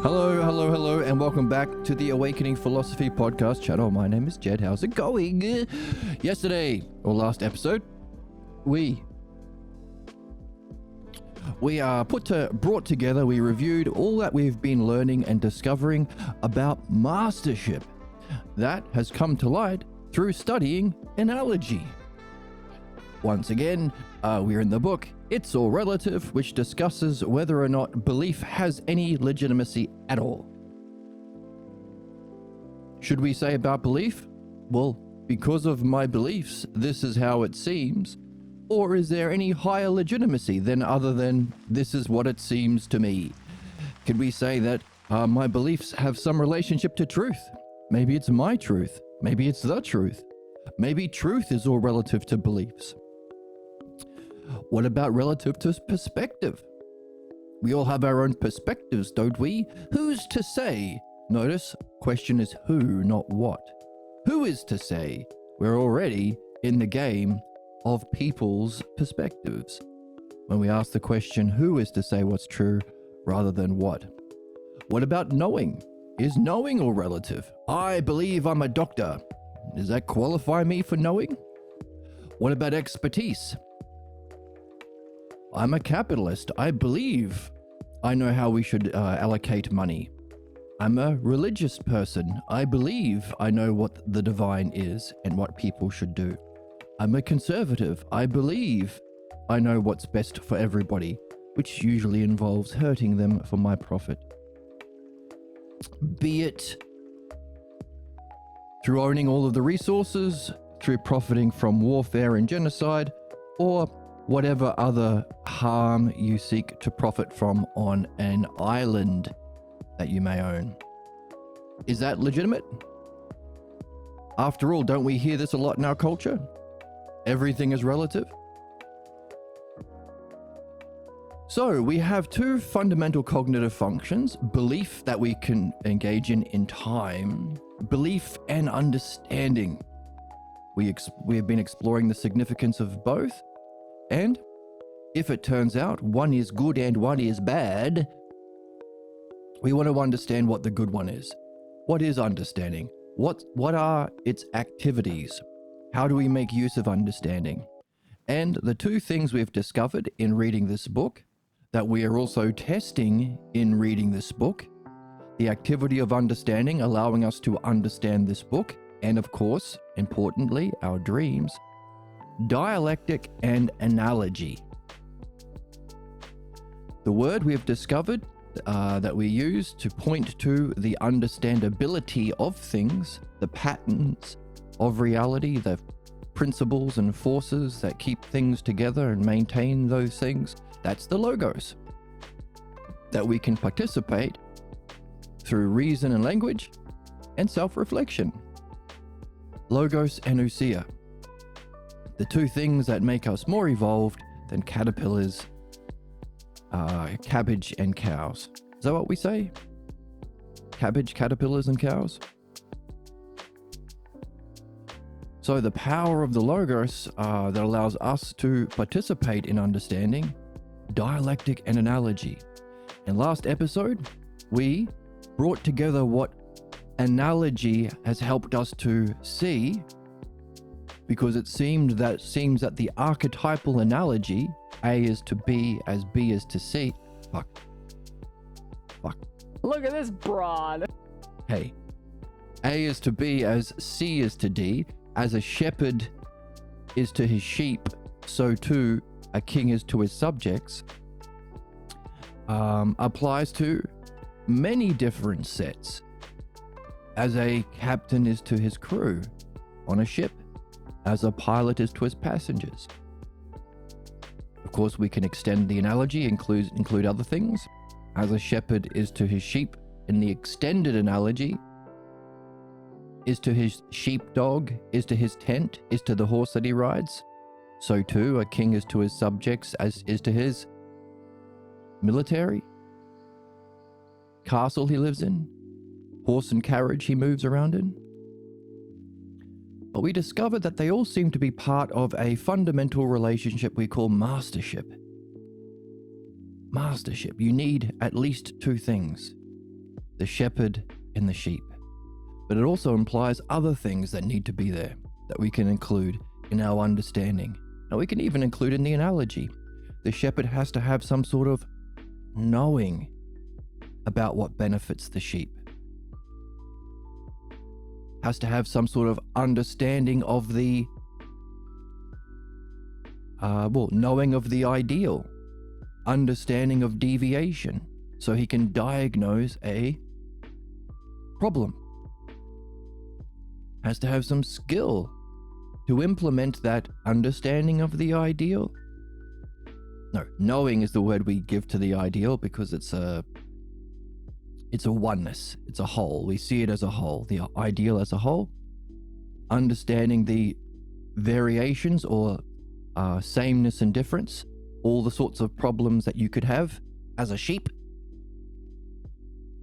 Hello, and welcome back to the Awakening Philosophy Podcast channel. My name is Jed. How's it going? Yesterday, or last episode, we brought together, we reviewed all that we've been learning and discovering about mastership. That has come to light through studying analogy. Once again, we're in the book It's All Relative, which discusses whether or not belief has any legitimacy at all. Should we say about belief? Well, because of my beliefs, this is how it seems. Or is there any higher legitimacy other than this is what it seems to me? Could we say that my beliefs have some relationship to truth? Maybe it's my truth. Maybe it's the truth. Maybe truth is all relative to beliefs. What about relative to perspective? We all have our own perspectives, don't we? Who's to say? Notice, question is who, not what. Who is to say? We're already in the game of people's perspectives. When we ask the question, who is to say what's true rather than what? What about knowing? Is knowing all relative? I believe I'm a doctor. Does that qualify me for knowing? What about expertise? I'm a capitalist. I believe I know how we should allocate money. I'm a religious person. I believe I know what the divine is and what people should do. I'm a conservative. I believe I know what's best for everybody, which usually involves hurting them for my profit. Be it through owning all of the resources, through profiting from warfare and genocide, or whatever other harm you seek to profit from on an island that you may own. Is that legitimate? After all, don't we hear this a lot in our culture? Everything is relative. So we have two fundamental cognitive functions: belief that we can engage in time, belief and understanding. We have been exploring the significance of both. And if it turns out one is good and one is bad, we want to understand what the good one is. What is understanding? What are its activities? How do we make use of understanding? And the two things we've discovered in reading this book, that we are also testing in reading this book, the activity of understanding, allowing us to understand this book, and of course, importantly, our dreams, dialectic and analogy. The word we have discovered that we use to point to the understandability of things, the patterns of reality, the principles and forces that keep things together and maintain those things, that's the logos. That we can participate through reason and language and self-reflection. Logos and ousia. The two things that make us more evolved than caterpillars, cabbage and cows. Is that what we say? Cabbage, caterpillars and cows? So the power of the logos that allows us to participate in understanding, dialectic and analogy. In last episode, we brought together what analogy has helped us to see, because it seems that the archetypal analogy, A is to B as B is to C. Fuck. Look at this broad. Hey. A is to B as C is to D. As a shepherd is to his sheep, so too a king is to his subjects. Applies to many different sets. As a captain is to his crew on a ship, as a pilot is to his passengers. Of course, we can extend the analogy, include other things. As a shepherd is to his sheep, in the extended analogy, is to his sheepdog, is to his tent, is to the horse that he rides. So too, a king is to his subjects, as is to his military, castle he lives in, horse and carriage he moves around in. But we discovered that they all seem to be part of a fundamental relationship we call mastership. Mastership. You need at least two things. the shepherd and the sheep. But it also implies other things that need to be there that we can include in our understanding. And we can even include in the analogy. The shepherd has to have some sort of knowing about what benefits the sheep. Has to have some sort of understanding of the knowing of the ideal, understanding of deviation, so he can diagnose a problem. Has to have some skill to implement that understanding of the ideal. No, knowing is the word we give to the ideal because it's a oneness, it's a whole. We see it as a whole, the ideal as a whole. Understanding the variations or sameness and difference, all the sorts of problems that you could have as a sheep.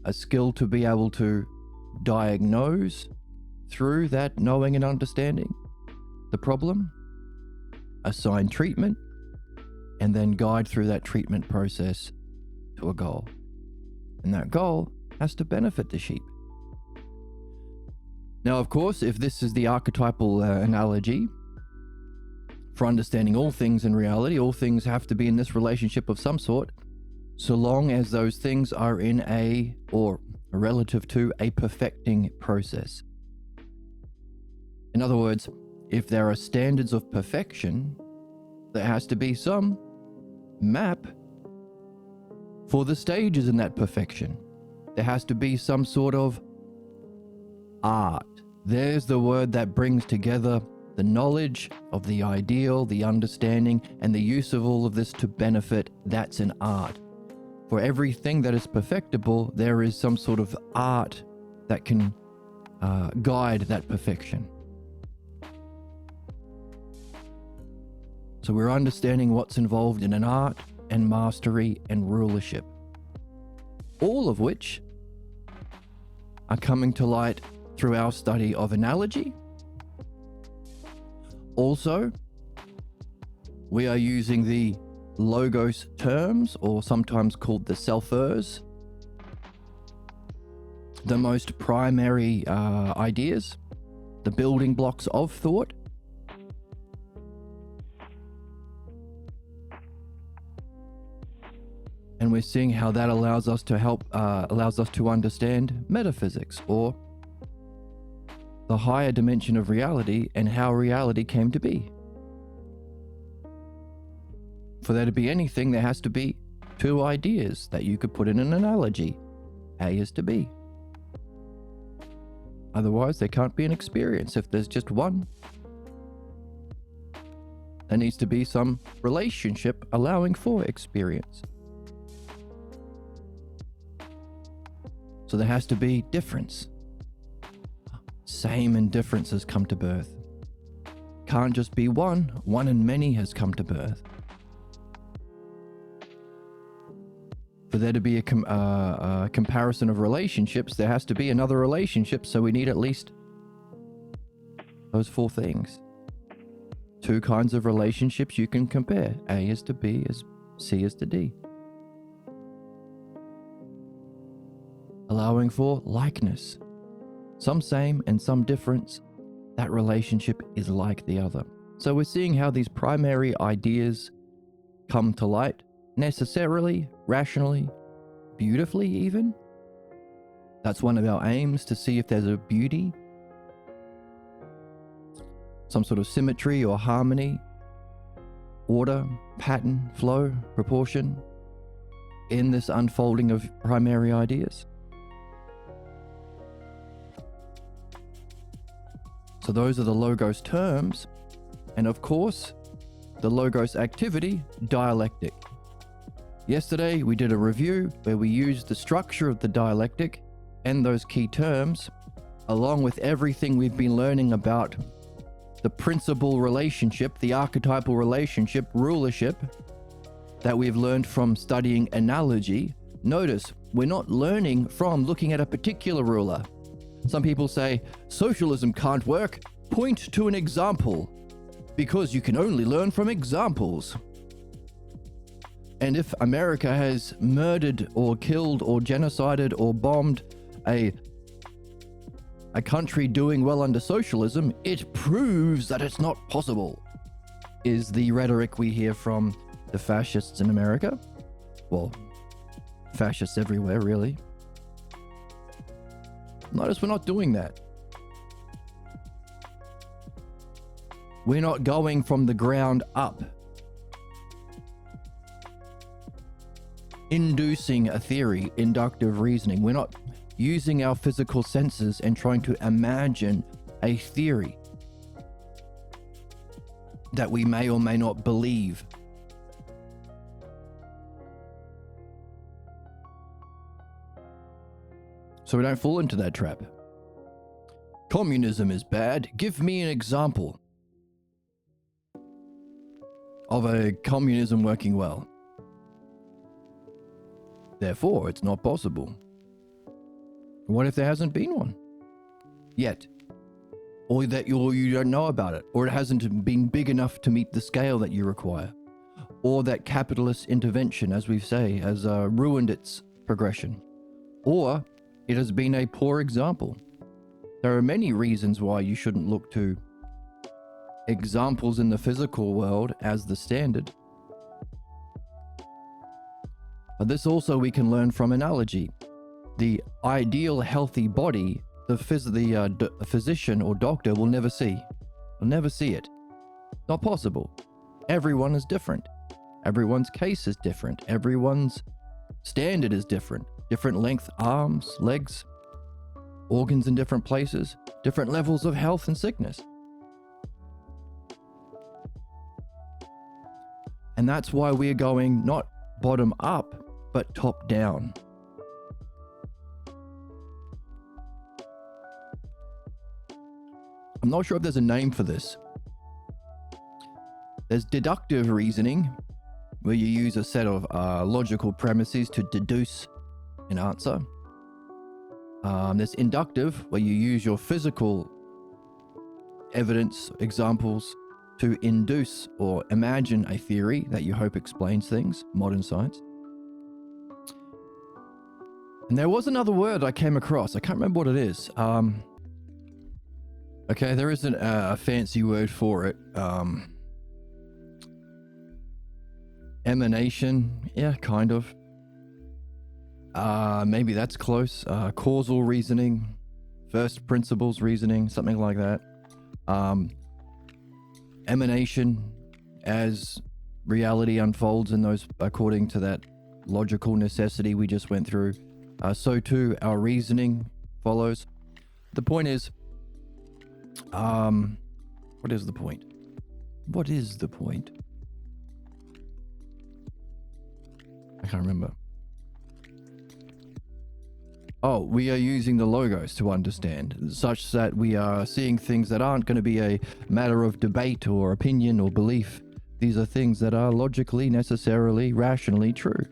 A skill to be able to diagnose through that knowing and understanding the problem, assign treatment, and then guide through that treatment process to a goal. And that goal has to benefit the sheep. Now, of course, if this is the archetypal analogy for understanding all things in reality, all things have to be in this relationship of some sort, so long as those things are in a, or relative to, a perfecting process. In other words, if there are standards of perfection, there has to be some map for the stages in that perfection. There has to be some sort of art. There's the word that brings together the knowledge of the ideal, the understanding, and the use of all of this to benefit. That's an art. For everything that is perfectible, there is some sort of art that can guide that perfection. So we're understanding what's involved in an art and mastery and rulership, all of which are coming to light through our study of analogy. Also, we are using the logos terms, or sometimes called the selfers, the most primary ideas, the building blocks of thought. And we're seeing how that allows us to understand metaphysics, or the higher dimension of reality, and how reality came to be. For there to be anything, there has to be two ideas that you could put in an analogy. A is to B. Otherwise, there can't be an experience if there's just one. There needs to be some relationship allowing for experience. So there has to be difference. Same and difference has come to birth. Can't just be one and many has come to birth. For there to be a comparison of relationships, there has to be another relationship, so we need at least those four things. Two kinds of relationships you can compare. A is to B, as C is to D. Allowing for likeness. Some same and some difference. That relationship is like the other. So we're seeing how these primary ideas come to light, necessarily, rationally, beautifully even. That's one of our aims, to see if there's a beauty, some sort of symmetry or harmony, order, pattern, flow, proportion in this unfolding of primary ideas. So those are the logos terms, and of course, the logos activity, dialectic. Yesterday, we did a review where we used the structure of the dialectic and those key terms, along with everything we've been learning about the principal relationship, the archetypal relationship, rulership, that we've learned from studying analogy. Notice, we're not learning from looking at a particular ruler. Some people say, socialism can't work. Point to an example, because you can only learn from examples. And if America has murdered or killed or genocided or bombed a country doing well under socialism, it proves that it's not possible, is the rhetoric we hear from the fascists in America. Well, fascists everywhere, really. Notice we're not doing that. We're not going from the ground up, inducing a theory, inductive reasoning. We're not using our physical senses and trying to imagine a theory that we may or may not believe. So we don't fall into that trap. Communism is bad. Give me an example of a communism working well. Therefore, it's not possible. What if there hasn't been one yet? Or that you don't know about it, or it hasn't been big enough to meet the scale that you require, or that capitalist intervention, as we say, has ruined its progression, or it has been a poor example. There are many reasons why you shouldn't look to examples in the physical world as the standard. But this also we can learn from analogy. The ideal healthy body, the physician or doctor will never see. Will never see it. Not possible. Everyone is different. Everyone's case is different. Everyone's standard is different. Different length arms, legs, organs in different places, different levels of health and sickness. And that's why we're going not bottom up, but top down. I'm not sure if there's a name for this. There's deductive reasoning, where you use a set of logical premises to deduce an answer. There's inductive, where you use your physical evidence, examples, to induce or imagine a theory that you hope explains things, modern science. And there was another word I came across. I can't remember what it is. Okay, there isn't a fancy word for it. Emanation, yeah, kind of. Maybe that's close. Causal reasoning, first principles reasoning, something like that. Emanation, as reality unfolds in those according to that logical necessity we just went through, so too our reasoning follows. The point is, what is the point? What is the point? I can't remember. Oh, we are using the logos to understand, such that we are seeing things that aren't going to be a matter of debate or opinion or belief. These are things that are logically, necessarily, rationally true,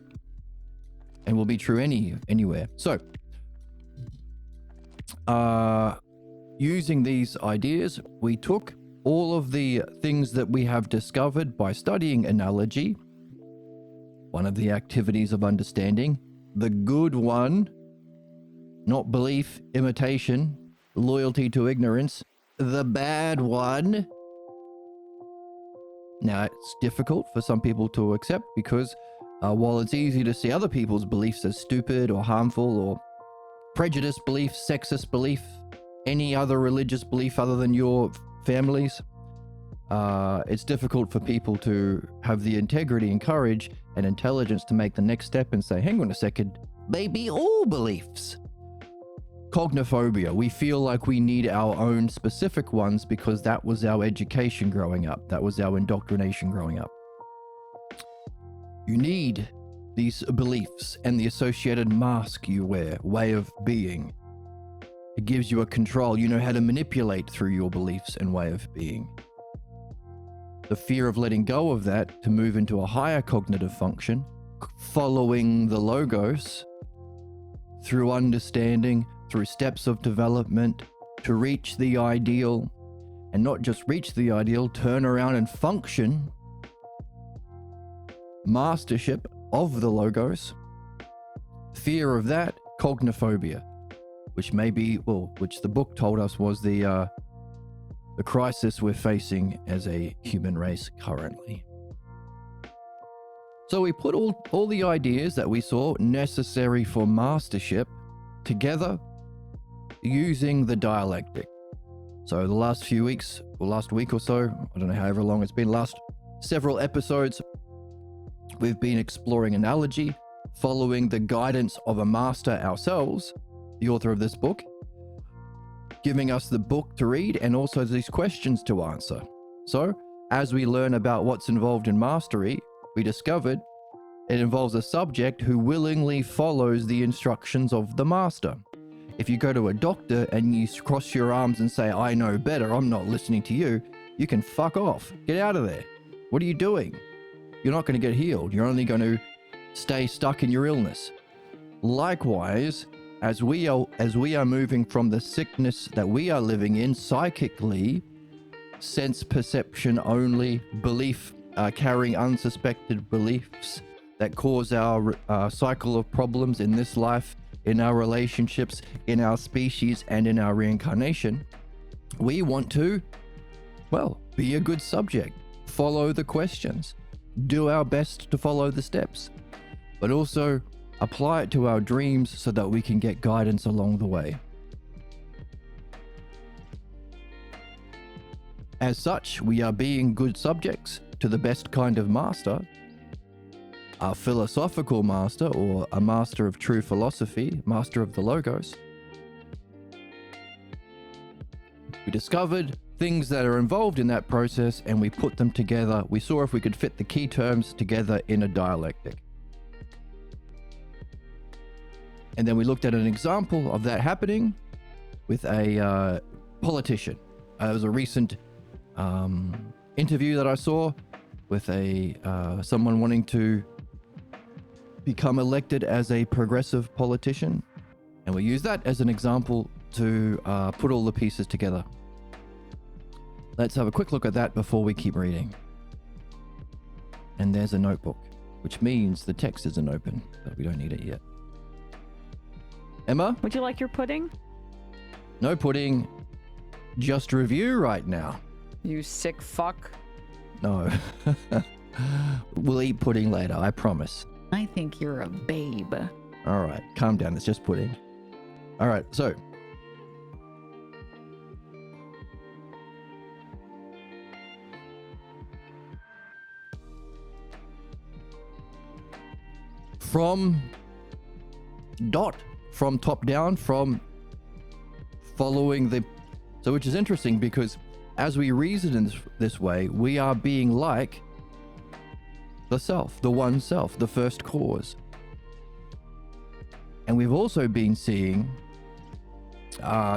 and will be true anywhere. So, using these ideas, we took all of the things that we have discovered by studying analogy, one of the activities of understanding, the good one, not belief, imitation, loyalty to ignorance, the bad one. Now, it's difficult for some people to accept because while it's easy to see other people's beliefs as stupid or harmful or prejudiced belief, sexist belief, any other religious belief other than your family's, it's difficult for people to have the integrity and courage and intelligence to make the next step and say, hang on a second, maybe all beliefs. Cognophobia. We feel like we need our own specific ones because that was our education growing up. That was our indoctrination growing up. You need these beliefs and the associated mask you wear, way of being. It gives you a control. You know how to manipulate through your beliefs and way of being. The fear of letting go of that to move into a higher cognitive function, following the logos through understanding, through steps of development to reach the ideal, and not just reach the ideal, turn around and function. Mastership of the logos. Fear of that, cognophobia. which which the book told us was the crisis we're facing as a human race currently. So we put all the ideas that we saw necessary for mastership together using the dialectic. So the last few weeks, or last week or so, I don't know however long it's been, last several episodes, we've been exploring analogy, following the guidance of a master ourselves, the author of this book, giving us the book to read and also these questions to answer. So as we learn about what's involved in mastery, we discovered it involves a subject who willingly follows the instructions of the master. If you go to a doctor and you cross your arms and say, I know better, I'm not listening to you, you can fuck off. Get out of there. What are you doing? You're not going to get healed. You're only going to stay stuck in your illness. Likewise, as we are moving from the sickness that we are living in psychically, sense perception only, belief, carrying unsuspected beliefs that cause our cycle of problems in this life, in our relationships, in our species, and in our reincarnation, we want to, be a good subject, follow the questions, do our best to follow the steps, but also apply it to our dreams so that we can get guidance along the way. As such, we are being good subjects to the best kind of master, a philosophical master or a master of true philosophy, master of the Logos. We discovered things that are involved in that process and we put them together. We saw if we could fit the key terms together in a dialectic. And then we looked at an example of that happening with a politician. It was a recent interview that I saw with someone wanting to become elected as a progressive politician. And we use that as an example to put all the pieces together. Let's have a quick look at that before we keep reading. And there's a notebook, which means the text isn't open, but we don't need it yet. Emma? Would you like your pudding? No pudding, just review right now. You sick fuck. No. We'll eat pudding later, I promise. I think you're a babe. All right, calm down, it's just pudding. All right, so. From top down, from following so which is interesting because as we reason in this way, we are being like the self, the one self, the first cause. And we've also been seeing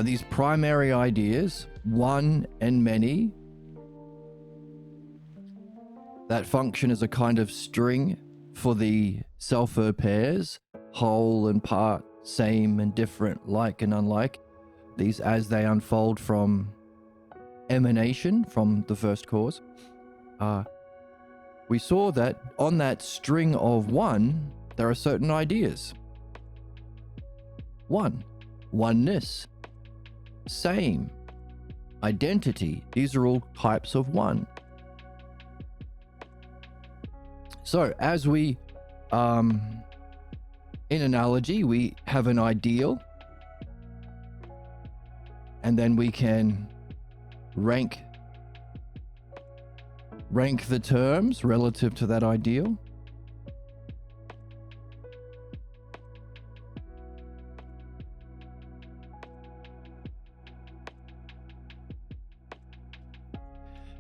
these primary ideas, one and many, that function as a kind of string for the self-er pairs, whole and part, same and different, like and unlike. These as they unfold from emanation from the first cause. We saw that on that string of one, there are certain ideas. One, oneness, same, identity. These are all types of one. So as we, in analogy, we have an ideal, and then we can rank the terms relative to that ideal.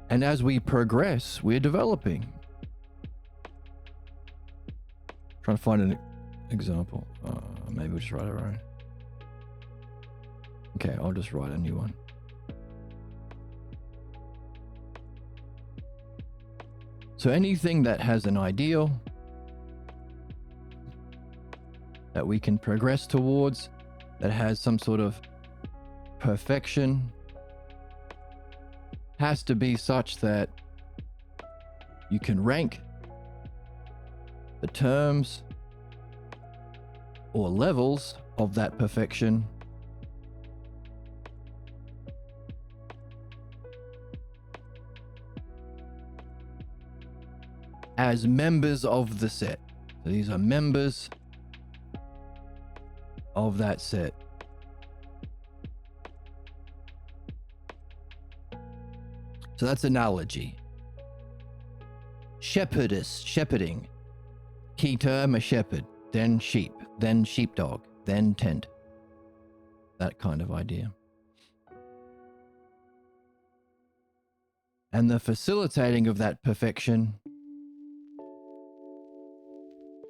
And as we progress, we're developing. Trying to find an example. Maybe we'll just write our own. Okay, I'll just write a new one. So anything that has an ideal that we can progress towards, that has some sort of perfection, has to be such that you can rank the terms or levels of that perfection as members of the set. So these are members of that set. So that's analogy. Shepherdess, shepherding. Key term, a shepherd, then sheep, then sheepdog, then tent. That kind of idea. And the facilitating of that perfection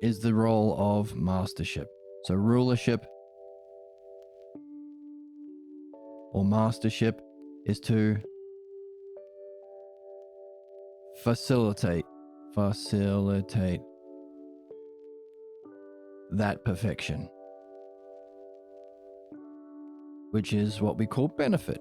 is the role of mastership. So rulership or mastership is to facilitate that perfection, which is what we call benefit.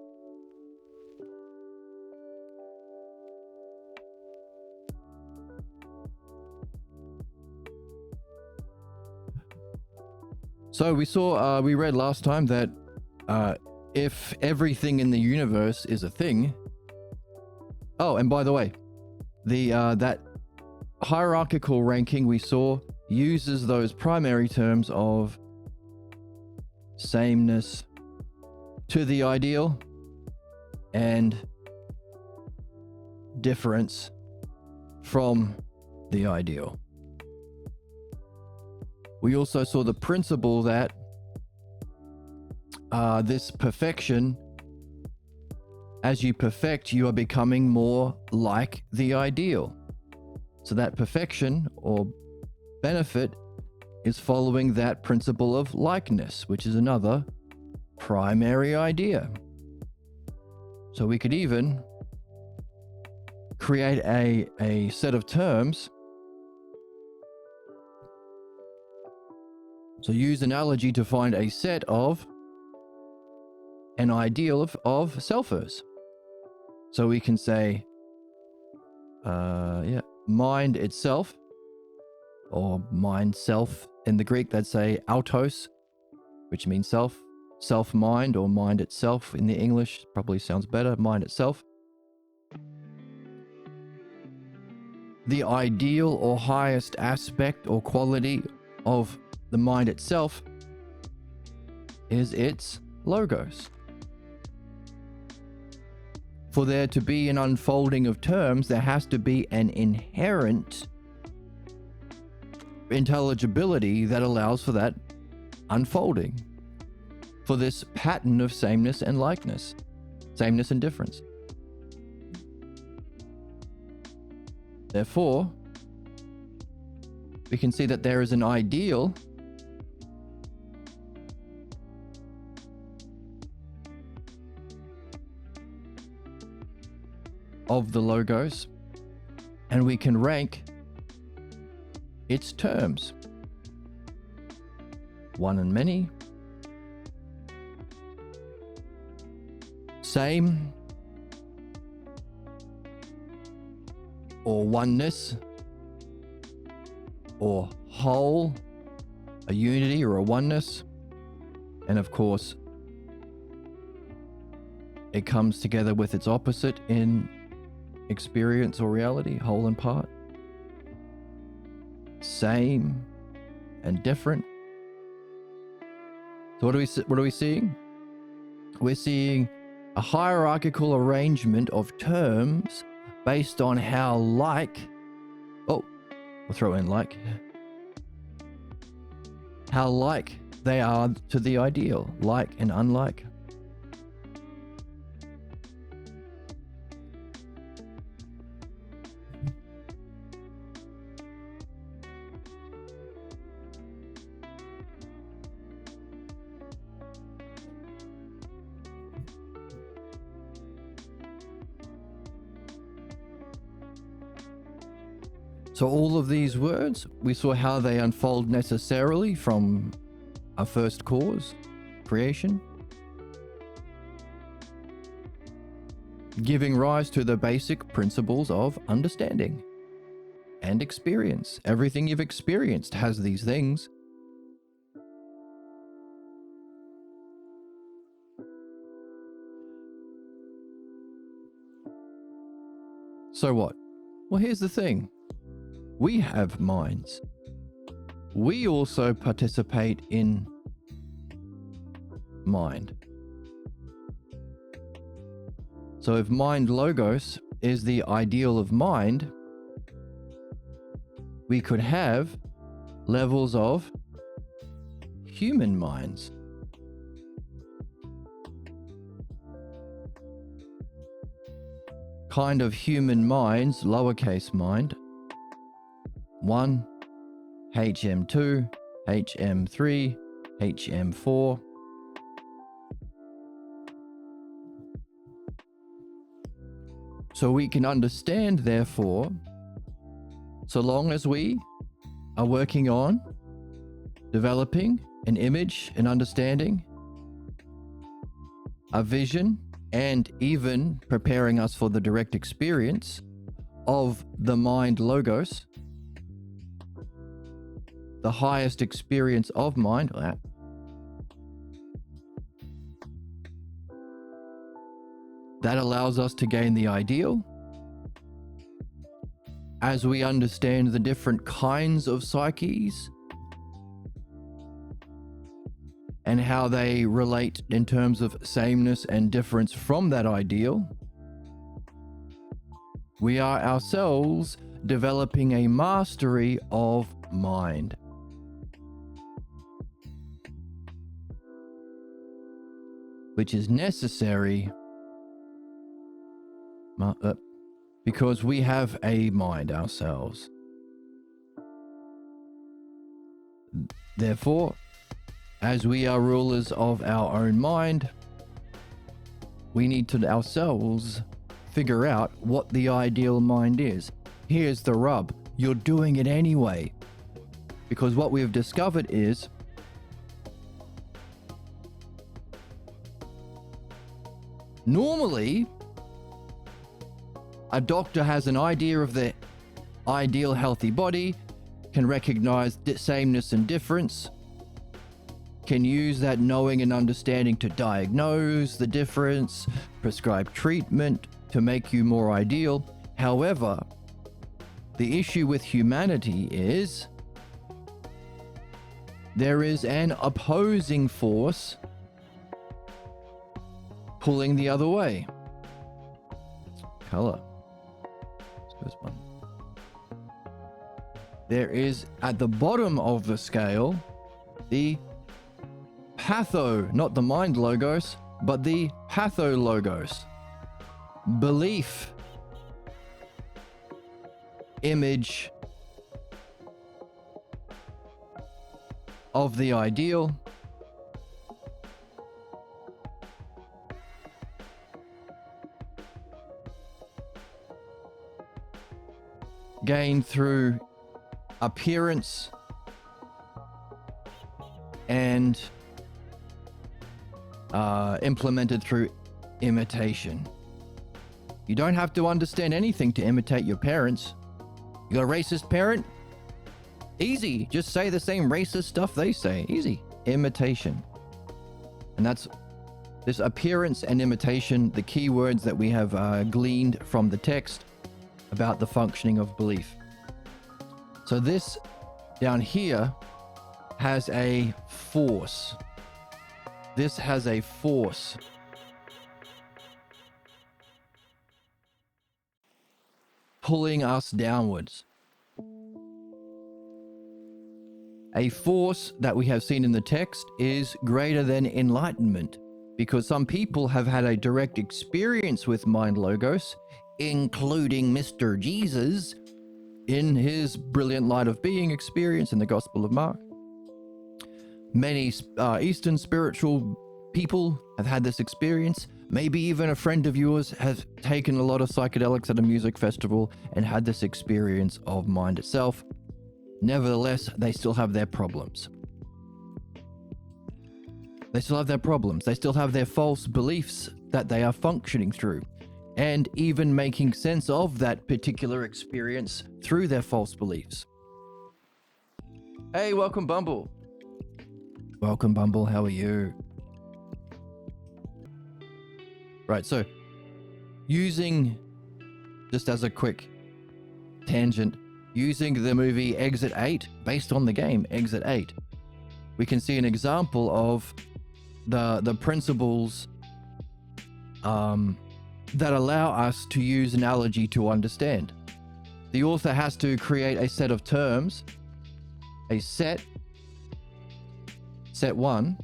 So we read last time that if everything in the universe is a thing. Oh, and by the way, that hierarchical ranking we saw uses those primary terms of sameness to the ideal and difference from the ideal. We also saw the principle that this perfection, as you perfect, you are becoming more like the ideal. So that perfection or benefit is following that principle of likeness, which is another primary idea. So we could even create a set of terms. So use analogy to find a set of an ideal of selfers. So we can say, mind itself, or mind self. In the Greek, they'd say autos, which means self. Self-mind or mind itself in the English probably sounds better, mind itself. The ideal or highest aspect or quality of the mind itself is its logos. For there to be an unfolding of terms, there has to be an inherent intelligibility that allows for that unfolding, for this pattern of sameness and likeness, sameness and difference. Therefore, we can see that there is an ideal of the logos, and we can rank its terms. One and many, same, or oneness, or whole, a unity or a oneness, and of course it comes together with its opposite in experience or reality, whole and part, same and different. So what are we seeing? We're seeing a hierarchical arrangement of terms based on how like, we'll throw in like, how like they are to the ideal, like and unlike. So all of these words, we saw how they unfold necessarily from our first cause, creation, giving rise to the basic principles of understanding and experience. Everything you've experienced has these things. So what? Well, here's the thing. We have minds. We also participate in mind. So if mind logos is the ideal of mind, we could have levels of human minds. Kind of human minds, lowercase mind. 1, HM2, HM3, HM4. So we can understand, therefore, so long as we are working on developing an image, an understanding, a vision, and even preparing us for the direct experience of the mind logos, the highest experience of mind, that allows us to gain the ideal. As we understand the different kinds of psyches and how they relate in terms of sameness and difference from that ideal, we are ourselves developing a mastery of mind. Which is necessary because we have a mind ourselves. Therefore, as we are rulers of our own mind, we need to ourselves figure out what the ideal mind is. Here's the rub. You're doing it anyway. Because what we have discovered is normally a doctor has an idea of the ideal healthy body, can recognize sameness and difference, can use that knowing and understanding to diagnose the difference, prescribe treatment to make you more ideal. However, the issue with humanity is there is an opposing force pulling the other way. Color. Let's go this one. There is at the bottom of the scale the not the mind logos, but the pathologos. Belief, image of the ideal, gained through appearance and implemented through imitation. You don't have to understand anything to imitate your parents. You got a racist parent? Easy. Just say the same racist stuff they say. Easy. Imitation. And that's this appearance and imitation, the key words that we have gleaned from the text about the functioning of belief. So this down here has a force. This has a force. Pulling us downwards. A force that we have seen in the text is greater than enlightenment, because some people have had a direct experience with mind logos, including Mr. Jesus in his brilliant light of being experience in the Gospel of Mark. Many Eastern spiritual people have had this experience. Maybe even a friend of yours has taken a lot of psychedelics at a music festival and had this experience of mind itself. Nevertheless, they still have their problems. They still have their problems. They still have their false beliefs that they are functioning through, and even making sense of that particular experience through their false beliefs. Hey, welcome, Bumble. Welcome, Bumble. How are you? Right, so using, just as a quick tangent, using the movie Exit 8, based on the game Exit 8, we can see an example of the principles that allow us to use analogy to understand. The author has to create a set of terms, a set one,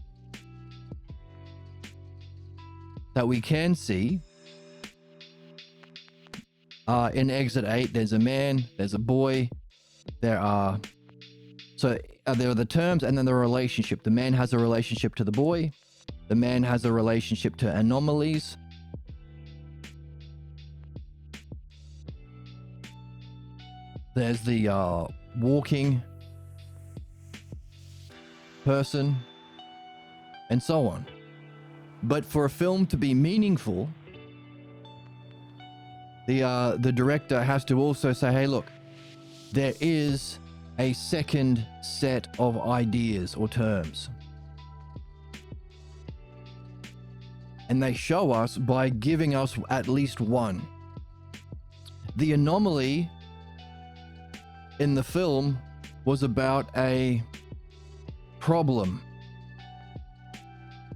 that we can see. In Exit 8, there's a man, there's a boy, there are the terms, and then the relationship. The man has a relationship to the boy. The man has a relationship to anomalies. There's the walking person, and so on. But for a film to be meaningful, the director has to also say, hey, look, there is a second set of ideas or terms. And they show us by giving us at least one. The anomaly in the film was about a problem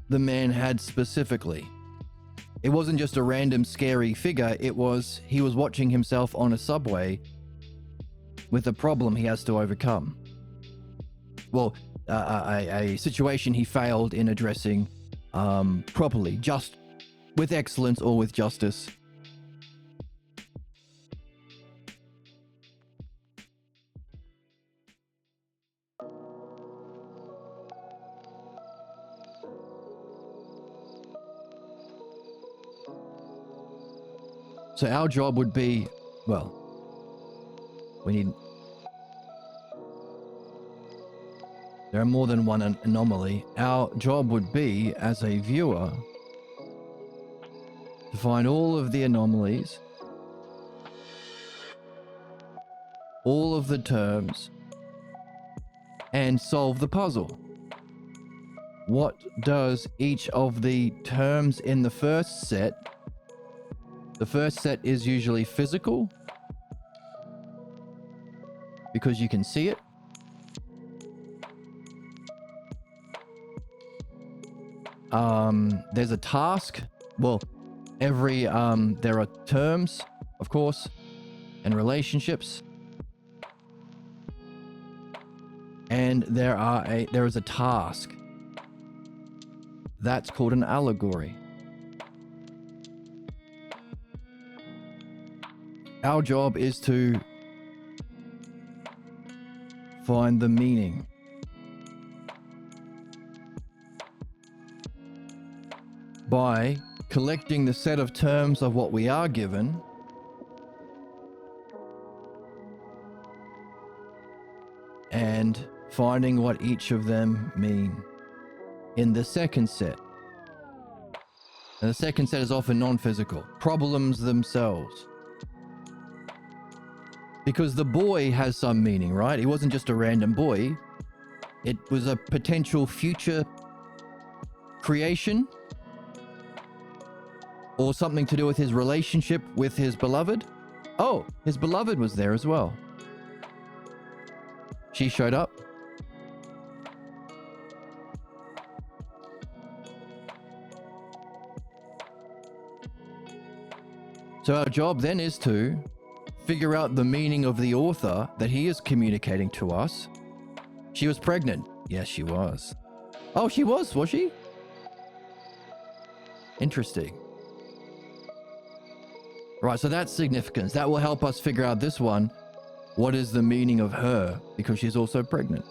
the man had specifically. It wasn't just a random scary figure, he was watching himself on a subway with a problem he has to overcome. Well, a situation he failed in addressing properly, just with excellence or with justice. So our job would be, well, there are more than one anomaly. Our job would be, as a viewer, to find all of the anomalies, all of the terms, and solve the puzzle. What does each of the terms in the first set? The first set is usually physical, because you can see it. There's a task. Well, there are terms, of course, and relationships. And there is a task. That's called an allegory. Our job is to find the meaning. By collecting the set of terms of what we are given, and finding what each of them mean in the second set. And the second set is often non-physical, problems themselves. Because the boy has some meaning, right? He wasn't just a random boy. It was a potential future creation, or something to do with his relationship with his beloved. Oh, his beloved was there as well. She showed up. So our job then is to figure out the meaning of the author that he is communicating to us. She was pregnant. Yes, she was. Oh, she was she? Interesting. Right, so that's significance. That will help us figure out this one. What is the meaning of her? Because she's also pregnant.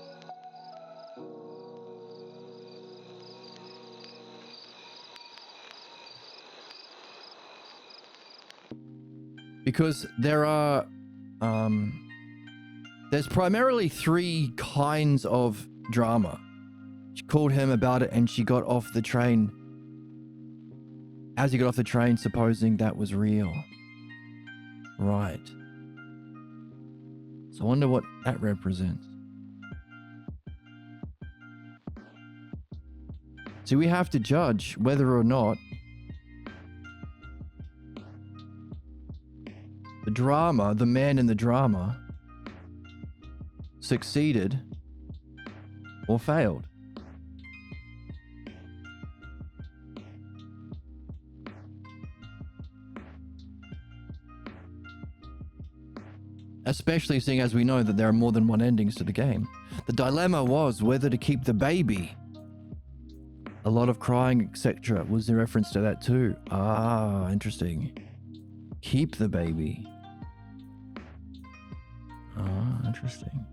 Because there's primarily three kinds of drama. She called him about it and she got off the train. As he got off the train, supposing that was real. Right. So I wonder what that represents. So we have to judge whether or not the drama, the man in the drama, succeeded or failed. Especially seeing as we know that there are more than one endings to the game. The dilemma was whether to keep the baby. A lot of crying, etc. was in reference to that too. Ah, interesting. Keep the baby. Ah, interesting.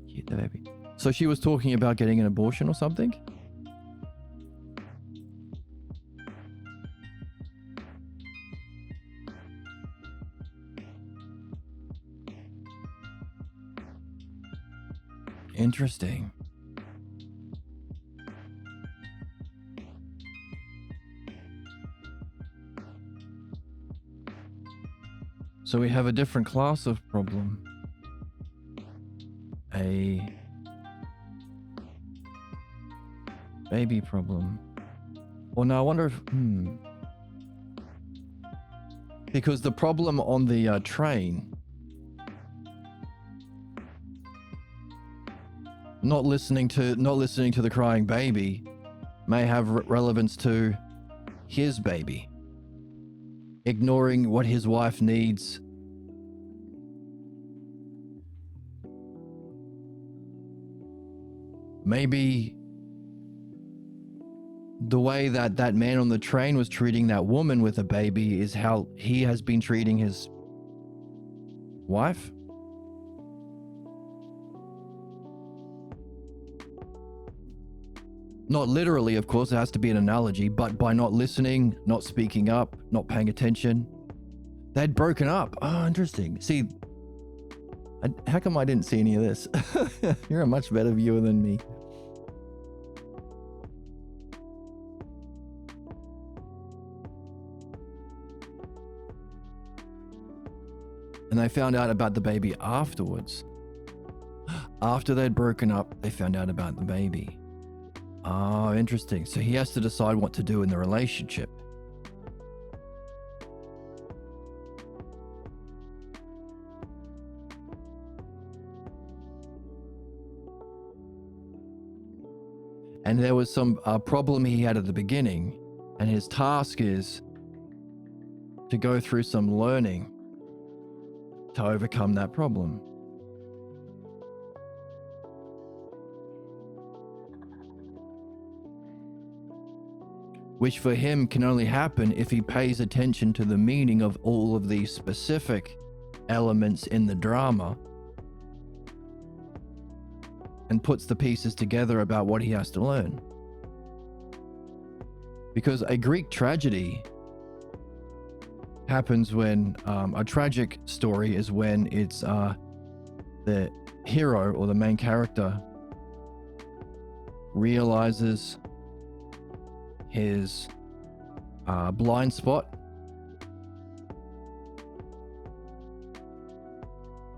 Keep the baby. So she was talking about getting an abortion or something? Interesting. So we have a different class of problem. A baby problem. Well, now I wonder if... Because the problem on the train... Not listening to the crying baby may have relevance to his baby. Ignoring what his wife needs. Maybe the way that that man on the train was treating that woman with a baby is how he has been treating his wife. Not literally, of course, it has to be an analogy, but by not listening, not speaking up, not paying attention, they'd broken up. Oh, interesting. See, how come I didn't see any of this? You're a much better viewer than me. And they found out about the baby afterwards. After they'd broken up, they found out about the baby. Oh, interesting. So he has to decide what to do in the relationship. And there was some problem he had at the beginning, and his task is to go through some learning to overcome that problem. Which for him can only happen if he pays attention to the meaning of all of these specific elements in the drama and puts the pieces together about what he has to learn. Because a Greek tragedy happens when a tragic story is when it's the hero or the main character realizes his blind spot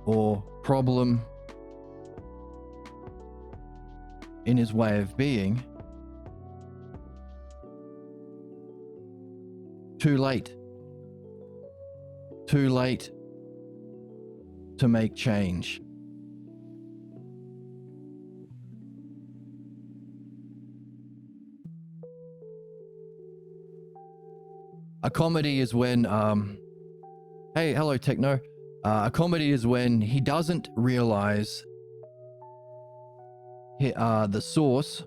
or problem in his way of being too late to make change. A comedy is when, hey, hello, Techno. A comedy is when he doesn't realize the source,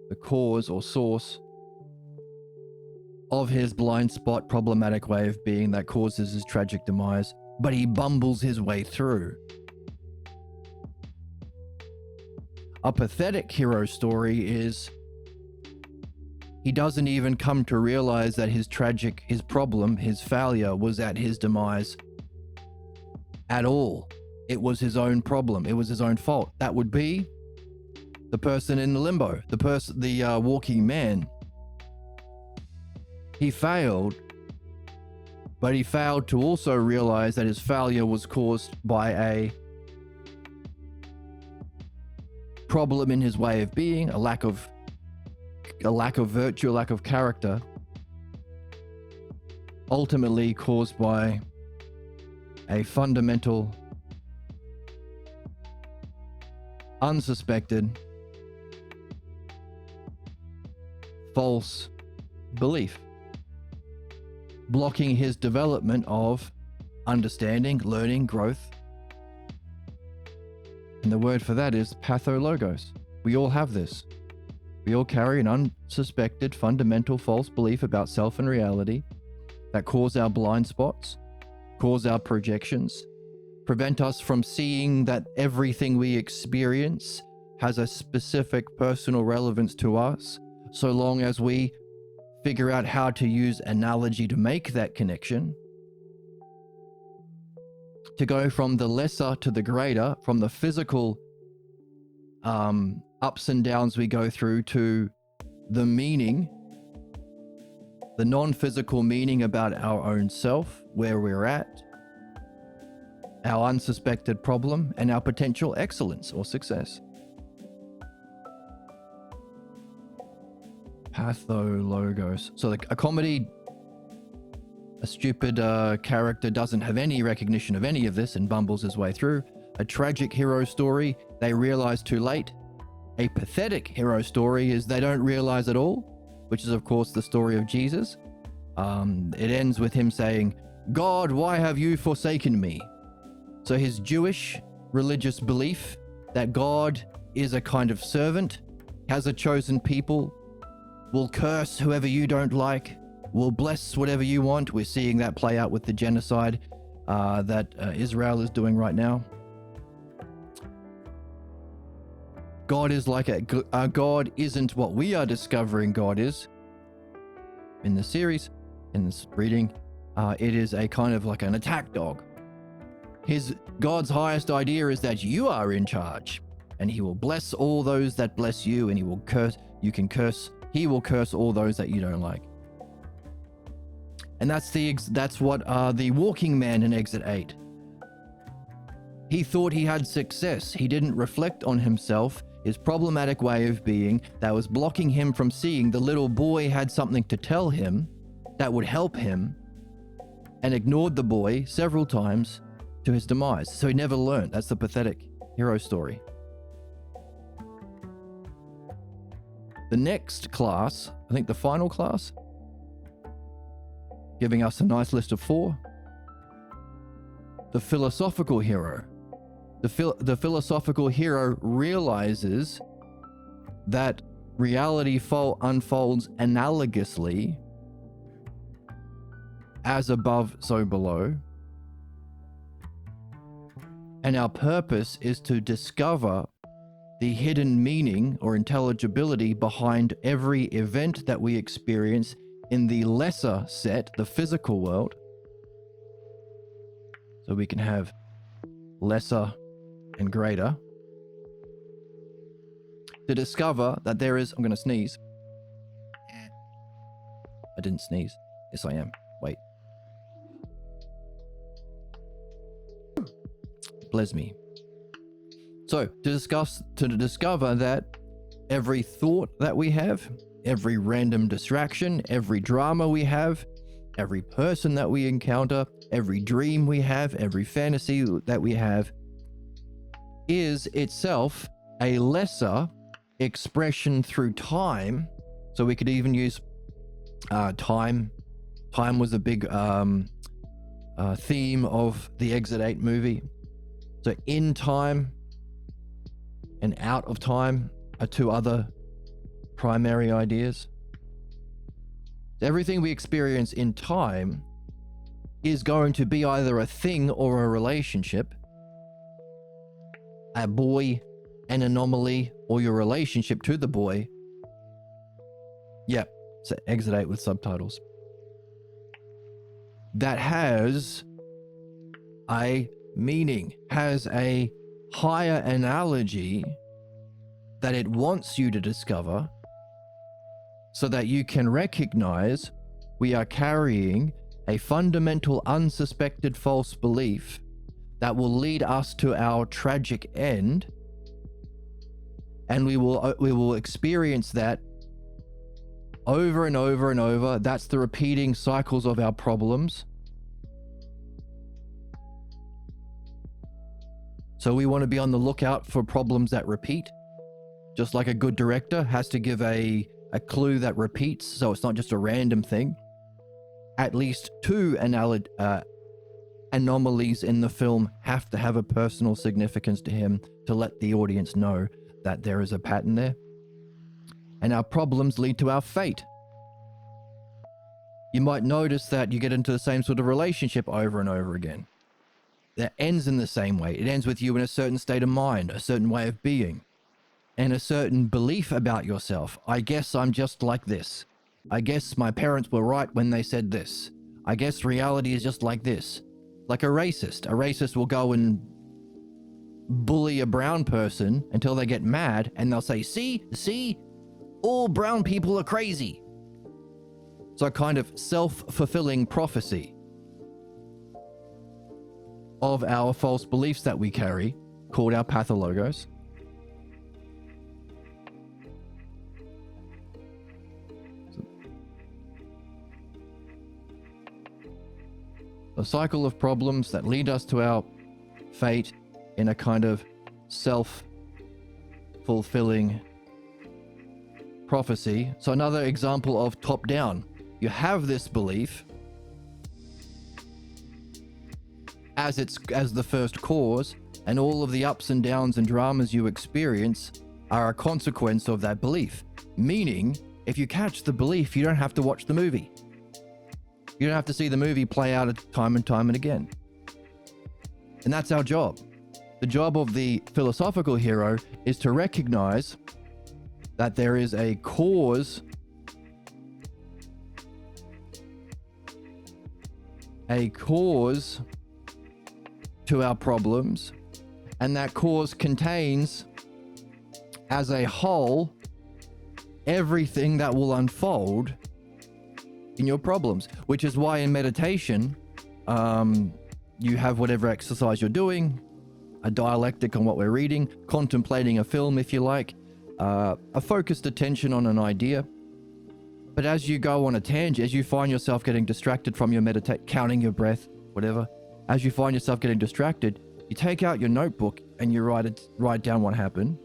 the cause or source of his blind spot problematic way of being that causes his tragic demise, but he bumbles his way through. A pathetic hero story is he doesn't even come to realize that his problem, his failure was at his demise at all. It was his own problem. It was his own fault. That would be the person in the limbo, the walking man. He failed, but he failed to also realize that his failure was caused by a problem in his way of being, a lack of virtue, a lack of character, ultimately caused by a fundamental, unsuspected, false belief, blocking his development of understanding, learning, growth. And the word for that is pathologos. We all have this. We all carry an unsuspected, fundamental false belief about self and reality that cause our blind spots, cause our projections, prevent us from seeing that everything we experience has a specific personal relevance to us, so long as we figure out how to use analogy to make that connection. To go from the lesser to the greater, from the physical ups and downs we go through to the meaning, the non-physical meaning about our own self, where we're at, our unsuspected problem, and our potential excellence or success. Pathologos. So a comedy, a stupid character doesn't have any recognition of any of this and bumbles his way through. A tragic hero story, they realize too late. A pathetic hero story is they don't realize at all, which is of course the story of Jesus. It ends with him saying, "God, why have you forsaken me?" So his Jewish religious belief that God is a kind of servant, has a chosen people, will curse whoever you don't like, will bless whatever you want. We're seeing that play out with the genocide that Israel is doing right now. God is like God isn't what we are discovering God is. In the series, in this reading, it is a kind of like an attack dog. God's highest idea is that you are in charge, and he will bless all those that bless you, and he will curse he will curse all those that you don't like. And that's what the walking man in Exit 8. He thought he had success. He didn't reflect on himself, his problematic way of being that was blocking him from seeing the little boy had something to tell him that would help him, and ignored the boy several times to his demise. So he never learned. That's the pathetic hero story. The next class, I think the final class, giving us a nice list of 4. The philosophical hero. The philosophical hero realizes that reality unfolds analogously, as above, so below. And our purpose is to discover the hidden meaning or intelligibility behind every event that we experience in the lesser set, the physical world. So we can have lesser and greater. To discover that there is, I'm going to sneeze. I didn't sneeze. Yes, I am. Wait. Bless me. So, to discover that every thought that we have, every random distraction, every drama we have, every person that we encounter, every dream we have, every fantasy that we have, is itself a lesser expression through time. So we could even use time. Time was a big theme of the Exit 8 movie. So in time and out of time are 2 other primary ideas. Everything we experience in time is going to be either a thing or a relationship, a boy, an anomaly, or your relationship to the boy. Yep, so Exit 8 with subtitles. That has a meaning, has a higher analogy that it wants you to discover, so that you can recognize we are carrying a fundamental unsuspected false belief that will lead us to our tragic end, and we will experience that over and over and over. That's the repeating cycles of our problems. So we want to be on the lookout for problems that repeat. Just like a good director has to give a clue that repeats, so it's not just a random thing. At least two anomalies in the film have to have a personal significance to him to let the audience know that there is a pattern there. And our problems lead to our fate. You might notice that you get into the same sort of relationship over and over again. That ends in the same way. It ends with you in a certain state of mind, a certain way of being, and a certain belief about yourself. I guess I'm just like this. I guess my parents were right when they said this. I guess reality is just like this. Like a racist. A racist will go and bully a brown person until they get mad, and they'll say, see, all brown people are crazy. So a kind of self-fulfilling prophecy of our false beliefs that we carry, called our pathologos. A cycle of problems that lead us to our fate in a kind of self-fulfilling prophecy. So another example of top-down. You have this belief as the first cause, and all of the ups and downs and dramas you experience are a consequence of that belief. Meaning, if you catch the belief, you don't have to watch the movie. You don't have to see the movie play out time and time and again. And that's our job. The job of the philosophical hero is to recognize that there is a cause, to our problems, and that cause contains, as a whole, everything that will unfold in your problems, which is why in meditation, you have whatever exercise you're doing, a dialectic on what we're reading, contemplating a film if you like, a focused attention on an idea. But as you go on a tangent, as you find yourself getting distracted from your counting your breath, whatever, as you find yourself getting distracted, you take out your notebook and you write down what happened.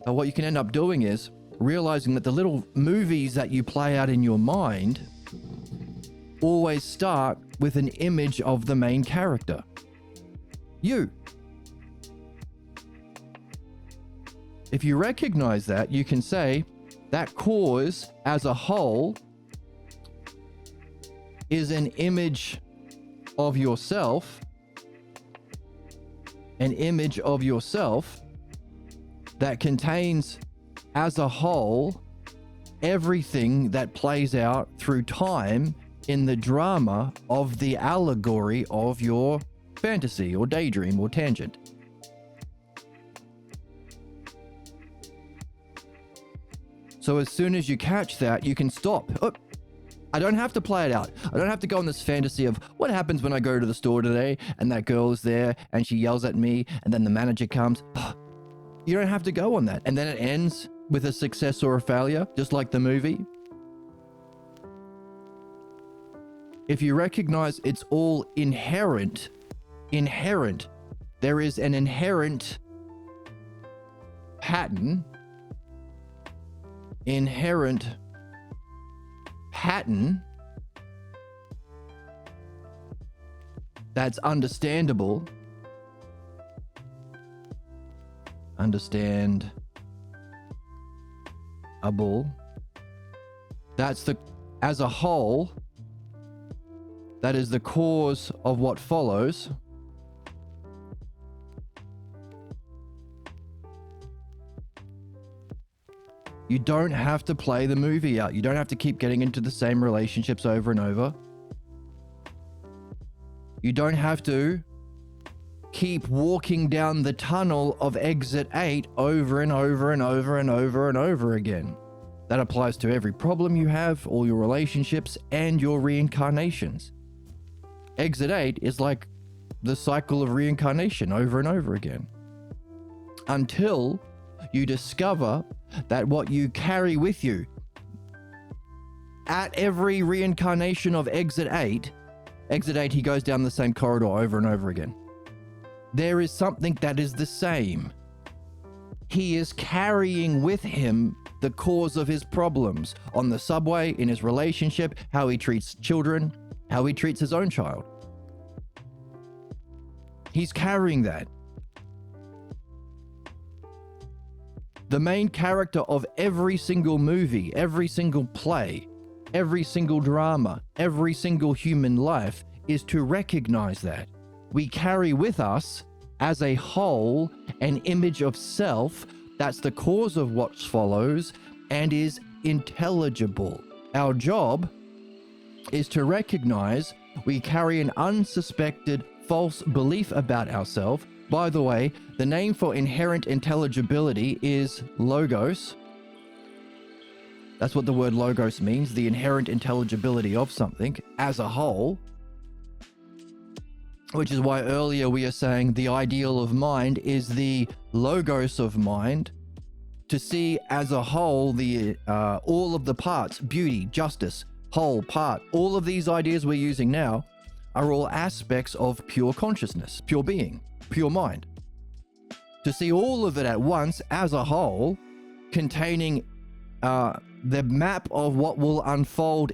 But what you can end up doing is realizing that the little movies that you play out in your mind always start with an image of the main character. You. If you recognize that, you can say that cause as a whole is an image of yourself, that contains as a whole everything that plays out through time in the drama of the allegory of your fantasy or daydream or tangent. So as soon as you catch that, you can stop. Oh, I don't have to play it out. I don't have to go on this fantasy of what happens when I go to the store today and that girl is there and she yells at me and then the manager comes. You don't have to go on that. And then it ends with a success or a failure, just like the movie. If you recognize it's all inherent, there is an inherent pattern, that's understandable, that's as a whole, that is the cause of what follows. You don't have to play the movie out. You don't have to keep getting into the same relationships over and over. You don't have to keep walking down the tunnel of exit 8 over and over and over and over and over again. That applies to every problem you have, all your relationships, and your reincarnations. Exit 8 is like the cycle of reincarnation over and over again. Until you discover that what you carry with you at every reincarnation of exit 8, he goes down the same corridor over and over again. there is something that is the same. He is carrying with him the cause of his problems on the subway, in his relationship, how he treats children, how he treats his own child. He's carrying that. The main character of every single movie, every single play, every single drama, every single human life is to recognize that. We carry with us as a whole an image of self that's the cause of what follows and is intelligible. Our job is to recognize we carry an unsuspected false belief about ourselves. By the way, the name for inherent intelligibility is logos. That's what the word logos means, the inherent intelligibility of something as a whole. Which is why earlier we are saying the ideal of mind is the logos of mind, to see as a whole the all of the parts, beauty, justice, whole, part, all of these ideas we're using now are all aspects of pure consciousness, pure being, pure mind. To see all of it at once as a whole, containing the map of what will unfold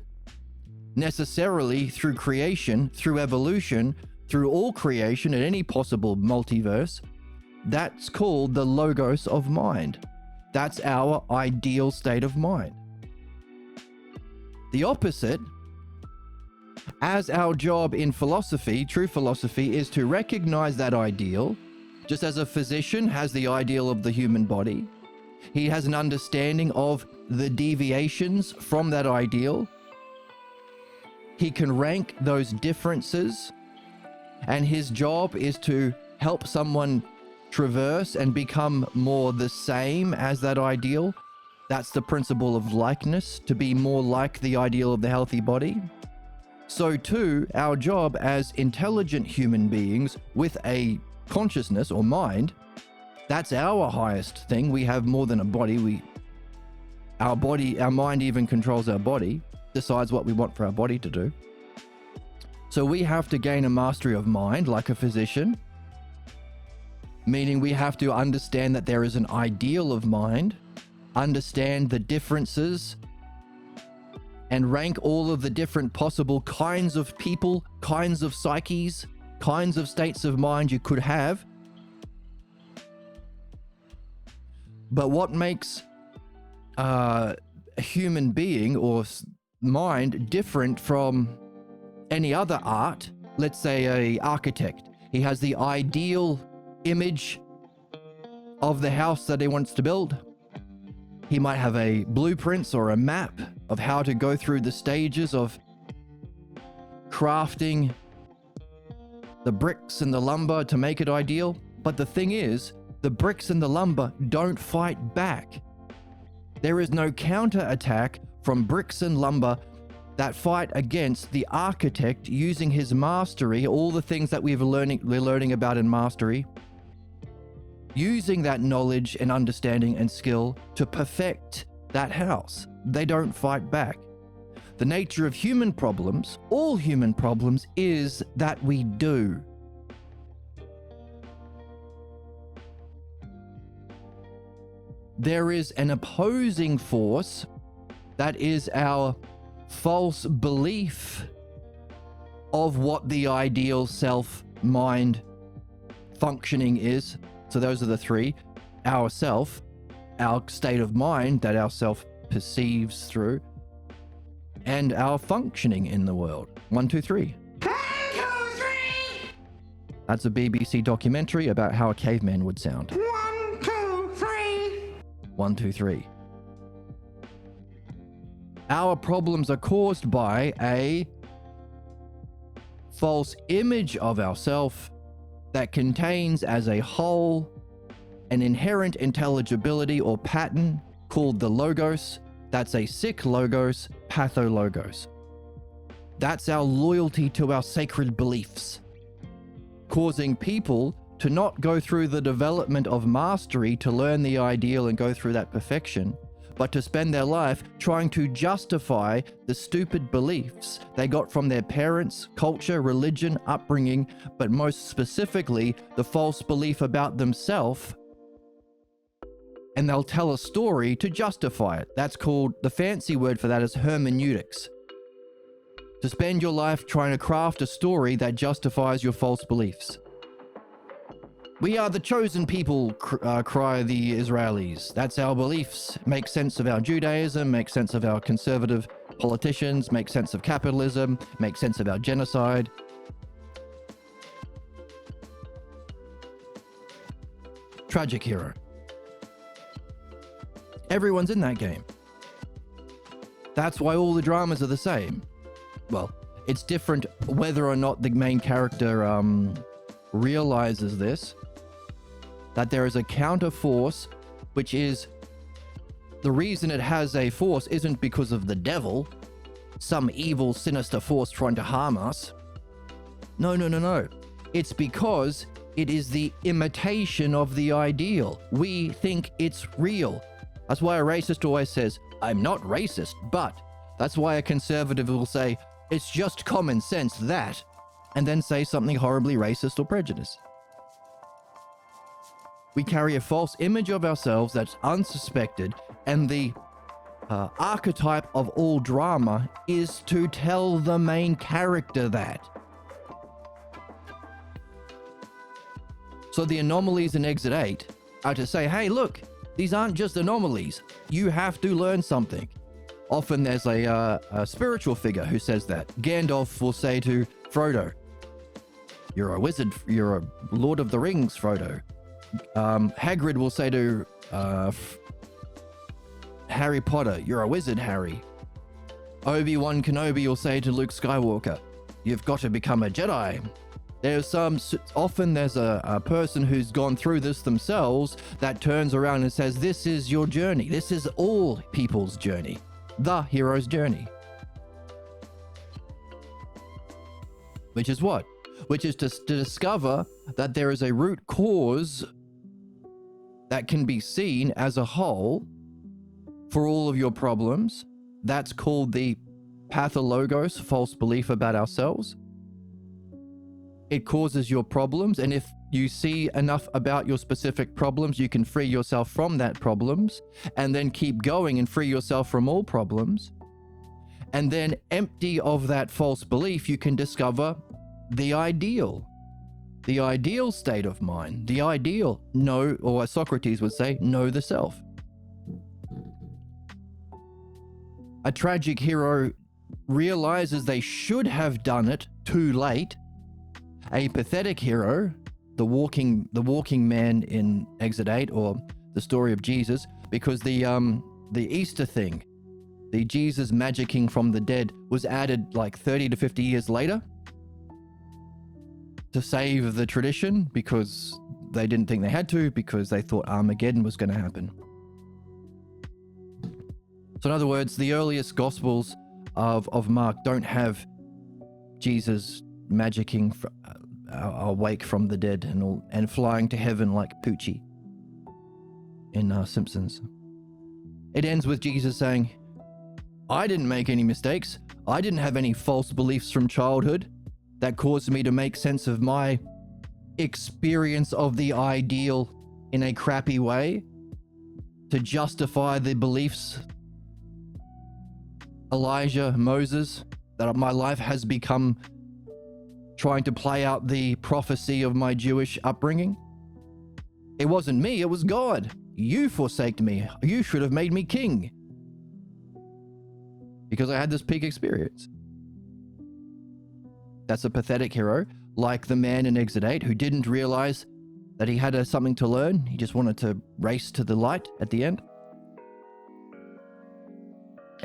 necessarily through creation, through evolution, through all creation in any possible multiverse, that's called the logos of mind. That's our ideal state of mind. The opposite, as our job in philosophy, true philosophy, is to recognize that ideal, just as a physician has the ideal of the human body. He has an understanding of the deviations from that ideal. He can rank those differences, and his job is to help someone traverse and become more the same as that ideal. That's the principle of likeness, to be more like the ideal of the healthy body. So too, our job as intelligent human beings with a consciousness or mind, that's our highest thing. We have more than a body. Our mind even controls our body, decides what we want for our body to do. So we have to gain a mastery of mind like a physician, meaning we have to understand that there is an ideal of mind, understand the differences, and rank all of the different possible kinds of people, kinds of psyches, kinds of states of mind you could have. But what makes a human being or mind different from any other art, let's say an architect, he has the ideal image of the house that he wants to build. He might have a blueprints or a map of how to go through the stages of crafting the bricks and the lumber to make it ideal. But the thing is, the bricks and the lumber don't fight back. There is no counterattack from bricks and lumber that fight against the architect using his mastery, all the things that we're learning about in mastery, using that knowledge and understanding and skill to perfect that house. They don't fight back. The nature of human problems, all human problems, is that we do. There is an opposing force that is our false belief of what the ideal self mind functioning is. So those are the three: our self, our state of mind that our self perceives through, and our functioning in the world. 1, 2, 3. 1, 2, 3. That's a BBC documentary about how a caveman would sound. 1, 2, 3. 1, 2, 3. Our problems are caused by a false image of ourself that contains as a whole an inherent intelligibility or pattern called the logos. That's a sick logos, pathologos. That's our loyalty to our sacred beliefs, causing people to not go through the development of mastery to learn the ideal and go through that perfection, but to spend their life trying to justify the stupid beliefs they got from their parents, culture, religion, upbringing, but most specifically, the false belief about themselves. And they'll tell a story to justify it. That's called, the fancy word for that is hermeneutics. To spend your life trying to craft a story that justifies your false beliefs. We are the chosen people, cry the Israelis. That's our beliefs. Make sense of our Judaism, make sense of our conservative politicians, make sense of capitalism, make sense of our genocide. Tragic hero. Everyone's in that game. That's why all the dramas are the same. Well, it's different whether or not the main character realizes this. That there is a counter force, which is the reason it has a force isn't because of the devil, some evil, sinister force trying to harm us. No. It's because it is the imitation of the ideal. We think it's real. That's why a racist always says, I'm not racist, but that's why a conservative will say, it's just common sense that, and then say something horribly racist or prejudiced. We carry a false image of ourselves that's unsuspected, and the archetype of all drama is to tell the main character that. So the anomalies in Exit 8 are to say, hey, look, these aren't just anomalies. You have to learn something. Often there's a spiritual figure who says that. Gandalf will say to Frodo, you're a wizard, you're a Lord of the Rings, Frodo. Hagrid will say to Harry Potter, you're a wizard, Harry. Obi-Wan Kenobi will say to Luke Skywalker, you've got to become a Jedi. Often there's a person who's gone through this themselves that turns around and says, this is your journey. This is all people's journey. The hero's journey. Which is what? Which is to discover that there is a root cause that can be seen as a whole for all of your problems. That's called the pathologos, false belief about ourselves. It causes your problems, and if you see enough about your specific problems, you can free yourself from that problems, and then keep going and free yourself from all problems. And then empty of that false belief, you can discover the ideal state of mind, the ideal know, or as Socrates would say, know the self. A tragic hero realizes they should have done it too late. A pathetic hero, the walking man in Exit 8, or the story of Jesus, because the Easter thing, the Jesus magicking from the dead, was added like 30 to 50 years later to save the tradition, because they didn't think they had to, because they thought Armageddon was going to happen. So in other words, the earliest Gospels of Mark don't have Jesus magicking awake from the dead and flying to heaven like Poochie in Simpsons. It ends with Jesus saying, I didn't make any mistakes. I didn't have any false beliefs from childhood that caused me to make sense of my experience of the ideal in a crappy way to justify the beliefs, Elijah, Moses, that my life has become trying to play out the prophecy of my Jewish upbringing. It wasn't me, it was God. You forsaked me. You should have made me king. Because I had this peak experience. That's a pathetic hero, like the man in Exit 8 who didn't realize that he had something to learn. He just wanted to race to the light at the end.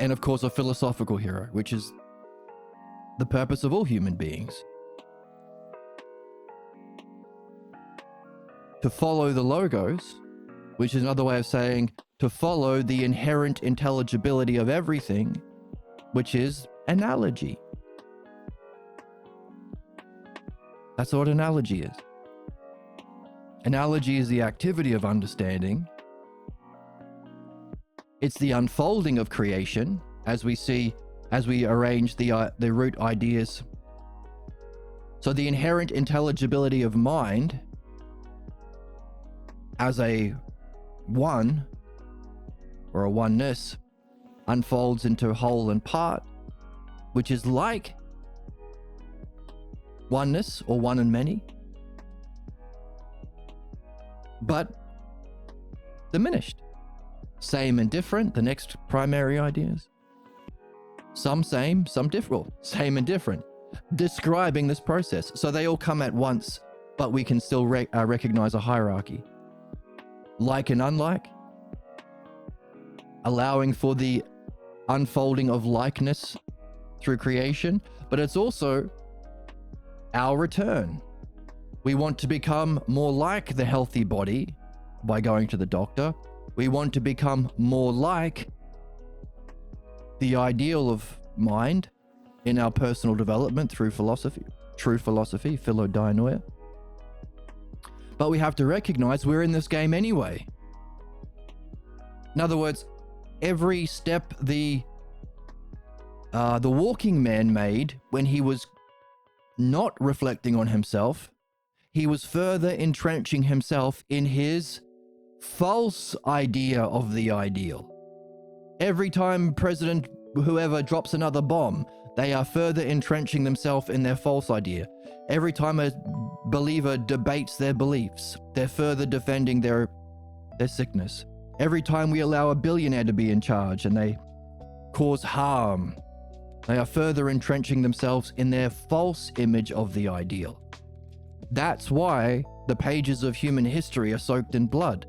And of course, a philosophical hero, which is the purpose of all human beings. To follow the logos, which is another way of saying to follow the inherent intelligibility of everything, which is analogy. That's what analogy is. Analogy is the activity of understanding. It's the unfolding of creation as we arrange the root ideas. So the inherent intelligibility of mind as a one or a oneness unfolds into whole and part, which is like oneness or one and many, but diminished. Same and different, the next primary ideas. Some same, some different. Same and different. Describing this process. So they all come at once, but we can still recognize a hierarchy. Like and unlike. Allowing for the unfolding of likeness through creation, but it's also our return. We want to become more like the healthy body by going to the doctor. We want to become more like the ideal of mind in our personal development through philosophy, true philosophy, philodianoia. But we have to recognize we're in this game anyway. In other words, every step the walking man made when he was not reflecting on himself, he was further entrenching himself in his false idea of the ideal. Every time President whoever drops another bomb, they are further entrenching themselves in their false idea. Every time a believer debates their beliefs, they're further defending their sickness. Every time we allow a billionaire to be in charge and they cause harm, they are further entrenching themselves in their false image of the ideal. That's why the pages of human history are soaked in blood.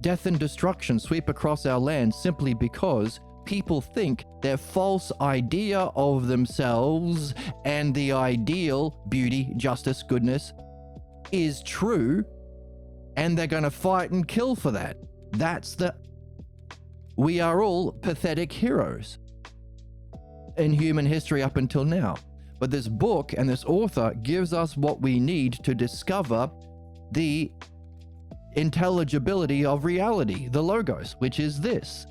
Death and destruction sweep across our land simply because people think their false idea of themselves and the ideal, beauty, justice, goodness, is true, and they're going to fight and kill for that. We are all pathetic heroes in human history up until now. But this book and this author gives us what we need to discover the intelligibility of reality, the logos, which is this.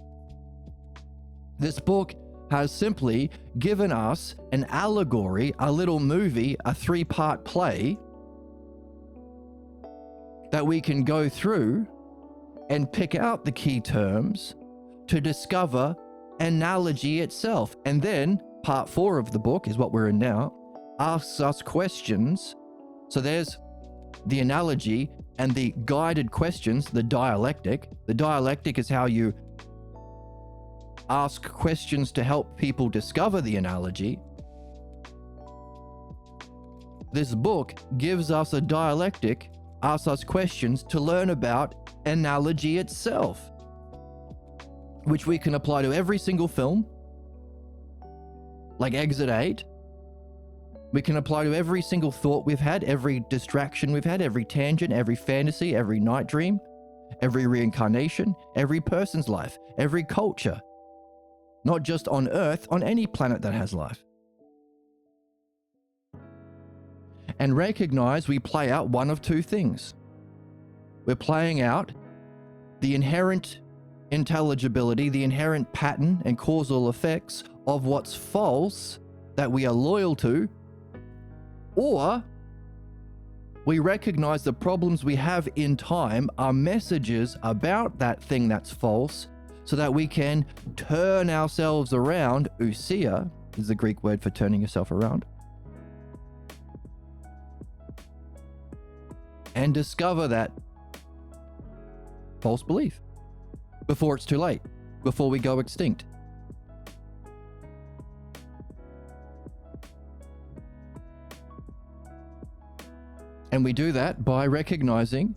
This book has simply given us an allegory, a little movie, a 3-part play that we can go through and pick out the key terms to discover analogy itself. And then part 4 of the book is what we're in now, asks us questions. So there's the analogy and the guided questions, the dialectic. The dialectic is how you ask questions to help people discover the analogy. This book gives us a dialectic, asks us questions to learn about analogy itself, which we can apply to every single film, like Exit 8. We can apply to every single thought we've had, every distraction we've had, every tangent, every fantasy, every night dream, every reincarnation, every person's life, every culture. Not just on Earth, on any planet that has life. And recognize we play out one of two things. We're playing out the inherent intelligibility, the inherent pattern and causal effects of what's false that we are loyal to, or we recognize the problems we have in time are messages about that thing that's false, so that we can turn ourselves around. Ousia is the Greek word for turning yourself around. And discover that false belief before it's too late, before we go extinct. And we do that by recognizing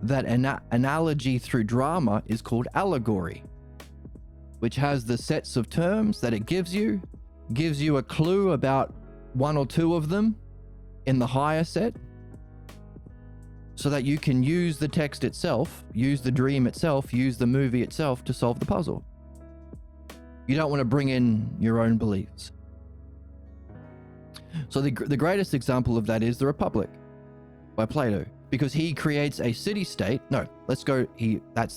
that analogy through drama is called allegory, which has the sets of terms that it gives you a clue about one or two of them in the higher set, so that you can use the text itself, use the dream itself, use the movie itself to solve the puzzle. You don't want to bring in your own beliefs. So the greatest example of that is The Republic by Plato, because he creates a city-state. No, that's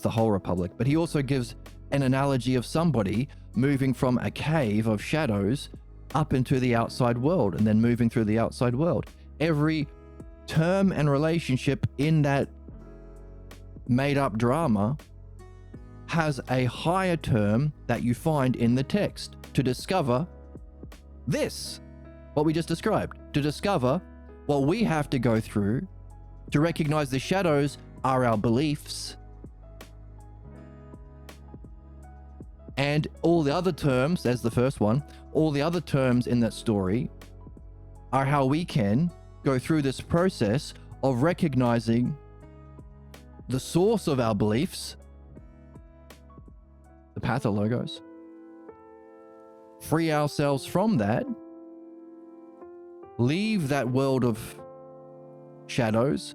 the whole Republic. But he also gives an analogy of somebody moving from a cave of shadows up into the outside world and then moving through the outside world. Every term and relationship in that made up drama has a higher term that you find in the text to discover this, what we just described, to discover what we have to go through to recognize the shadows are our beliefs, and all the other terms, there's the first one, all the other terms in that story are how we can go through this process of recognizing the source of our beliefs, the pathologos, free ourselves from that, leave that world of shadows,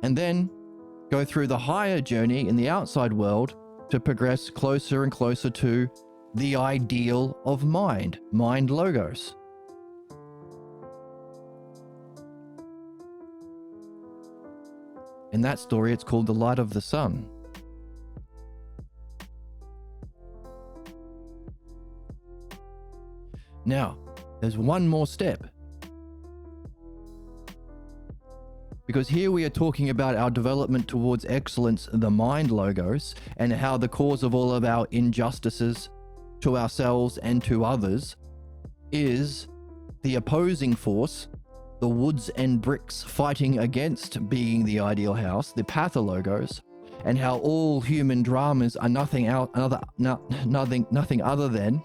and then go through the higher journey in the outside world to progress closer and closer to the ideal of mind logos. In that story, it's called the light of the sun. Now, there's one more step. Because here we are talking about our development towards excellence, the mind logos, and how the cause of all of our injustices to ourselves and to others is the opposing force, the woods and bricks fighting against being the ideal house, the pathologos, and how all human dramas are nothing other than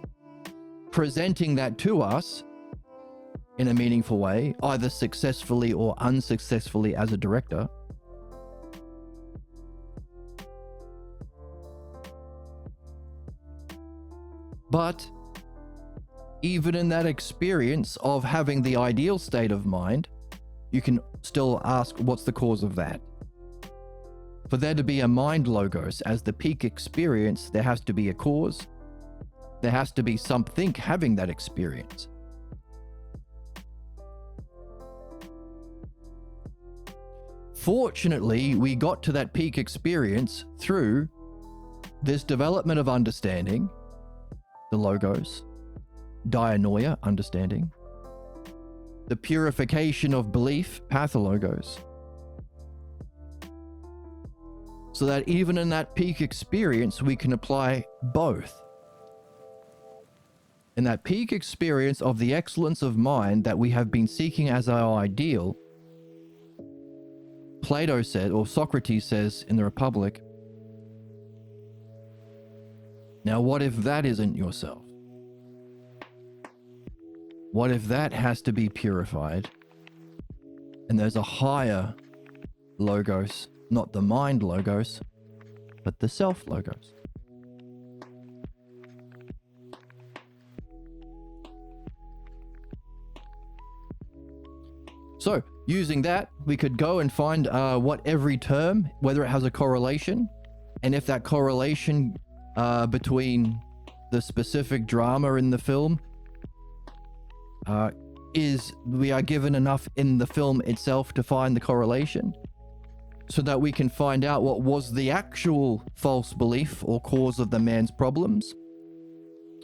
presenting that to us in a meaningful way, either successfully or unsuccessfully as a director. But even in that experience of having the ideal state of mind, you can still ask, what's the cause of that? For there to be a mind logos as the peak experience, there has to be a cause. There has to be something having that experience. Fortunately, we got to that peak experience through this development of understanding, the logos, dianoia, understanding, the purification of belief, pathologos, so that even in that peak experience, we can apply both. In that peak experience of the excellence of mind that we have been seeking as our ideal, Plato said, or Socrates says in the Republic, now what if that isn't yourself? What if that has to be purified? And there's a higher logos, not the mind logos, but the self logos. So, using that, we could go and find what every term, whether it has a correlation, and if that correlation between the specific drama in the film we are given enough in the film itself to find the correlation, so that we can find out what was the actual false belief or cause of the man's problems,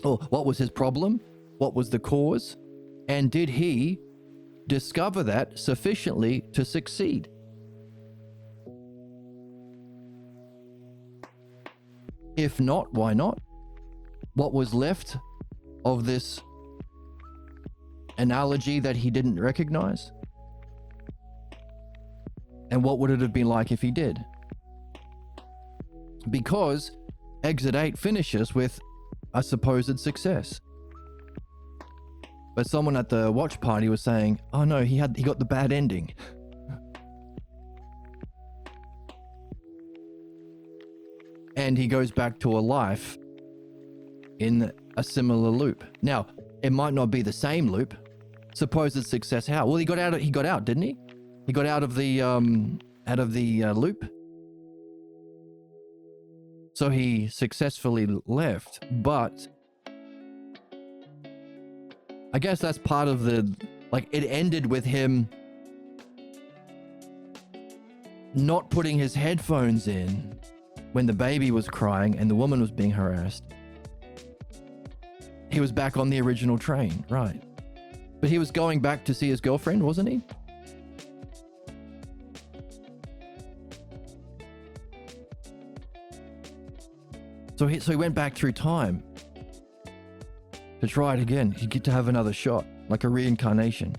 or what was his problem, what was the cause, and did he discover that sufficiently to succeed? If not, why not? What was left of this analogy that he didn't recognize? And what would it have been like if he did? Because Exit 8 finishes with a supposed success. But someone at the watch party was saying, oh no, he got the bad ending. And he goes back to a life in a similar loop. Now, it might not be the same loop. Supposed success how? Well, he got out, didn't he? He got out of the loop. So he successfully left, but I guess that's part of it ended with him not putting his headphones in when the baby was crying and the woman was being harassed, he was back on the original train, right? But he was going back to see his girlfriend, wasn't he? So he went back through time to try it again. He'd get to have another shot, like a reincarnation.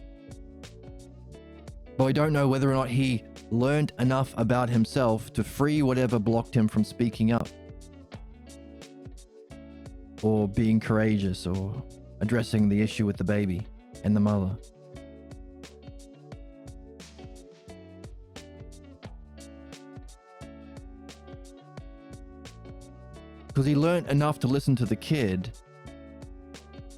But we don't know whether or not he learned enough about himself to free whatever blocked him from speaking up, or being courageous, or addressing the issue with the baby and the mother. Because he learned enough to listen to the kid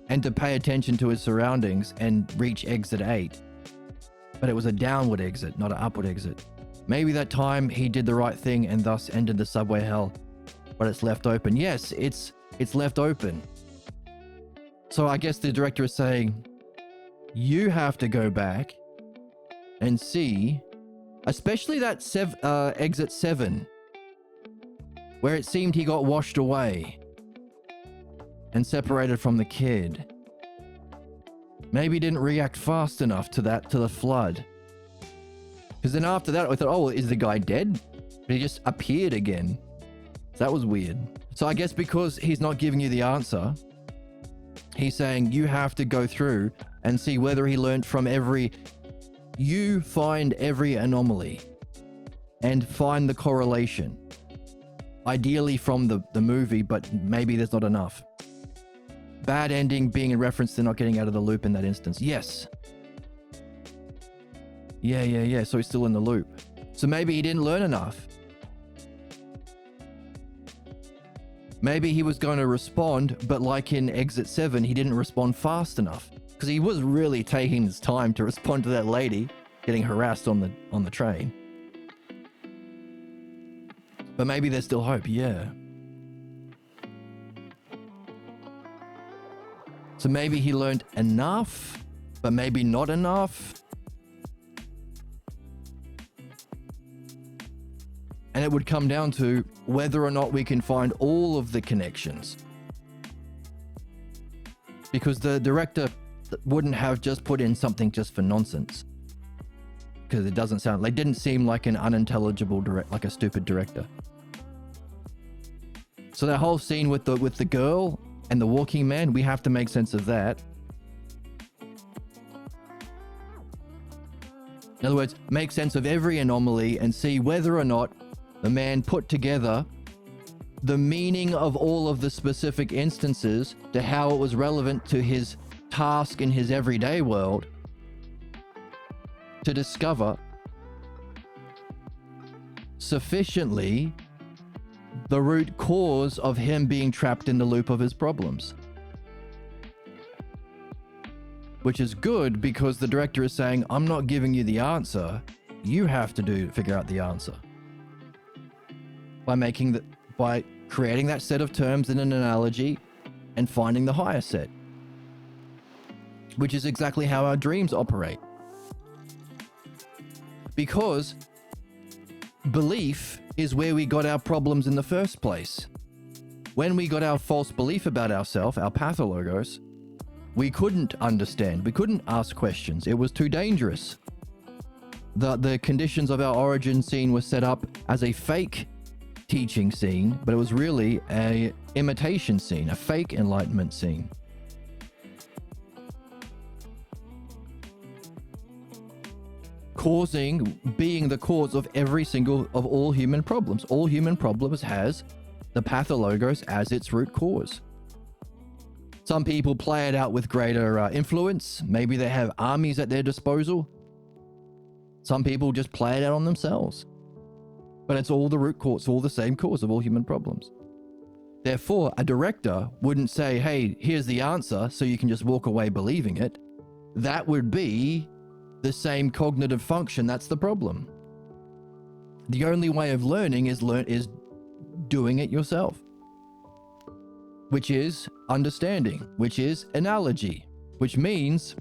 and to pay attention to his surroundings and reach exit 8. But it was a downward exit, not an upward exit. Maybe that time he did the right thing and thus ended the subway hell, but it's left open. Yes, it's left open. So I guess the director is saying, you have to go back and see, especially that exit 7, where it seemed he got washed away and separated from the kid. Maybe he didn't react fast enough to the flood. Because then after that, I thought, oh, is the guy dead? But he just appeared again. So that was weird. So I guess because he's not giving you the answer, he's saying you have to go through and see whether he learned from you find every anomaly and find the correlation. Ideally from the movie, but maybe there's not enough. Bad ending being in reference to not getting out of the loop in that instance. Yes. Yeah. So he's still in the loop. So maybe he didn't learn enough. Maybe he was going to respond, but like in Exit 7, he didn't respond fast enough. Because he was really taking his time to respond to that lady getting harassed on the train. But maybe there's still hope, yeah. So maybe he learned enough, but maybe not enough. And it would come down to whether or not we can find all of the connections. Because the director wouldn't have just put in something just for nonsense. Because it didn't seem like an unintelligible like a stupid director. So that whole scene with the girl and the walking man, we have to make sense of that. In other words, make sense of every anomaly and see whether or not the man put together the meaning of all of the specific instances to how it was relevant to his task in his everyday world to discover sufficiently the root cause of him being trapped in the loop of his problems. Which is good because the director is saying, I'm not giving you the answer. You have to figure out the answer. By creating that set of terms in an analogy and finding the higher set. Which is exactly how our dreams operate. Because belief is where we got our problems in the first place. When we got our false belief about ourselves, our pathologos, we couldn't understand. We couldn't ask questions. It was too dangerous. The conditions of our origin scene were set up as a fake teaching scene, but it was really a imitation scene, a fake enlightenment scene. Being the cause of all human problems. All human problems has the pathologos as its root cause. Some people play it out with greater influence. Maybe they have armies at their disposal. Some people just play it out on themselves. But it's all the root cause, it's all the same cause of all human problems. Therefore, a director wouldn't say, hey, here's the answer, so you can just walk away believing it. That would be the same cognitive function. That's the problem. The only way of learning is doing it yourself, which is understanding, which is analogy, which means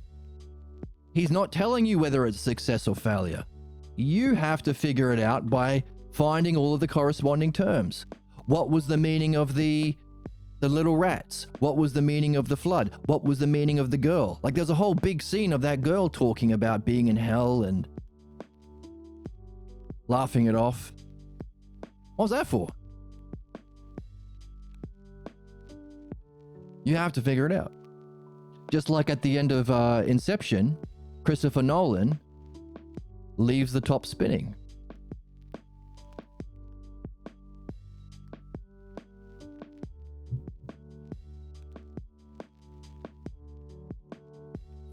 he's not telling you whether it's success or failure. You have to figure it out by finding all of the corresponding terms. What was the meaning of the little rats? What was the meaning of the flood? What was the meaning of the girl? Like, there's a whole big scene of that girl talking about being in hell and laughing it off. What was that for? You have to figure it out. Just like at the end of Inception, Christopher Nolan leaves the top spinning.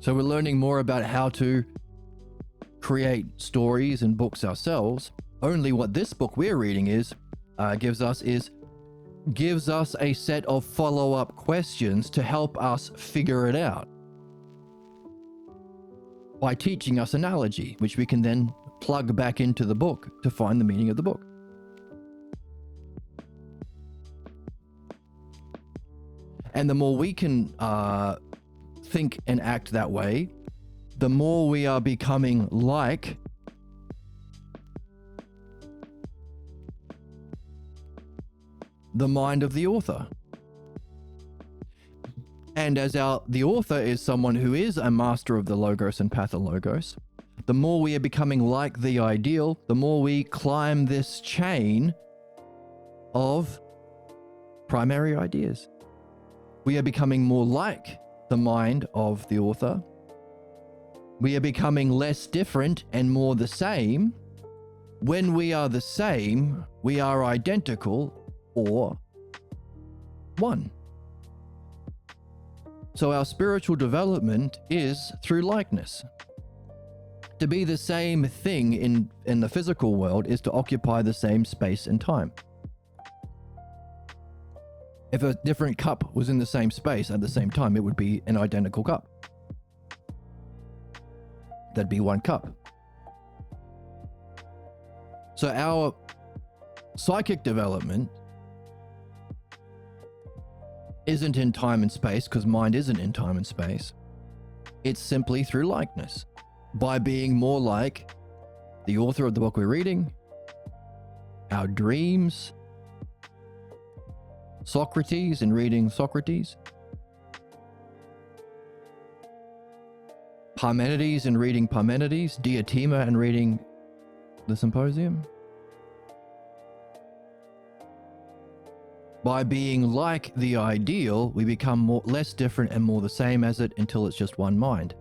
So we're learning more about how to create stories and books ourselves. Only what this book we're reading gives us a set of follow-up questions to help us figure it out by teaching us analogy, which we can then plug back into the book to find the meaning of the book. And the more we can think and act that way, the more we are becoming like the mind of the author. And as the author is someone who is a master of the logos and pathologos, the more we are becoming like the ideal, the more we climb this chain of primary ideas. We are becoming more like the mind of the author. We are becoming less different and more the same. When we are the same, we are identical or one. So our spiritual development is through likeness. To be the same thing in the physical world is to occupy the same space and time. If a different cup was in the same space at the same time, it would be an identical cup. That'd be one cup. So our psychic development isn't in time and space, because mind isn't in time and space. It's simply through likeness, by being more like the author of the book we're reading, our dreams, Socrates and reading Socrates, Parmenides and reading Parmenides, Diotima and reading the Symposium. By being like the ideal, we become less different and more the same as it until it's just one mind.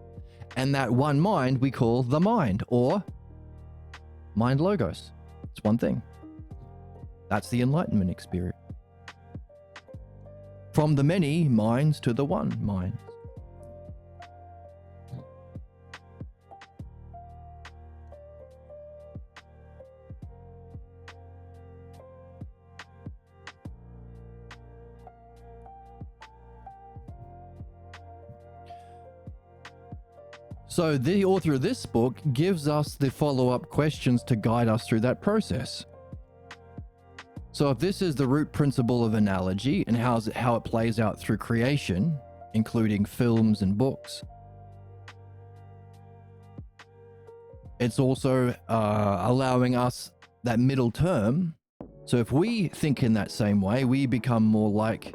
And that one mind we call the mind, or mind logos. It's one thing. That's the enlightenment experience. From the many minds to the one mind. So the author of this book gives us the follow-up questions to guide us through that process. So if this is the root principle of analogy and how it plays out through creation, including films and books, it's also allowing us that middle term. So if we think in that same way, we become more like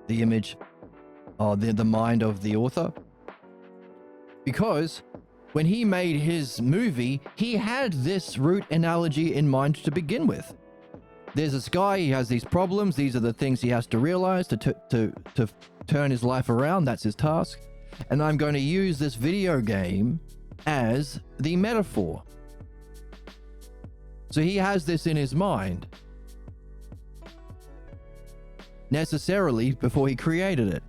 the image or the mind of the author. Because when he made his movie, he had this root analogy in mind to begin with. There's this guy, he has these problems, these are the things he has to realize to turn his life around, that's his task. And I'm going to use this video game as the metaphor. So he has this in his mind, necessarily, before he created it.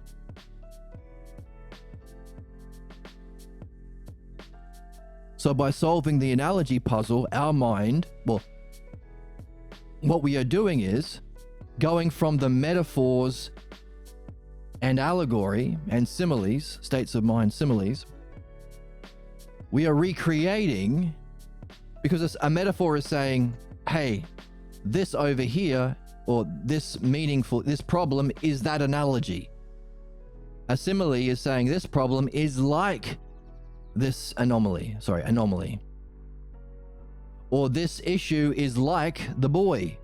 So by solving the analogy puzzle, our mind, well, what we are doing is going from the metaphors and allegory and similes, states of mind similes, we are recreating, because a metaphor is saying, hey, this over here, or this meaningful, this problem is that analogy. A simile is saying this problem is like this anomaly. Or this issue is like the boy.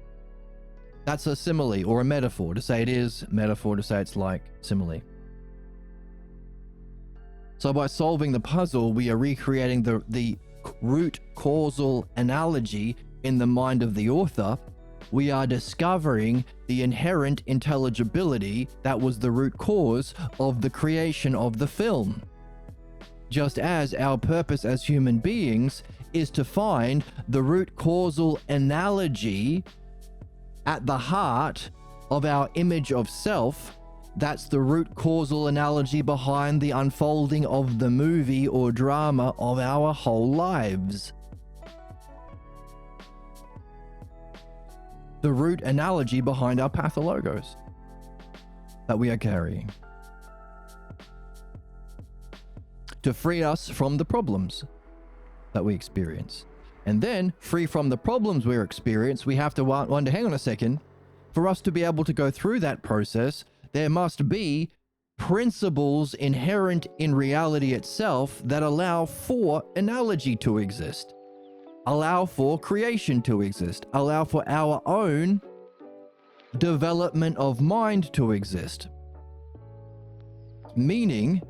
That's a simile or a metaphor. To say it is, metaphor to say it's like, simile. So by solving the puzzle, we are recreating the root causal analogy in the mind of the author. We are discovering the inherent intelligibility that was the root cause of the creation of the film. Just as our purpose as human beings is to find the root causal analogy at the heart of our image of self, that's the root causal analogy behind the unfolding of the movie or drama of our whole lives. The root analogy behind our pathologos that we are carrying. To free us from the problems that we experience. And then, free from the problems we experience, we have to wonder, hang on a second, for us to be able to go through that process, there must be principles inherent in reality itself that allow for analogy to exist, allow for creation to exist, allow for our own development of mind to exist. Meaning,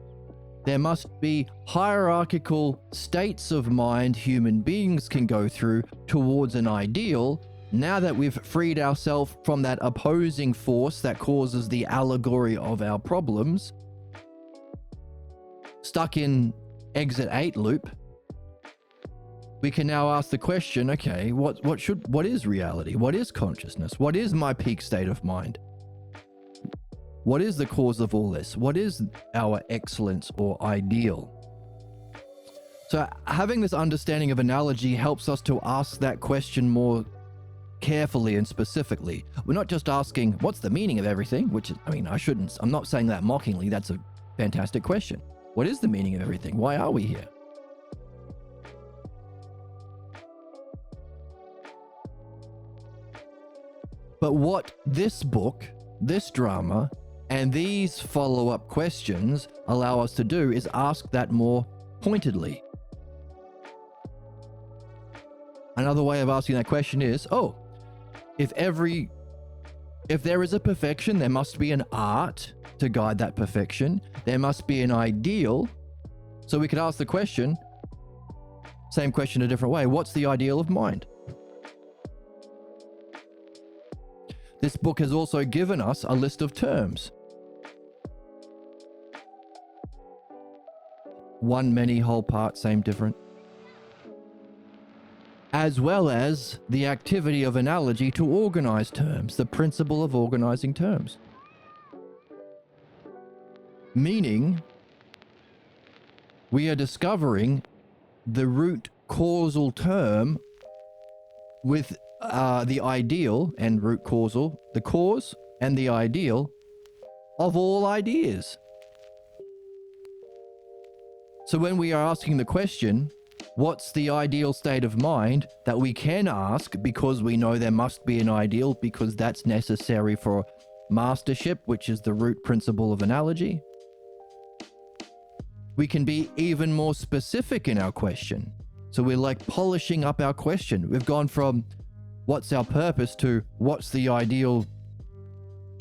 there must be hierarchical states of mind human beings can go through towards an ideal. Now that we've freed ourselves from that opposing force that causes the allegory of our problems, stuck in exit 8 loop, we can now ask the question, okay, what is reality? What is consciousness? What is my peak state of mind? What is the cause of all this? What is our excellence or ideal? So having this understanding of analogy helps us to ask that question more carefully and specifically. We're not just asking, what's the meaning of everything? Which is, I'm not saying that mockingly. That's a fantastic question. What is the meaning of everything? Why are we here? But what this book, this drama, and these follow-up questions allow us to do is ask that more pointedly. Another way of asking that question is, if there is a perfection, there must be an art to guide that perfection. There must be an ideal. So we could ask the question, same question a different way, what's the ideal of mind? This book has also given us a list of terms. One, many, whole, part, same, different. As well as the activity of analogy to organize terms, the principle of organizing terms. Meaning, we are discovering the root causal term with the ideal and root causal, the cause and the ideal of all ideas. So when we are asking the question, what's the ideal state of mind, that we can ask because we know there must be an ideal, because that's necessary for mastership, which is the root principle of analogy. We can be even more specific in our question. So we're like polishing up our question. We've gone from what's our purpose to what's the ideal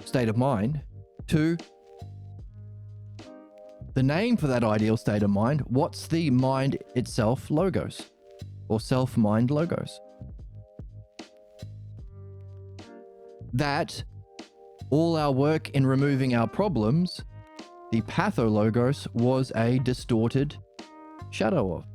state of mind to the name for that ideal state of mind. What's the mind itself logos or self-mind logos? That all our work in removing our problems, the pathologos was a distorted shadow of.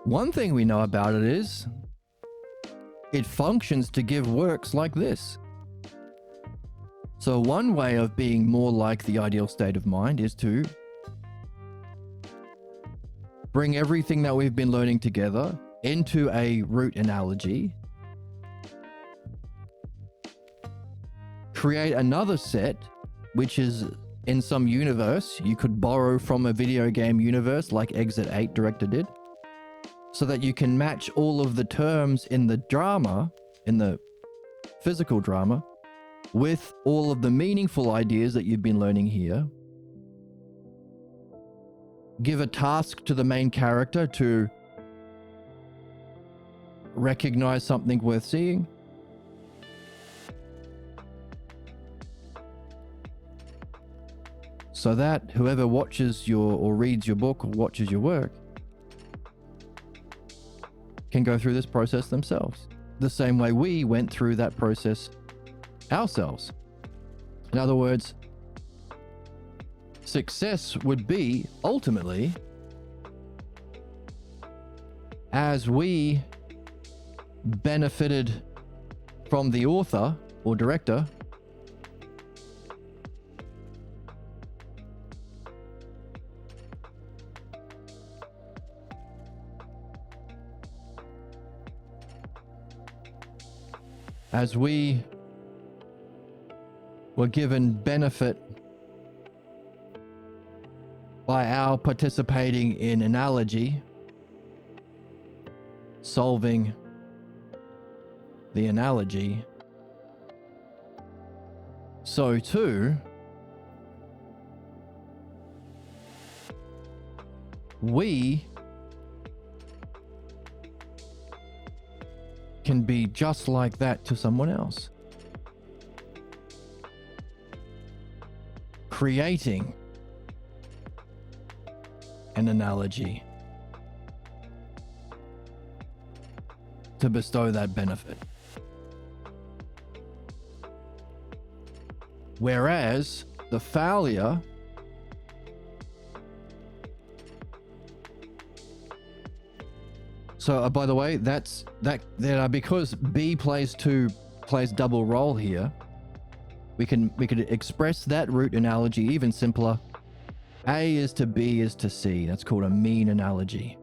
One thing we know about it is it functions to give works like this. So one way of being more like the ideal state of mind is to bring everything that we've been learning together into a root analogy, create another set, which is in some universe you could borrow from a video game universe like Exit 8 Director did, so that you can match all of the terms in the drama, in the physical drama with all of the meaningful ideas that you've been learning here. Give a task to the main character to recognize something worth seeing. So that whoever watches or reads your book or watches your work can go through this process themselves, the same way we went through that process ourselves. In other words, success would be ultimately as we benefited from the author or director, as we were given benefit by our participating in analogy, solving the analogy, so too we can be just like that to someone else, creating an analogy to bestow that benefit. Whereas the failure by the way, because B plays double role here, we could express that root analogy even simpler. A is to B is to C. That's called a mean analogy,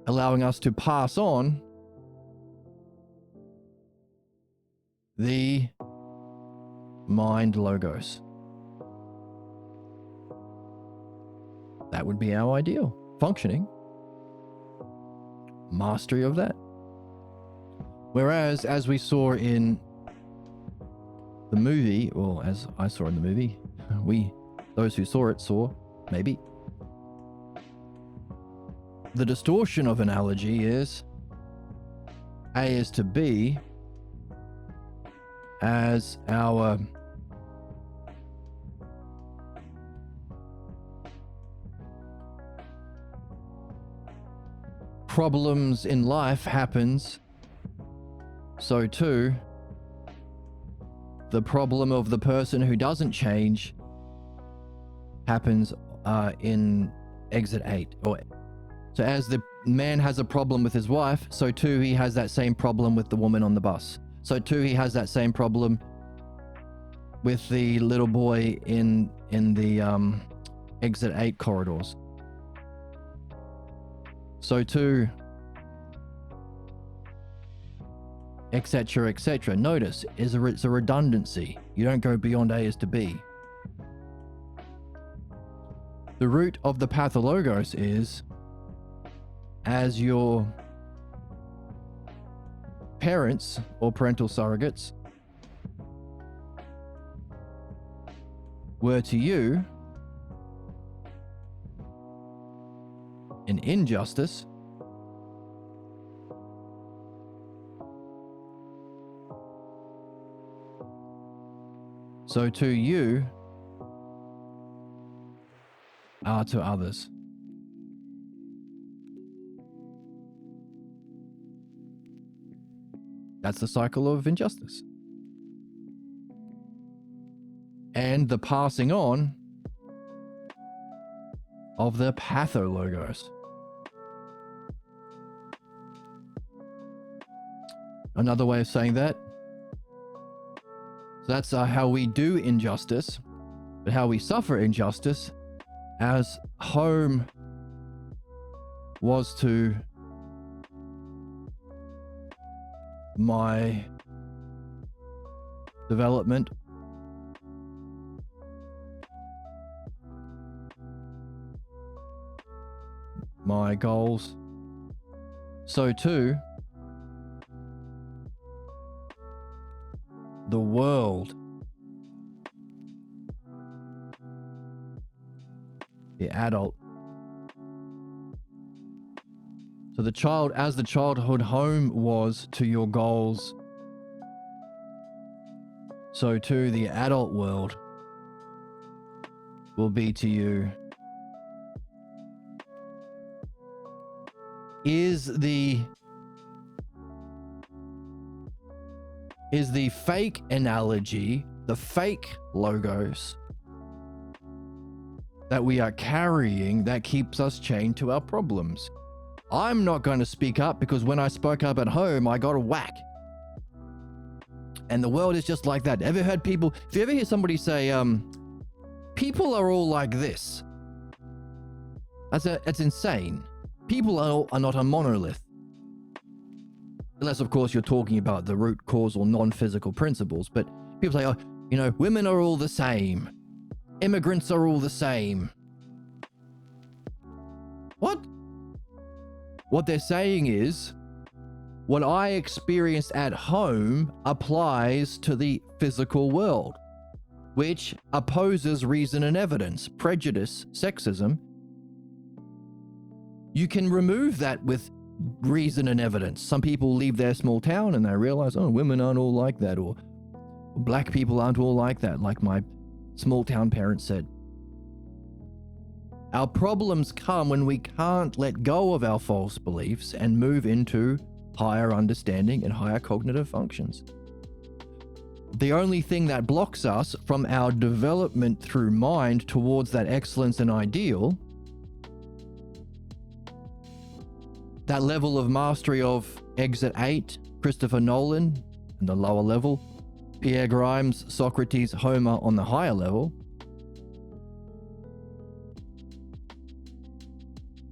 allowing us to pass on the mind logos. That would be our ideal functioning mastery of that. Whereas, as we saw in the movie, or as I saw in the movie, those who saw it saw, maybe, the distortion of analogy is A is to B as our problems in life happens, so too the problem of the person who doesn't change happens in exit 8. So as the man has a problem with his wife, so too he has that same problem with the woman on the bus. So too he has that same problem with the little boy in the exit 8 corridors. So too, etc., etc. Notice, it's a redundancy. You don't go beyond A is to B. The root of the pathologos is as your parents or parental surrogates were to you an injustice, so too you are to others. That's the cycle of injustice. And the passing on of the pathologos. Another way of saying that. So that's how we do injustice, but how we suffer injustice, as home was to my development, my goals, so too the world. The adult. So the child, as the childhood home was to your goals, so too the adult world will be to you. Is the fake analogy, the fake logos that we are carrying that keeps us chained to our problems? I'm not going to speak up because when I spoke up at home, I got a whack. And the world is just like that. Ever heard people, if you ever hear somebody say, people are all like this, that's insane. People are not a monolith. Unless, of course, you're talking about the root causal non-physical principles. But people say, oh, you know, women are all the same. Immigrants are all the same. What? What they're saying is, what I experienced at home applies to the physical world, which opposes reason and evidence, prejudice, sexism. You can remove that with reason and evidence. Some people leave their small town and they realize, oh, women aren't all like that, or black people aren't all like that, like my small town parents said. Our problems come when we can't let go of our false beliefs and move into higher understanding and higher cognitive functions. The only thing that blocks us from our development through mind towards that excellence and ideal, that level of mastery of Exit 8, Christopher Nolan, and the lower level, Pierre Grimes, Socrates, Homer on the higher level,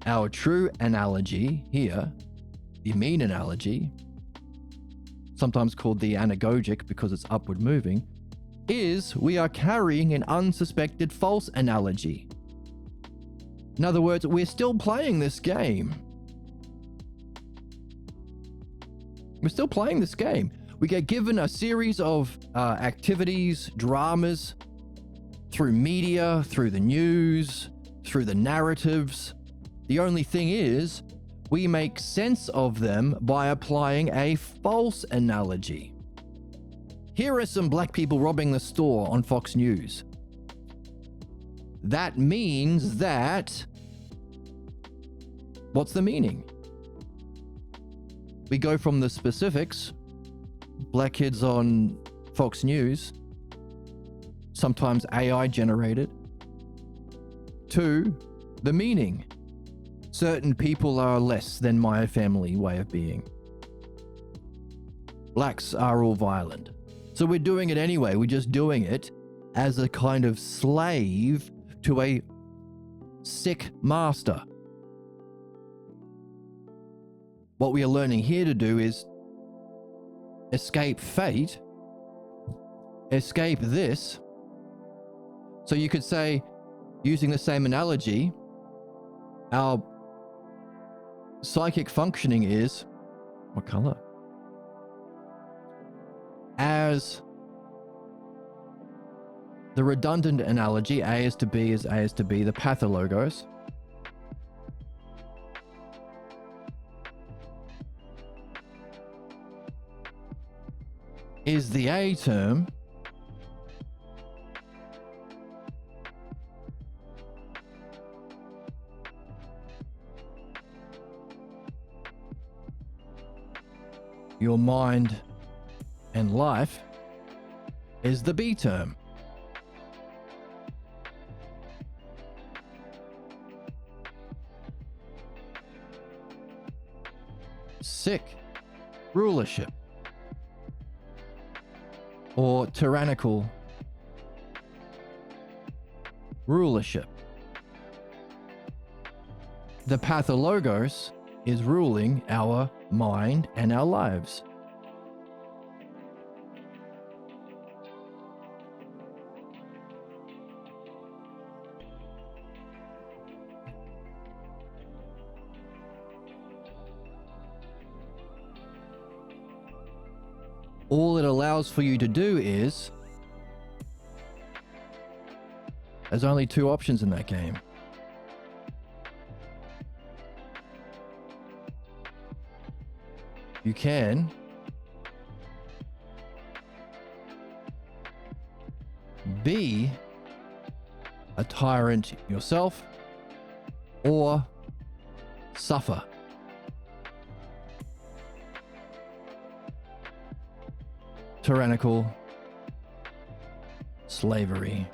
our true analogy here, the mean analogy, sometimes called the anagogic because it's upward moving, is we are carrying an unsuspected false analogy. In other words, we're still playing this game. We're still playing this game. We get given a series of activities, dramas, through media, through the news, through the narratives. The only thing is, we make sense of them by applying a false analogy. Here are some black people robbing the store on Fox News. That means that... What's the meaning? We go from the specifics, black kids on Fox News, sometimes AI generated, to the meaning. Certain people are less than my family way of being. Blacks are all violent. So we're doing it anyway. We're just doing it as a kind of slave to a sick master. What we are learning here to do is escape fate, escape this. So you could say, using the same analogy, our psychic functioning is, what color? As the redundant analogy, A is to B is A is to B, the pathologos. Is the A term your mind and life is the B term. Sick rulership or tyrannical rulership. The pathologos is ruling our mind and our lives. all it allows for you to do is... There's only two options in that game. You can be a tyrant yourself or suffer. Tyrannical slavery.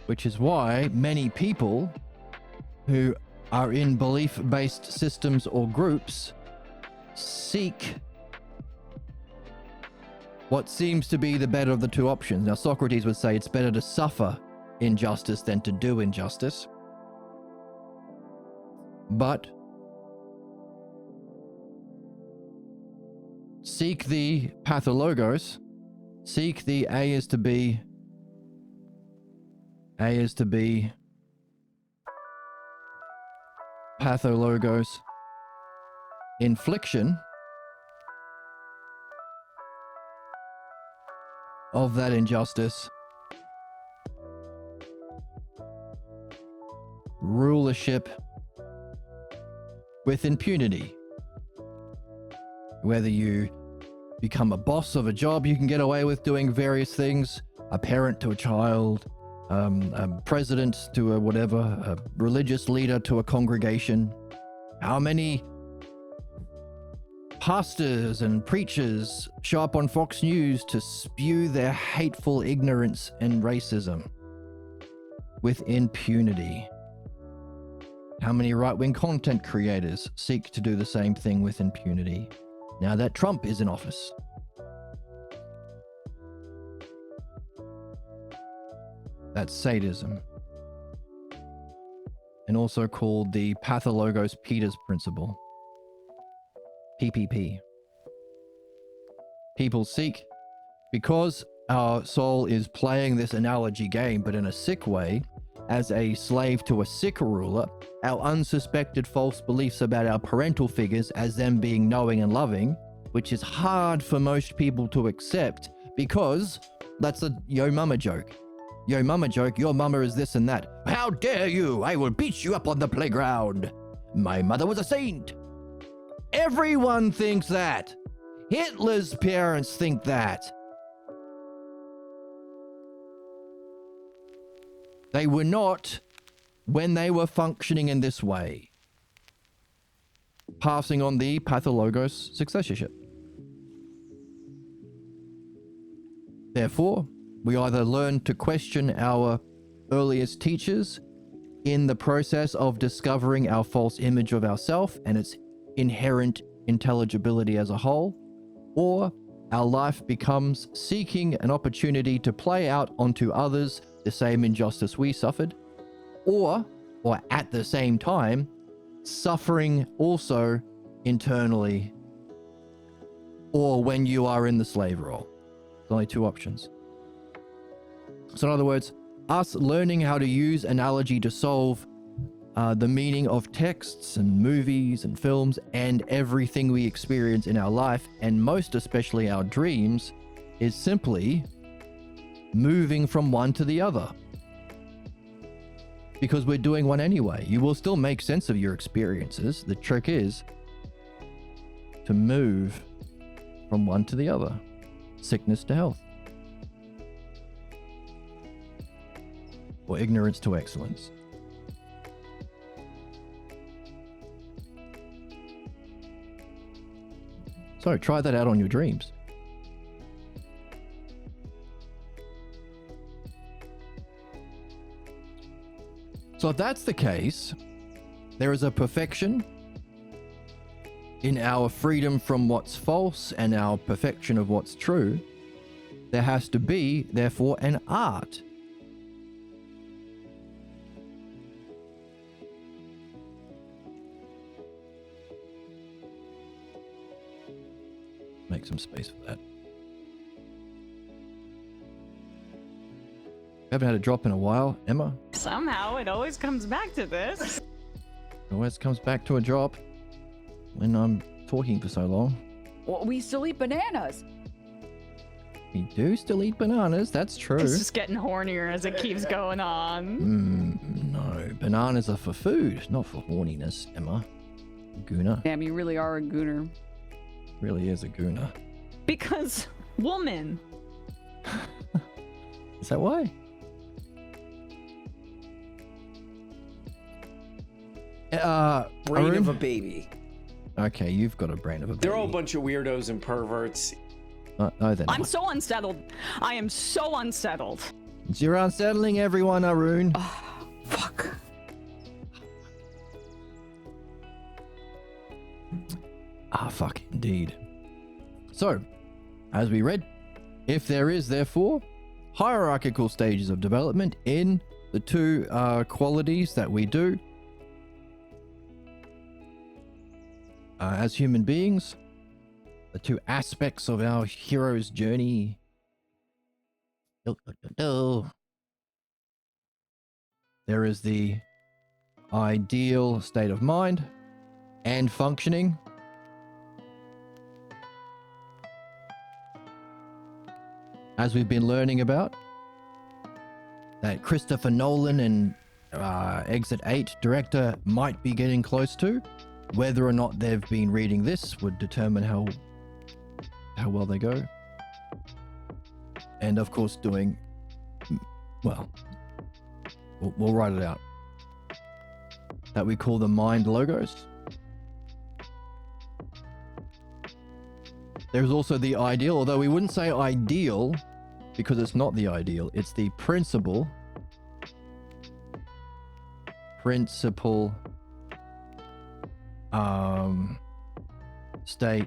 Which is why many people who are in belief-based systems or groups seek what seems to be the better of the two options. Now, Socrates would say it's better to suffer injustice than to do injustice. But seek the pathologos, seek the A is to be pathologos infliction of that injustice, rulership with impunity. Whether you become a boss of a job, you can get away with doing various things, a parent to a child, a president to a whatever, a religious leader to a congregation. How many pastors and preachers show up on Fox News to spew their hateful ignorance and racism with impunity? How many right-wing content creators seek to do the same thing with impunity now that Trump is in office? That's sadism, and also called the Pathologos Peters principle, PPP. People seek, because our soul is playing this analogy game, but in a sick way, as a slave to a sick ruler, our unsuspected false beliefs about our parental figures as them being knowing and loving, which is hard for most people to accept because that's a yo mama joke. Yo mama joke, your mama is this and that. How dare you? I will beat you up on the playground. My mother was a saint. Everyone thinks that. Hitler's parents think that. They were not when they were functioning in this way, passing on the pathologos successorship. Therefore, we either learn to question our earliest teachers in the process of discovering our false image of ourself and its inherent intelligibility as a whole, or our life becomes seeking an opportunity to play out onto others the same injustice we suffered, or at the same time, suffering also internally, or when you are in the slave role. There's only two options. So in other words, us learning how to use analogy to solve the meaning of texts and movies and films and everything we experience in our life, and most especially our dreams, is simply moving from one to the other. Because we're doing one anyway. You will still make sense of your experiences. The trick is to move from one to the other. Sickness to health. Or ignorance to excellence. So try that out on your dreams. So if that's the case, there is a perfection in our freedom from what's false and our perfection of what's true. There has to be, therefore, an art. Make some space for that. Haven't had a drop in a while, Emma. Somehow it always comes back to this. Always comes back to a drop. when I'm talking for so long. Well, we still eat bananas. We do still eat bananas, that's true. It's just getting hornier as it keeps going on. No, bananas are for food, not for horniness, Emma. Gooner. Damn, you really are a gooner. Really is a gooner. Because woman. Is that why? Brain Arun? of a baby. Okay, you've got a brain of a baby. They're all a bunch of weirdos and perverts. No, they're I'm not. so unsettled. I am so unsettled. You're unsettling everyone, Arun. Fuck. Fuck, indeed. So, as we read, if there is, therefore, hierarchical stages of development in the two qualities that we do as human beings, the two aspects of our hero's journey. There is the ideal state of mind and functioning. As we've been learning about, that Christopher Nolan and Exit 8 director might be getting close to. Whether or not they've been reading this would determine how well they go. And of course doing, well, we'll write it out. That we call the mind logos. There's also the ideal, although we wouldn't say ideal because it's not the ideal. It's the principle state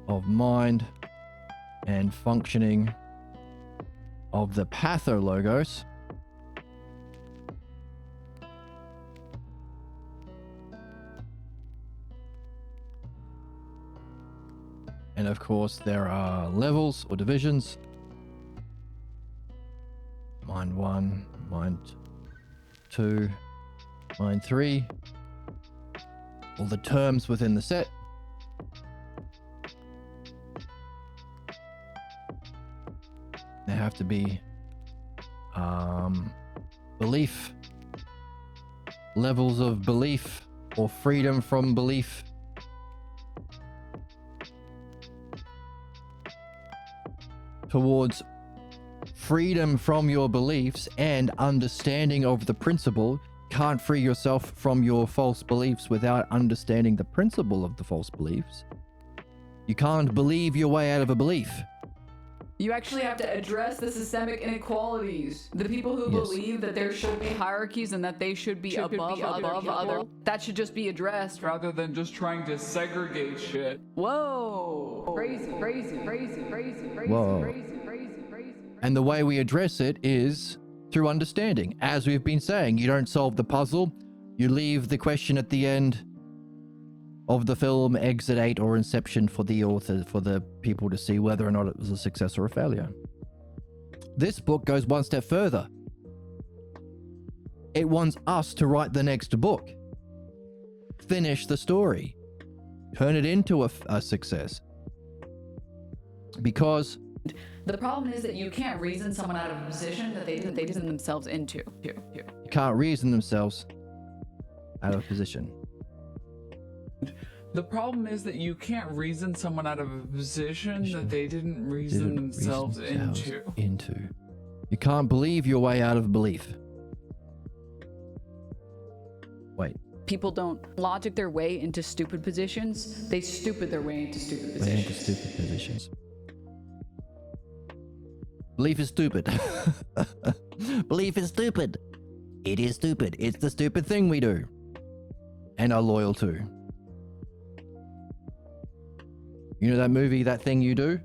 of mind and functioning of the pathologos. And of course, there are levels or divisions. Mind 1, Mind 2, Mind 3. All the terms within the set. There have to be belief, levels of belief or freedom from belief. Towards freedom from your beliefs and understanding of the principle. Can't free yourself from your false beliefs without understanding the principle of the false beliefs. You can't believe your way out of a belief. You actually have to address the systemic inequalities. The people who Yes. believe that there should be hierarchies and that they should be above other, that should just be addressed. rather than just trying to segregate shit. Whoa. Crazy, crazy, crazy, crazy, crazy, Whoa. crazy, crazy, crazy. And the way we address it is through understanding. As we've been saying, you don't solve the puzzle. You leave the question at the end of the film Exit 8 or Inception for the author, for the people to see whether or not it was a success or a failure. This book goes one step further. It wants us to write the next book. Finish the story. Turn it into a success. Because The problem is that you can't reason someone out of a position that they reason themselves into. you can't reason themselves out of position. The problem is that you can't reason someone out of a position that they didn't reason themselves into. You can't believe your way out of belief. Wait. People don't logic their way into stupid positions. They stupid their way into stupid Way into positions. stupid positions. Belief is stupid. Belief is stupid. It is stupid. It's the stupid thing we do. And are loyal to. You know that movie, That Thing You Do?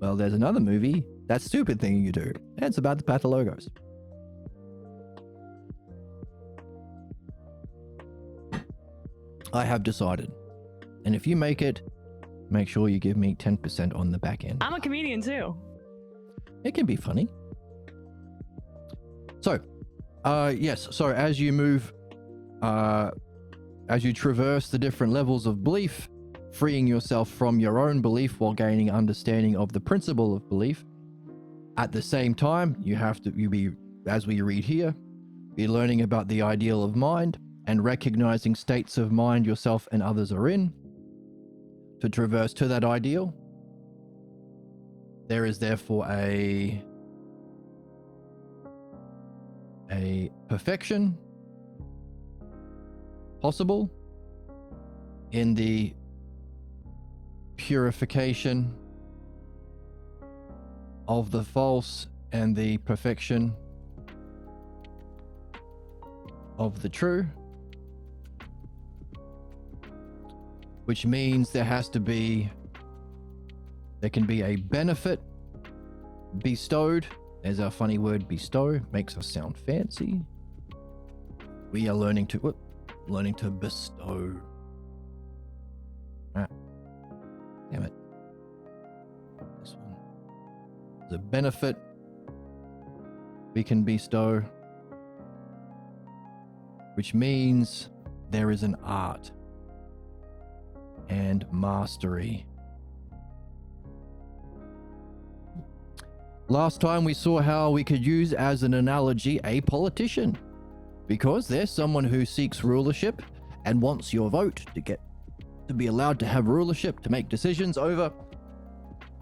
Well, there's another movie, That Stupid Thing You Do. And it's about the pathologos. I have decided. And if you make it, make sure you give me 10% on the back end. I'm a comedian too. It can be funny. So, yes. So as you move, as you traverse the different levels of belief, freeing yourself from your own belief while gaining understanding of the principle of belief. At the same time, as we read here, be learning about the ideal of mind and recognizing states of mind yourself and others are in. To traverse to that ideal, there is therefore a perfection possible in the purification of the false and the perfection of the true, which means there can be a benefit bestowed. There's our funny word, bestow, makes us sound fancy. We are learning to bestow. Ah, damn it. This one. The benefit we can bestow, which means there is an art and mastery. Last time we saw how we could use as an analogy a politician, because there's someone who seeks rulership and wants your vote to be allowed to have rulership, to make decisions over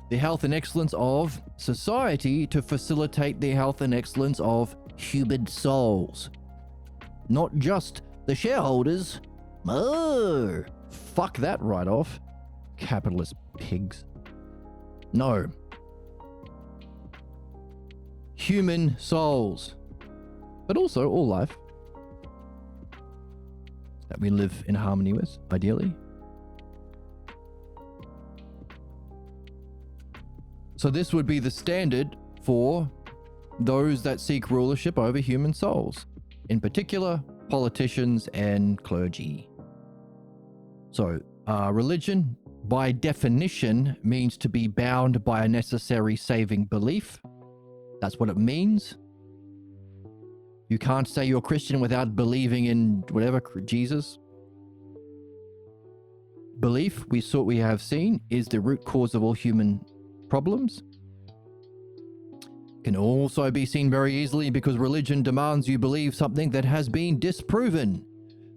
the health and excellence of society, to facilitate the health and excellence of human souls. Not just the shareholders. Oh, fuck that right off. Capitalist pigs. No. Human souls. But also all life that we live in harmony with, ideally. So this would be the standard for those that seek rulership over human souls. In particular, politicians and clergy. So, religion, by definition, means to be bound by a necessary saving belief. That's what it means. You can't say you're Christian without believing in whatever, Jesus. Belief, we have seen, is the root cause of all human problems. Can also be seen very easily because religion demands you believe something that has been disproven.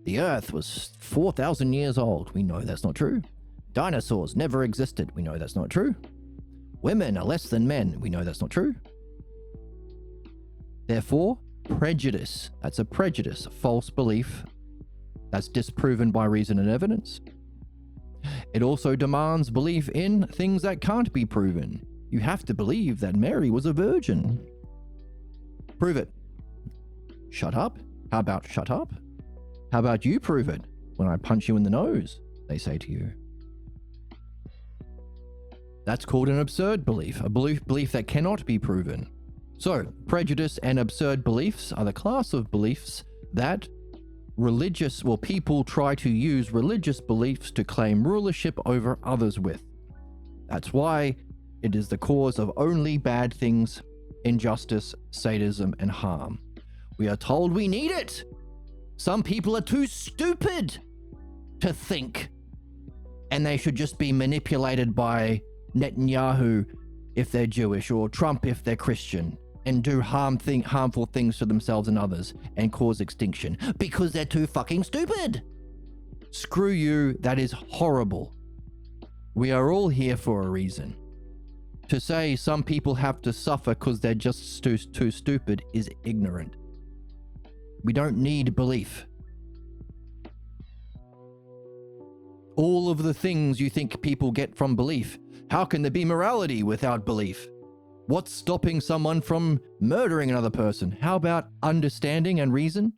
The earth was 4,000 years old. We know that's not true. Dinosaurs never existed. We know that's not true. Women are less than men. We know that's not true. Therefore, prejudice. That's a prejudice, a false belief that's disproven by reason and evidence. It also demands belief in things that can't be proven. You have to believe that Mary was a virgin. Prove it. Shut up? How about shut up? How about you prove it? When I punch you in the nose, they say to you. That's called an absurd belief, a belief that cannot be proven. So, prejudice and absurd beliefs are the class of beliefs that people try to use religious beliefs to claim rulership over others with. That's why it is the cause of only bad things, injustice, sadism, and harm. We are told we need it. Some people are too stupid to think, and they should just be manipulated by Netanyahu if they're Jewish, or Trump if they're Christian, and do harmful things to themselves and others and cause extinction because they're too fucking stupid. Screw you, that is horrible. We are all here for a reason. To say some people have to suffer because they're just too stupid is ignorant. We don't need belief. All of the things you think people get from belief. How can there be morality without belief? What's stopping someone from murdering another person? How about understanding and reason?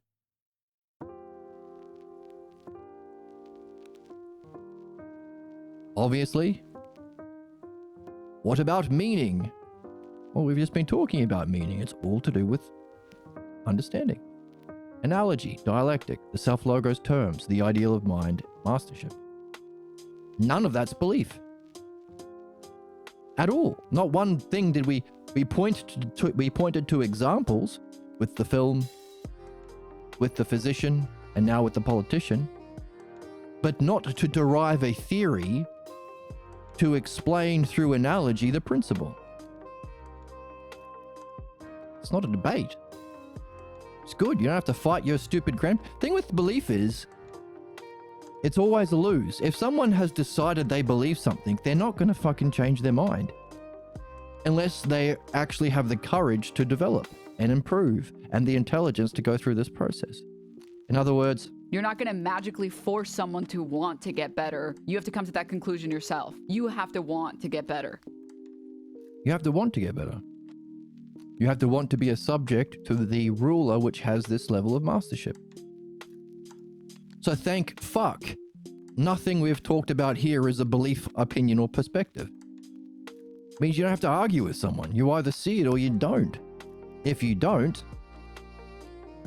Obviously. What about meaning? Well, we've just been talking about meaning. It's all to do with understanding. Analogy, dialectic, the self-logos terms, the ideal of mind, mastership. None of that's belief. At all. Not one thing did we pointed to examples with the film, with the physician, and now with the politician. but not to derive a theory to explain through analogy the principle. It's not a debate. It's good. You don't have to fight your stupid thing with belief is, it's always a lose. If someone has decided they believe something, they're not going to fucking change their mind. Unless they actually have the courage to develop and improve and the intelligence to go through this process. In other words, You're not going to magically force someone to want to get better. You have to come to that conclusion yourself. You have to want to get better. you have to want to get better. You have to want to be a subject to the ruler which has this level of mastership. So thank fuck, nothing we've talked about here is a belief, opinion, or perspective. Means you don't have to argue with someone. You either see it or you don't. If you don't,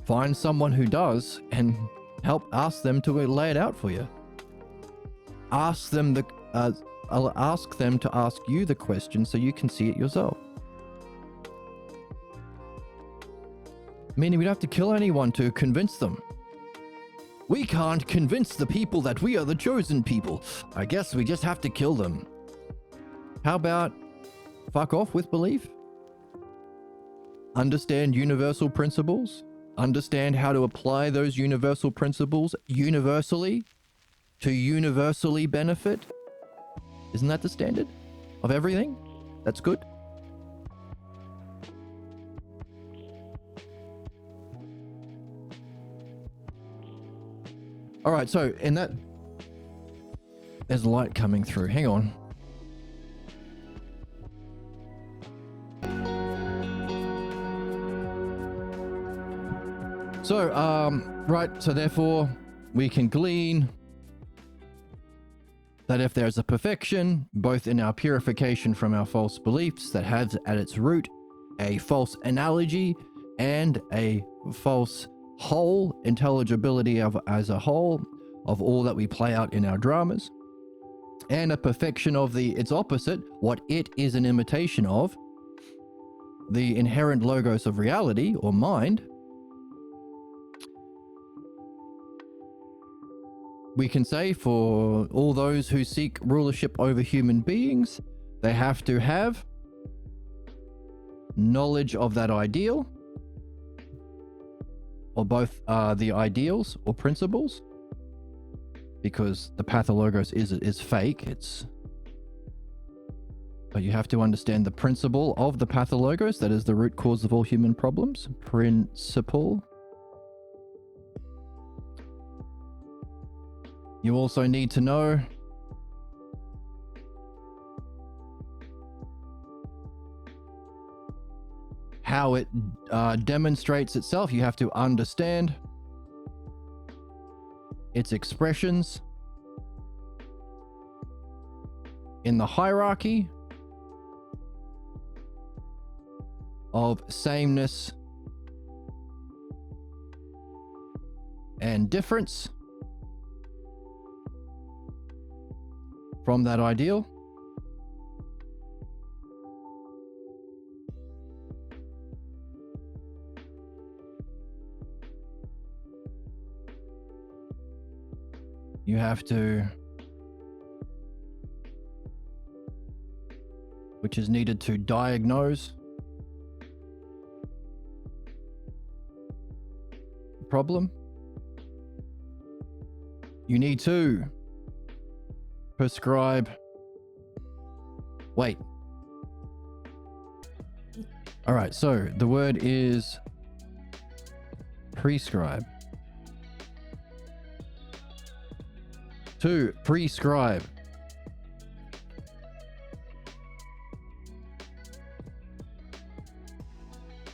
find someone who does and ask them to lay it out for you. Ask them to ask you the question so you can see it yourself. Meaning we don't have to kill anyone to convince them. We can't convince the people that we are the chosen people. I guess we just have to kill them. How about fuck off with belief? Understand universal principles. Understand how to apply those universal principles universally to universally benefit. Isn't that the standard of everything? That's good. All right, so in that, there's light coming through. Hang on. So, right, so therefore we can glean that if there's a perfection, both in our purification from our false beliefs that has at its root a false analogy and a false whole intelligibility of as a whole of all that we play out in our dramas, and a perfection of its opposite, what it is an imitation of, the inherent logos of reality or mind, we can say for all those who seek rulership over human beings, they have to have knowledge of that ideal, or both the ideals or principles, because the pathologos is fake. But you have to understand the principle of the pathologos, that is the root cause of all human problems. Principle. You also need to know how it demonstrates itself. You have to understand its expressions in the hierarchy of sameness and difference from that ideal. You have to, which is needed to diagnose the problem. You need to prescribe. Wait. All right, so the word is prescribe. To prescribe.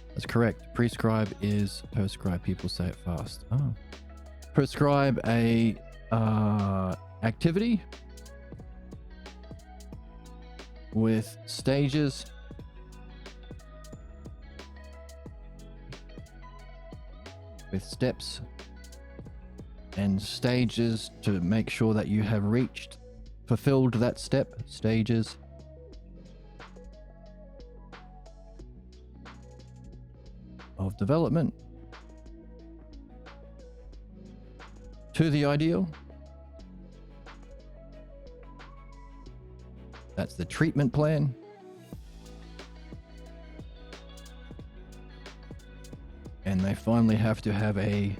That's correct. Prescribe is prescribe. People say it fast. Oh. Prescribe a activity with stages with steps and stages to make sure that you have fulfilled that step, stages. Of development to the ideal. That's the treatment plan. And they finally have to have a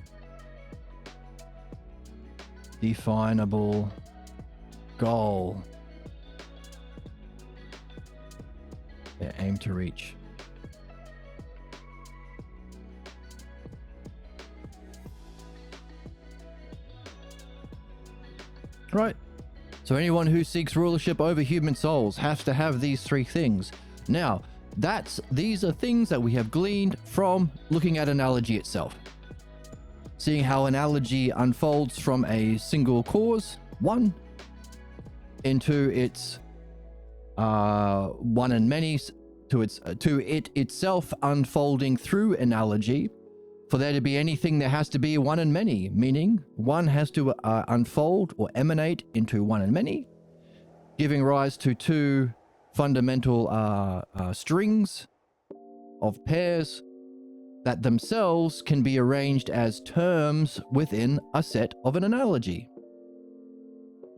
definable goal they aim to reach. Right. So anyone who seeks rulership over human souls has to have these three things. Now, these are things that we have gleaned from looking at analogy itself. Seeing how analogy unfolds from a single cause, one, into its one and many, to it itself unfolding through analogy. For there to be anything, there has to be one and many, meaning one has to unfold or emanate into one and many, giving rise to two fundamental strings of pairs that themselves can be arranged as terms within a set of an analogy.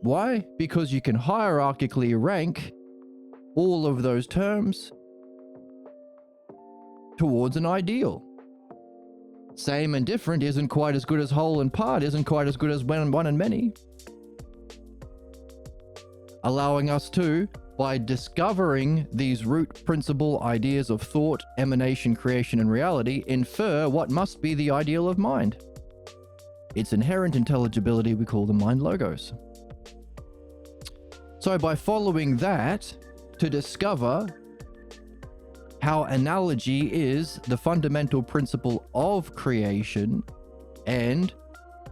Why? Because you can hierarchically rank all of those terms towards an ideal. Same and different isn't quite as good as whole and part, isn't quite as good as one and many. Allowing us to, by discovering these root principle ideas of thought, emanation, creation, and reality, infer what must be the ideal of mind. Its inherent intelligibility we call the mind logos. So by following that, to discover how analogy is the fundamental principle of creation and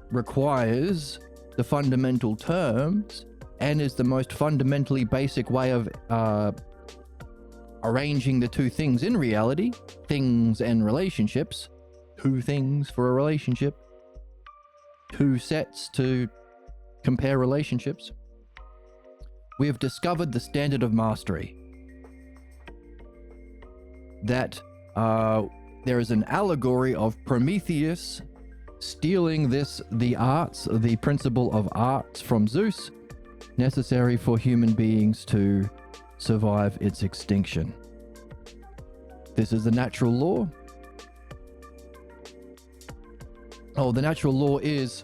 requires the fundamental terms and is the most fundamentally basic way of arranging the two things in reality, things and relationships, two things for a relationship, two sets to compare relationships. We have discovered the standard of mastery. That there is an allegory of Prometheus stealing the principle of arts from Zeus, necessary for human beings to survive its extinction. This is the natural law. Oh, the natural law is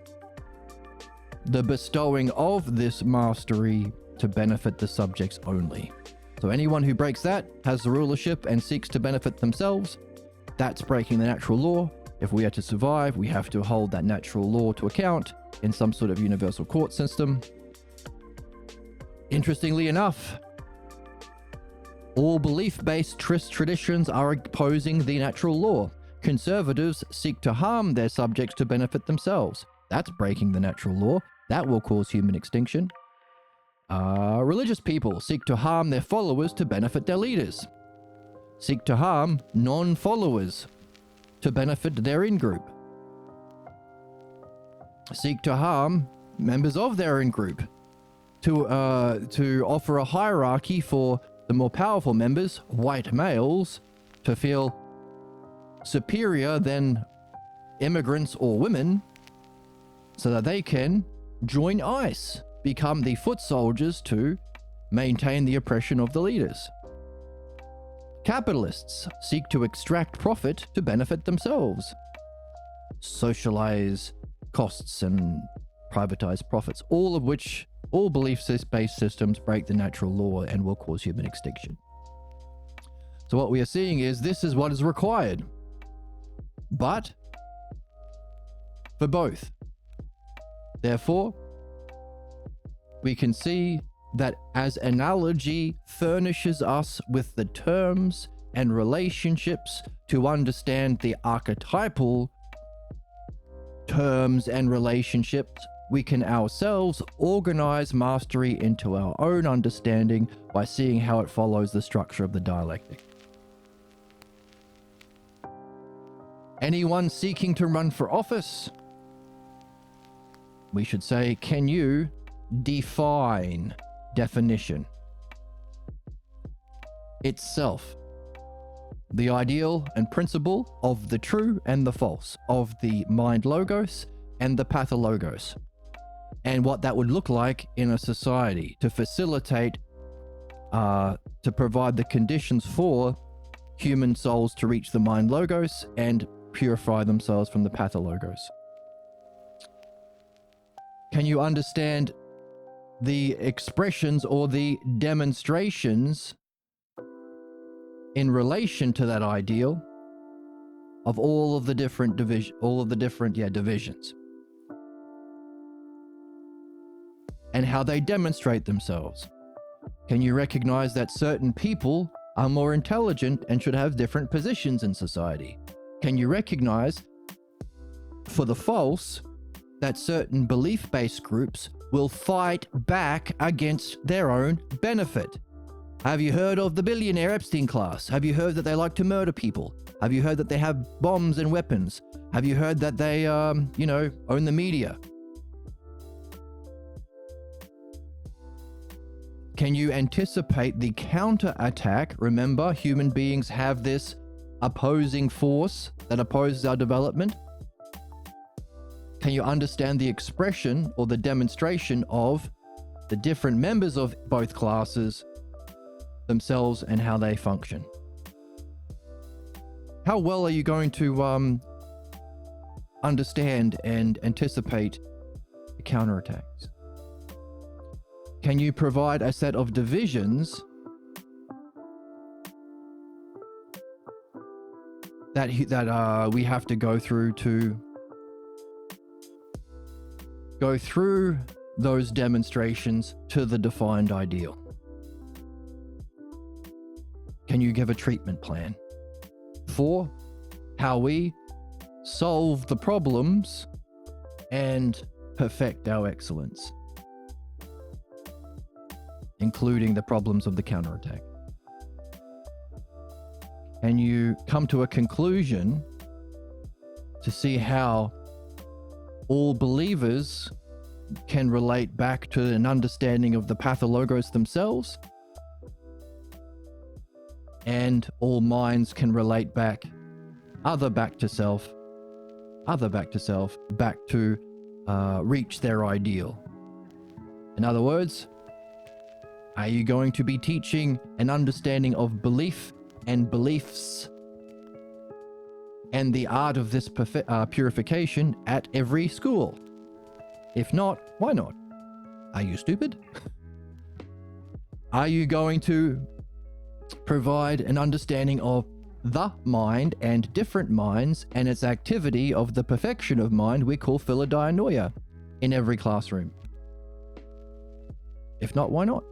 the bestowing of this mastery to benefit the subjects only. So anyone who breaks that has the rulership and seeks to benefit themselves. That's breaking the natural law. If we are to survive, we have to hold that natural law to account in some sort of universal court system. Interestingly enough, all belief-based traditions are opposing the natural law. Conservatives seek to harm their subjects to benefit themselves. That's breaking the natural law. That will cause human extinction. Religious people seek to harm their followers to benefit their leaders. Seek to harm non-followers to benefit their in-group. Seek to harm members of their in-group to offer a hierarchy for the more powerful members, white males, to feel superior than immigrants or women so that they can join ICE, become the foot soldiers to maintain the oppression of the leaders. Capitalists seek to extract profit to benefit themselves. Socialize costs and privatize profits, all belief-based systems break the natural law and will cause human extinction. So what we are seeing is this is what is required. But for both. Therefore, we can see that as analogy furnishes us with the terms and relationships to understand the archetypal terms and relationships, we can ourselves organize mastery into our own understanding by seeing how it follows the structure of the dialectic. Anyone seeking to run for office, we should say, can you define definition itself, the ideal and principle of the true and the false, of the mind logos and the pathologos, and what that would look like in a society to facilitate to provide the conditions for human souls to reach the mind logos and purify themselves from the pathologos. Can you understand the expressions or the demonstrations in relation to that ideal of all of the different divisions, and how they demonstrate themselves? Can you recognize that certain people are more intelligent and should have different positions in society? Can you recognize, for the false, that certain belief-based groups will fight back against their own benefit? Have you heard of the billionaire Epstein class? Have you heard that they like to murder people? Have you heard that they have bombs and weapons? Have you heard that they, own the media? Can you anticipate the counterattack? Remember, human beings have this opposing force that opposes our development. Can you understand the expression or the demonstration of the different members of both classes themselves and how they function? How well are you going to understand and anticipate the counterattacks? Can you provide a set of divisions that we have to go through those demonstrations to the defined ideal? Can you give a treatment plan for how we solve the problems and perfect our excellence, including the problems of the counterattack? And you come to a conclusion to see how all believers can relate back to an understanding of the pathologos themselves, and all minds can relate back to self, back to reach their ideal. In other words, are you going to be teaching an understanding of belief and beliefs and the art of this purification at every school? If not, why not? Are you stupid? Are you going to provide an understanding of the mind and different minds and its activity of the perfection of mind we call philodianoia in every classroom? If not, why not?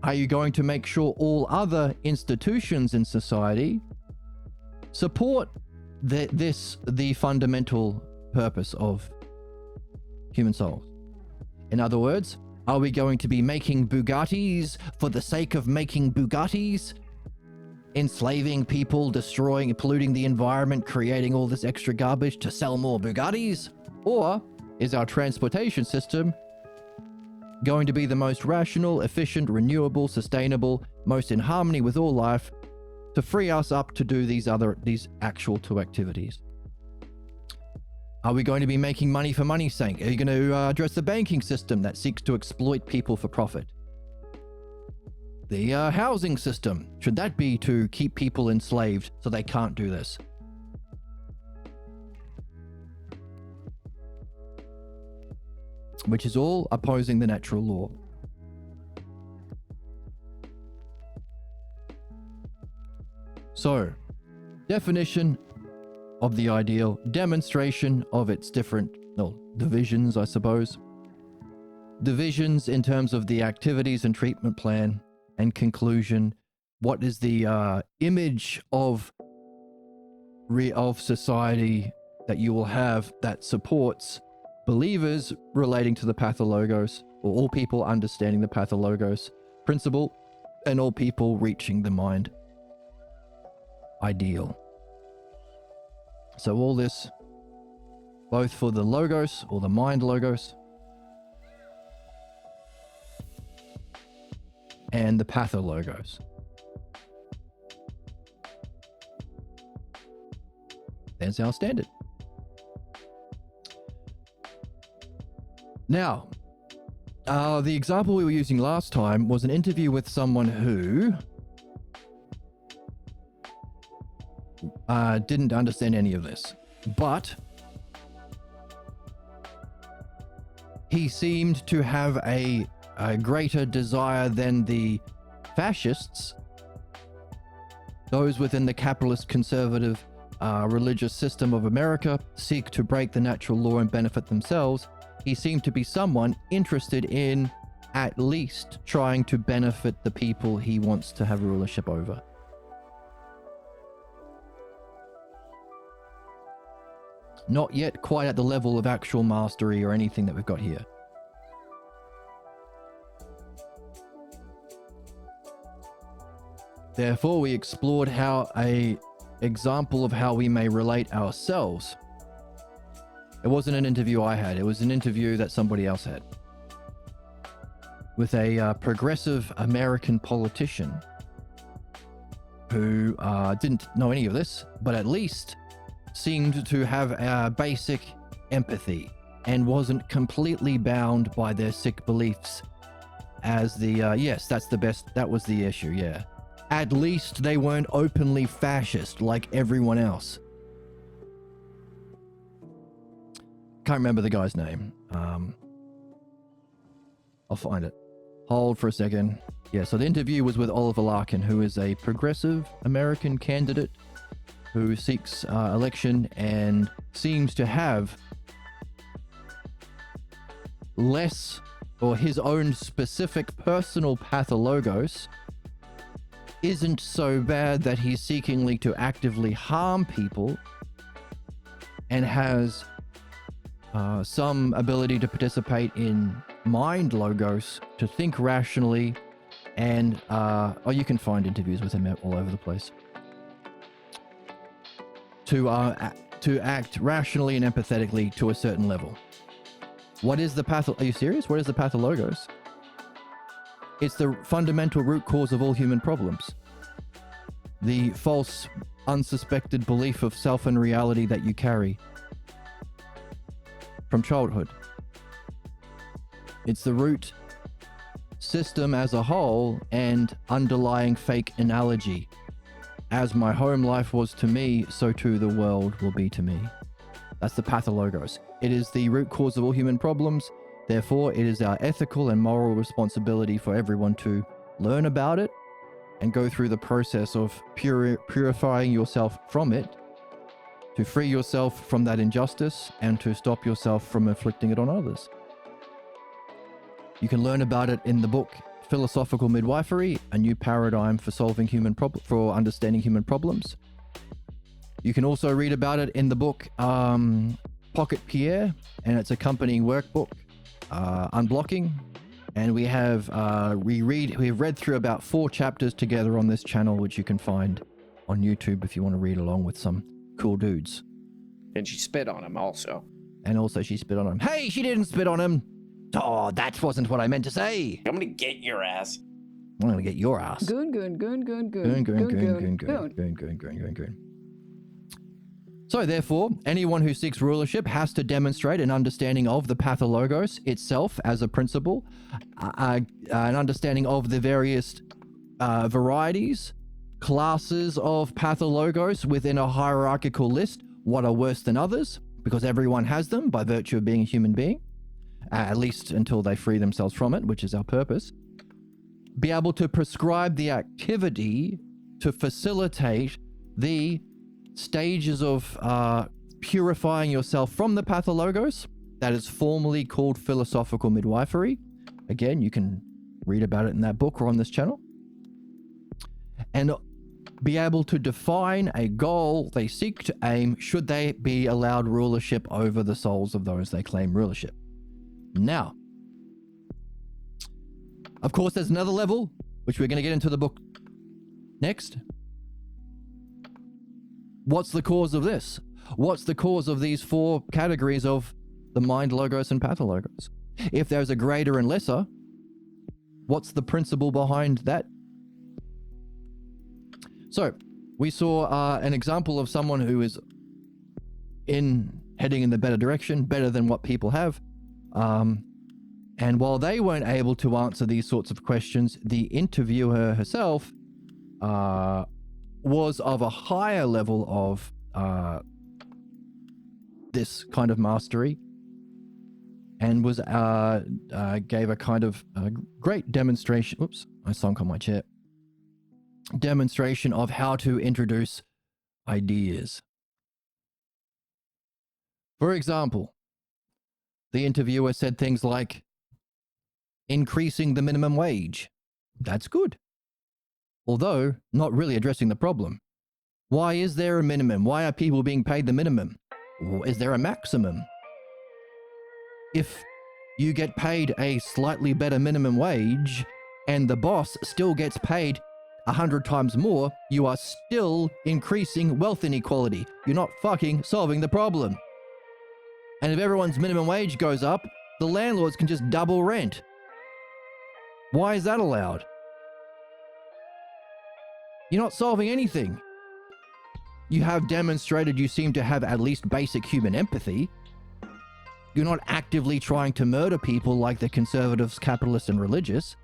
Are you going to make sure all other institutions in society support the fundamental purpose of human souls? In other words, are we going to be making Bugattis for the sake of making Bugattis? Enslaving people, destroying and polluting the environment, creating all this extra garbage to sell more Bugattis? Or is our transportation system going to be the most rational, efficient, renewable, sustainable, most in harmony with all life to free us up to do these actual two activities? Are we going to be making money for money's sake? Are you going to address the banking system that seeks to exploit people for profit? The housing system, should that be to keep people enslaved so they can't do this? Which is all opposing the natural law. So, definition of the ideal, demonstration of its different divisions, I suppose. Divisions in terms of the activities and treatment plan, and conclusion. What is the image of society that you will have that supports believers relating to the pathologos, or all people understanding the pathologos principle, and all people reaching the mind ideal? So all this, both for the logos or the mind logos and the pathologos. There's our standard. Now, The example we were using last time was an interview with someone who didn't understand any of this, but he seemed to have a greater desire than the fascists, those within the capitalist conservative religious system of America, seek to break the natural law and benefit themselves. He seemed to be someone interested in at least trying to benefit the people he wants to have rulership over. Not yet quite at the level of actual mastery or anything that we've got here. Therefore, we explored how a example of how we may relate ourselves. It wasn't an interview I had, it was an interview that somebody else had with a progressive American politician who didn't know any of this, but at least seemed to have basic empathy and wasn't completely bound by their sick beliefs as the yes, that was the issue. Yeah, at least they weren't openly fascist like everyone else. Can't remember the guy's name. I'll find it. Hold for a second. Yeah, so the interview was with Oliver Larkin, who is a progressive American candidate who seeks election and seems to have less, or his own specific personal pathologos isn't so bad that he's seekingly to actively harm people, and has some ability to participate in mind logos, to think rationally, and you can find interviews with him all over the place. To act rationally and empathetically to a certain level. What is the are you serious? What is the pathologos? It's the fundamental root cause of all human problems. The false, unsuspected belief of self and reality that you carry from childhood. It's the root system as a whole and underlying fake analogy. As my home life was to me, so too the world will be to me. That's the pathologos. It is the root cause of all human problems. Therefore, it is our ethical and moral responsibility for everyone to learn about it and go through the process of purifying yourself from it, to free yourself from that injustice and to stop yourself from inflicting it on others. You can learn about it in the book Philosophical Midwifery, a new paradigm for solving for understanding human problems. You can also read about it in the book Pocket Pierre and its accompanying workbook Unblocking. And we have we've read through about 4 chapters together on this channel, which you can find on YouTube if you want to read along with some cool dudes. And she spit on him also. And also she spit on him. Hey, she didn't spit on him. Oh, that wasn't what I meant to say. I'm gonna get your ass. I'm gonna get your ass. Goon. So therefore, anyone who seeks rulership has to demonstrate an understanding of the pathologos itself as a principle, an understanding of the various varieties, classes of pathologos within a hierarchical list, what are worse than others, because everyone has them by virtue of being a human being, at least until they free themselves from it, which is our purpose. Be able to prescribe the activity to facilitate the stages of purifying yourself from the pathologos. That is formally called philosophical midwifery. Again, you can read about it in that book or on this channel. And be able to define a goal they seek to aim should they be allowed rulership over the souls of those they claim rulership. Now, of course, there's another level, which we're going to get into the book next. What's the cause of this? What's the cause of these 4 categories of the mind logos and pathologos? If there's a greater and lesser, what's the principle behind that? So, we saw an example of someone who is heading in the better direction, better than what people have. And while they weren't able to answer these sorts of questions, the interviewer herself was of a higher level of this kind of mastery, and was gave a kind of great demonstration. Oops, I sunk on my chair. Demonstration of how to introduce ideas. For example, the interviewer said things like, increasing the minimum wage. That's good. Although, not really addressing the problem. Why is there a minimum? Why are people being paid the minimum? Or is there a maximum? If you get paid a slightly better minimum wage and the boss still gets paid 100 times more, you are still increasing wealth inequality. You're not fucking solving the problem. And if everyone's minimum wage goes up, the landlords can just double rent. Why is that allowed? You're not solving anything. You have demonstrated you seem to have at least basic human empathy. You're not actively trying to murder people like the conservatives, capitalists, and religious.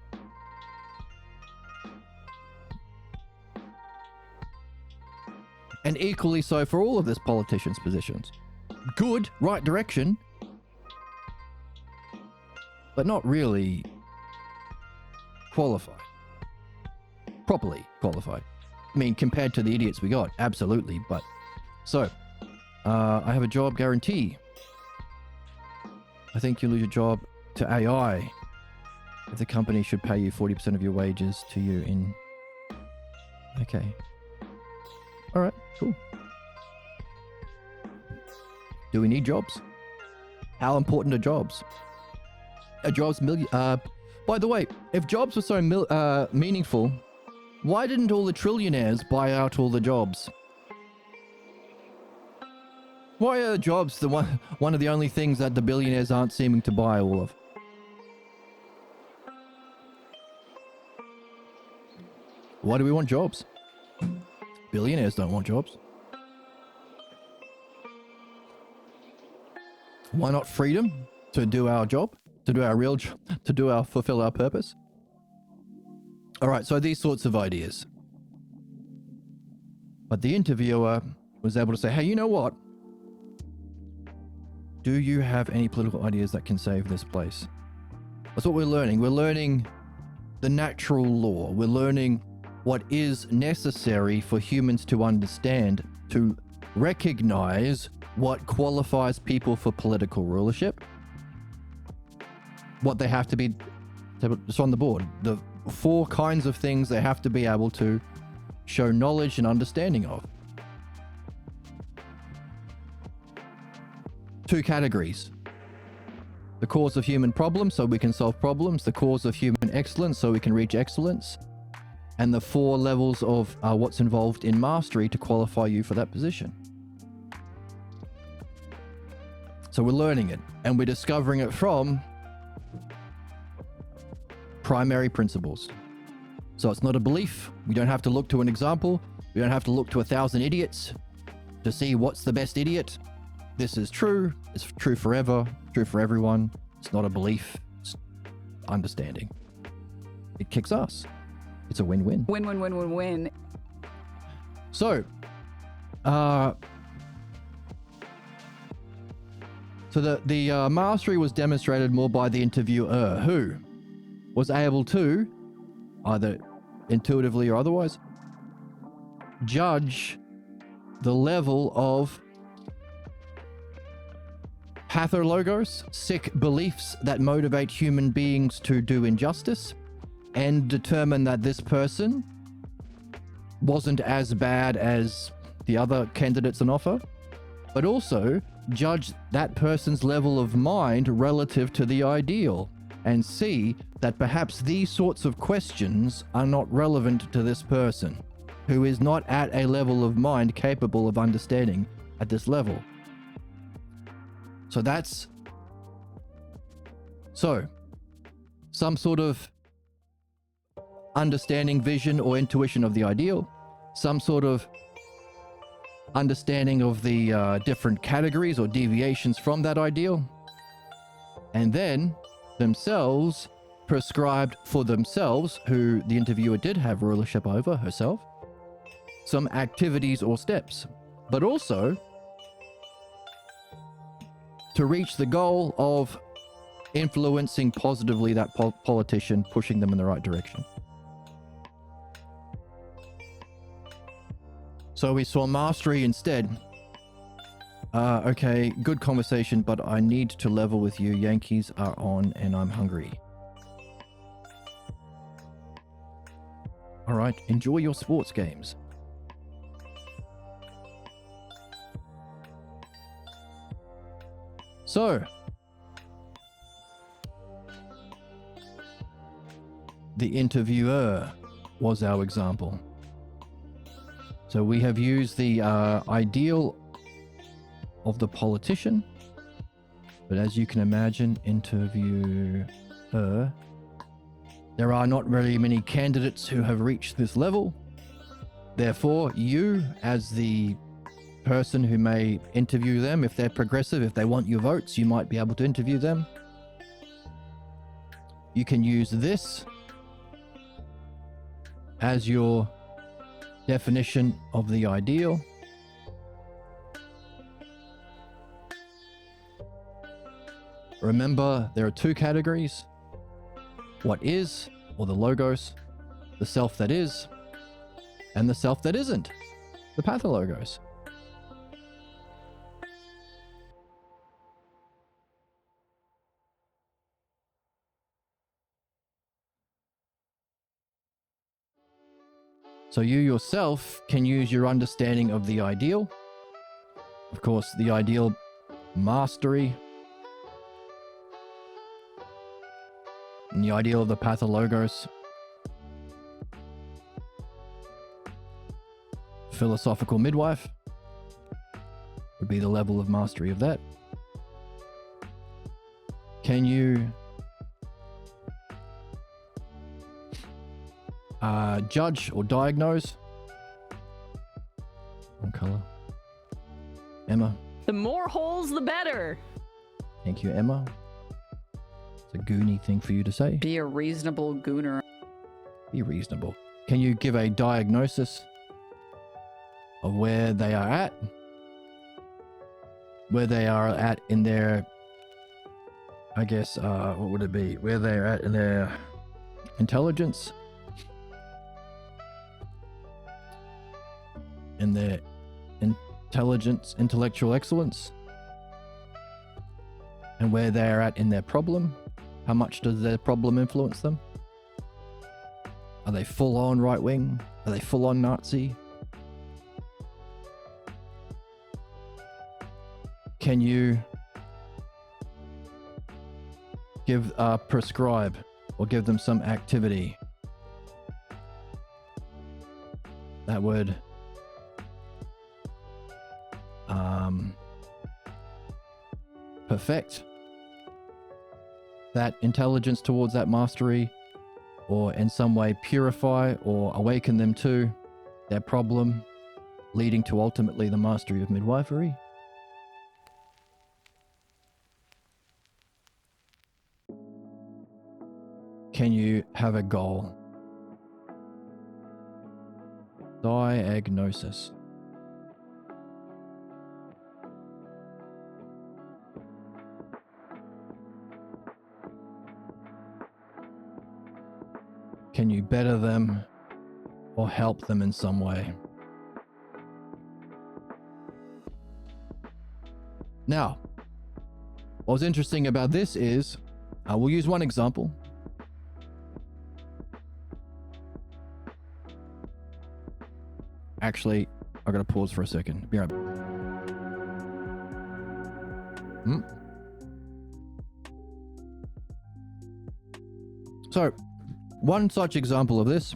And equally so for all of this politicians' positions. Good, right direction, but not really qualified. Properly qualified. I mean, compared to the idiots we got, absolutely, but... So, I have a job guarantee. I think you lose your job to AI if the company should pay you 40% of your wages to you in... Okay. Alright, cool. Do we need jobs? How important are jobs? Are jobs by the way, if jobs were so meaningful, why didn't all the trillionaires buy out all the jobs? Why are jobs the one of the only things that the billionaires aren't seeming to buy all of? Why do we want jobs? Billionaires don't want jobs. Why not freedom to do our job, to do our real job, fulfill our purpose? All right, so these sorts of ideas. But the interviewer was able to say, hey, you know what? Do you have any political ideas that can save this place? That's what we're learning. We're learning the natural law. We're learning what is necessary for humans to understand, to recognize what qualifies people for political rulership, what they have to be, it's on the board, the 4 kinds of things they have to be able to show knowledge and understanding of. 2 categories. The cause of human problems, so we can solve problems. The cause of human excellence, so we can reach excellence. And the 4 levels of what's involved in mastery to qualify you for that position. So we're learning it, and we're discovering it from primary principles. So it's not a belief. We don't have to look to an example. We don't have to look to 1,000 idiots to see what's the best idiot. This is true. It's true forever. True for everyone. It's not a belief. It's understanding. It kicks ass. It's a win-win. Win. So, the mastery was demonstrated more by the interviewer, who was able to, either intuitively or otherwise, judge the level of pathologos, sick beliefs that motivate human beings to do injustice, and determine that this person wasn't as bad as the other candidates on offer, but also judge that person's level of mind relative to the ideal, and see that perhaps these sorts of questions are not relevant to this person, who is not at a level of mind capable of understanding at this level. So that's... So, some sort of understanding, vision, or intuition of the ideal, some sort of understanding of the different categories or deviations from that ideal, and then themselves prescribed for themselves, who the interviewer did have rulership over herself, some activities or steps, but also to reach the goal of influencing positively that politician, pushing them in the right direction. So we saw mastery instead. Okay, good conversation, but I need to level with you. Yankees are on and I'm hungry. All right, enjoy your sports games. So, the interviewer was our example. So we have used the ideal of the politician, but as you can imagine, interviewer, there are not really many candidates who have reached this level. Therefore, you, as the person who may interview them, if they're progressive, if they want your votes, you might be able to interview them. You can use this as your definition of the ideal. Remember, there are two categories: what is, or the logos, the self that is, and the self that isn't, the pathologos. So you yourself can use your understanding of the ideal, of course, the ideal mastery, and the ideal of the pathologos, philosophical midwife would be the level of mastery of that. Can you judge or diagnose? One color. Emma. The more holes, the better. Thank you, Emma. It's a goony thing for you to say. Be a reasonable gooner. Be reasonable. Can you give a diagnosis of where they are at? Where they are at in their, I guess, what would it be? Where they're at in their intelligence? In their intelligence, intellectual excellence? And where they are at in their problem? How much does their problem influence them? Are they full on right wing? Are they full on Nazi? Can you give, prescribe or give them some activity that would perfect that intelligence towards that mastery, or in some way purify or awaken them to their problem, leading to ultimately the mastery of midwifery? Can you have a goal? Diagnosis. Can you better them or help them in some way? Now, what's interesting about this is, we'll use one example. Actually, I gotta pause for a second. Be right back. So, one such example of this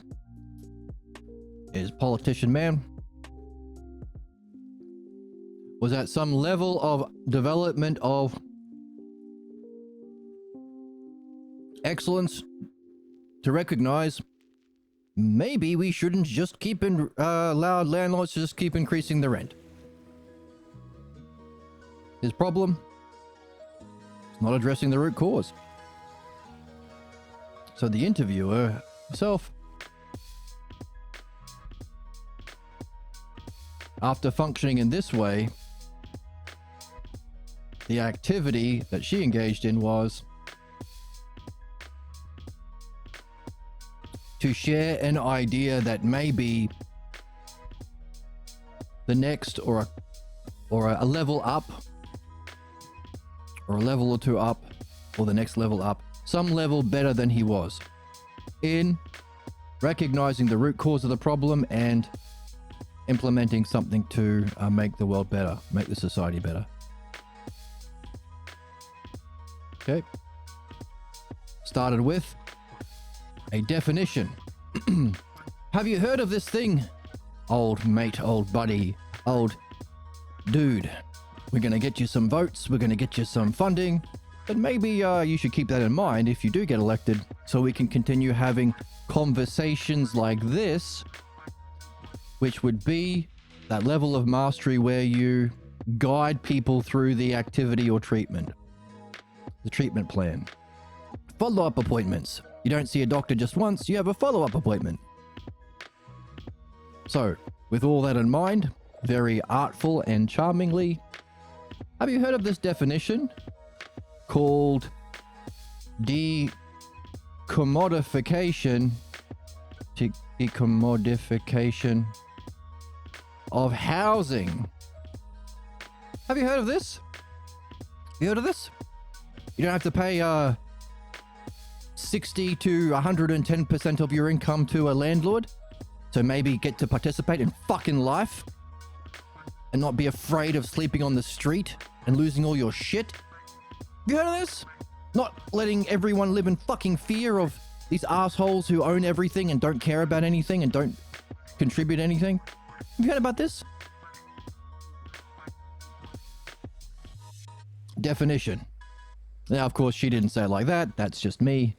is Politician Man was at some level of development of excellence to recognize maybe we shouldn't just keep allow landlords to just keep increasing the rent. His problem is not addressing the root cause. So the interviewer himself, after functioning in this way, the activity that she engaged in was to share an idea that may be the next or a level up, or a level or two up, or the next level up, some level better than he was, in recognizing the root cause of the problem and implementing something to make the world better, make the society better. Okay. Started with a definition. Have you heard of this thing? Old mate, old buddy, old dude. We're going to get you some votes. We're going to get you some funding. But maybe you should keep that in mind if you do get elected, so we can continue having conversations like this, which would be that level of mastery where you guide people through the activity or treatment, the treatment plan. Follow-up appointments. You don't see a doctor just once, you have a follow-up appointment. So, with all that in mind, very artful and charmingly, have you heard of this definition called decommodification of housing? Have you heard of this? You heard of this? You don't have to pay 60 to 110% of your income to a landlord to maybe get to participate in fucking life and not be afraid of sleeping on the street and losing all your shit. You heard of this? Not letting everyone live in fucking fear of these assholes who own everything and don't care about anything and don't contribute anything. Have you heard about this? Definition. Now, of course, she didn't say it like that. That's just me.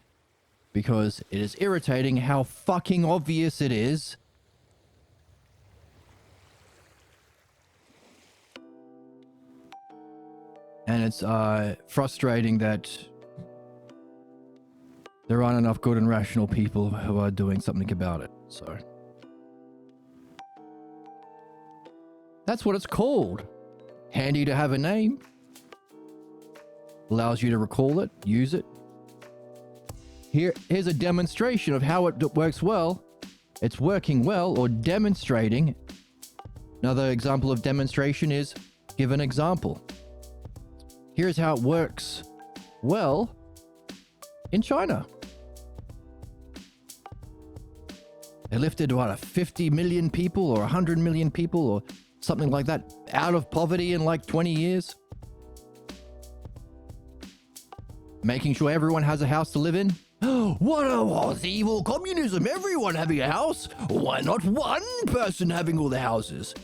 Because it is irritating how fucking obvious it is. And it's frustrating that there aren't enough good and rational people who are doing something about it. So that's what it's called. Handy to have a name. Allows you to recall it, use it. Here's a demonstration of how it works well. It's working well, or demonstrating. Another example of demonstration is give an example. Here's how it works well in China. They lifted, 50 million people or 100 million people or something like that out of poverty in like 20 years. Making sure everyone has a house to live in. What was evil communism? Everyone having a house? Why not one person having all the houses?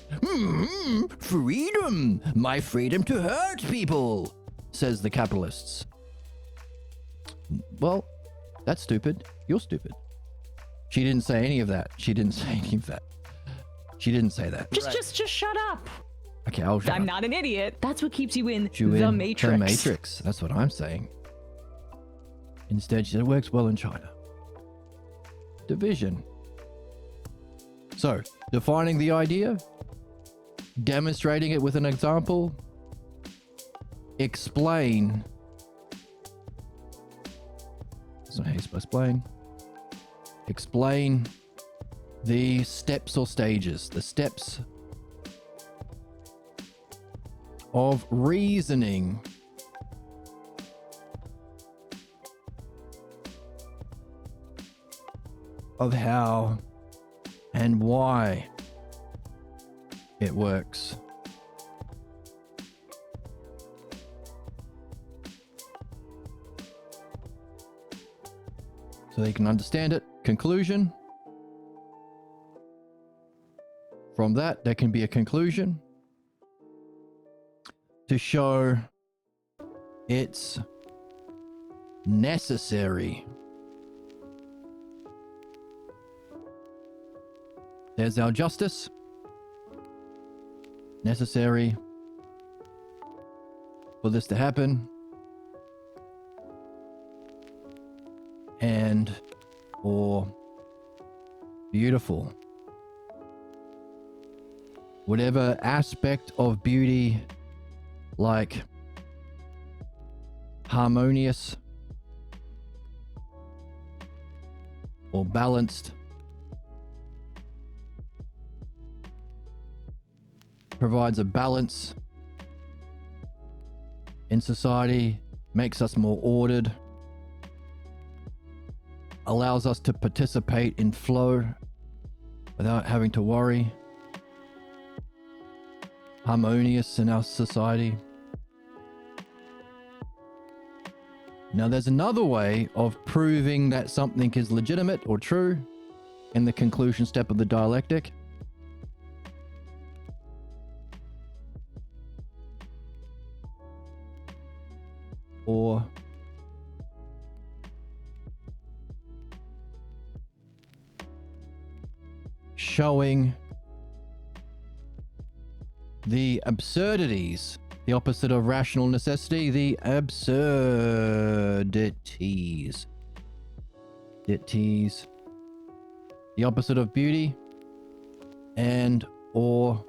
Freedom. My freedom to hurt people, says the capitalists. Well, that's stupid. You're stupid. She didn't say any of that. She didn't say that. Just shut up. Okay, I'll shut I'm up. not an idiot. That's what keeps you in You the in Matrix. The Matrix. That's what I'm saying. Instead, she said it works well in China. Division. So, defining the idea, demonstrating it with an example, explain. That's not how you're supposed to explain. Explain the steps or stages, the steps of reasoning. Of how and why it works. So they can understand it. Conclusion. From that, there can be a conclusion to show it's necessary. There's our justice. Necessary for this to happen. and or beautiful. Whatever aspect of beauty, like harmonious or balanced, provides a balance in society, makes us more ordered, allows us to participate in flow without having to worry, harmonious in our society. Now, there's another way of proving that something is legitimate or true in the conclusion step of the dialectic. Or showing the absurdities, the opposite of rational necessity, the absurdities. The opposite of beauty, and or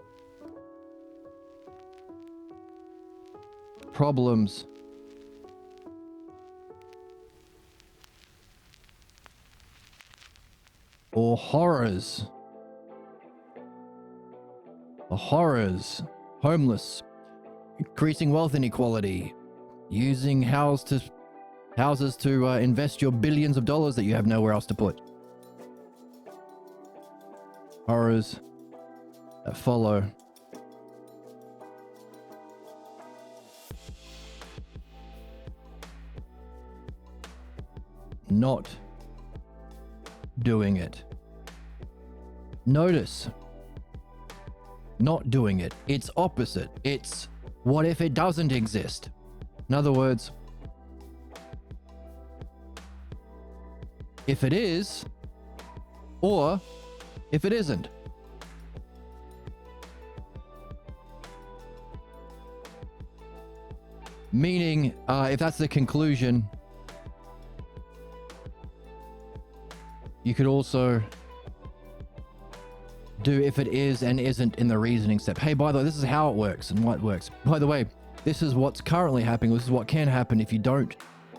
problems. Or horrors. The horrors. Homeless. Increasing wealth inequality. Using houses to invest your billions of dollars that you have nowhere else to put. Horrors that follow. Not doing it. Notice, not doing it. It's opposite. It's what if it doesn't exist? In other words, if it is, or if it isn't. Meaning, if that's the conclusion, you could also do if it is and isn't in the reasoning step. Hey, by the way, this is how it works and why it works. By the way, this is what's currently happening. This is what can happen if you don't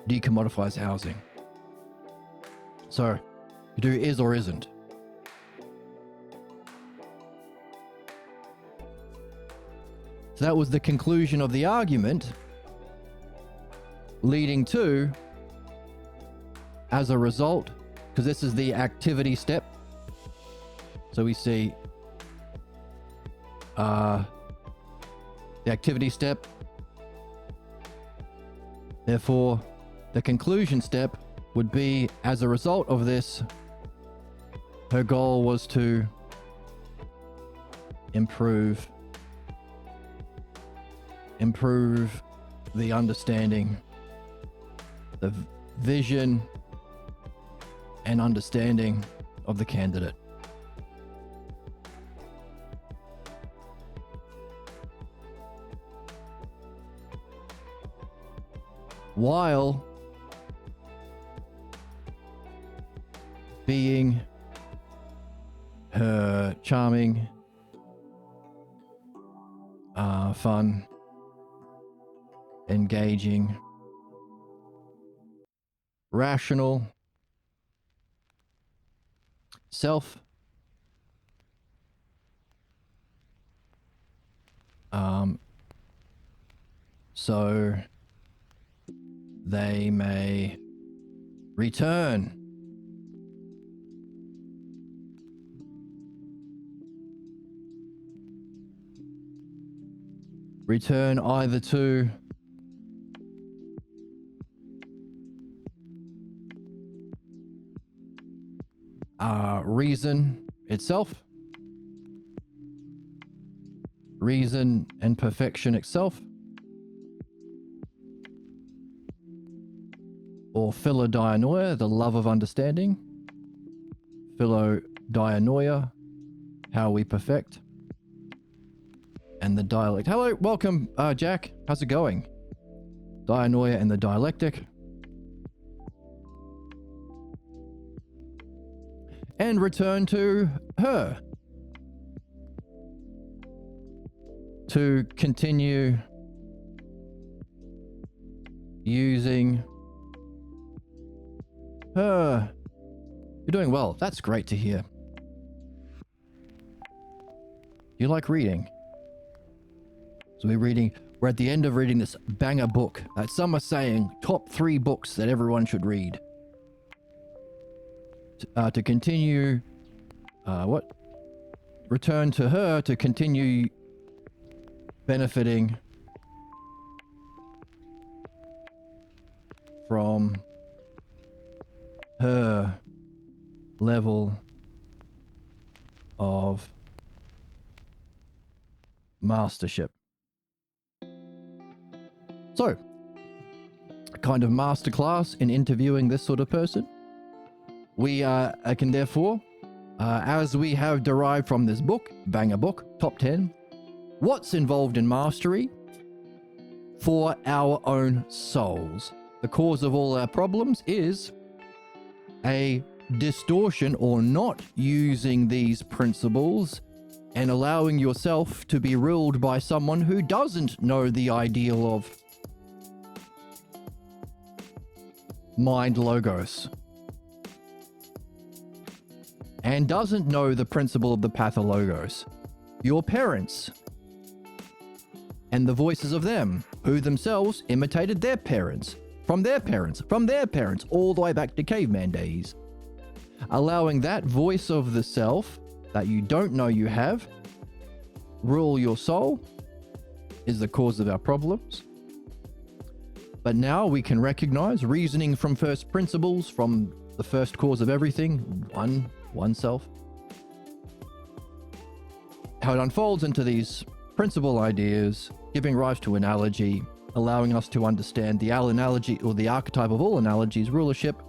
decommodify housing. So, you do is or isn't. So that was the conclusion of the argument, leading to, as a result, because this is the activity step. So we see the activity step. Therefore, the conclusion step would be, as a result of this, her goal was to improve the understanding, the vision and understanding of the candidate. While being her charming, fun, engaging, rational self, so they may return either to reason itself, reason and perfection itself, or philodianoia, the love of understanding, philodianoia, how we perfect, and the dialect. Hello, welcome, Jack. How's it going? Dianoia and the dialectic. and return to her to continue using her. You're doing well. That's great to hear. You like reading? So we're at the end of reading this banger book that some are saying top 3 books that everyone should read. To continue, return to her to continue benefiting from her level of mastership. So, a kind of masterclass in interviewing this sort of person. We can therefore, as we have derived from this book, banger book, top 10, what's involved in mastery for our own souls. The cause of all our problems is a distortion or not using these principles and allowing yourself to be ruled by someone who doesn't know the ideal of mind logos and doesn't know the principle of the pathologos. Your parents and the voices of them, who themselves imitated their parents, from their parents, all the way back to caveman days. Allowing that voice of the self that you don't know you have rule your soul is the cause of our problems. But now we can recognize, reasoning from first principles, from the first cause of everything, oneself, how it unfolds into these principal ideas, giving rise to analogy, allowing us to understand the analogy, or the archetype of all analogies, rulership.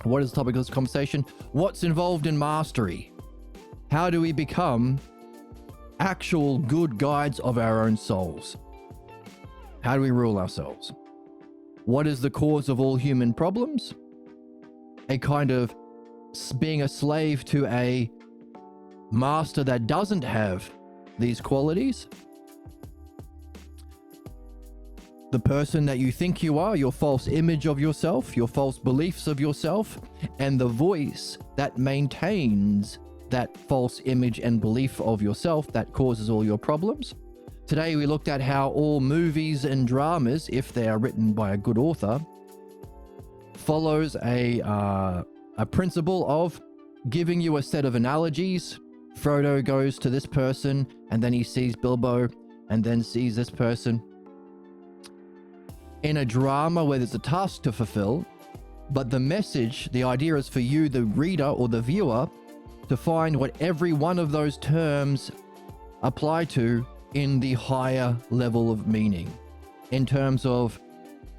What is the topic of this conversation? What's involved in mastery? How do we become actual good guides of our own souls? How do we rule ourselves? What is the cause of all human problems? A kind of being a slave to a master that doesn't have these qualities. The person that you think you are, your false image of yourself, your false beliefs of yourself, and the voice that maintains that false image and belief of yourself that causes all your problems. Today we looked at how all movies and dramas, if they are written by a good author, follows a principle of giving you a set of analogies. Frodo goes to this person, and then he sees Bilbo, and then sees this person. In a drama where there's a task to fulfill, but the message, the idea is for you, the reader or the viewer, to find what every one of those terms apply to in the higher level of meaning, in terms of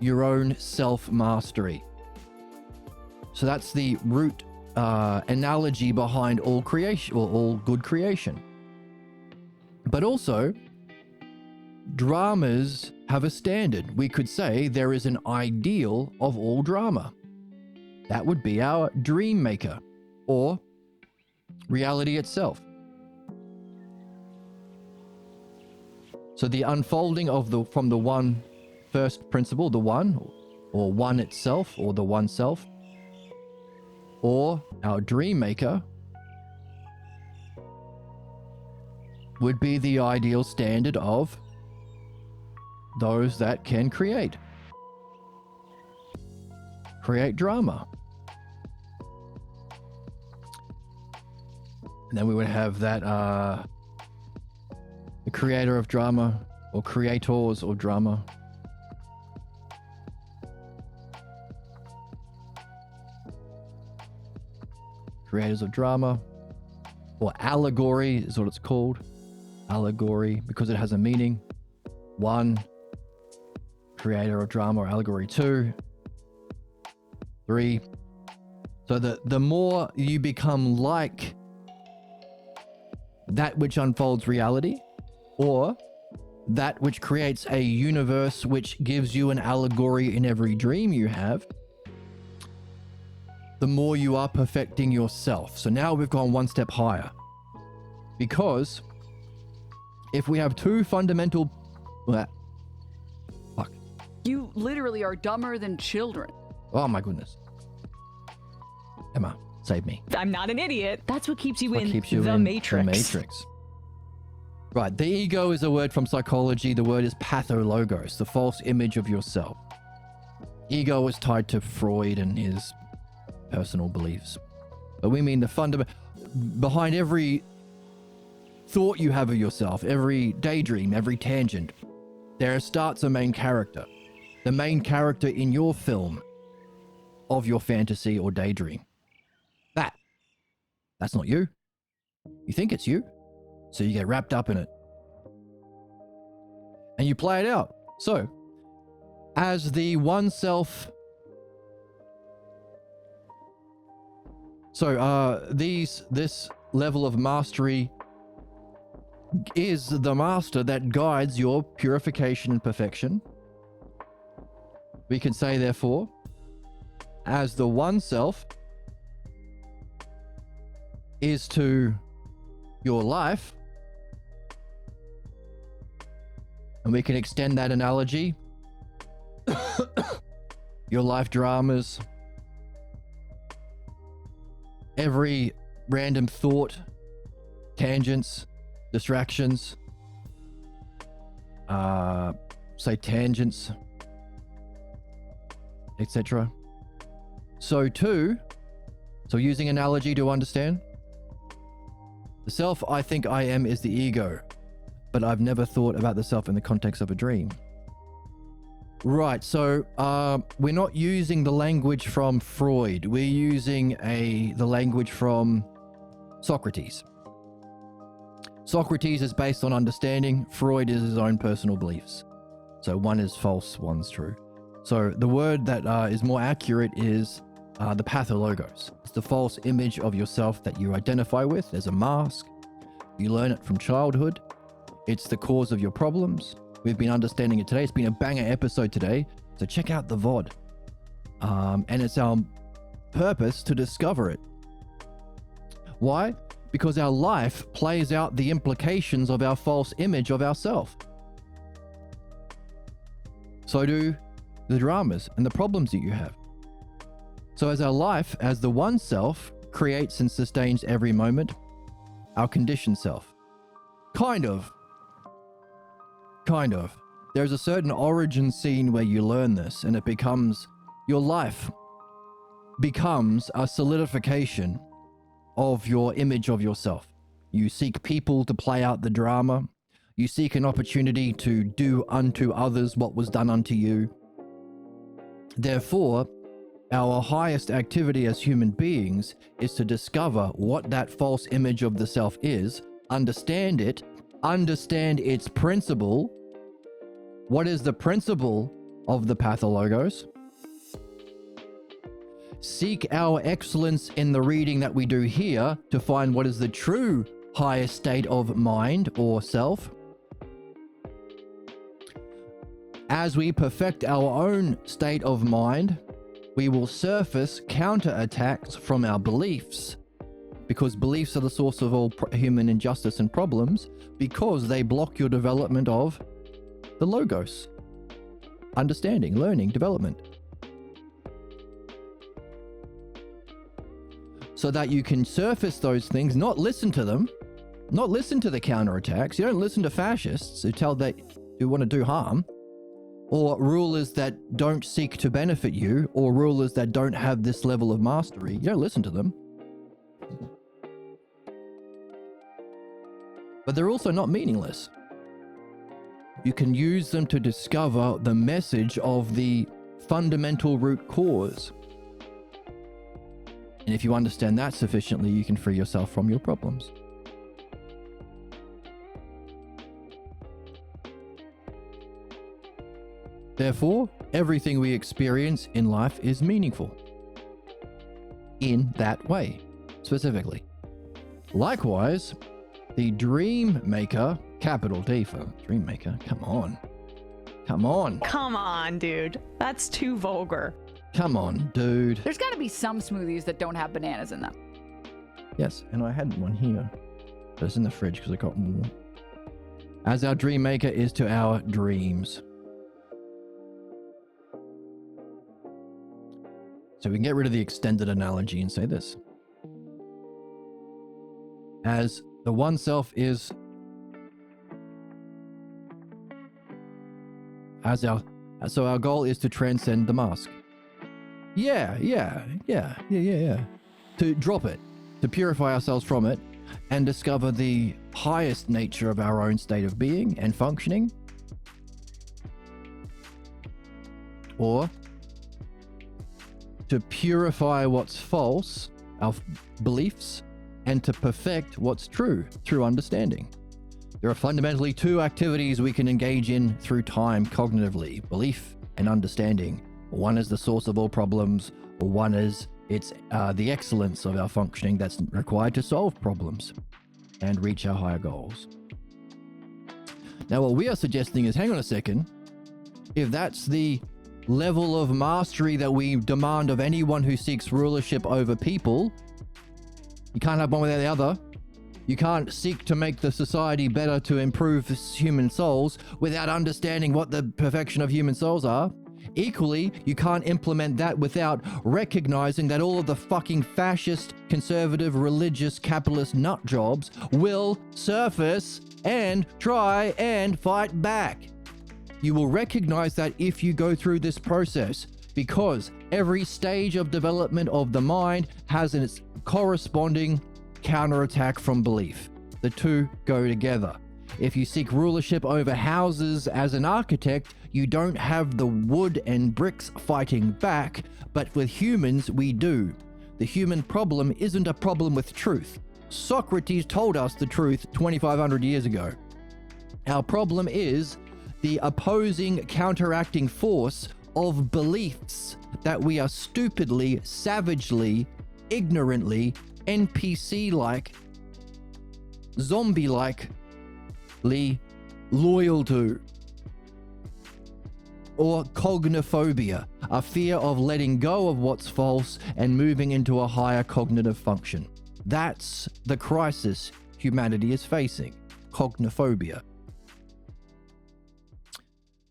your own self-mastery. So that's the root analogy behind all creation, or all good creation. But also, dramas have a standard. We could say there is an ideal of all drama. That would be our dream maker, or reality itself. So the unfolding of from the one first principle, the one, or one itself, or the one self, or our dream maker, would be the ideal standard of those that can create drama. And then we would have that the creator of drama, or creators of drama. Creators of drama, or allegory is what it's called. Allegory, because it has a meaning. 1, creator of drama, or allegory. 2, 3. So the more you become like that which unfolds reality, or that which creates a universe which gives you an allegory in every dream you have, the more you are perfecting yourself. So now we've gone one step higher. Because if we have two fundamental... Fuck. You literally are dumber than children. Oh my goodness. Emma, save me. I'm not an idiot. That's what keeps you What in keeps you the in Matrix. The Matrix. Right, the ego is a word from psychology. The word is pathologos, the false image of yourself. Ego is tied to Freud and his personal beliefs. But we mean the fundamental... Behind every thought you have of yourself, every daydream, every tangent, there starts a main character. The main character in your film of your fantasy or daydream. That's not you. You think it's you, so you get wrapped up in it. And you play it out. So, as the one self... So, this level of mastery is the master that guides your purification and perfection. We can say, therefore, as the one self is to your life, and we can extend that analogy, your life dramas, every random thought, tangents, distractions, say tangents, etc. So using analogy to understand, the self I think I am is the ego, but I've never thought about the self in the context of a dream. Right, so we're not using the language from Freud. We're using the language from Socrates. Socrates is based on understanding. Freud is his own personal beliefs. So one is false, one's true. So the word that is more accurate is the pathologos. It's the false image of yourself that you identify with. There's a mask. You learn it from childhood. It's the cause of your problems. We've been understanding it today. It's been a banger episode today. So check out the VOD. And it's our purpose to discover it. Why? Because our life plays out the implications of our false image of ourselves. So do the dramas and the problems that you have. So as our life, as the one self, creates and sustains every moment, our conditioned self. Kind of. There's a certain origin scene where you learn this, and it becomes, your life becomes a solidification of your image of yourself. You seek people to play out the drama. You seek an opportunity to do unto others what was done unto you. Therefore, our highest activity as human beings is to discover what that false image of the self is, understand it, understand its principle. What is the principle of the pathologos? Seek our excellence in the reading that we do here to find what is the true highest state of mind or self. As we perfect our own state of mind, we will surface counterattacks from our beliefs, because beliefs are the source of all human injustice and problems, because they block your development of the logos. Understanding, learning, development. So that you can surface those things, not listen to them, not listen to the counterattacks. You don't listen to fascists who want to do harm, or rulers that don't seek to benefit you, or rulers that don't have this level of mastery. You don't listen to them. But they're also not meaningless. You can use them to discover the message of the fundamental root cause. And if you understand that sufficiently, you can free yourself from your problems. Therefore, everything we experience in life is meaningful. In that way, specifically. Likewise, the dream maker, capital D for dream maker, come on. Come on, dude. That's too vulgar. Come on, dude. There's got to be some smoothies that don't have bananas in them. Yes, and I had one here. But it's in the fridge because I got more. As our dream maker is to our dreams. So we can get rid of the extended analogy and say this. As the one self is so our goal is to transcend the mask. Yeah. To drop it, to purify ourselves from it, and discover the highest nature of our own state of being and functioning. Or to purify what's false, our beliefs, and to perfect what's true through understanding. There are fundamentally two activities we can engage in through time cognitively: belief and understanding. One is the source of all problems, or one is the excellence of our functioning that's required to solve problems and reach our higher goals. Now, what we are suggesting is, hang on a second, if that's the level of mastery that we demand of anyone who seeks rulership over people, you can't have one without the other. You can't seek to make the society better to improve human souls without understanding what the perfection of human souls are. Equally, you can't implement that without recognizing that all of the fucking fascist, conservative, religious, capitalist nut jobs will surface and try and fight back. You will recognize that if you go through this process, because every stage of development of the mind has its corresponding counterattack from belief. The two go together. If you seek rulership over houses as an architect, you don't have the wood and bricks fighting back, but with humans, we do. The human problem isn't a problem with truth. Socrates told us the truth 2,500 years ago. Our problem is the opposing, counteracting force of beliefs that we are stupidly, savagely, ignorantly, NPC-like, zombie-likely loyal to. Or cognophobia, a fear of letting go of what's false and moving into a higher cognitive function. That's the crisis humanity is facing, cognophobia.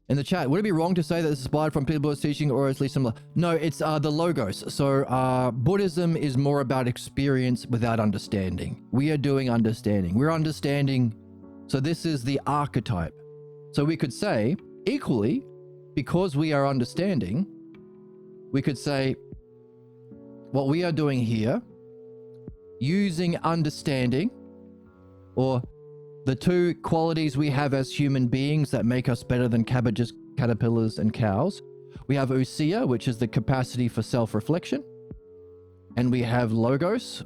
In the chat, would it be wrong to say that this is inspired from Buddha's teaching, or at least similar? No, it's the logos. So Buddhism is more about experience without understanding. We are doing understanding. We're understanding. So this is the archetype. So we could say, equally, because we are understanding, we could say what we are doing here, using understanding, or the two qualities we have as human beings that make us better than cabbages, caterpillars, and cows. We have ousia, which is the capacity for self-reflection. And we have logos,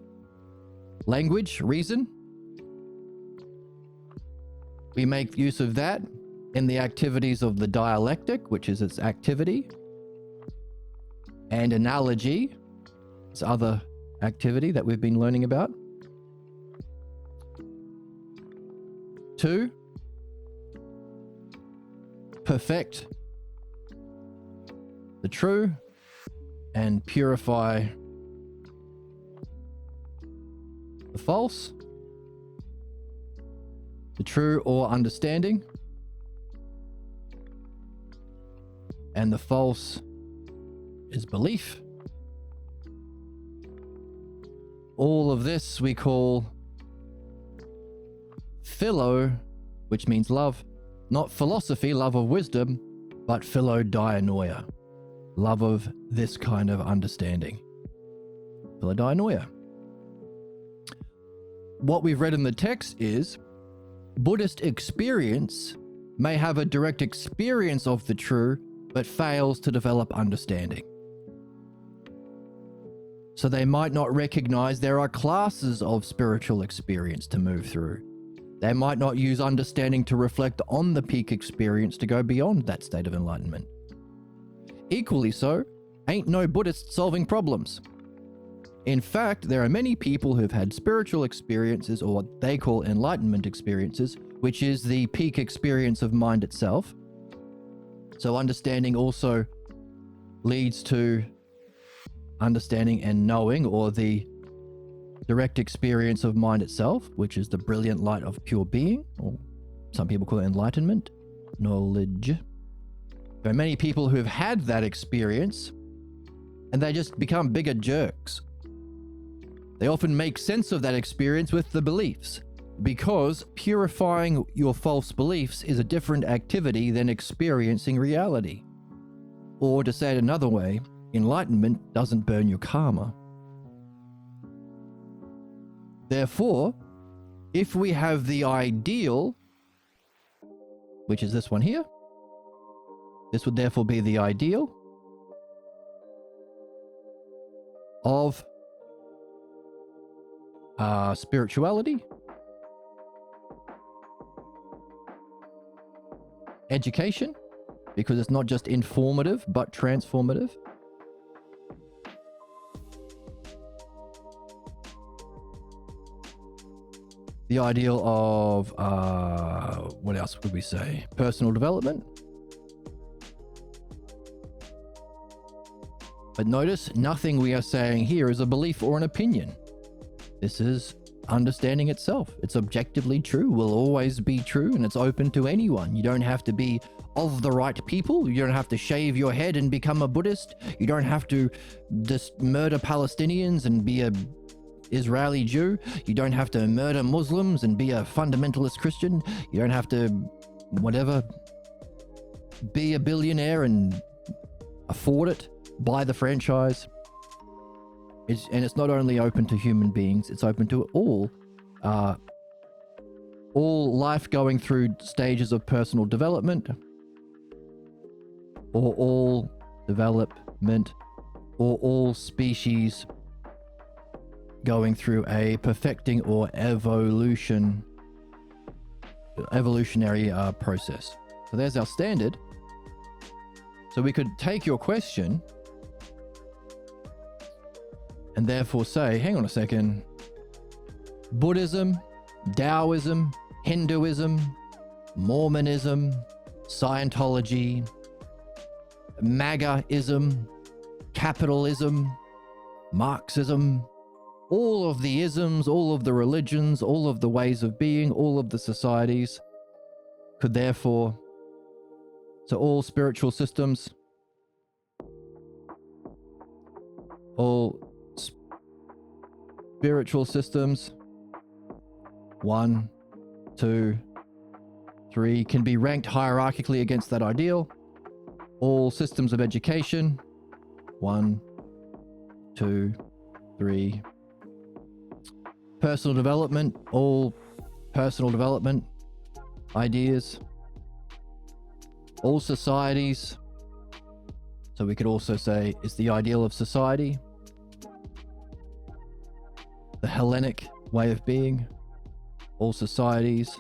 language, reason. We make use of that in the activities of the dialectic, which is its activity. And analogy, its other activity that we've been learning about. 2, perfect the true and purify the false. The true or understanding, and the false is belief. All of this we call philo, which means love. Not philosophy, love of wisdom, but philodianoia, love of this kind of understanding. Philodianoia. What we've read in the text is Buddhist experience may have a direct experience of the true, but fails to develop understanding. So they might not recognize there are classes of spiritual experience to move through. They might not use understanding to reflect on the peak experience to go beyond that state of enlightenment. Equally so, ain't no Buddhist solving problems. In fact, there are many people who've had spiritual experiences, or what they call enlightenment experiences, which is the peak experience of mind itself. So understanding also leads to understanding and knowing, or the direct experience of mind itself, which is the brilliant light of pure being, or some people call it enlightenment, knowledge. There are many people who have had that experience and they just become bigger jerks. They often make sense of that experience with the beliefs, because purifying your false beliefs is a different activity than experiencing reality. Or to say it another way, enlightenment doesn't burn your karma. Therefore, if we have the ideal, which is this one here, this would therefore be the ideal of spirituality, education, because it's not just informative but transformative, the ideal of what else would we say? Personal development. But notice, nothing we are saying here is a belief or an opinion. This is understanding itself. It's objectively true, will always be true, and it's open to anyone. You don't have to be of the right people. You don't have to shave your head and become a Buddhist. You don't have to just murder Palestinians and be a Israeli Jew. You don't have to murder Muslims and be a fundamentalist Christian. You don't have to, whatever, be a billionaire and afford it, buy the franchise. It's not only open to human beings, it's open to all life going through stages of personal development, or all development, or all species going through a perfecting or evolutionary process. So there's our standard. So we could take your question and therefore say, hang on a second, Buddhism, Taoism, Hinduism, Mormonism, Scientology, MAGA-ism, capitalism, Marxism, all of the isms, all of the religions, all of the ways of being, all of the societies could therefore, so all spiritual systems, all spiritual systems, 1, 2, 3, can be ranked hierarchically against that ideal. All systems of education, 1, 2, 3. Personal development, all personal development ideas. All societies, so we could also say, is the ideal of society the Hellenic way of being. All societies,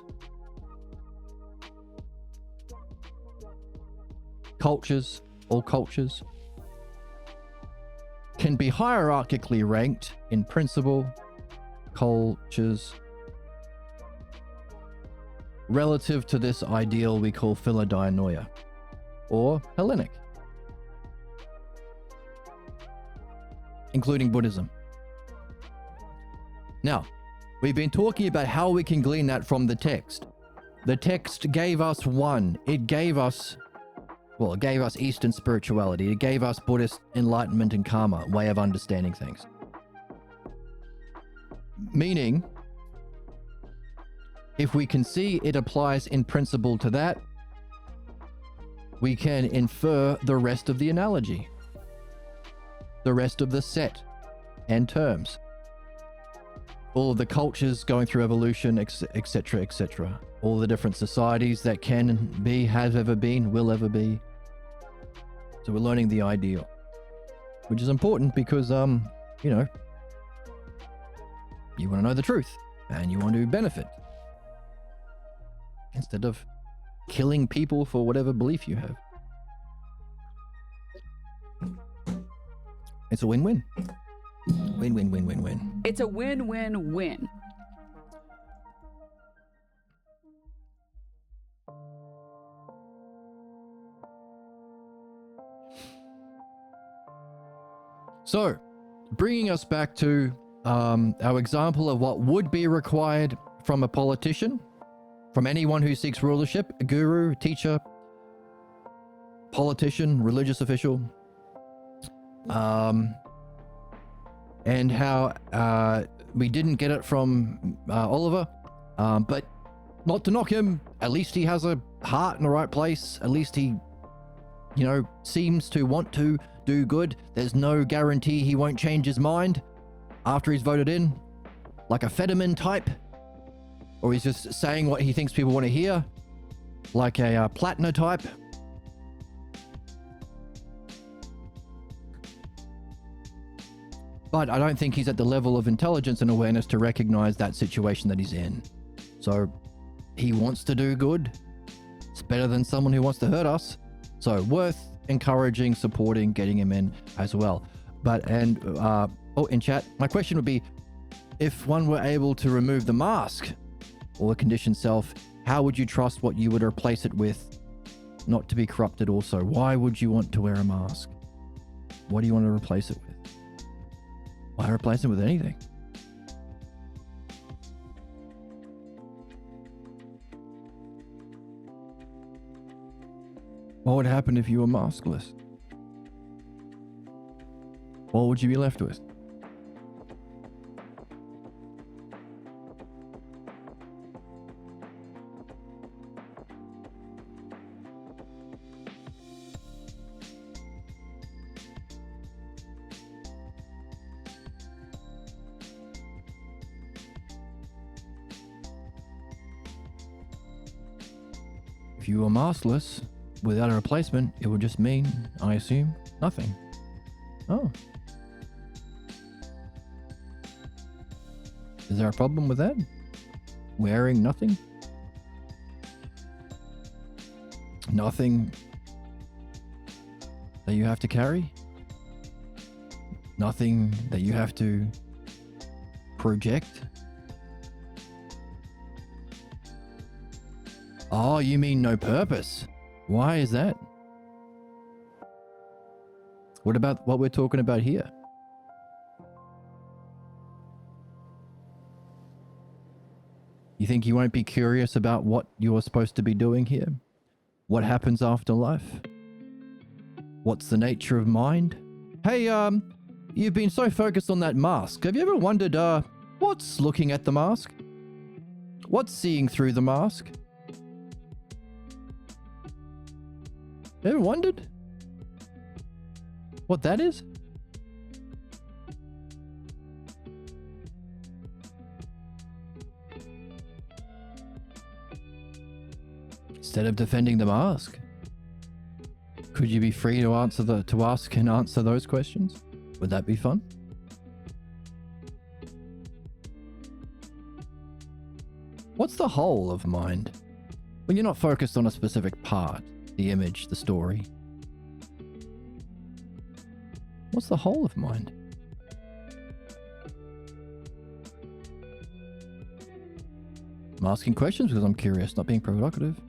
cultures, all cultures can be hierarchically ranked in principle, cultures, relative to this ideal we call Philodianoia, or Hellenic, including Buddhism. Now, we've been talking about how we can glean that from the text. The text gave us one. It gave us Eastern spirituality. It gave us Buddhist enlightenment and karma, way of understanding things. Meaning, if we can see it applies in principle to that, we can infer the rest of the analogy, the rest of the set and terms. All of the cultures going through evolution, etc., etc. All the different societies that can be, have ever been, will ever be. So we're learning the ideal, which is important because, you want to know the truth and you want to benefit instead of killing people for whatever belief you have. It's a win-win. Win-win-win-win-win. It's a win-win-win. So, bringing us back to our example of what would be required from a politician, from anyone who seeks rulership, a guru, teacher, politician, religious official, and how we didn't get it from Oliver, but not to knock him, at least he has a heart in the right place. At least he, you know, seems to want to do good. There's no guarantee he won't change his mind after he's voted in, like a Fetterman type, or he's just saying what he thinks people want to hear, like a Plattner type. But I don't think he's at the level of intelligence and awareness to recognize that situation that he's in. So he wants to do good. It's better than someone who wants to hurt us. So worth encouraging, supporting, getting him in as well. But, and, in chat, my question would be, if one were able to remove the mask or the conditioned self, how would you trust what you would replace it with not to be corrupted also? Why would you want to wear a mask? What do you want to replace it with? Why replace it with anything? What would happen if you were maskless? What would you be left with? If you were maskless, without a replacement, it would just mean, I assume, nothing. Oh. Is there a problem with that? Wearing nothing? Nothing that you have to carry? Nothing that you have to project? Oh, you mean no purpose? Why is that? What about what we're talking about here? You think you won't be curious about what you're supposed to be doing here? What happens after life? What's the nature of mind? Hey, you've been so focused on that mask. Have you ever wondered, what's looking at the mask? What's seeing through the mask? Ever wondered what that is? Instead of defending the mask, could you be free to ask and answer those questions? Would that be fun? What's the whole of mind? When you're not focused on a specific part, the image, the story. What's the whole of mind? I'm asking questions because I'm curious, not being provocative.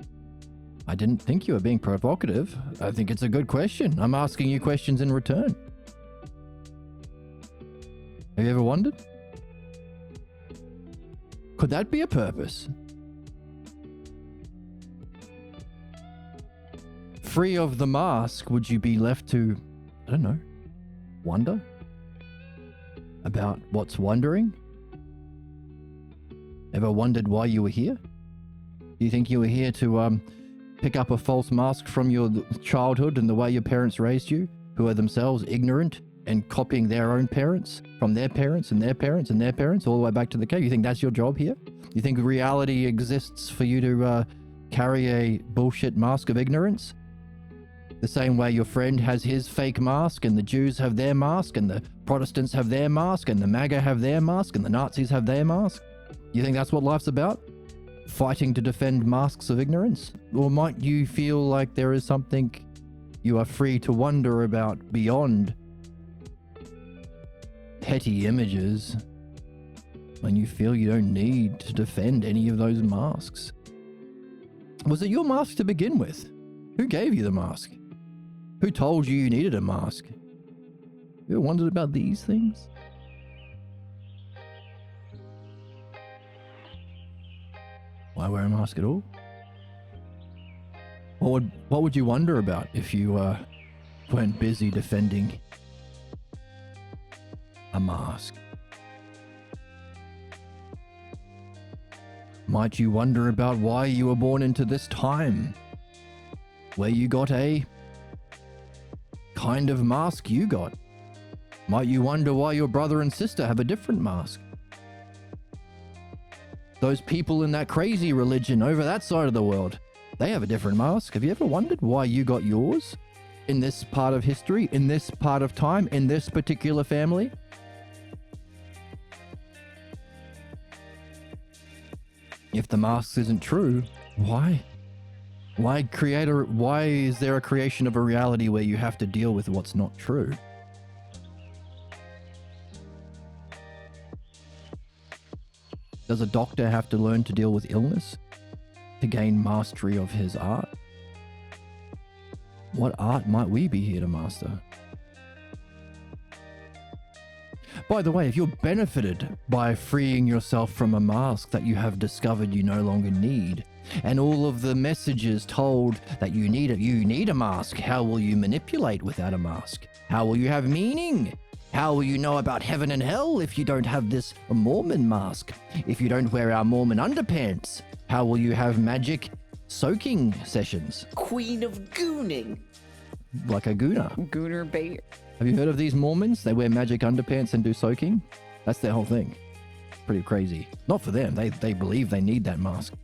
I didn't think you were being provocative. I think it's a good question. I'm asking you questions in return. Have you ever wondered? Could that be a purpose? Free of the mask, would you be left to, I don't know, wonder about what's wondering? Ever wondered why you were here? Do you think you were here to pick up a false mask from your childhood and the way your parents raised you, who are themselves ignorant and copying their own parents from their parents and their parents and their parents all the way back to the cave? You think that's your job here? You think reality exists for you to carry a bullshit mask of ignorance? The same way your friend has his fake mask, and the Jews have their mask, and the Protestants have their mask, and the MAGA have their mask, and the Nazis have their mask. You think that's what life's about? Fighting to defend masks of ignorance? Or might you feel like there is something you are free to wonder about beyond petty images, when you feel you don't need to defend any of those masks? Was it your mask to begin with? Who gave you the mask? Who told you you needed a mask? You ever wondered about these things? Why wear a mask at all? What would you wonder about if you weren't busy defending a mask? Might you wonder about why you were born into this time, where you got a kind of mask you got? Might you wonder why your brother and sister have a different mask? Those people in that crazy religion over that side of the world, they have a different mask. Have you ever wondered why you got yours in this part of history, in this part of time, in this particular family? If the mask isn't true, why? Why is there a creation of a reality where you have to deal with what's not true? Does a doctor have to learn to deal with illness to gain mastery of his art? What art might we be here to master? By the way, if you're benefited by freeing yourself from a mask that you have discovered you no longer need, and all of the messages told that you need a mask, how will you manipulate without a mask? How will you have meaning? How will you know about heaven and hell if you don't have this Mormon mask? If you don't wear our Mormon underpants, how will you have magic soaking sessions? Queen of Gooning. Like a gooner. Gooner bait. Have you heard of these Mormons? They wear magic underpants and do soaking? That's their whole thing. Pretty crazy. Not for them. They believe they need that mask.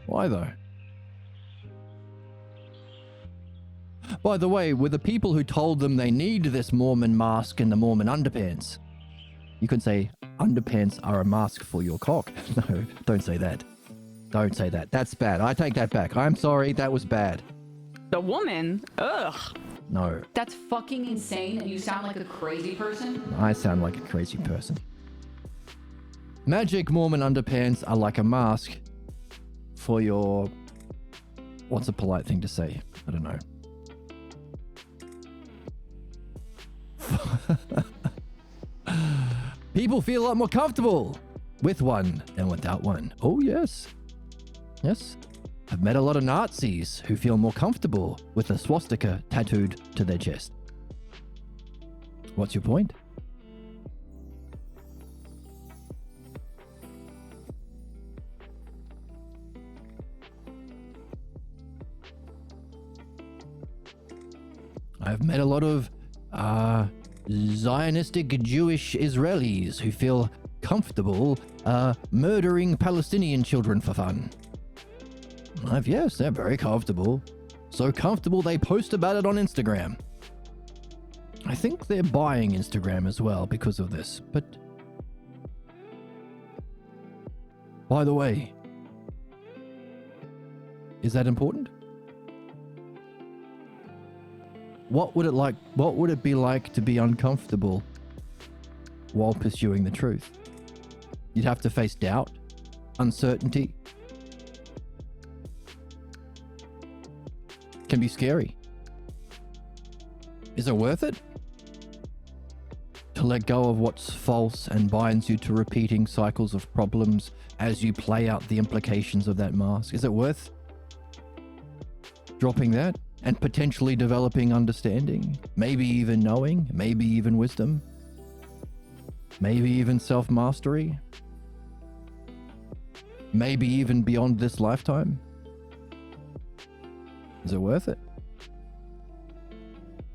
Why though? By the way, were the people who told them they need this Mormon mask and the Mormon underpants? You could say underpants are a mask for your cock. No, don't say that. Don't say that. That's bad. I take that back. I'm sorry. That was bad. The woman? Ugh. No, That's fucking insane, and you sound like a crazy person. I sound like a crazy person. Magic Mormon underpants are like a mask for your... What's a polite thing to say? I don't know. People feel a lot more comfortable with one than without one. Oh, yes. Yes. I've met a lot of Nazis who feel more comfortable with a swastika tattooed to their chest. What's your point? I've met a lot of Zionistic Jewish Israelis who feel comfortable murdering Palestinian children for fun. Yes, they're very comfortable. So comfortable they post about it on Instagram. I think they're buying Instagram as well because of this, but... By the way, is that important? What would it be like to be uncomfortable while pursuing the truth? You'd have to face doubt, uncertainty. Can be scary. Is it worth it? To let go of what's false and binds you to repeating cycles of problems as you play out the implications of that mask? Is it worth dropping that and potentially developing understanding? Maybe even knowing, maybe even wisdom, maybe even self-mastery, maybe even beyond this lifetime? Is it worth it?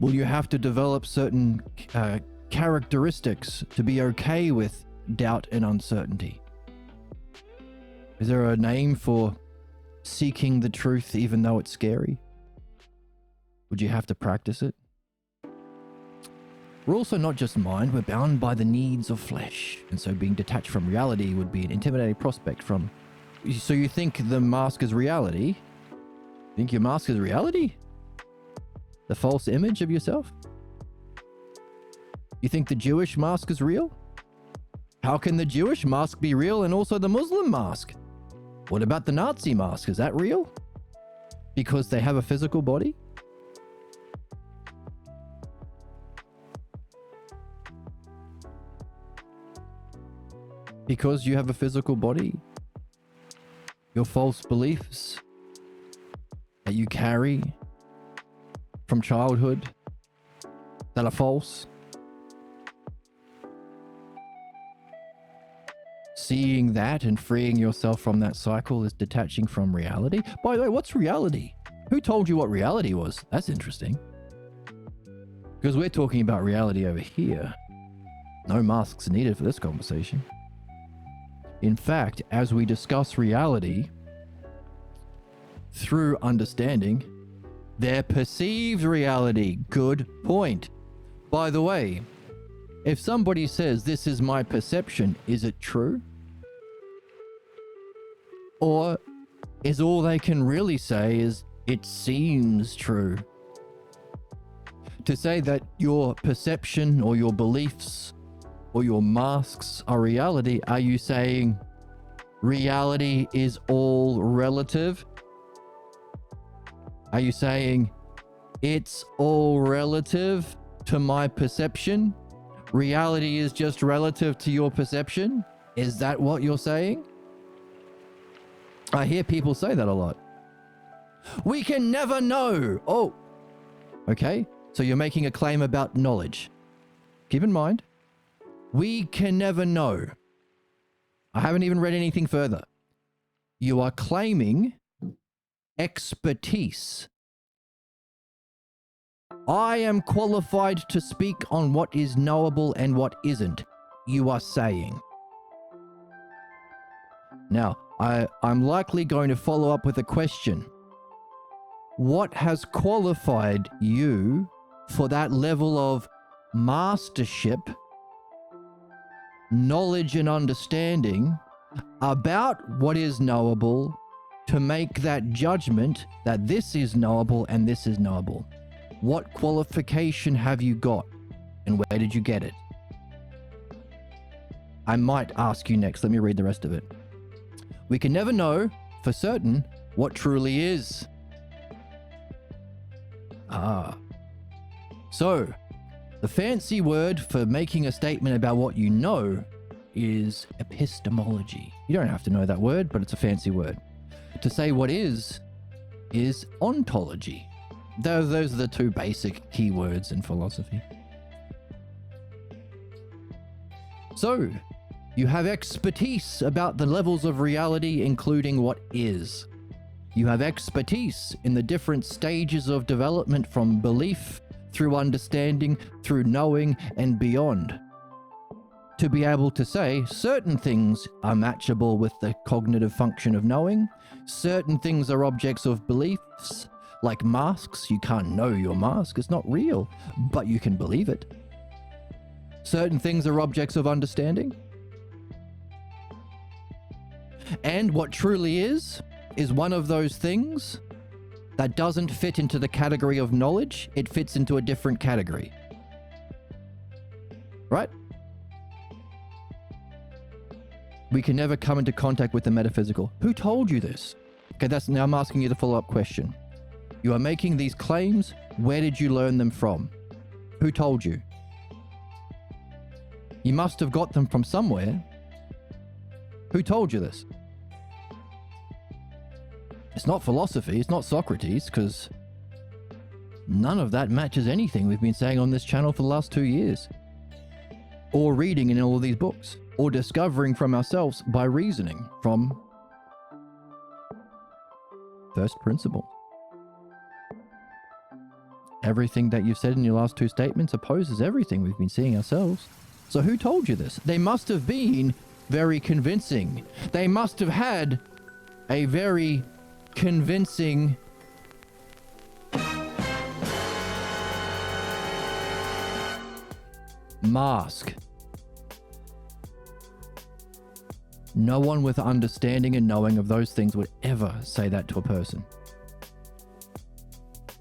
Will you have to develop certain characteristics to be okay with doubt and uncertainty? Is there a name for seeking the truth even though it's scary? Would you have to practice it? We're also not just mind, we're bound by the needs of flesh. And so being detached from reality would be an intimidating prospect from... So you think the mask is reality? Think your mask is reality? The false image of yourself? You think the Jewish mask is real? How can the Jewish mask be real and also the Muslim mask? What about the Nazi mask? Is that real? Because they have a physical body? because you have a physical body, your false beliefs that you carry from childhood that are false, seeing that and freeing yourself from that cycle is detaching from reality. By the way, what's reality? Who told you what reality was? That's interesting. Because we're talking about reality over here. No masks needed for this conversation. In fact, as we discuss reality through understanding their perceived reality, good point. By the way, if somebody says this is my perception, is it true? Or is all they can really say is it seems true? To say that your perception or your beliefs or your masks are reality, are you saying reality is all relative? Are you saying it's all relative to my perception? Reality is just relative to your perception? Is that what you're saying? I hear people say that a lot. We can never know. Oh, okay. So you're making a claim about knowledge. Keep in mind, we can never know. I haven't even read anything further. You are claiming expertise. I am qualified to speak on what is knowable and what isn't, you are saying. Now, I'm likely going to follow up with a question. What has qualified you for that level of mastership, knowledge and understanding about what is knowable to make that judgment that this is knowable and this is knowable? What qualification have you got and where did you get it? I might ask you next. Let me read the rest of it. We can never know for certain what truly is. So the fancy word for making a statement about what you know is epistemology. You don't have to know that word, but it's a fancy word. To say what is ontology. Those are the two basic keywords in philosophy. So, you have expertise about the levels of reality, including what is. You have expertise in the different stages of development from belief, through understanding, through knowing, and beyond. To be able to say certain things are matchable with the cognitive function of knowing, certain things are objects of beliefs, like masks. You can't know your mask, it's not real, but you can believe it. Certain things are objects of understanding. And what truly is one of those things that doesn't fit into the category of knowledge, it fits into a different category. Right? We can never come into contact with the metaphysical. Who told you this? Okay, now I'm asking you the follow-up question. You are making these claims. Where did you learn them from? Who told you? You must have got them from somewhere. Who told you this? It's not philosophy, it's not Socrates, because none of that matches anything we've been saying on this channel for the last 2 years. Or reading in all of these books. Or discovering from ourselves by reasoning from first principle. Everything that you've said in your last 2 statements opposes everything we've been seeing ourselves. So who told you this? They must have been very convincing. They must have had a very convincing mask. No one with understanding and knowing of those things would ever say that to a person.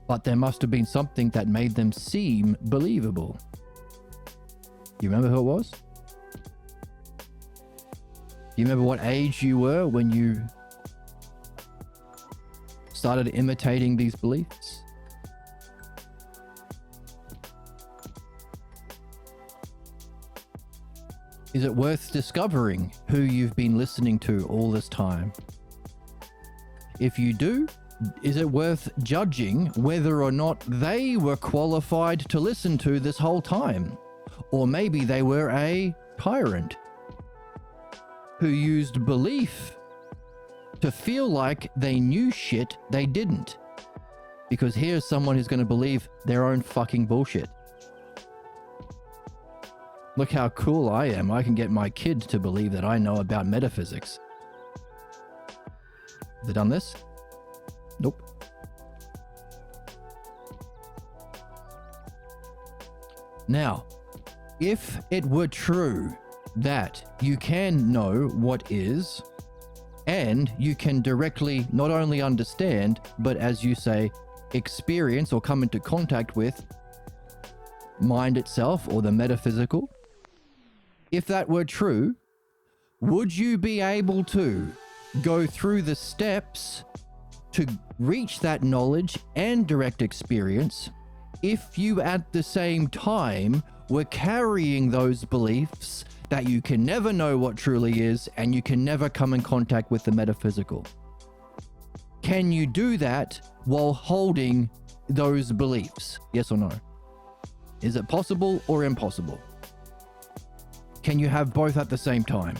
But there must have been something that made them seem believable. You remember who it was? You remember what age you were when you started imitating these beliefs? Is it worth discovering who you've been listening to all this time? If you do, is it worth judging whether or not they were qualified to listen to this whole time? Or maybe they were a tyrant who used belief to feel like they knew shit they didn't. Because here's someone who's going to believe their own fucking bullshit. Look how cool I am. I can get my kid to believe that I know about metaphysics. Have they done this? Nope. Now, if it were true that you can know what is, and you can directly not only understand, but as you say, experience or come into contact with mind itself or the metaphysical, if that were true, would you be able to go through the steps to reach that knowledge and direct experience if you at the same time were carrying those beliefs that you can never know what truly is and you can never come in contact with the metaphysical? Can you do that while holding those beliefs? Yes or no? Is it possible or impossible? Can you have both at the same time?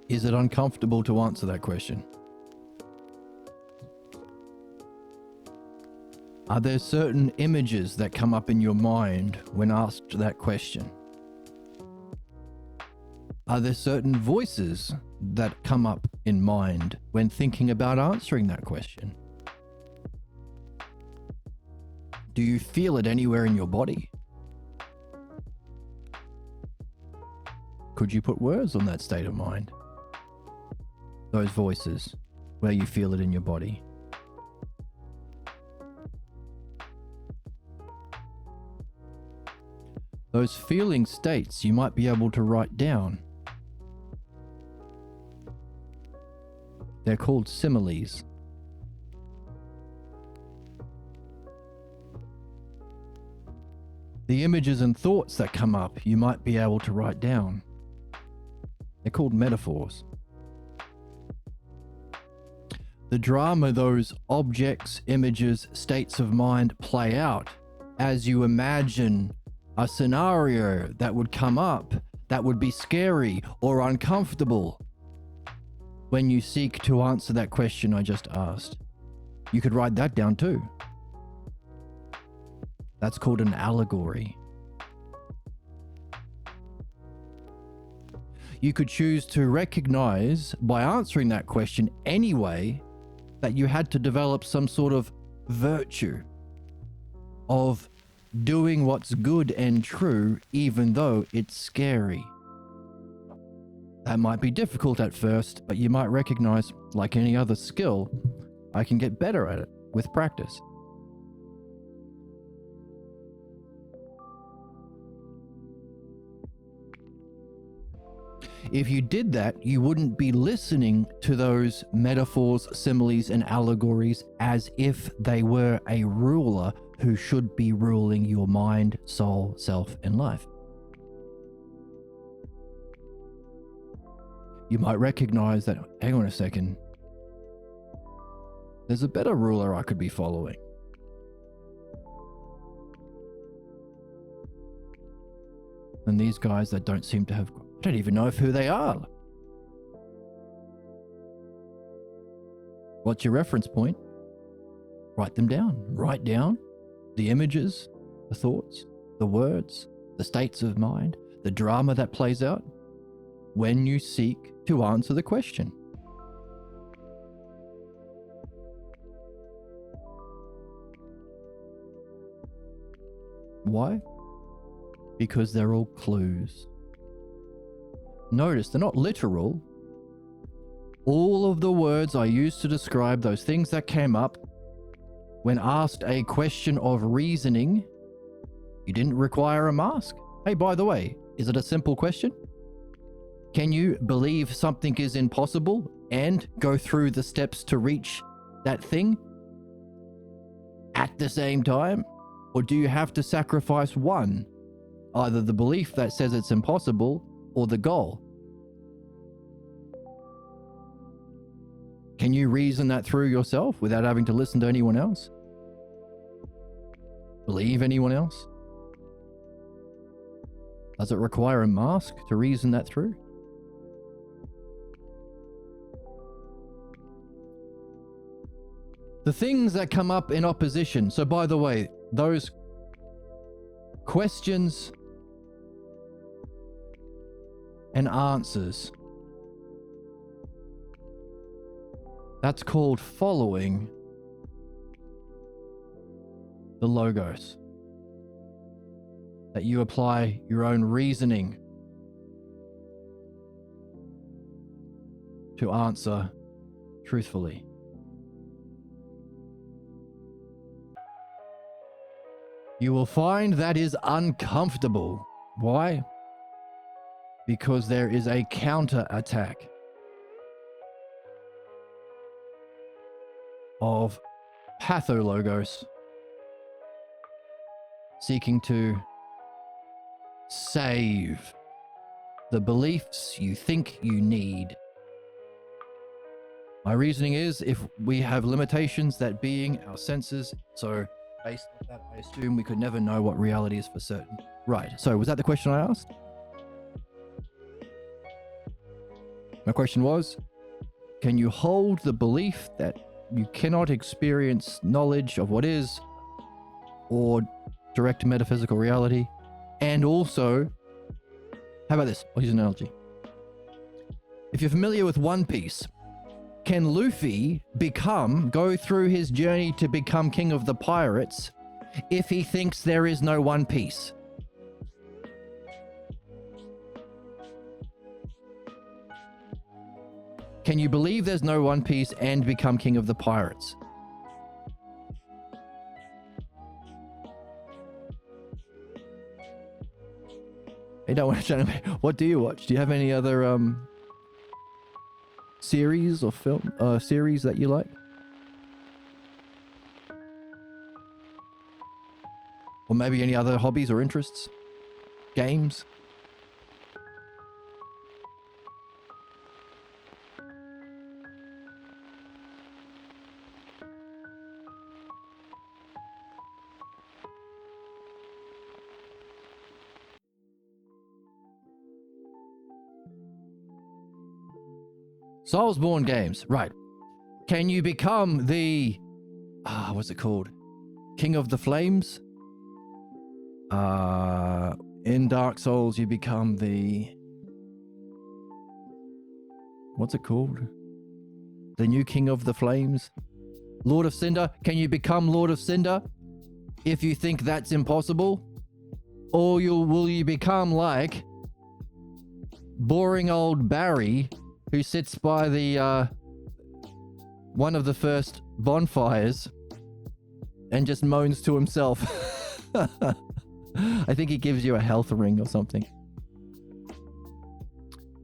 Is it uncomfortable to answer that question? Are there certain images that come up in your mind when asked that question? Are there certain voices that come up in mind when thinking about answering that question? Do you feel it anywhere in your body? Could you put words on that state of mind? Those voices, where you feel it in your body. Those feeling states you might be able to write down. They're called similes. The images and thoughts that come up you might be able to write down. They're called metaphors. The drama those objects, images, states of mind play out as you imagine a scenario that would come up that would be scary or uncomfortable when you seek to answer that question I just asked. You could write that down too. That's called an allegory. You could choose to recognize by answering that question anyway that you had to develop some sort of virtue of doing what's good and true even though it's scary. That might be difficult at first, but you might recognize, like any other skill, I can get better at it with practice. If you did that, you wouldn't be listening to those metaphors, similes, and allegories as if they were a ruler who should be ruling your mind, soul, self, and life. You might recognize that, hang on a second, there's a better ruler I could be following. And these guys that don't seem to have, I don't even know who they are. What's your reference point? Write them down. Write down the images, the thoughts, the words, the states of mind, the drama that plays out when you seek to answer the question. Why? Because they're all clues. Notice they're not literal. All of the words I used to describe those things that came up when asked a question of reasoning, you didn't require a mask. Hey, by the way, is it a simple question? Can you believe something is impossible and go through the steps to reach that thing at the same time? Or do you have to sacrifice one? Either the belief that says it's impossible or the goal. Can you reason that through yourself without having to listen to anyone else? Believe anyone else? Does it require a mask to reason that through? The things that come up in opposition. So by the way, those questions and answers, that's called following the logos. That you apply your own reasoning to answer truthfully. You will find that is uncomfortable. Why? Because there is a counter-attack of pathologos seeking to save the beliefs you think you need. My reasoning is, if we have limitations, that being our senses, so based on that, I assume we could never know what reality is for certain. Right, so was that the question I asked? My question was, can you hold the belief that you cannot experience knowledge of what is, or direct metaphysical reality? And also, how about this? I'll use an analogy. If you're familiar with One Piece, can Luffy go through his journey to become king of the pirates if he thinks there is no One Piece? Can you believe there's no One Piece and become king of the pirates? Hey, don't want to. What do you watch? Do you have any other series or film series that you like? Or maybe any other hobbies or interests? Games? Soulsborne games, right. Can you become the... what's it called? King of the Flames? In Dark Souls, you become the... What's it called? The new King of the Flames? Lord of Cinder? Can you become Lord of Cinder if you think that's impossible? Or will you become like boring old Barry who sits by the one of the first bonfires and just moans to himself? I think he gives you a health ring or something.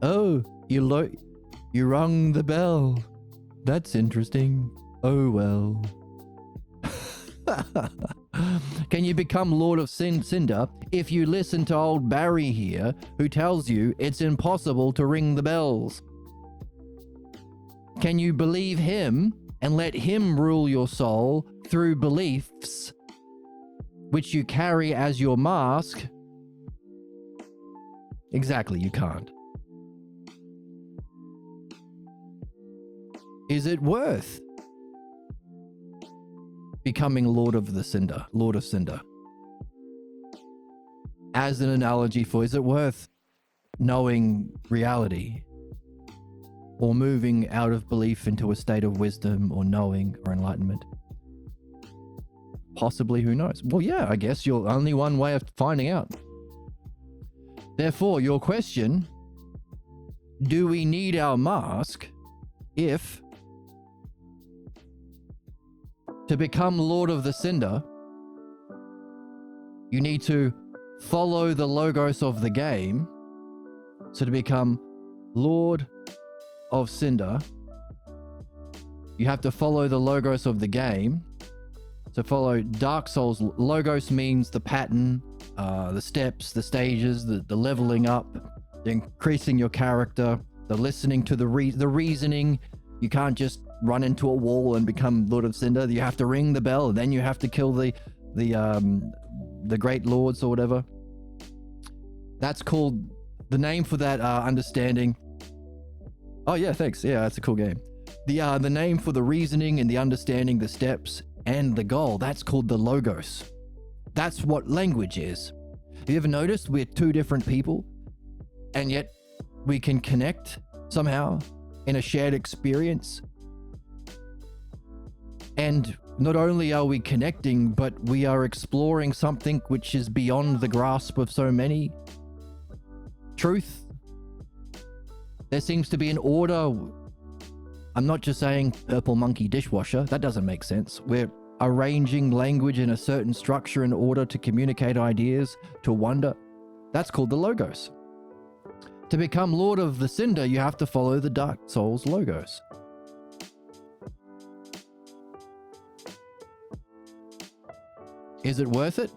Oh, you rung the bell. That's interesting. Oh well. Can you become Lord of Cinder if you listen to old Barry here, who tells you it's impossible to ring the bells? Can you believe him and let him rule your soul through beliefs which you carry as your mask? Exactly, you can't. Is it worth becoming Lord of Cinder? As an analogy for, is it worth knowing reality? Or moving out of belief into a state of wisdom or knowing or enlightenment? possibly, who knows? Well, yeah, I guess you're only one way of finding out. Therefore, your question, do we need our mask if to become Lord of the Cinder, you need to follow the logos of the game? So to become Lord of Cinder, you have to follow the logos of the game. So follow Dark Souls. Logos means the pattern, the steps, the stages, the leveling up, the increasing your character, the listening to the reasoning. You can't just run into a wall and become Lord of Cinder. You have to ring the bell, and then you have to kill the great lords or whatever. That's called the name for that understanding. Oh yeah, thanks. Yeah, that's a cool game. The name for the reasoning and the understanding, the steps and the goal, that's called the logos. That's what language is. Have you ever noticed we're two different people, and yet we can connect somehow in a shared experience? And not only are we connecting, but we are exploring something which is beyond the grasp of so many. Truth. There seems to be an order. I'm not just saying purple monkey dishwasher. That doesn't make sense. We're arranging language in a certain structure in order to communicate ideas, to wonder. That's called the logos. To become Lord of the Cinder, you have to follow the Dark Souls logos. Is it worth it?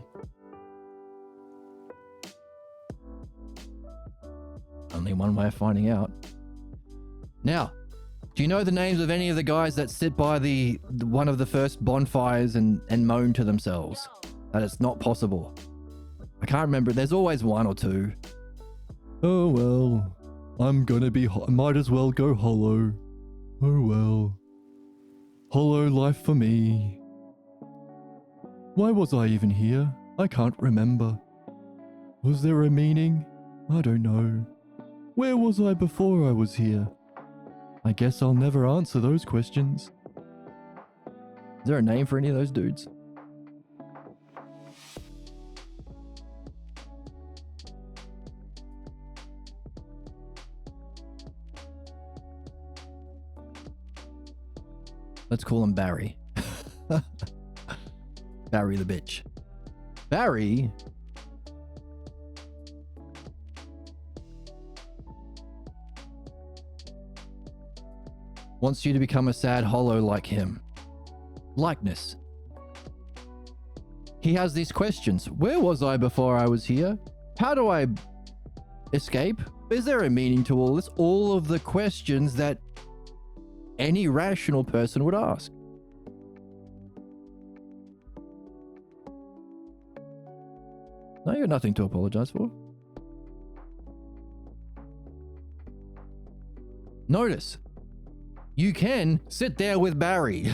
Only one way of finding out. Now, do you know the names of any of the guys that sit by the one of the first bonfires and moan to themselves that it's not possible? I can't remember. There's always one or two. Oh well, might as well go hollow. Oh well. Hollow life for me. Why was I even here? I can't remember. Was there a meaning? I don't know. Where was I before I was here? I guess I'll never answer those questions. Is there a name for any of those dudes? Let's call him Barry. Barry the bitch. Barry wants you to become a sad hollow like him. Likeness. He has these questions. Where was I before I was here? How do I escape? Is there a meaning to all this? All of the questions that any rational person would ask. No, you got nothing to apologize for. Notice, you can sit there with Barry.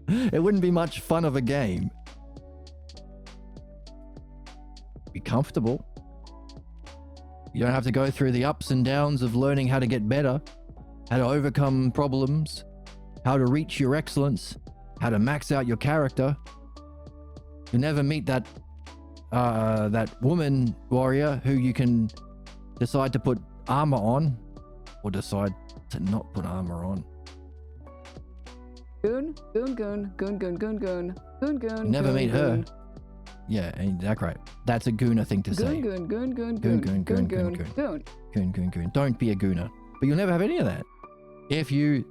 It wouldn't be much fun of a game. Be comfortable. You don't have to go through the ups and downs of learning how to get better, how to overcome problems, how to reach your excellence, how to max out your character. You'll never meet that woman warrior who you can decide to put armor on or decide to not put armor on. Goon. Never meet her. Yeah, ain't that right? That's a gooner thing to say. Goon. Don't be a gooner. But you'll never have any of that. If you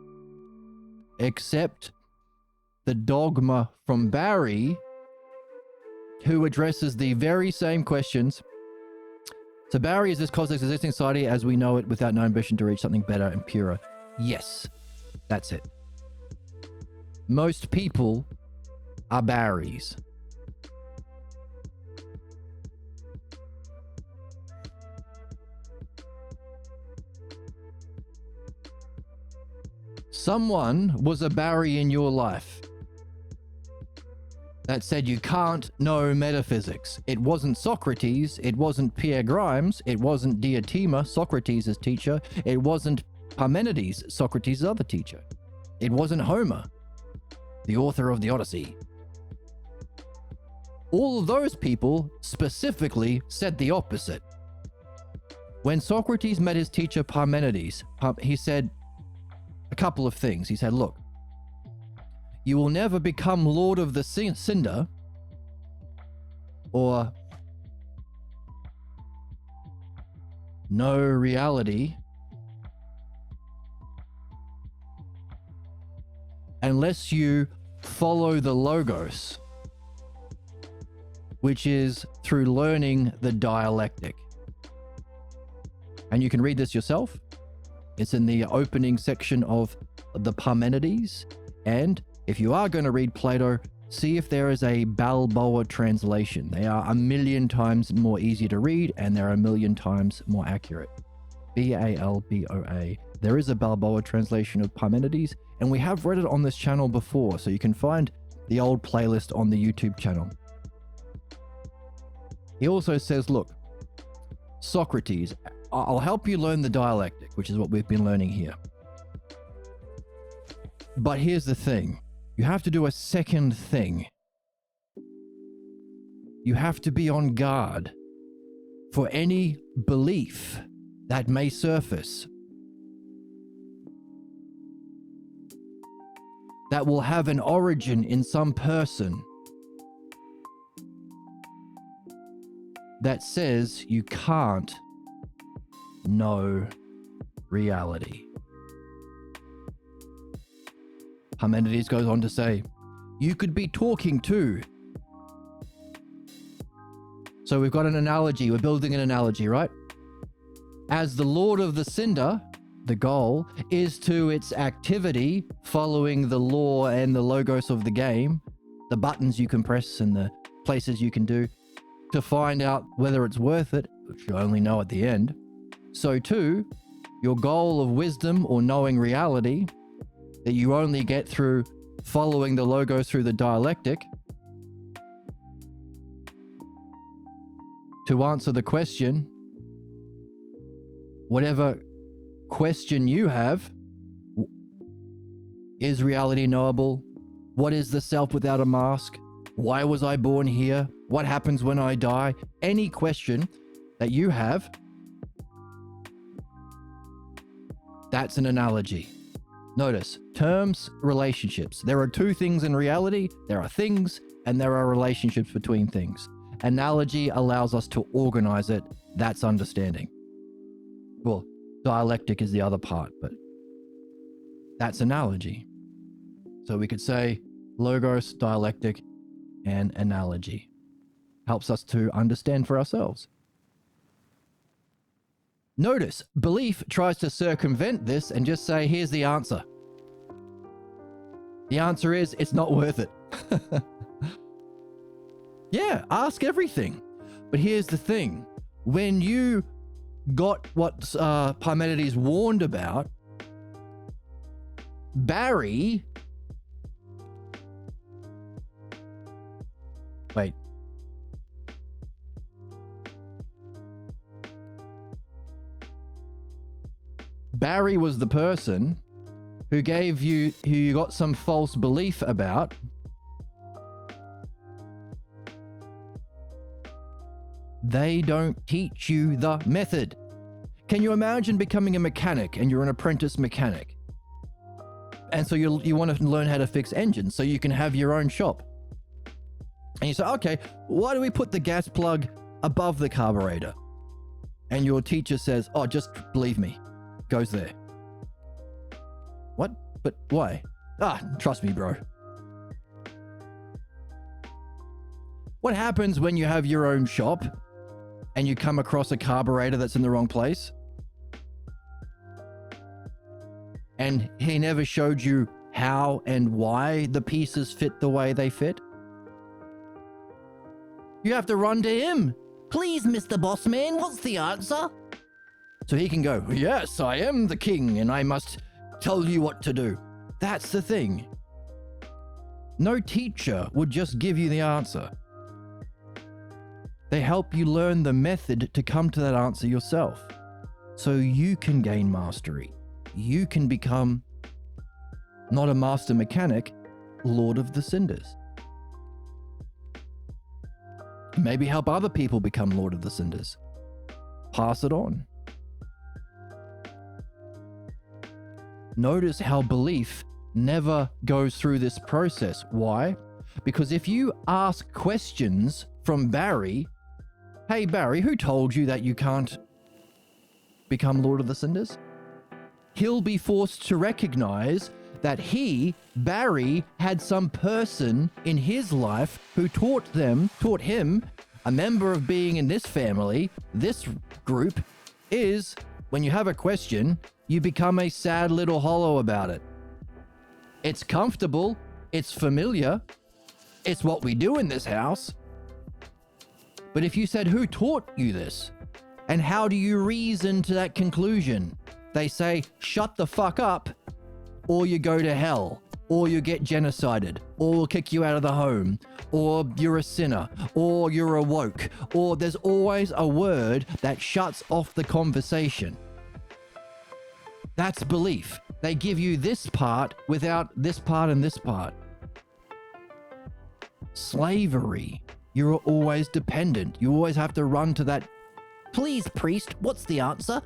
accept the dogma from Barry, who addresses the very same questions. So Barry is this cosmic existing society as we know it without no ambition to reach something better and purer. Yes, that's it. Most people are Barrys. Someone was a Barry in your life that said you can't know metaphysics. It wasn't Socrates, it wasn't Pierre Grimes, it wasn't Diotima, Socrates' teacher, it wasn't Parmenides, Socrates' other teacher. It wasn't Homer, the author of the Odyssey. all of those people specifically said the opposite. When Socrates met his teacher Parmenides, he said a couple of things. He said, look, you will never become Lord of the Cinder, or know reality, unless you follow the Logos, which is through learning the dialectic. And you can read this yourself. It's in the opening section of the Parmenides. And if you are going to read Plato, see if there is a Balboa translation. They are 1,000,000 times more easy to read, and they're 1,000,000 times more accurate. Balboa. There is a Balboa translation of Parmenides, and we have read it on this channel before, so you can find the old playlist on the YouTube channel. He also says, look, Socrates, I'll help you learn the dialectic, which is what we've been learning here. But here's the thing. You have to do a second thing. You have to be on guard for any belief that may surface that will have an origin in some person that says you can't know reality. Parmenides goes on to say, you could be talking to. So we've got an analogy, we're building an analogy, right? As the Lord of the Cinder, the goal is to its activity following the law and the logos of the game, the buttons you can press and the places you can do to find out whether it's worth it, which you only know at the end. So too, your goal of wisdom or knowing reality that you only get through following the logos through the dialectic, to answer the question, whatever question you have, is reality knowable? What is the self without a mask? Why was I born here? What happens when I die? Any question that you have, that's an analogy. Notice, terms, relationships. There are two things in reality. There are things and there are relationships between things. Analogy allows us to organize it. That's understanding. Well, dialectic is the other part, but that's analogy. So we could say logos, dialectic, and analogy. Helps us to understand for ourselves. Notice, belief tries to circumvent this and just say, here's the answer. The answer is, it's not worth it. Yeah, ask everything. But here's the thing. When you got what Parmenides warned about, Barry... Wait. Barry was the person who gave you, who you got some false belief about. They don't teach you the method. Can you imagine becoming a mechanic and you're an apprentice mechanic? And so you want to learn how to fix engines so you can have your own shop. And you say, okay, why do we put the gas plug above the carburetor? And your teacher says, oh, just believe me. Goes there. What? But why? Trust me, bro. What happens when you have your own shop and you come across a carburetor that's in the wrong place? And he never showed you how and why the pieces fit the way they fit? You have to run to him. Please, Mr. Bossman, what's the answer? So he can go, yes, I am the king and I must tell you what to do. That's the thing. No teacher would just give you the answer. They help you learn the method to come to that answer yourself. So you can gain mastery. You can become not a master mechanic, Lord of the Cinders. Maybe help other people become Lord of the Cinders. Pass it on. Notice how belief never goes through this process. Why? Because if you ask questions from Barry, hey Barry, who told you that you can't become Lord of the Cinders? He'll be forced to recognize that Barry, had some person in his life who taught him, a member of being in this family, this group, is when you have a question, you become a sad little hollow about it. It's comfortable, it's familiar, it's what we do in this house. But if you said, who taught you this? And how do you reason to that conclusion? They say, shut the fuck up, or you go to hell, or you get genocided, or we'll kick you out of the home, or you're a sinner, or you're awoke, or there's always a word that shuts off the conversation. That's belief. They give you this part without this part and this part. Slavery. You're always dependent. You always have to run to that, please, priest, what's the answer?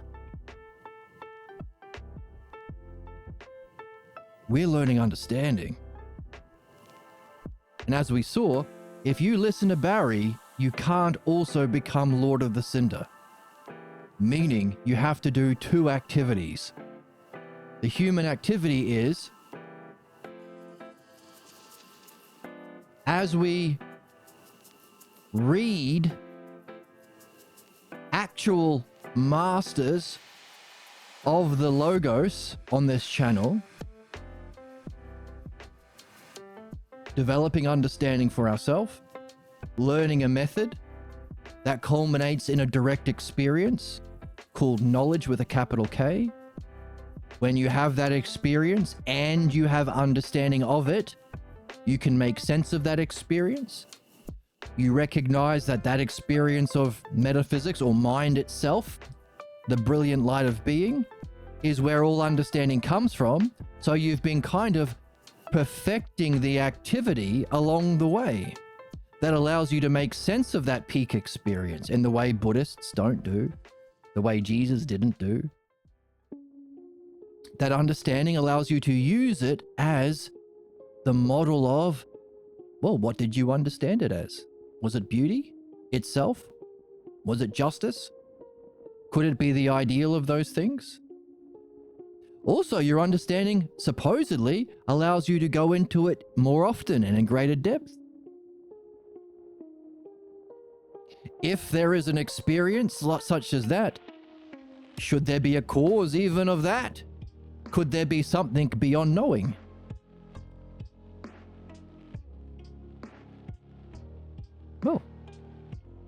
We're learning understanding. And as we saw, if you listen to Barry, you can't also become Lord of the Cinder. Meaning you have to do two activities. The human activity is, as we read actual masters of the Logos on this channel, developing understanding for ourselves, learning a method that culminates in a direct experience called knowledge with a capital K. When you have that experience and you have understanding of it, you can make sense of that experience. You recognize that that experience of metaphysics or mind itself, the brilliant light of being, is where all understanding comes from. So you've been kind of perfecting the activity along the way that allows you to make sense of that peak experience in the way Buddhists don't do, the way Jesus didn't do. That understanding allows you to use it as the model of, well, what did you understand it as? Was it beauty itself? Was it justice? Could it be the ideal of those things? Also, your understanding supposedly allows you to go into it more often and in greater depth. If there is an experience such as that, should there be a cause even of that? Could there be something beyond knowing? Well,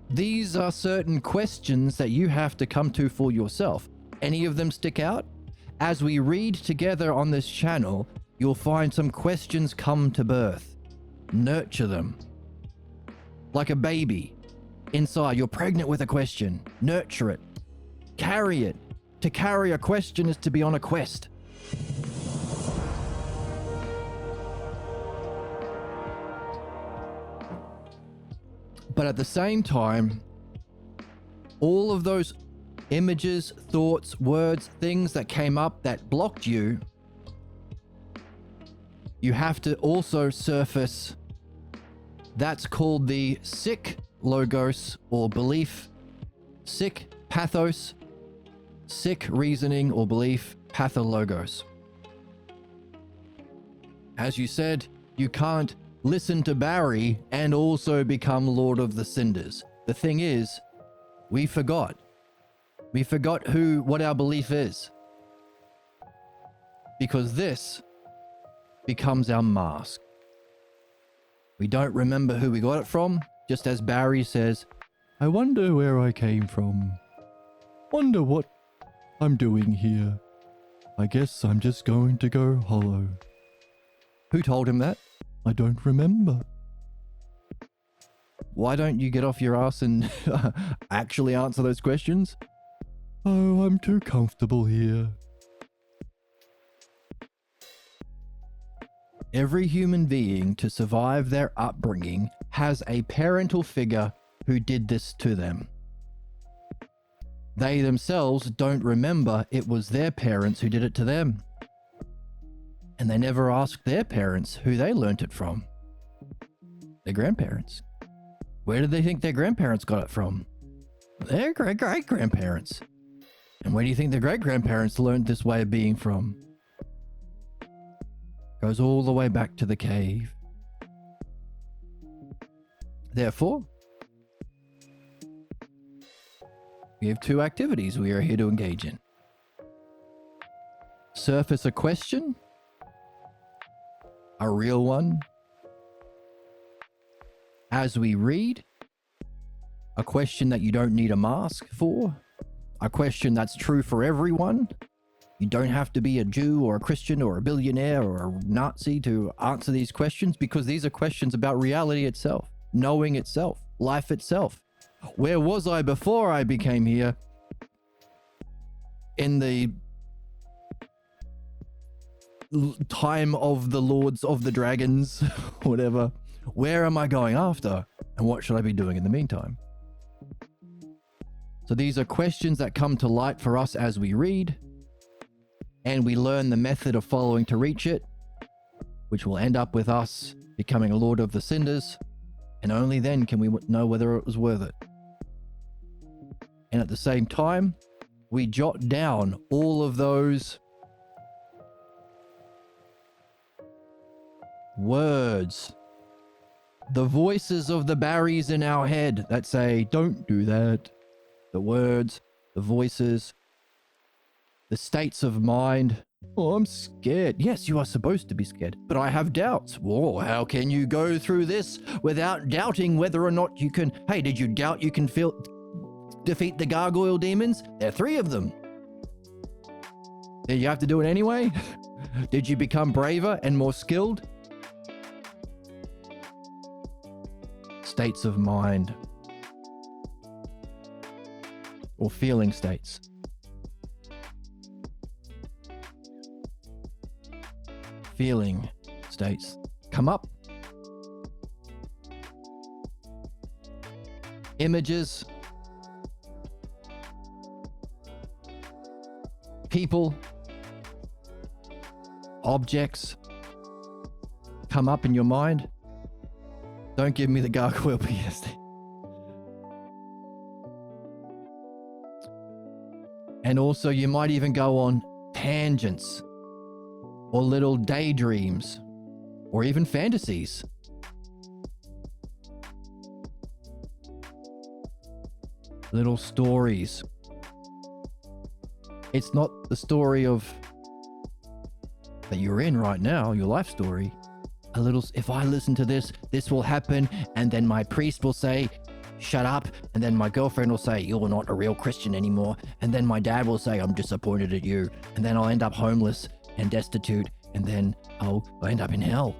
these are certain questions that you have to come to for yourself. Any of them stick out? As we read together on this channel, you'll find some questions come to birth. Nurture them. Like a baby. Inside, you're pregnant with a question. Nurture it. Carry it. To carry a question is to be on a quest. But at the same time, all of those images, thoughts, words, things that came up that blocked you, you have to also surface. That's called the sick logos or belief, sick pathos, sick reasoning or belief, pathologos. As you said, you can't listen to Barry and also become Lord of the Cinders. The thing is, we forgot. We forgot what our belief is. Because this becomes our mask. We don't remember who we got it from, just as Barry says, I wonder where I came from. Wonder what I'm doing here. I guess I'm just going to go hollow. Who told him that? I don't remember. Why don't you get off your ass and actually answer those questions? Oh, I'm too comfortable here. Every human being, to survive their upbringing, has a parental figure who did this to them. They themselves don't remember it was their parents who did it to them. And they never asked their parents who they learnt it from. Their grandparents. Where did they think their grandparents got it from? Their great-great-grandparents. And where do you think their great-grandparents learned this way of being from? Goes all the way back to the cave. Therefore, we have two activities we are here to engage in. Surface a question, a real one, as we read, a question that you don't need a mask for, a question that's true for everyone. You don't have to be a Jew or a Christian or a billionaire or a Nazi to answer these questions, because these are questions about reality itself, knowing itself, life itself. Where was I before I became here? In the time of the Lords of the Dragons, whatever. Where am I going after? And what should I be doing in the meantime? So these are questions that come to light for us as we read, and we learn the method of following to reach it, which will end up with us becoming a Lord of the Cinders, and only then can we know whether it was worth it. And at the same time, we jot down all of those words, the voices of the Barrys in our head that say, don't do that. The words, the voices, the states of mind. Oh, I'm scared. Yes, you are supposed to be scared, but I have doubts. Whoa, how can you go through this without doubting whether or not you can? Hey, did you doubt you can defeat the gargoyle demons? There are 3 of them. Did you have to do it anyway? Did you become braver and more skilled? States of mind. Or feeling states. Feeling states come up. Images. People. Objects come up in your mind. Don't give me the gargoyle PSD. And also, you might even go on tangents or little daydreams or even fantasies. Little stories. It's not the story of that you're in right now, your life story. A little, if I listen to this, this will happen, and then my priest will say, shut up, and then my girlfriend will say, you're not a real Christian anymore, and then my dad will say, I'm disappointed at you, and then I'll end up homeless and destitute, and then I'll end up in hell.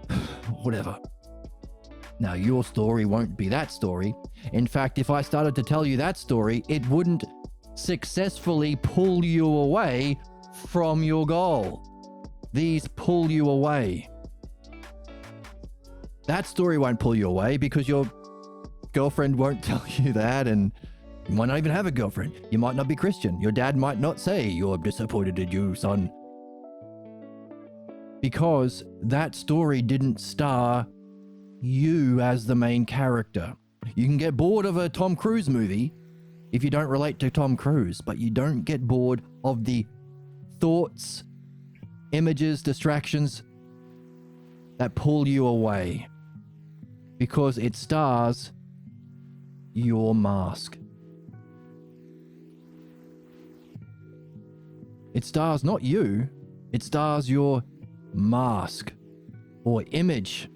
Whatever. Now, your story won't be that story. In fact, if I started to tell you that story, it wouldn't successfully pull you away from your goal. These pull you away. That story won't pull you away because your girlfriend won't tell you that, and you might not even have a girlfriend. You might not be Christian. Your dad might not say, you're disappointed in you, son. Because that story didn't star you as the main character. You can get bored of a Tom Cruise movie if you don't relate to Tom Cruise, but you don't get bored of the thoughts, images, distractions that pull you away, because it stars your mask. It stars not you, it stars your mask or image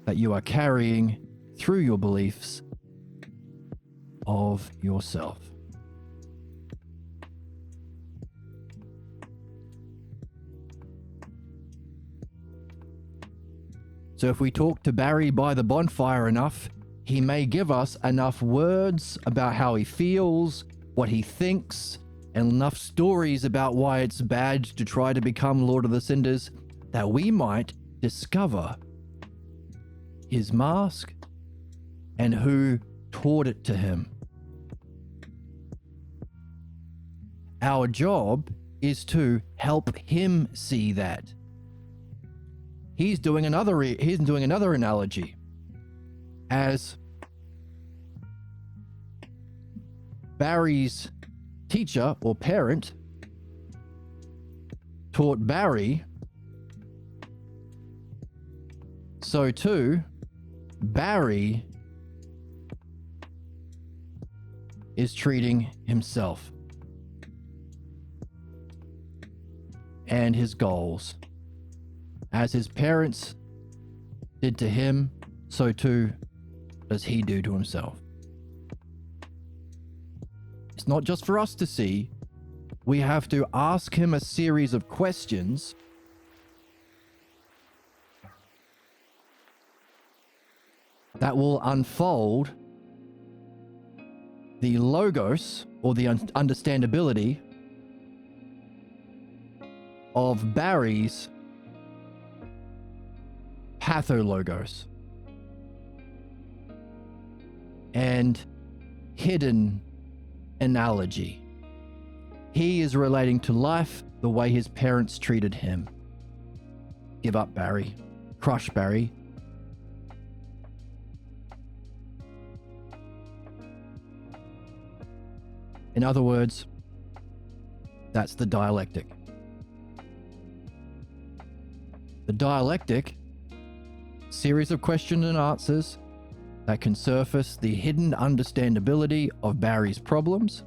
that you are carrying through your beliefs of yourself. So if we talk to Barry by the bonfire enough, he may give us enough words about how he feels, what he thinks, and enough stories about why it's bad to try to become Lord of the Cinders that we might discover his mask and who taught it to him. Our job is to help him see that. He's doing another analogy. As Barry's teacher or parent taught Barry, so too Barry is treating himself and his goals. As his parents did to him, so too does he do to himself. It's not just for us to see. We have to ask him a series of questions that will unfold the logos or the understandability of Barry's pathologos and hidden analogy. He is relating to life the way his parents treated him. Give up, Barry. Crush, Barry. In other words, that's the dialectic. The dialectic, series of questions and answers that can surface the hidden understandability of Barry's problems,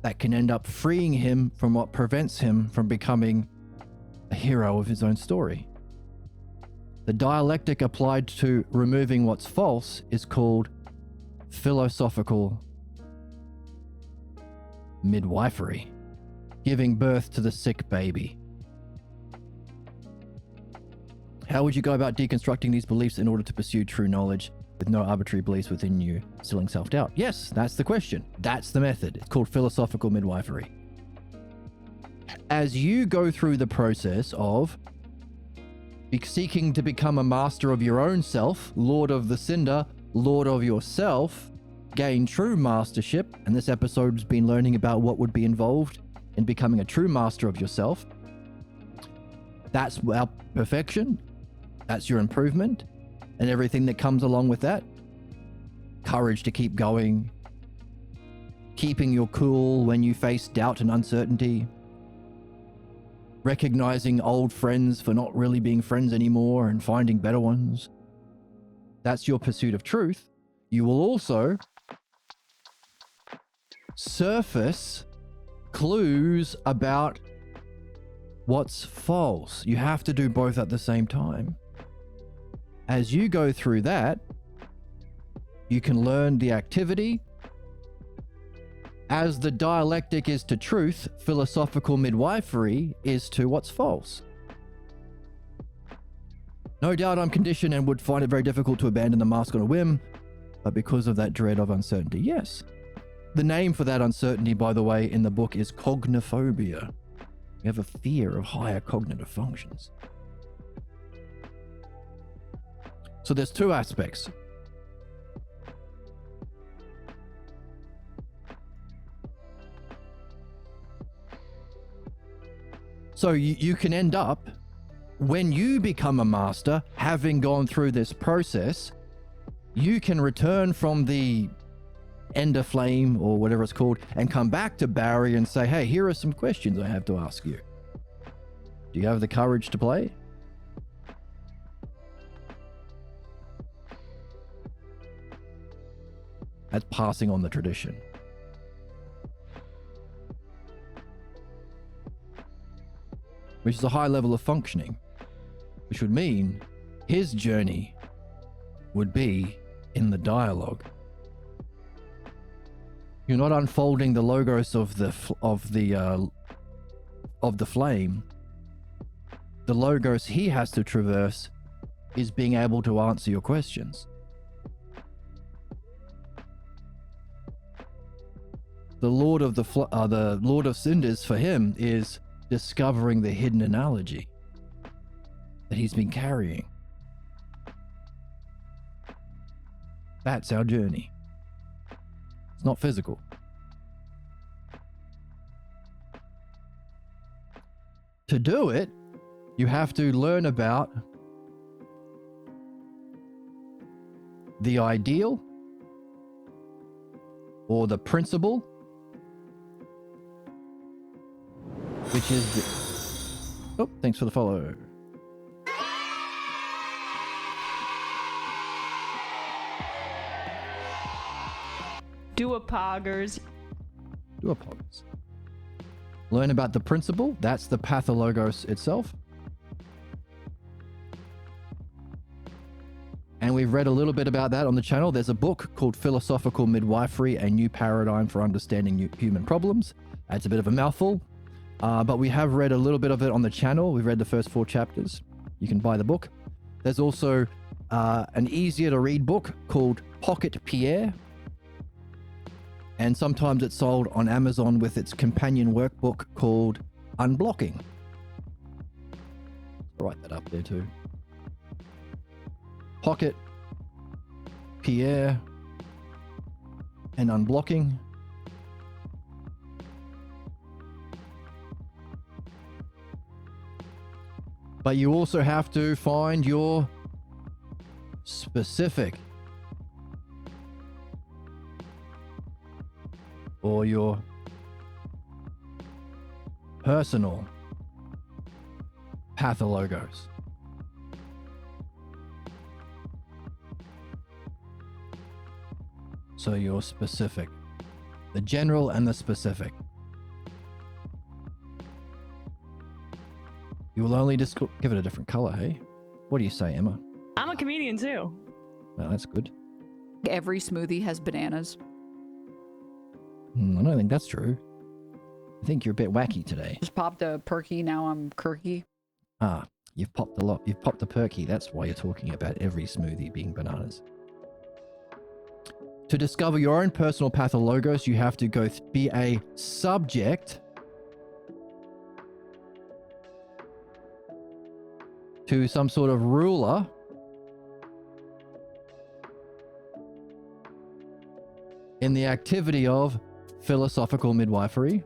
that can end up freeing him from what prevents him from becoming a hero of his own story. The dialectic applied to removing what's false is called philosophical midwifery, giving birth to the sick baby. How would you go about deconstructing these beliefs in order to pursue true knowledge with no arbitrary beliefs within you, instilling self-doubt? Yes, that's the question. That's the method. It's called philosophical midwifery. As you go through the process of seeking to become a master of your own self, Lord of the Cinder, Lord of yourself, gain true mastership, and this episode's been learning about what would be involved in becoming a true master of yourself. That's our perfection. That's your improvement and everything that comes along with that. Courage to keep going. Keeping your cool when you face doubt and uncertainty. Recognizing old friends for not really being friends anymore and finding better ones. That's your pursuit of truth. You will also surface clues about what's false. You have to do both at the same time. As you go through that, you can learn the activity. As the dialectic is to truth, philosophical midwifery is to what's false. No doubt I'm conditioned and would find it very difficult to abandon the mask on a whim, but because of that dread of uncertainty, yes. The name for that uncertainty, by the way, in the book is cognophobia. We have a fear of higher cognitive functions. So there's two aspects. So you can end up, when you become a master, having gone through this process, you can return from the Ender Flame or whatever it's called and come back to Barry and say, hey, here are some questions I have to ask you. Do you have the courage to play? That's passing on the tradition. Which is a high level of functioning, which would mean his journey would be in the dialogue. You're not unfolding the logos of the flame. The logos he has to traverse is being able to answer your questions. The Lord of Cinders for him is discovering the hidden analogy that he's been carrying. That's our journey. It's not physical. To do it, you have to learn about the ideal or the principle, which is the... Oh, thanks for the follow. Do a poggers. Do a pause. Learn about the principle. That's the pathologos itself. And we've read a little bit about that on the channel. There's a book called Philosophical Midwifery, a New Paradigm for Understanding Human Problems. It's a bit of a mouthful, but we have read a little bit of it on the channel. We've read the first 4 chapters. You can buy the book. There's also an easier to read book called Pocket Pierre. And sometimes it's sold on Amazon with its companion workbook called Unblocking. I'll write that up there too. Pocket, Pierre, and Unblocking. But you also have to find your specific or your personal pathologos. So your specific, the general and the specific. You will only give it a different color, hey? What do you say, Emma? I'm a comedian too. Well, that's good. Every smoothie has bananas. I don't think that's true. I think you're a bit wacky today. Just popped a perky, now I'm quirky. Ah, you've popped a lot. You've popped a perky. That's why you're talking about every smoothie being bananas. To discover your own personal pathologos, you have to be a subject to some sort of ruler in the activity of philosophical midwifery.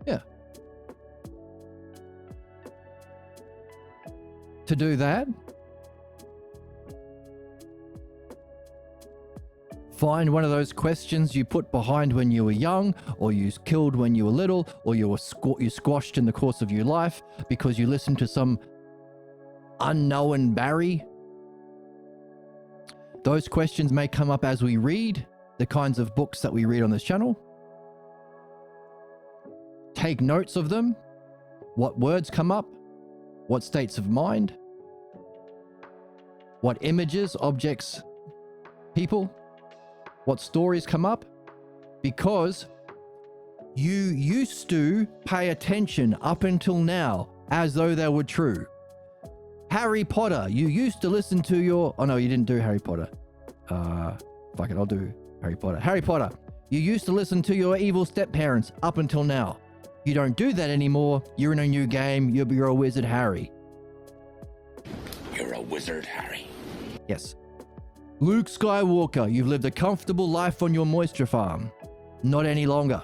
Yeah. To do that, find one of those questions you put behind when you were young, or you killed when you were little, or you squashed in the course of your life because you listened to some unknown Barry. Those questions may come up as we read the kinds of books that we read on this channel. Take notes of them, what words come up, what states of mind, what images, objects, people, what stories come up, because you used to pay attention up until now as though they were true. Harry Potter, you used to listen to your... Oh no, you didn't do Harry Potter. Fuck it, I'll do Harry Potter. Harry Potter, you used to listen to your evil step-parents up until now. You don't do that anymore. You're in a new game. You're a wizard, Harry. You're a wizard, Harry. Yes. Luke Skywalker, you've lived a comfortable life on your moisture farm. Not any longer.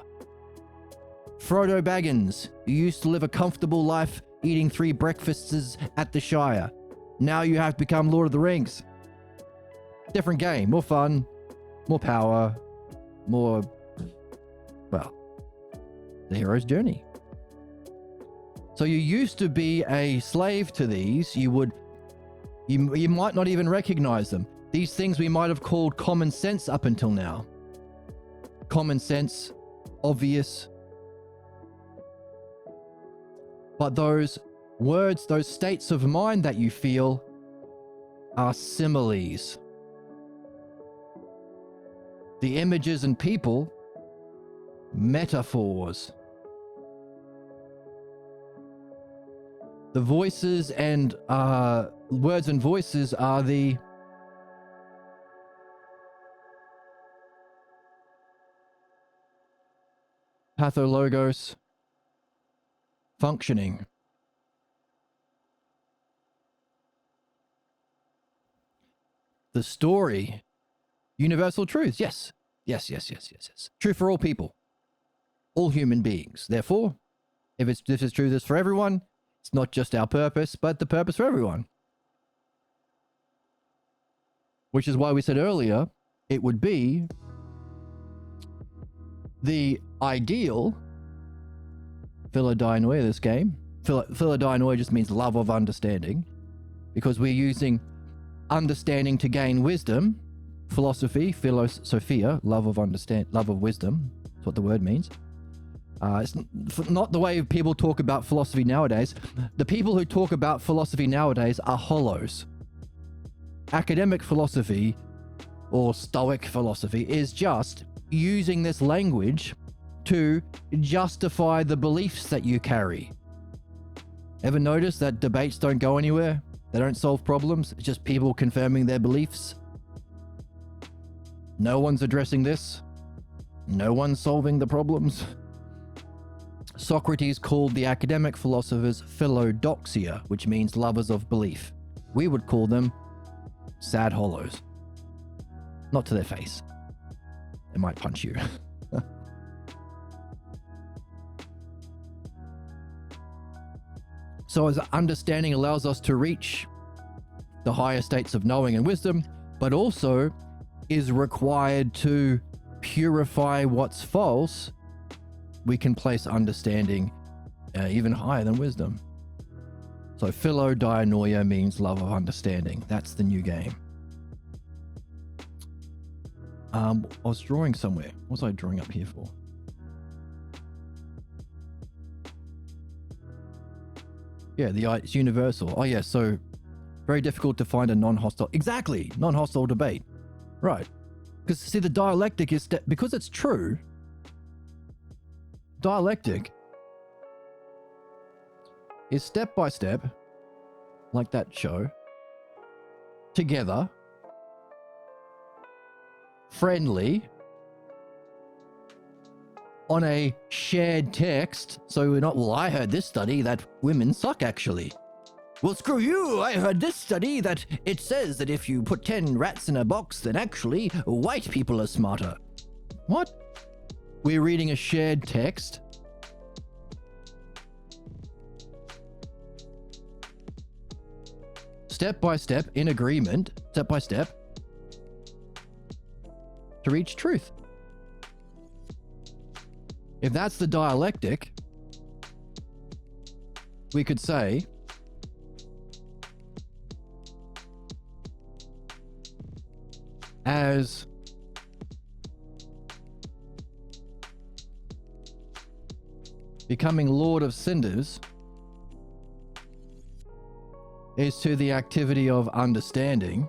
Frodo Baggins, you used to live a comfortable life eating 3 breakfasts at the Shire. Now you have to become Lord of the Rings. Different game, more fun, more power, more, well, the hero's journey. So you used to be a slave to these. You might not even recognize them. These things we might have called common sense up until now. Common sense, obvious. But those words, those states of mind that you feel are similes. The images and people, metaphors. The voices and words and voices are the pathologos functioning. The story, universal truths. Yes. Yes. True for all people, all human beings. Therefore, if this is true, this for everyone, it's not just our purpose, but the purpose for everyone. Which is why we said earlier, it would be the ideal philodianoia, this game. Philodianoia just means love of understanding, because we're using understanding to gain wisdom. Philosophy, philosophia, love of wisdom. That's what the word means. It's not the way people talk about philosophy nowadays. The people who talk about philosophy nowadays are hollows. Academic philosophy or Stoic philosophy is just using this language to justify the beliefs that you carry. Ever notice that debates don't go anywhere? They don't solve problems. It's just people confirming their beliefs. No one's addressing this. No one's solving the problems. Socrates called the academic philosophers philodoxia, which means lovers of belief. We would call them sad hollows. Not to their face. They might punch you. So as understanding allows us to reach the higher states of knowing and wisdom, but also is required to purify what's false, we can place understanding even higher than wisdom. So philodianoia means love of understanding. That's the new game. I was drawing somewhere. What was I drawing up here for? Yeah, it's universal. Oh yeah, so very difficult to find a non-hostile. Exactly, non-hostile debate. Right. Because see, the dialectic is because it's true. Dialectic is step by step, like that show, together, friendly, on a shared text. So we're not, well, I heard this study that women suck actually. Well, screw you, I heard this study that it says that if you put 10 rats in a box, then actually white people are smarter. What? We're reading a shared text. Step by step, in agreement, step by step, to reach truth. If that's the dialectic, we could say as becoming Lord of Cinders is to the activity of understanding,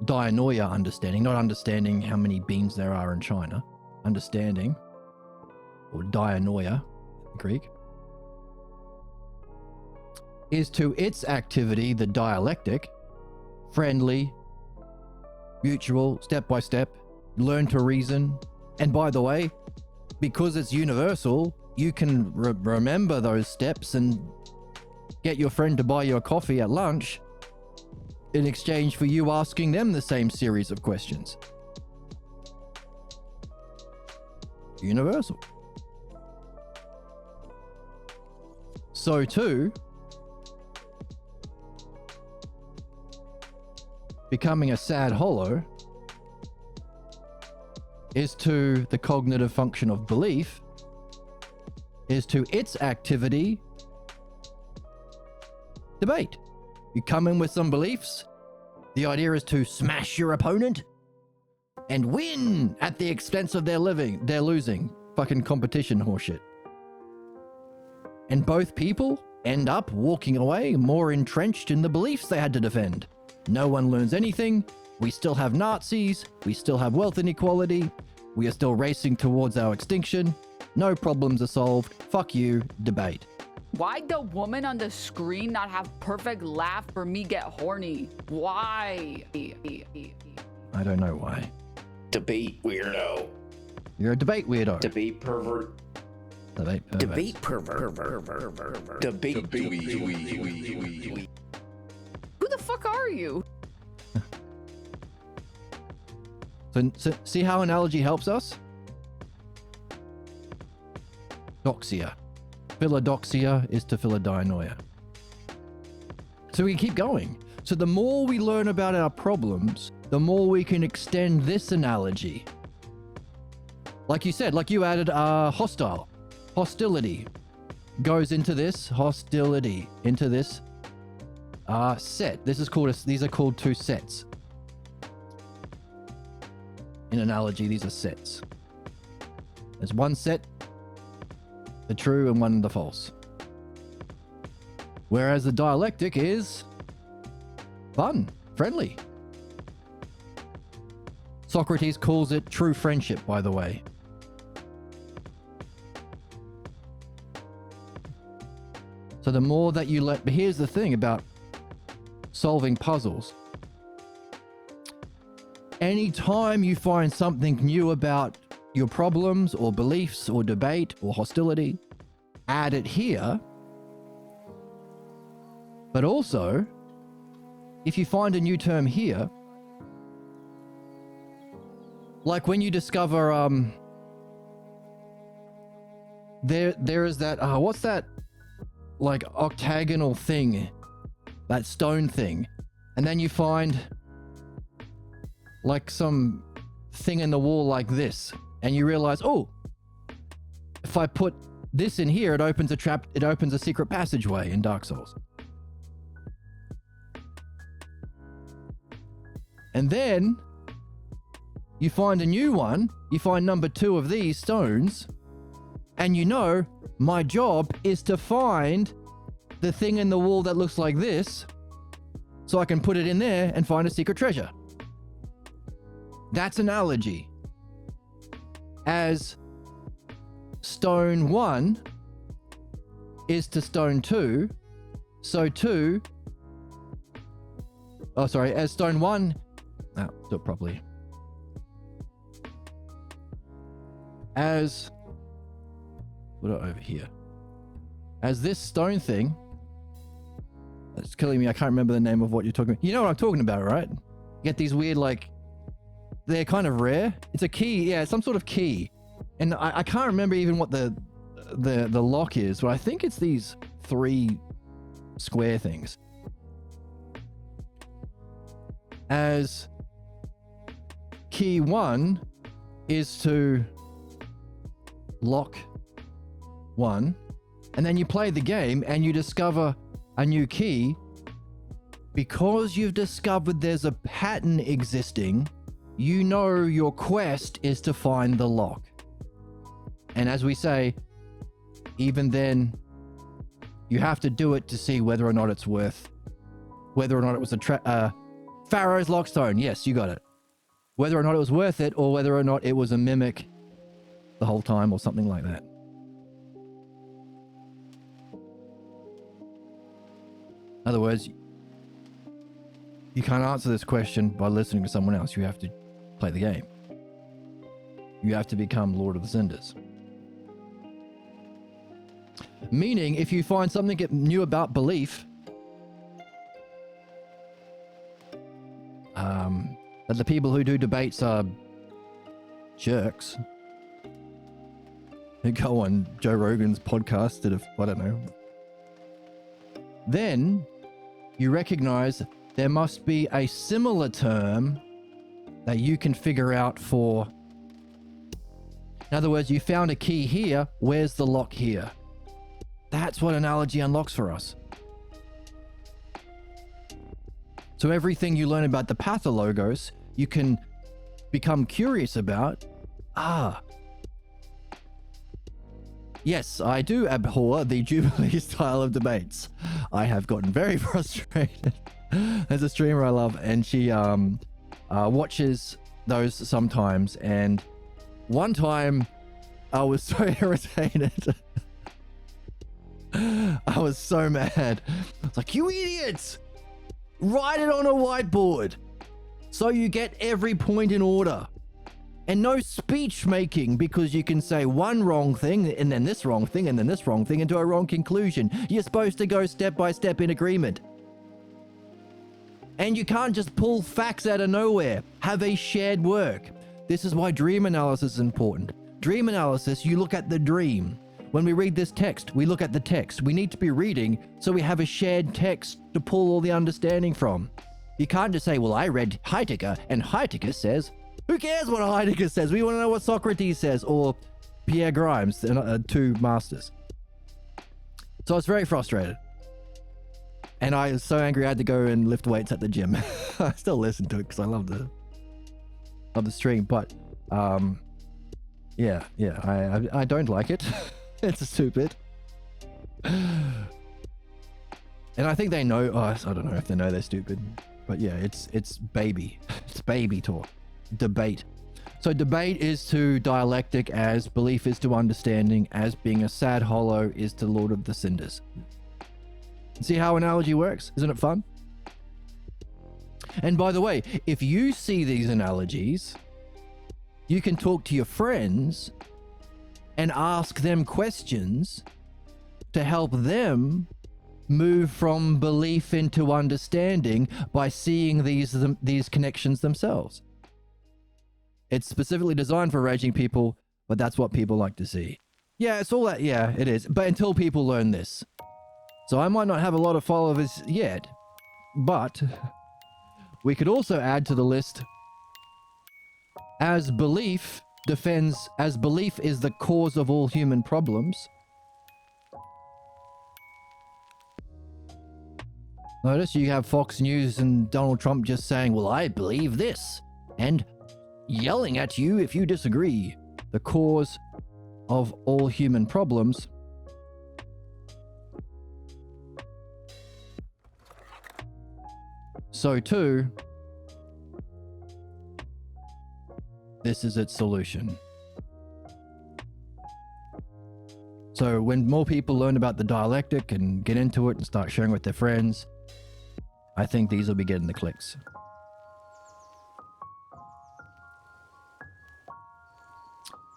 dianoia understanding, not understanding how many beans there are in China, understanding, or dianoia, Greek, is to its activity, the dialectic, friendly, mutual, step by step, learn to reason. And by the way, because it's universal, you can remember those steps and get your friend to buy you a coffee at lunch in exchange for you asking them the same series of questions. Universal. So too, becoming a sad hollow is to the cognitive function of belief, is to its activity debate. You come in with some beliefs, the idea is to smash your opponent and win at the expense of their losing. Fucking competition horseshit. And both people end up walking away more entrenched in the beliefs they had to defend. No one learns anything. We still have Nazis. We still have wealth inequality. We are still racing towards our extinction. No problems are solved. Fuck you, debate. Why'd the woman on the screen not have perfect laugh for me get horny? Why? I don't know why. Debate weirdo. You're a debate weirdo. Debate pervert. Debate pervert. Debate pervert. Debate. Who the fuck are you? So see how analogy helps us? Doxia. Philodoxia is to philodinoia. So we can keep going. So the more we learn about our problems, the more we can extend this analogy. Like you said, like you added hostile. Hostility goes into this hostility, into this set. This is called these are called two sets. In analogy, these are sets. There's one set, the true, and one the false. Whereas the dialectic is fun, friendly. Socrates calls it true friendship, by the way. So the more that you let, but here's the thing about solving puzzles. Anytime you find something new about your problems or beliefs or debate or hostility, add it here. But also, if you find a new term here, like when you discover, there is that, what's that, like octagonal thing, that stone thing, and then you find like some thing in the wall like this, and you realize, oh, if I put this in here, it opens a secret passageway in Dark Souls. And then you find a new one, you find number 2 of these stones, and you know, my job is to find the thing in the wall that looks like this, so I can put it in there and find a secret treasure. That's analogy. As stone 1 is to stone 2, so 2, as stone 1, do it properly. As, put it over here. As this stone thing, it's killing me, I can't remember the name of what you're talking about. You know what I'm talking about, right? You get these weird, like, they're kind of rare. It's a key, yeah, some sort of key. And I can't remember even what the lock is, but I think it's these 3 square things. As key 1 is to lock 1, and then you play the game and you discover a new key. Because you've discovered there's a pattern existing, you know your quest is to find the lock. And as we say, even then, you have to do it to see whether or not it's worth, whether or not it was a Pharaoh's Lockstone. Yes, you got it. Whether or not it was worth it, or whether or not it was a mimic the whole time, or something like that. In other words, you can't answer this question by listening to someone else. You have to play the game. You have to become Lord of the Cinders. Meaning, if you find something new about belief, that the people who do debates are jerks, who go on Joe Rogan's podcast I don't know, then you recognize there must be a similar term that you can figure out for. In other words, you found a key here, where's the lock here? That's what analogy unlocks for us. So everything you learn about the pathologos, you can become curious about. Yes, I do abhor the Jubilee style of debates. I have gotten very frustrated. There's a streamer I love, and she watches those sometimes, and One time, I was so irritated. I was so mad. It's like, you idiots! Write it on a whiteboard so you get every point in order. And no speech making, because you can say one wrong thing and then this wrong thing and then this wrong thing into a wrong conclusion. You're supposed to go step by step in agreement. And you can't just pull facts out of nowhere. Have a shared work. This is why dream analysis is important. Dream analysis, you look at the dream. When we read this text, we look at the text. We need to be reading so we have a shared text to pull all the understanding from. You can't just say, well, I read Heidegger and Heidegger says... Who cares what Heidegger says? We want to know what Socrates says or Pierre Grimes, two masters. So I was very frustrated. And I was so angry I had to go and lift weights at the gym. I still listen to it because I love the stream. But yeah, I don't like it. It's stupid. And I think they know. I don't know if they know they're stupid. But yeah, it's baby. It's baby talk. Debate. So debate is to dialectic as belief is to understanding, as being a sad hollow is to Lord of the Cinders. See how analogy works? Isn't it fun? And by the way, if you see these analogies, you can talk to your friends and ask them questions to help them move from belief into understanding by seeing these connections themselves. It's specifically designed for raging people, but that's what people like to see. Yeah, it's all that. Yeah, it is. But until people learn this. So I might not have a lot of followers yet, but we could also add to the list as belief is the cause of all human problems. Notice you have Fox News and Donald Trump just saying, well, I believe this, and yelling at you if you disagree. The cause of all human problems. So too, this is its solution. So when more people learn about the dialectic and get into it and start sharing with their friends, I think these will be getting the clicks.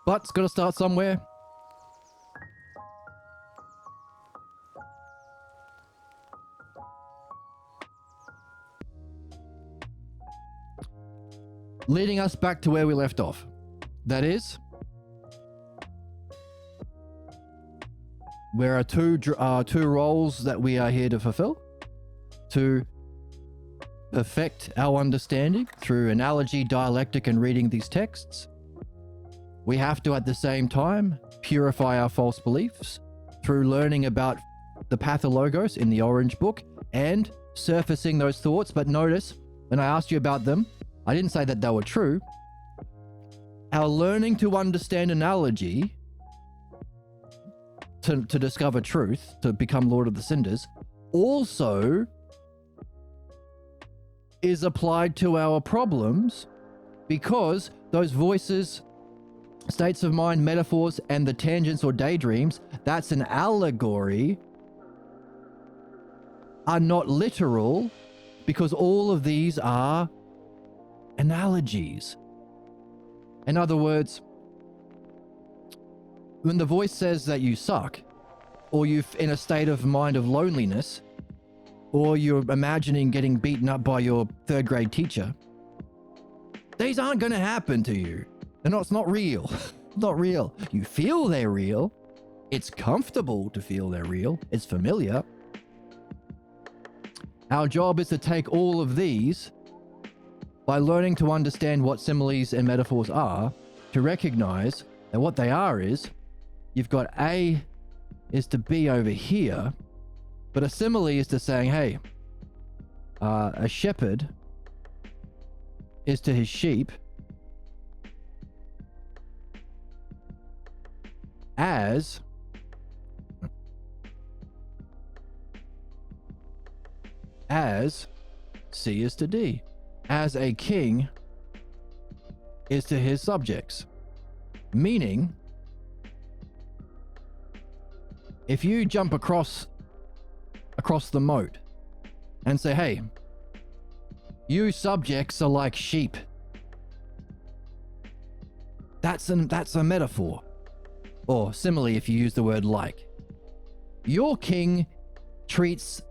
But it's got to start somewhere. Leading us back to where we left off. That is, there are two roles that we are here to fulfill. To perfect our understanding through analogy, dialectic, and reading these texts. We have to, at the same time, purify our false beliefs through learning about the pathologos in the Orange Book and surfacing those thoughts. But notice, when I asked you about them, I didn't say that they were true. Our learning to understand analogy to discover truth, to become Lord of the Cinders, also is applied to our problems, because those voices, states of mind, metaphors, and the tangents or daydreams, that's an allegory, are not literal, because all of these are analogies. In other words, when the voice says that you suck, or you're in a state of mind of loneliness, or you're imagining getting beaten up by your third grade teacher, these aren't going to happen to you. It's not real. Not real. You feel they're real. It's comfortable to feel they're real. It's familiar. Our job is to take all of these by learning to understand what similes and metaphors are, to recognize that what they are is, you've got A is to B over here, but a simile is to saying, hey, a shepherd is to his sheep as C is to D, as a king is to his subjects. Meaning, if you jump across the moat and say, hey, you subjects are like sheep. That's a metaphor. Or similarly, if you use the word like. Your king treats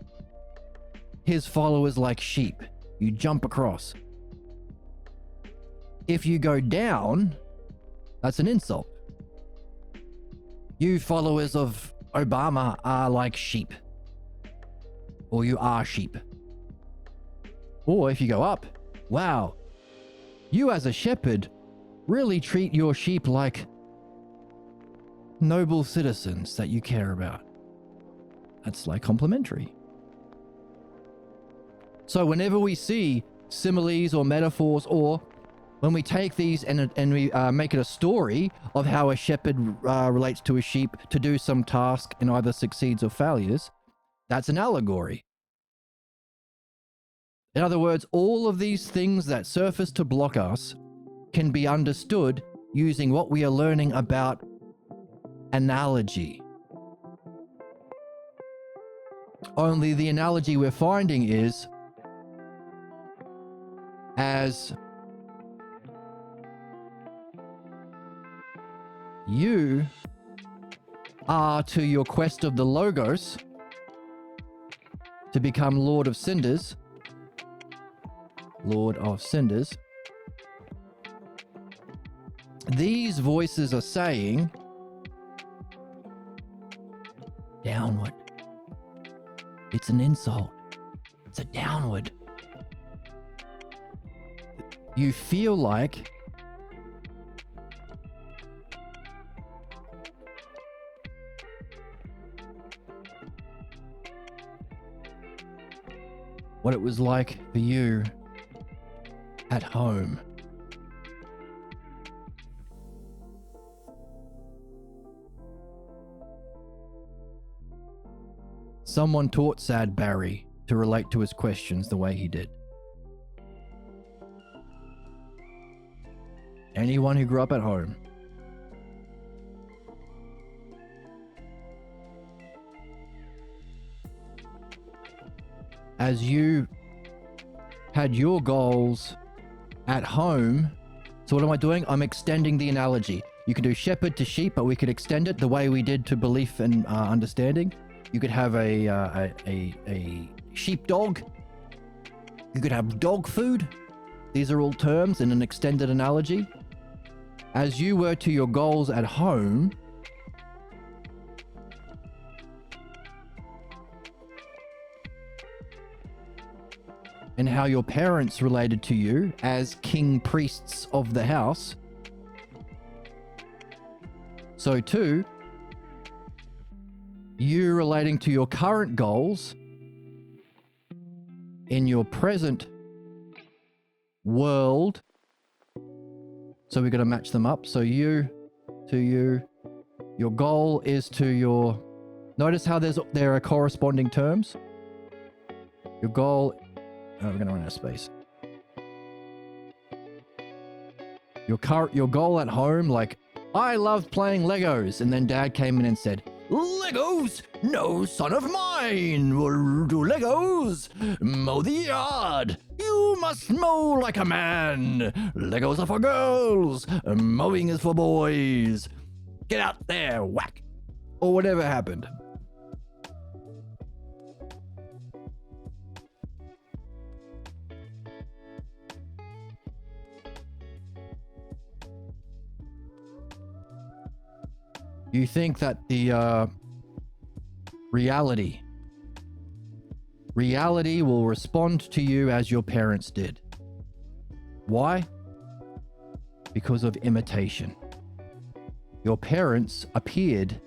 his followers like sheep. You jump across. If you go down, that's an insult. You followers of Obama are like sheep. Or you are sheep. Or if you go up, wow, you as a shepherd really treat your sheep like noble citizens that you care about. That's like complimentary. So whenever we see similes or metaphors, or when we take these and we make it a story of how a shepherd relates to a sheep to do some task and either succeeds or failures, that's an allegory. In other words, all of these things that surface to block us can be understood using what we are learning about analogy. Only the analogy we're finding is as you are to your quest of the Logos to become Lord of Cinders, these voices are saying, downward. It's an insult. It's a downward. You feel like what it was like for you at home. Someone taught Sad Barry to relate to his questions the way he did. Anyone who grew up at home. As you had your goals at home, so what am I doing? I'm extending the analogy. You can do shepherd to sheep, but we could extend it the way we did to belief and understanding. You could have a sheepdog. You could have dog food. These are all terms in an extended analogy. As you were to your goals at home, and how your parents related to you as king priests of the house, so too, you relating to your current goals in your present world. So we're going to match them up. So you to you, your goal is to your, notice how there are corresponding terms. Your goal, we're going to run out of space. Your goal at home, like, I love playing Legos. And then dad came in and said, Legos? No son of mine will do Legos. Mow the yard. You must mow like a man. Legos are for girls. Mowing is for boys. Get out there, whack. Or whatever happened. You think that the reality will respond to you as your parents did. Why? Because of imitation. Your parents appeared.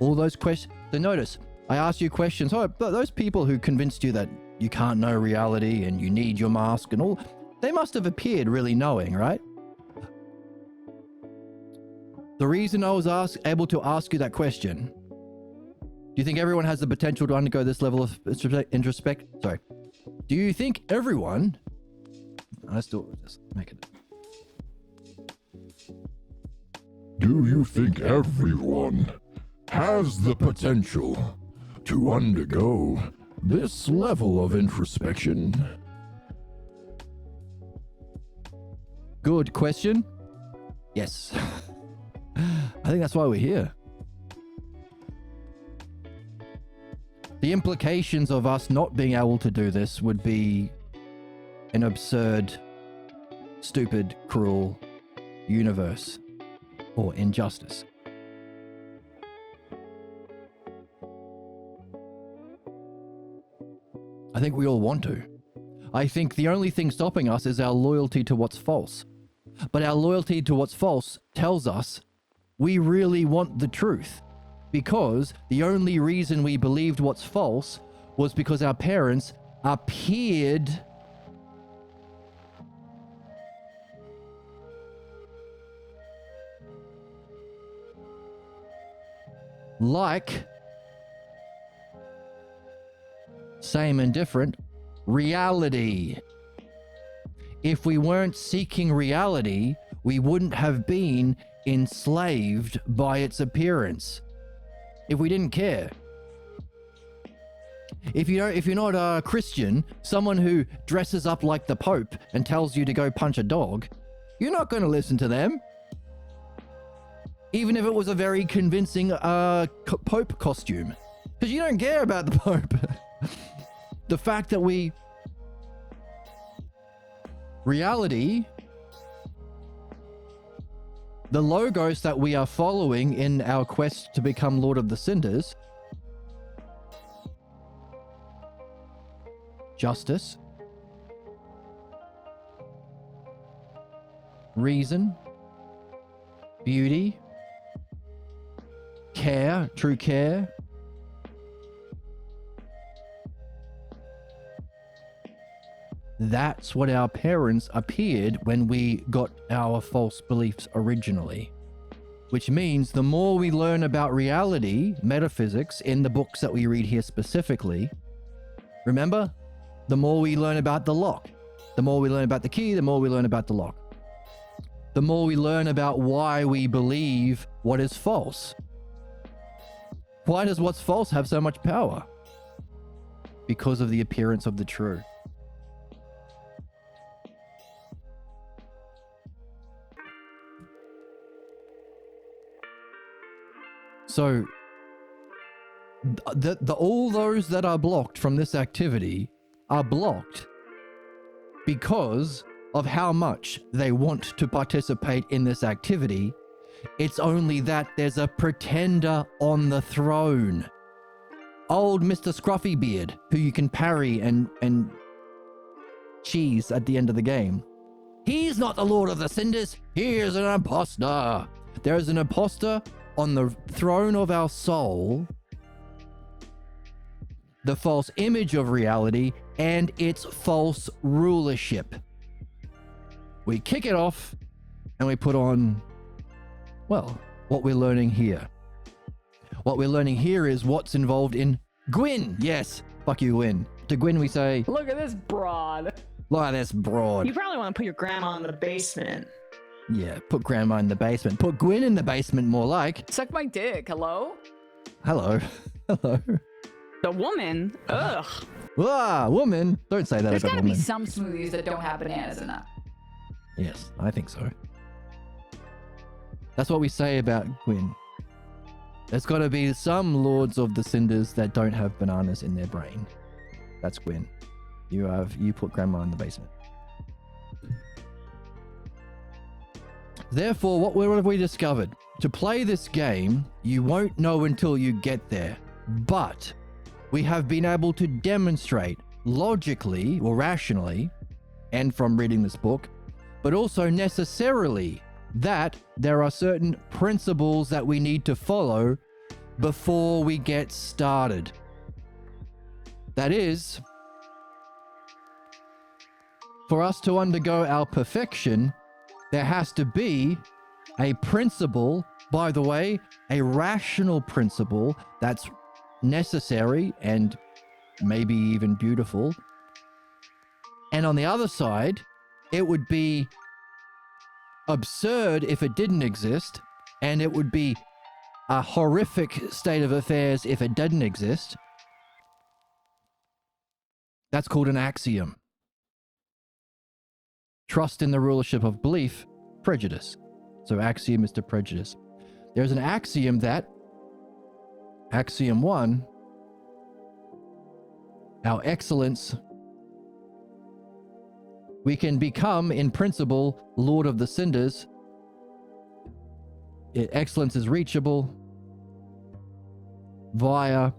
All those questions. So notice, I asked you questions. Oh, but those people who convinced you that you can't know reality and you need your mask and all, they must have appeared really knowing, right? The reason I was able to ask you that question, do you think everyone has the potential to undergo this level of introspect? Sorry. Do you think everyone, let's do it, just make it. Do you think everyone has the potential to undergo this level of introspection? Good question. Yes. I think that's why we're here. The implications of us not being able to do this would be an absurd, stupid, cruel universe or injustice. I think we all want to. I think the only thing stopping us is our loyalty to what's false. But our loyalty to what's false tells us we really want the truth, because the only reason we believed what's false was because our parents appeared like same and different reality. If we weren't seeking reality, we wouldn't have been enslaved by its appearance. If we didn't care. If you're not a Christian, someone who dresses up like the Pope and tells you to go punch a dog, you're not going to listen to them. Even if it was a very convincing Pope costume. Because you don't care about the Pope. The fact that reality, the logos that we are following in our quest to become Lord of the Cinders, justice, reason, beauty, care, true care, that's what our parents appeared when we got our false beliefs originally. Which means the more we learn about reality, metaphysics, in the books that we read here specifically, remember? The more we learn about the lock. The more we learn about the key, the more we learn about the lock. The more we learn about why we believe what is false. Why does what's false have so much power? Because of the appearance of the true. So, all those that are blocked from this activity are blocked because of how much they want to participate in this activity. It's only that there's a pretender on the throne. Old Mr. Scruffy Beard, who you can parry and cheese at the end of the game. He's not the Lord of the Cinders. He is an imposter. There is an imposter on the throne of our soul, the false image of reality, and its false rulership. We kick it off and we put on, well, what we're learning here. What we're learning here is what's involved in Gwyn. Yes, fuck you, Gwyn. To Gwyn we say, Look at this broad. look at this broad. You probably want to put your grandma in the basement. Yeah, put grandma in the basement. Put Gwyn in the basement, more like. Suck my dick, hello? Hello. Hello. The woman? Ugh. Ah, woman. Don't say that There's about gotta be woman. some smoothies that don't have bananas in them. Yes, I think so. That's what we say about Gwyn. There's got to be some Lords of the Cinders that don't have bananas in their brain. That's Gwyn. You put grandma in the basement. Therefore, what have we discovered? To play this game, you won't know until you get there. But we have been able to demonstrate logically or rationally, and from reading this book, but also necessarily, that there are certain principles that we need to follow before we get started. That is, for us to undergo our perfection, there has to be a principle, by the way, a rational principle that's necessary and maybe even beautiful. And on the other side, it would be absurd if it didn't exist, and it would be a horrific state of affairs if it didn't exist. That's called an axiom. Trust in the rulership of belief, prejudice. So axiom is to prejudice. There's an axiom that, axiom 1, our excellence, we can become, in principle, Lord of the Cinders. Excellence is reachable via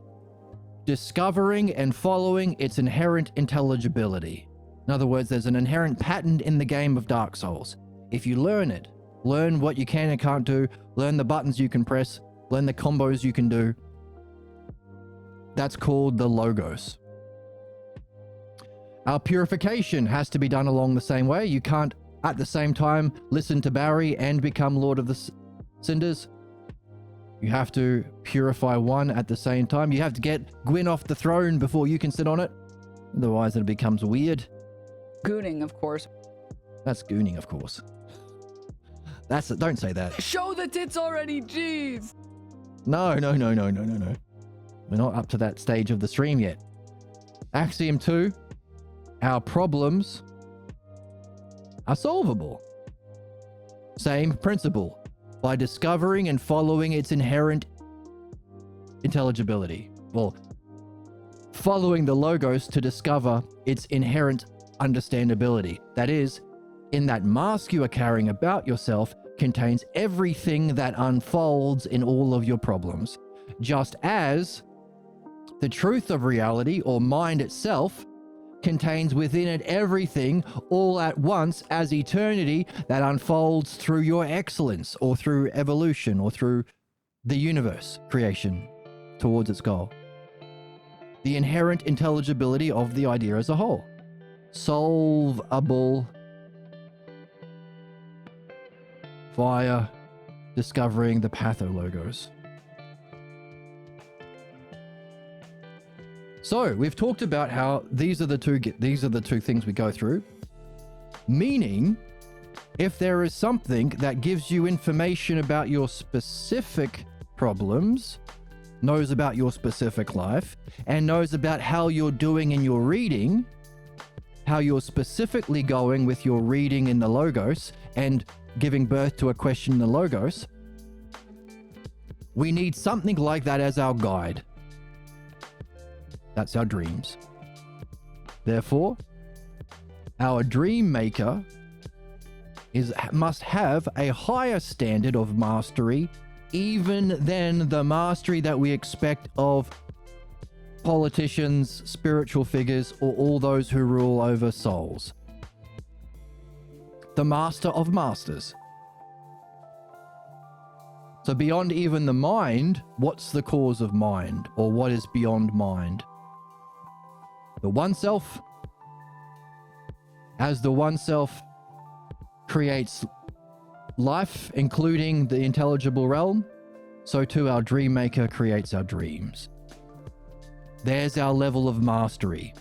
discovering and following its inherent intelligibility. In other words, there's an inherent pattern in the game of Dark Souls. If you learn it, learn what you can and can't do, learn the buttons you can press, learn the combos you can do, that's called the Logos. Our purification has to be done along the same way. You can't, at the same time, listen to Barry and become Lord of the Cinders. You have to purify one at the same time. You have to get Gwyn off the throne before you can sit on it. Otherwise, it becomes weird. Gooning, of course. That's gooning, of course. Don't say that. Show the tits already, jeez! No. We're not up to that stage of the stream yet. Axiom 2, our problems are solvable. Same principle. By discovering and following its inherent intelligibility. Well, following the Logos to discover its inherent understandability. That is, in that mask you are carrying about yourself contains everything that unfolds in all of your problems. Just as the truth of reality, or mind itself, contains within it everything all at once as eternity that unfolds through your excellence, or through evolution, or through the universe creation towards its goal. The inherent intelligibility of the idea as a whole. Solvable via discovering the pathologos. So we've talked about how these are the two things we go through. Meaning, if there is something that gives you information about your specific problems, knows about your specific life, and knows about how you're doing in your reading, how you're specifically going with your reading in the Logos and giving birth to a question in the Logos, we need something like that as our guide. That's our dreams. Therefore, our dream maker must have a higher standard of mastery even than the mastery that we expect of politicians, spiritual figures, or all those who rule over souls. The master of masters. So beyond even the mind, what's the cause of mind, or what is beyond mind? The one self. As the one self creates life, including the intelligible realm, so too our dream maker creates our dreams. There's our level of mastery.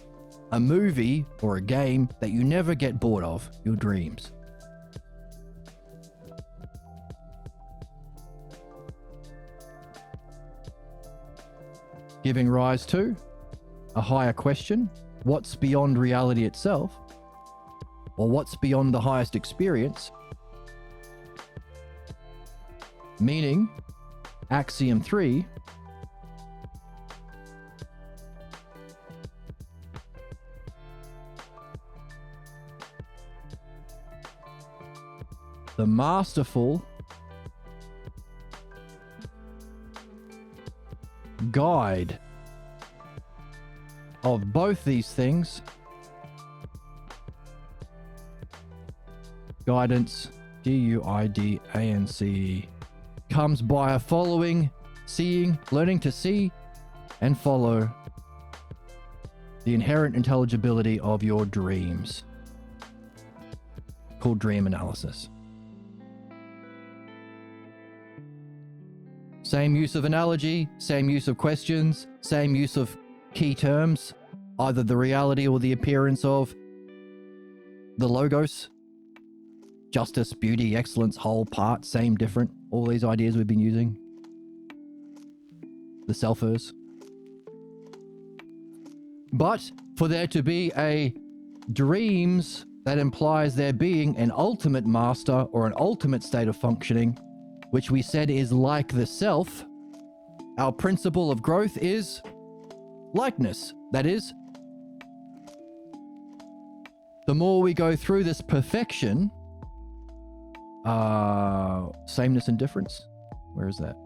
A movie or a game that you never get bored of, your dreams. Giving rise to a higher question, what's beyond reality itself, or what's beyond the highest experience, meaning axiom 3, the masterful guide of both these things, guidance, Guidance, comes by a following, seeing, learning to see and follow the inherent intelligibility of your dreams, called dream analysis. Same use of analogy, same use of questions, same use of key terms, either the reality or the appearance of the Logos, justice, beauty, excellence, whole, part, same, different. All these ideas we've been using. The selfers. But for there to be a dreams, that implies there being an ultimate master or an ultimate state of functioning, which we said is like the self. Our principle of growth is likeness. That is, the more we go through this perfection, sameness and difference. Where is that?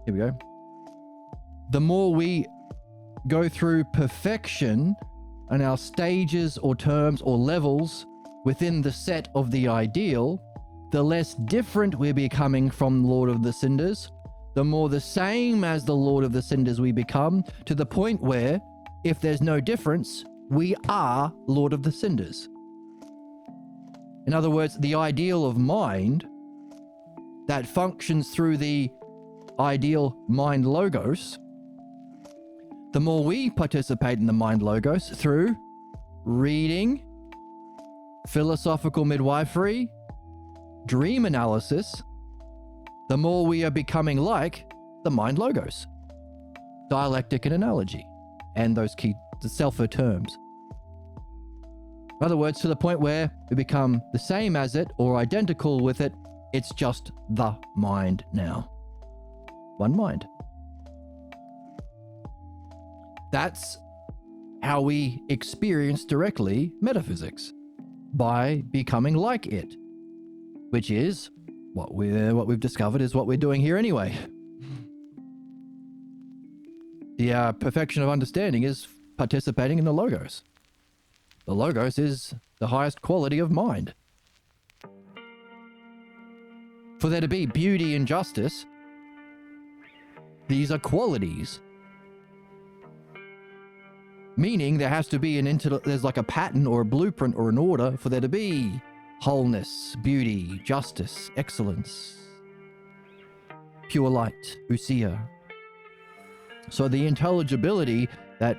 Here we go. The more we go through perfection and our stages or terms or levels within the set of the ideal, the less different we're becoming from Lord of the Cinders, the more the same as the Lord of the Cinders we become, to the point where, if there's no difference, we are Lord of the Cinders. In other words, the ideal of mind that functions through the ideal mind logos, the more we participate in the mind logos through reading, philosophical midwifery, dream analysis, the more we are becoming like the mind logos, dialectic and analogy, and those key the selfer terms. In other words, to the point where we become the same as it or identical with it. It's just the mind now. One mind. That's how we experience directly metaphysics, by becoming like it, which is what we've discovered is what we're doing here anyway. The perfection of understanding is participating in the logos. The logos is the highest quality of mind. For there to be beauty and justice, these are qualities. Meaning there has to be there's like a pattern or a blueprint or an order for there to be wholeness, beauty, justice, excellence, pure light, ousia. So the intelligibility that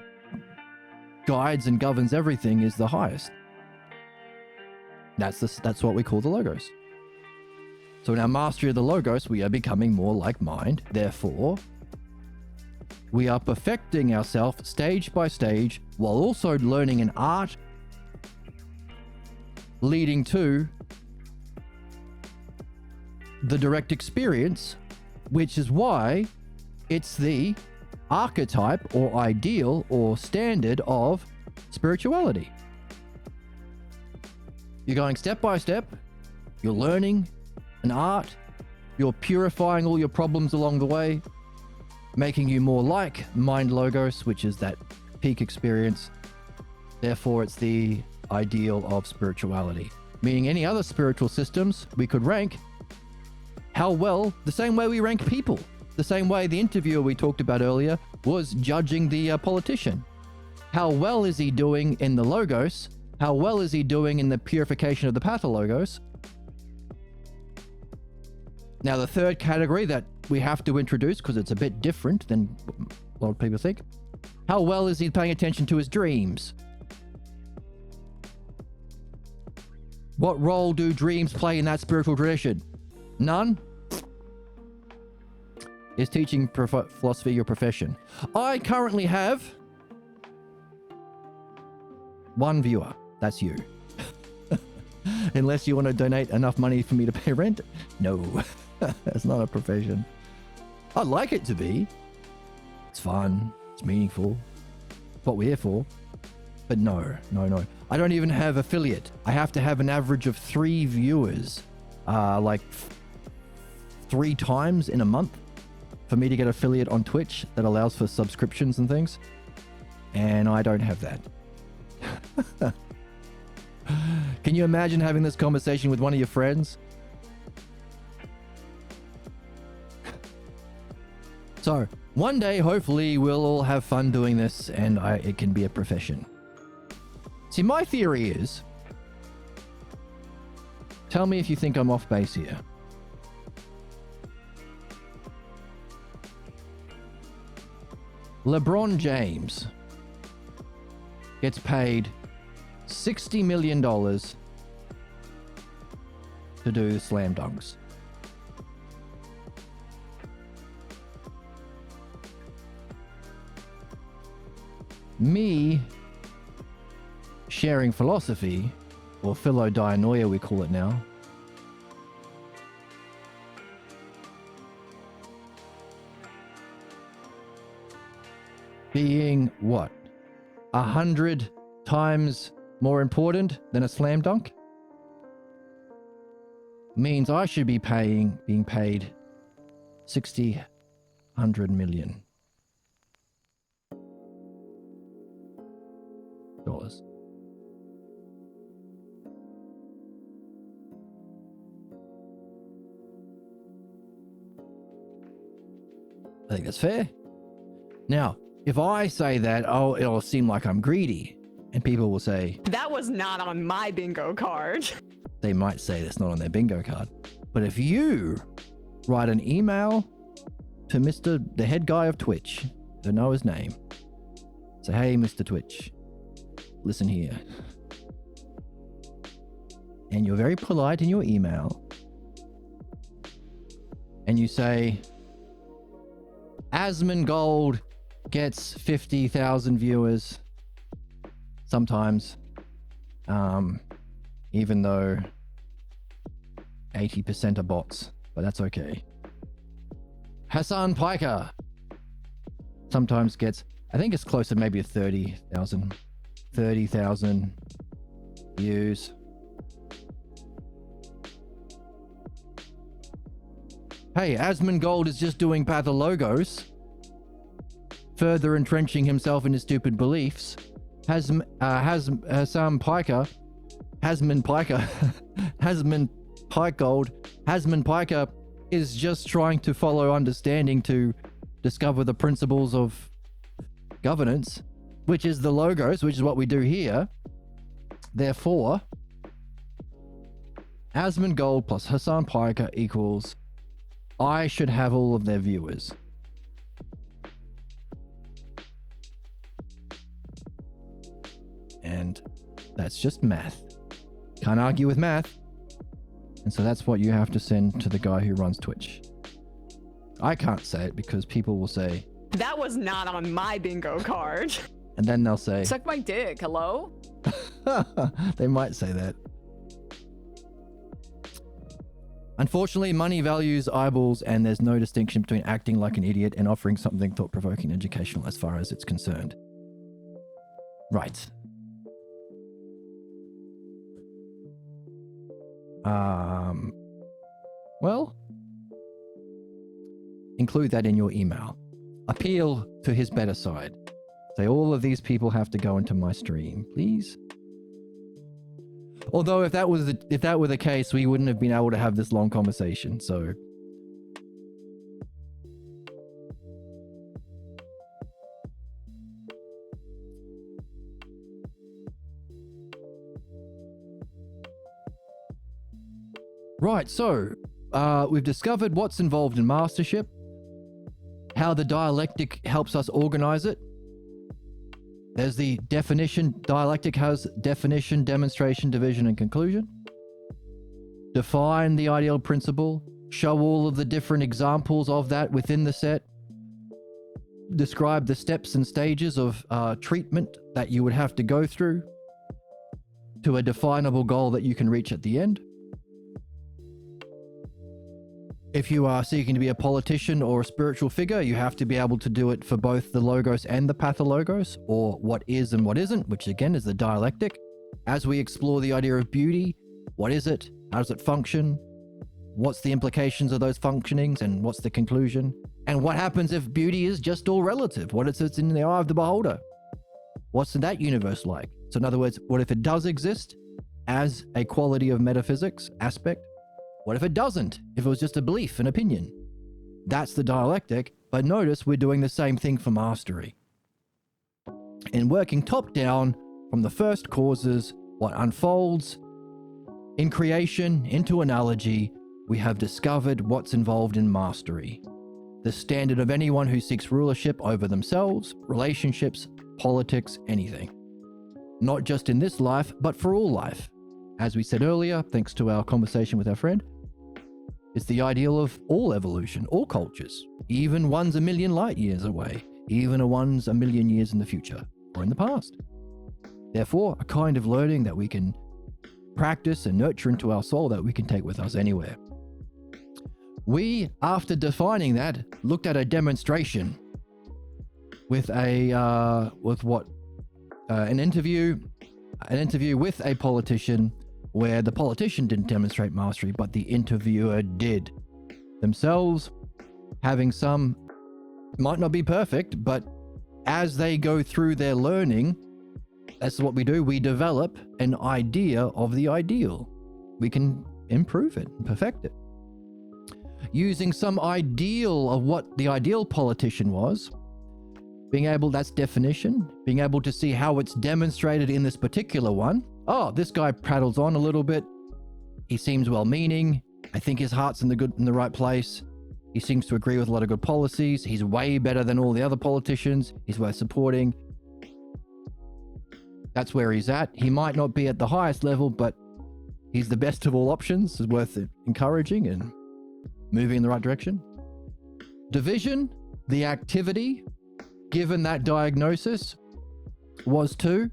guides and governs everything is the highest. That's what we call the logos. So in our mastery of the logos, we are becoming more like mind. Therefore, we are perfecting ourselves stage by stage while also learning an art leading to the direct experience, which is why it's the archetype or ideal or standard of spirituality. You're going step by step, you're learning an art, you're purifying all your problems along the way, making you more like mind logos, which is that peak experience. Therefore, it's the ideal of spirituality. Meaning any other spiritual systems we could rank how well, the same way we rank people. The same way the interviewer we talked about earlier was judging the politician. How well is he doing in the logos? How well is he doing in the purification of the pathologos? Now, the third category that we have to introduce, because it's a bit different than a lot of people think. How well is he paying attention to his dreams? What role do dreams play in that spiritual tradition? None? Is teaching philosophy your profession? I currently have one viewer. That's you. Unless you want to donate enough money for me to pay rent. No, that's not a profession. I'd like it to be. It's fun. It's meaningful. It's what we're here for. But no. I don't even have affiliate. I have to have an average of 3 viewers, 3 times in a month for me to get affiliate on Twitch that allows for subscriptions and things. And I don't have that. Can you imagine having this conversation with one of your friends? So, one day, hopefully, we'll all have fun doing this and it can be a profession. See, my theory is, tell me if you think I'm off base here. LeBron James gets paid $60 million to do slam dunks. Me sharing philosophy, or philodianoia we call it now, being what? 100 times more important than a slam dunk? Means I should be being paid 100 million dollars. I think that's fair. Now, if I say that, oh, it'll seem like I'm greedy. And people will say, That was not on my bingo card. they might say that's not on their bingo card. But if you write an email to the head guy of Twitch, don't know his name, say, hey, Mr. Twitch, listen here. And you're very polite in your email. And you say, Asmongold gets 50,000 viewers sometimes, even though 80% are bots, but that's okay. Hassan Piker sometimes gets, I think it's close to maybe 30,000 views. Hey, Asmongold is just doing Pathologos, further entrenching himself in his stupid beliefs. Hasman Piker is just trying to follow understanding to discover the principles of governance, which is the logos, which is what we do here. Therefore, Asmongold plus Hassan Piker equals I should have all of their viewers. And that's just math. Can't argue with math. And so that's what you have to send to the guy who runs Twitch. I can't say it because people will say, That was not on my bingo card. and then they'll say, Suck my dick, hello? they might say that. Unfortunately, money values eyeballs, and there's no distinction between acting like an idiot and offering something thought-provoking and educational as far as it's concerned. Right. Well, include that in your email. Appeal to his better side. Say all of these people have to go into my stream, please. Although if that were the case, we wouldn't have been able to have this long conversation. So right, so we've discovered what's involved in mastership, how the dialectic helps us organize it. There's the definition. Dialectic has definition, demonstration, division, and conclusion. Define the ideal principle. Show all of the different examples of that within the set. Describe the steps and stages of treatment that you would have to go through to a definable goal that you can reach at the end. If you are seeking to be a politician or a spiritual figure, you have to be able to do it for both the logos and the pathologos, or what is and what isn't, which again is the dialectic. As we explore the idea of beauty, what is it? How does it function? What's the implications of those functionings, and what's the conclusion? And what happens if beauty is just all relative? What if it's in the eye of the beholder? What's that universe like? So in other words, what if it does exist as a quality of metaphysics aspect? What if it doesn't? If it was just a belief, an opinion? That's the dialectic, but notice we're doing the same thing for mastery. In working top down from the first causes, what unfolds in creation into analogy, we have discovered what's involved in mastery. The standard of anyone who seeks rulership over themselves, relationships, politics, anything. not just in this life, but for all life. As we said earlier, thanks to our conversation with our friend, it's the ideal of all evolution, all cultures, even one's a million light years away, even a one's a million years in the future or in the past. Therefore, a kind of learning that we can practice and nurture into our soul that we can take with us anywhere. We, after defining that, looked at a demonstration with an interview with a politician where the politician didn't demonstrate mastery, but the interviewer did. Themselves having some, might not be perfect, but as they go through their learning, that's what we do. We develop an idea of the ideal. We can improve it and perfect it. Using some ideal of what the ideal politician was, that's definition, being able to see how it's demonstrated in this particular one. Oh, this guy prattles on a little bit. He seems well-meaning. I think his heart's in the right place. He seems to agree with a lot of good policies. He's way better than all the other politicians. He's worth supporting. That's where he's at. He might not be at the highest level, but he's the best of all options. It's worth encouraging and moving in the right direction. Division, the activity, given that diagnosis, was to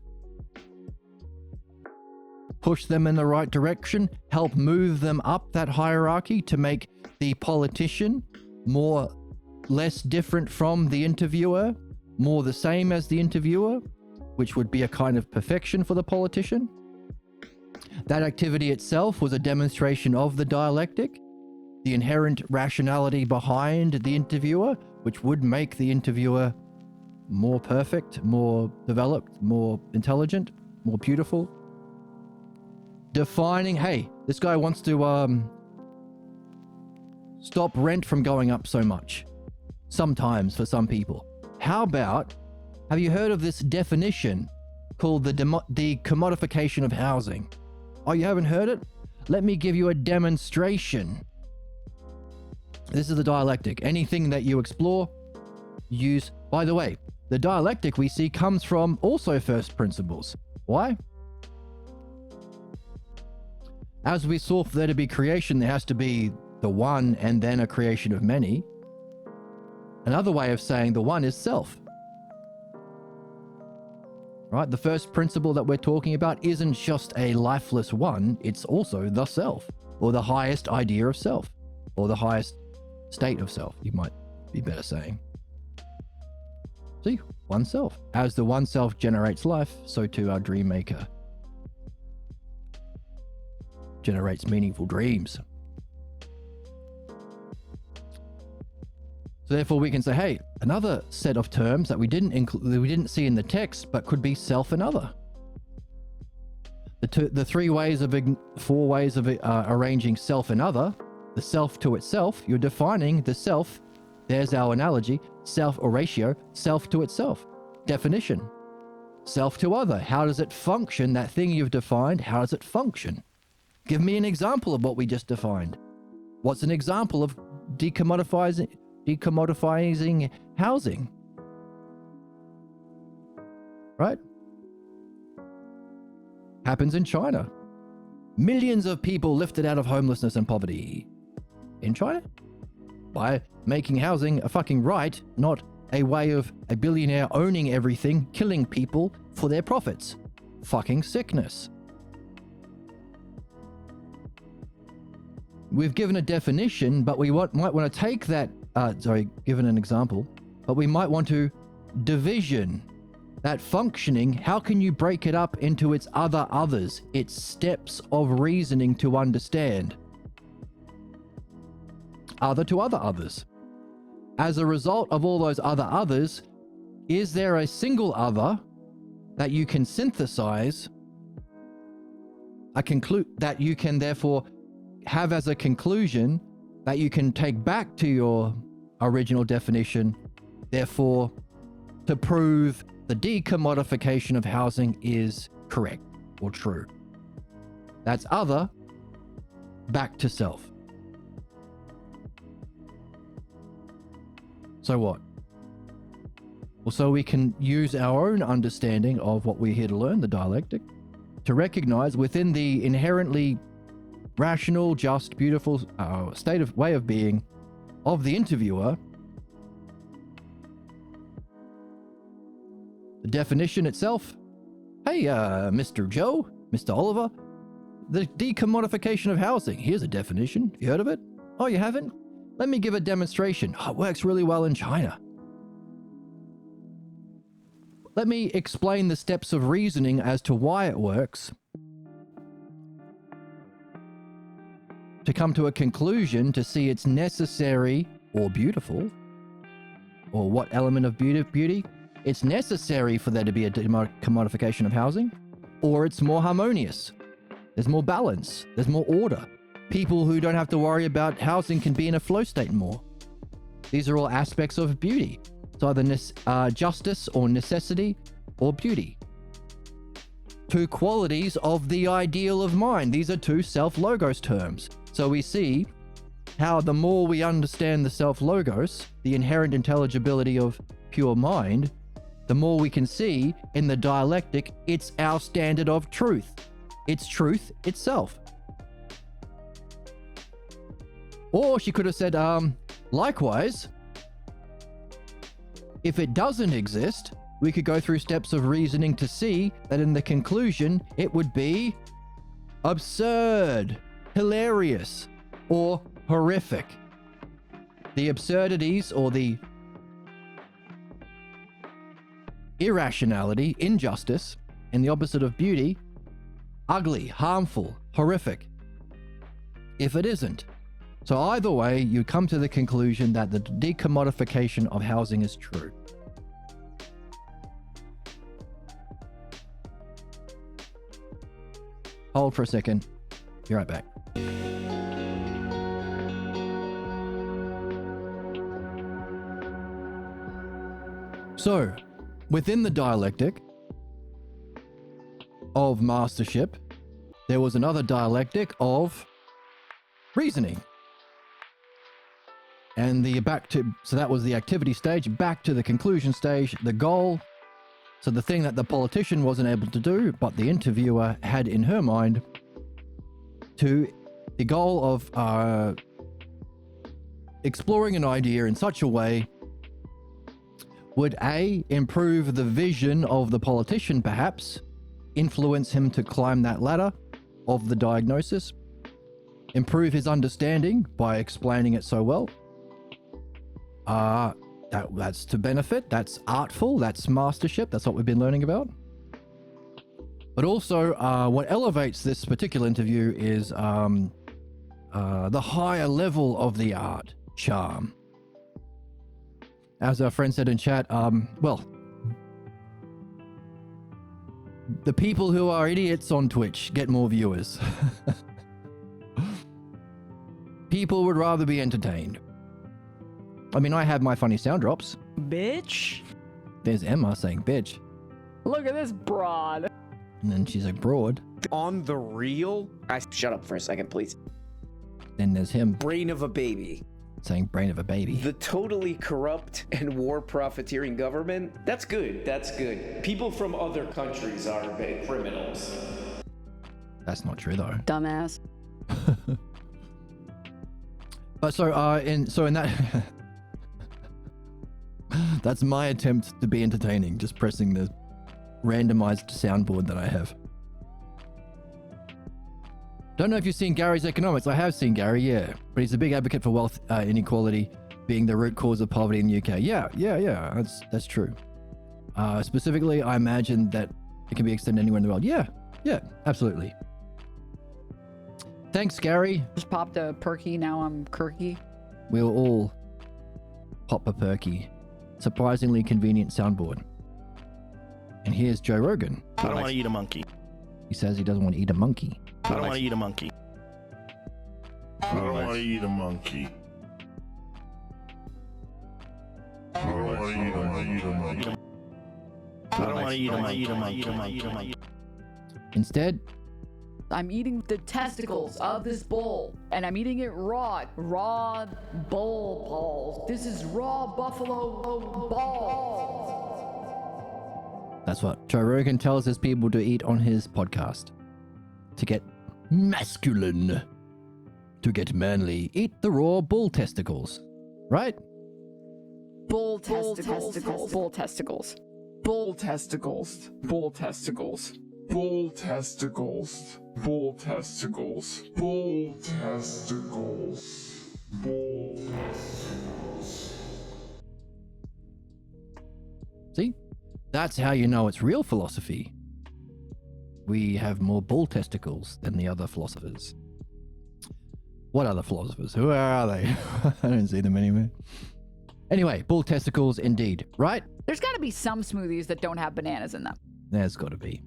push them in the right direction, help move them up that hierarchy to make the politician less different from the interviewer, more the same as the interviewer, which would be a kind of perfection for the politician. That activity itself was a demonstration of the dialectic, the inherent rationality behind the interviewer, which would make the interviewer more perfect, more developed, more intelligent, more beautiful. Defining, hey, this guy wants to stop rent from going up so much. Sometimes for some people. How about, have you heard of this definition called the commodification of housing? Oh, you haven't heard it? Let me give you a demonstration. This is the dialectic. Anything that you explore, use. By the way, the dialectic we see comes from also first principles. Why? As we saw, for there to be creation, there has to be the one and then a creation of many. Another way of saying the one is self. Right? The first principle that we're talking about isn't just a lifeless one, it's also the self, or the highest idea of self, or the highest state of self, you might be better saying. See, one self. As the one self generates life, so too our dream maker generates meaningful dreams. So therefore we can say, hey, another set of terms that we didn't see in the text, but could be self and other. The four ways of arranging self and other. The self to itself, you're defining the self. There's our analogy. Self or ratio, self to itself. Definition. Self to other. How does it function? That thing you've defined, how does it function? Give me an example of what we just defined. What's an example of decommodifying housing? Right? Happens in China. Millions of people lifted out of homelessness and poverty. In China? By making housing a fucking right, not a way of a billionaire owning everything, killing people for their profits. Fucking sickness. We've given a definition, but we might want to take that, given an example, but we might want to division that functioning. How can you break it up into its others, its steps of reasoning to understand? Other to other others. As a result of all those others, is there a single other that you can synthesize, that you can therefore have as a conclusion that you can take back to your original definition, therefore to prove the decommodification of housing is correct or true? That's other back to self. So what? So we can use our own understanding of what we're here to learn, the dialectic, to recognize within the inherently rational, just, beautiful state of way of being of the interviewer, the definition itself. Hey, Mr. Joe, Mr. Oliver, the decommodification of housing. Here's a definition. You heard of it? Oh, you haven't? Let me give a demonstration. Oh, it works really well in China. Let me explain the steps of reasoning as to why it works, to come to a conclusion to see it's necessary or beautiful, or what element of beauty. It's necessary for there to be a commodification of housing, or it's more harmonious. There's more balance. There's more order. People who don't have to worry about housing can be in a flow state more. These are all aspects of beauty. It's either justice or necessity or beauty. Two qualities of the ideal of mind. These are two self-logos terms. So we see how the more we understand the self-logos, the inherent intelligibility of pure mind, the more we can see in the dialectic, it's our standard of truth. It's truth itself. Or she could have said, likewise, if it doesn't exist, we could go through steps of reasoning to see that in the conclusion, it would be absurd, hilarious, or horrific. The absurdities or the irrationality, injustice, and the opposite of beauty, ugly, harmful, horrific. If it isn't. So either way, you come to the conclusion that the decommodification of housing is true. Hold for a second. Be right back. So, within the dialectic of mastership, there was another dialectic of reasoning. And so that was the activity stage, back to the conclusion stage, the goal. So the thing that the politician wasn't able to do, but the interviewer had in her mind, to the goal of exploring an idea in such a way would A, improve the vision of the politician perhaps, influence him to climb that ladder of the diagnosis, improve his understanding by explaining it so well. That's to benefit, that's artful, that's mastership, that's what we've been learning about. But also, what elevates this particular interview is the higher level of the art, charm. As our friend said in chat, well, the people who are idiots on Twitch get more viewers. People would rather be entertained. I mean, I have my funny sound drops. Bitch. There's Emma saying bitch. Look at this broad. And then she's like broad. On the real, shut up for a second, please. Then there's him Brain of a baby. saying brain of a baby. The totally corrupt and war profiteering government. That's good. That's good. People from other countries are criminals. That's not true though. Dumbass. But so in that that's my attempt to be entertaining, just pressing the randomized soundboard that I have. Don't know if you've seen Gary's Economics. I have seen Gary, yeah. But he's a big advocate for wealth inequality being the root cause of poverty in the UK. Yeah, that's true. Specifically, I imagine that it can be extended anywhere in the world. Yeah, absolutely. Thanks, Gary. Just popped a perky, now I'm kirky. We'll all pop a perky. Surprisingly convenient soundboard. And here's Joe Rogan. I don't want to eat a monkey. He says he doesn't want to eat a monkey. I don't want to eat a monkey. I don't want to eat a monkey. I don't want to eat a monkey. I don't want to eat a monkey. Instead, I'm eating the testicles of this bull, and I'm eating it raw bull balls. This is raw buffalo balls. That's what Joe Rogan tells his people to eat on his podcast. To get masculine. To get manly, eat the raw bull testicles. Right? Bull testicles. Bull testicles. Bull testicles. Bull testicles. Bull testicles. Bull testicles. Bull testicles. Bull testicles. See? That's how you know it's real philosophy. We have more bull testicles than the other philosophers. What other philosophers? Who are they? I don't see them anywhere. Anyway, bull testicles indeed, right? There's got to be some smoothies that don't have bananas in them. There's got to be.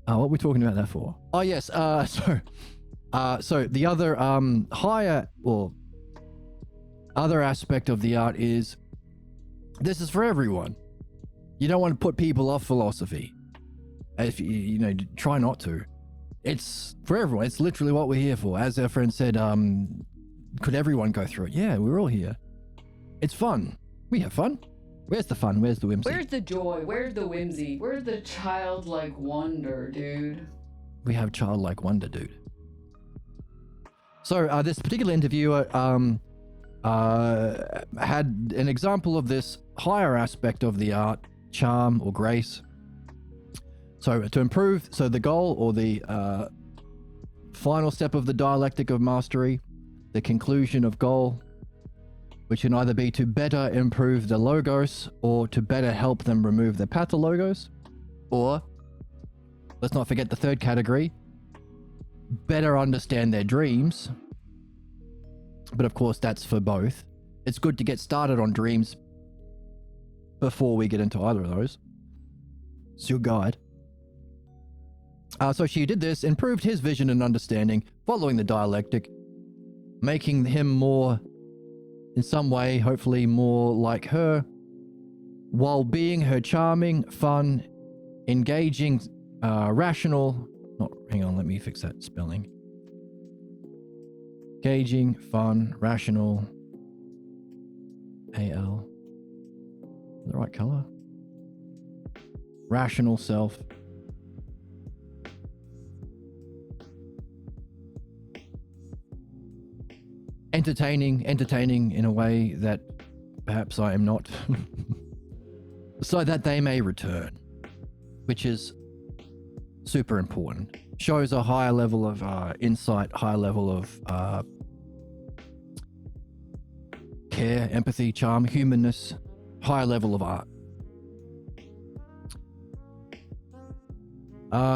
What are we talking about that for? Oh yes. So the other higher or other aspect of the art is this is for everyone. You don't want to put people off philosophy. If you know, try not to. It's for everyone. It's literally what we're here for. As our friend said, could everyone go through it? Yeah, we're all here. It's fun. We have fun. Where's the fun? Where's the whimsy? Where's the joy? Where's the whimsy? Where's the childlike wonder, dude? We have childlike wonder, dude. So this particular interviewer had an example of this higher aspect of the art, charm or grace. So to improve, so the goal or the final step of the dialectic of mastery, the conclusion of goal, which can either be to better improve the logos or to better help them remove the pathologos, or let's not forget the third category, better understand their dreams. But of course, that's for both. It's good to get started on dreams before we get into either of those. It's your guide. So she did this, improved his vision and understanding, following the dialectic, making him more, in some way, hopefully more like her, while being her charming, fun, engaging, rational, hang on, let me fix that spelling. Engaging, fun, rational, AL, the right color? Rational self. Entertaining in a way that perhaps I am not, so that they may return, which is super important. Shows a higher level of insight, higher level of care, empathy, charm, humanness, higher level of art.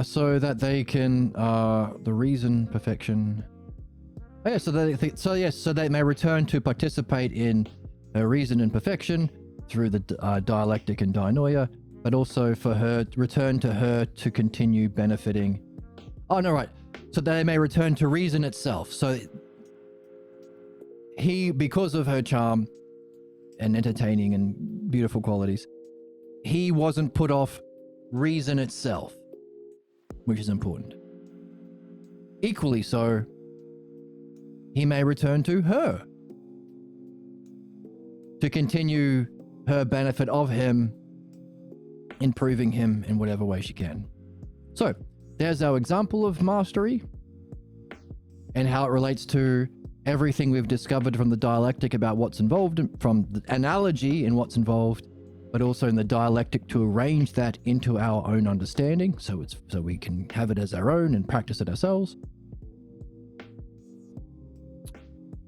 So that they can, the reason, perfection. Oh, yeah, so they may return to participate in reason and perfection through the dialectic and dianoia, but also for her return to her to continue benefiting. Oh no, right. So they may return to reason itself. So he, because of her charm and entertaining and beautiful qualities, he wasn't put off reason itself, which is important. Equally so, he may return to her to continue her benefit of him, improving him in whatever way she can. So there's our example of mastery and how it relates to everything we've discovered from the dialectic about what's involved, from the analogy in what's involved, but also in the dialectic to arrange that into our own understanding, so we can have it as our own and practice it ourselves.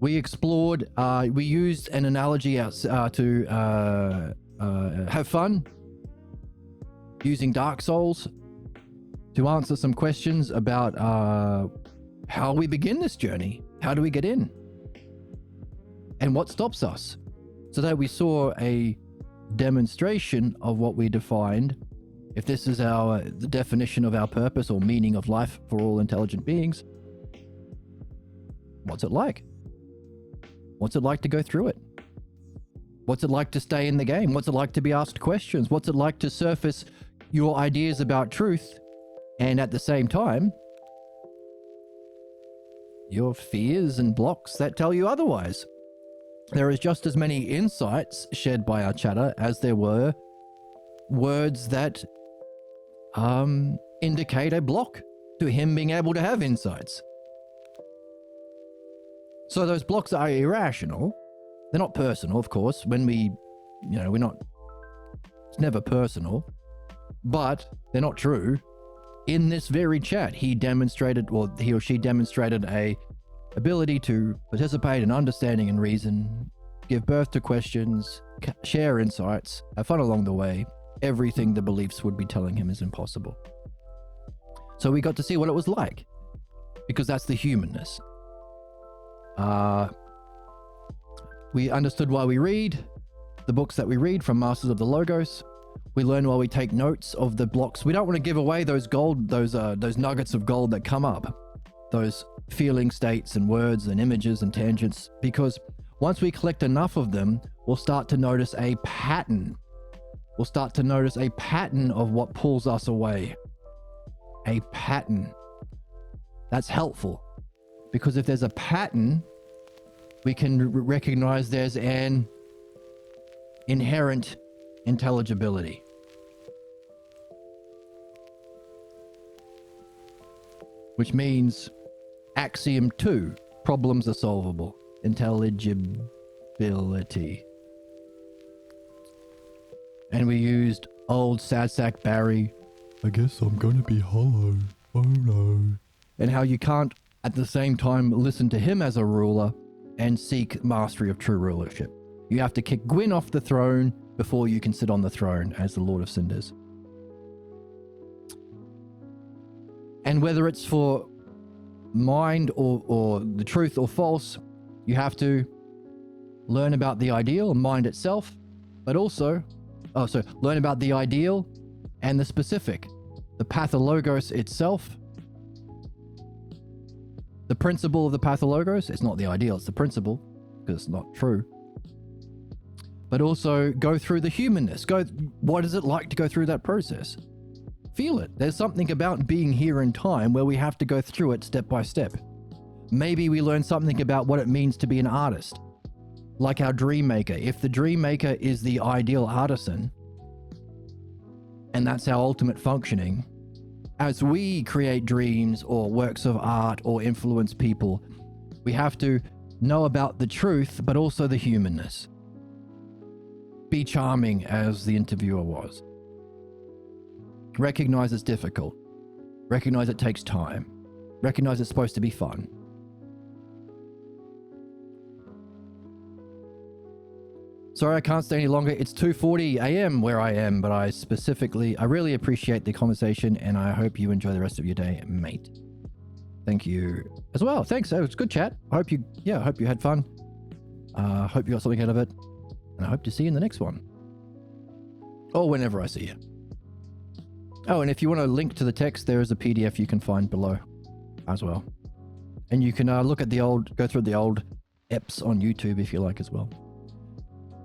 We explored, we used an analogy to have fun, using Dark Souls to answer some questions about how we begin this journey. How do we get in? And what stops us? So that we saw a demonstration of what we defined. If this is the definition of our purpose or meaning of life for all intelligent beings, what's it like? What's it like to go through it? What's it like to stay in the game? What's it like to be asked questions? What's it like to surface your ideas about truth and at the same time, your fears and blocks that tell you otherwise? There is just as many insights shared by our chatter as there were words that indicate a block to him being able to have insights. So those blocks are irrational. They're not personal, of course. When we, we're not, it's never personal, but they're not true. In this very chat, he or she demonstrated a ability to participate in understanding and reason, give birth to questions, share insights, have fun along the way. Everything the beliefs would be telling him is impossible. So we got to see what it was like, because that's the humanness. We understood why we read the books that we read from Masters of the Logos. We learn while we take notes of the blocks. We don't want to give away those nuggets of gold that come up, those feeling states and words and images and tangents, because once we collect enough of them, we'll start to notice a pattern. We'll start to notice a pattern of what pulls us away. A pattern. That's helpful, because if there's a pattern, we can recognize there's an inherent intelligibility. Which means axiom 2, problems are solvable. Intelligibility. And we used old sad sack Barry. I guess I'm gonna be hollow. Oh no. And how you can't at the same time listen to him as a ruler and seek mastery of true rulership. You have to kick Gwyn off the throne before you can sit on the throne as the Lord of Cinders. And whether it's for mind or the truth or false, you have to learn about the ideal, mind itself, but also, learn about the ideal and the specific, the pathologos itself. The principle of the pathologos, it's not the ideal, it's the principle, because it's not true. But also go through the humanness. What is it like to go through that process? Feel it. There's something about being here in time where we have to go through it step by step. Maybe we learn something about what it means to be an artist. Like our dream maker. If the dream maker is the ideal artisan, and that's our ultimate functioning, as we create dreams or works of art or influence people, we have to know about the truth, but also the humanness. Be charming, as the interviewer was. Recognize it's difficult. Recognize it takes time. Recognize it's supposed to be fun. Sorry I can't stay any longer. It's 2:40 a.m. where I am, but I really appreciate the conversation, and I hope you enjoy the rest of your day, mate. Thank you as well. Thanks. It was a good chat. I hope you had fun. Hope you got something out of it, and I hope to see you in the next one. Or whenever I see you. Oh, and if you want to link to the text, there is a PDF you can find below as well. And you can go through the old eps on YouTube if you like as well.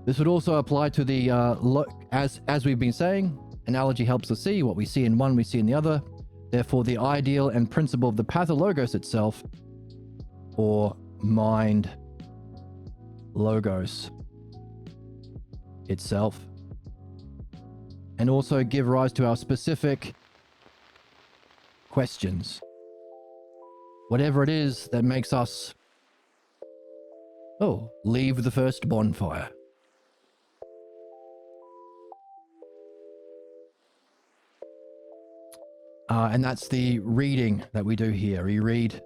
This would also apply to the, as we've been saying, analogy helps us see what we see in one, we see in the other. Therefore, the ideal and principle of the pathologos itself, or mind logos itself, and also give rise to our specific questions. Whatever it is that makes us, leave the first bonfire. And that's the reading that we do here. We read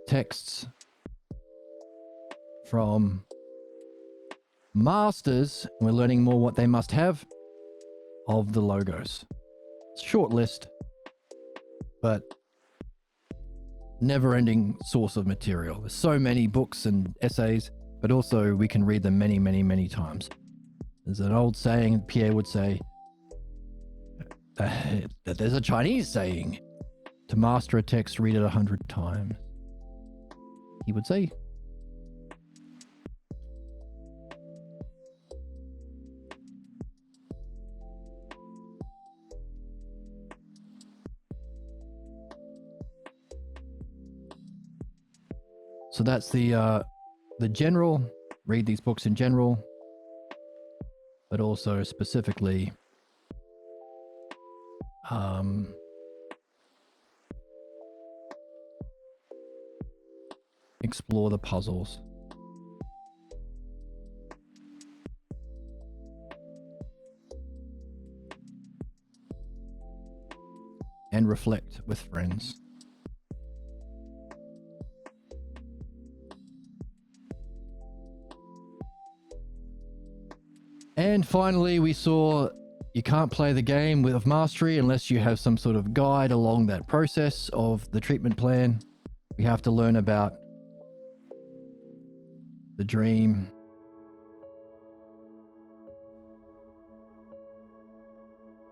texts from masters, and we're learning more what they must have of the logos. It's a short list, but never-ending source of material. There's so many books and essays, but also we can read them many, many, many times. There's an old saying, Pierre would say, that there's a Chinese saying, to master a text, read it 100 times. He would say. So that's the general, read these books in general, but also specifically explore the puzzles. And reflect with friends. And finally, we saw you can't play the game with mastery unless you have some sort of guide along that process of the treatment plan. We have to learn about the dream,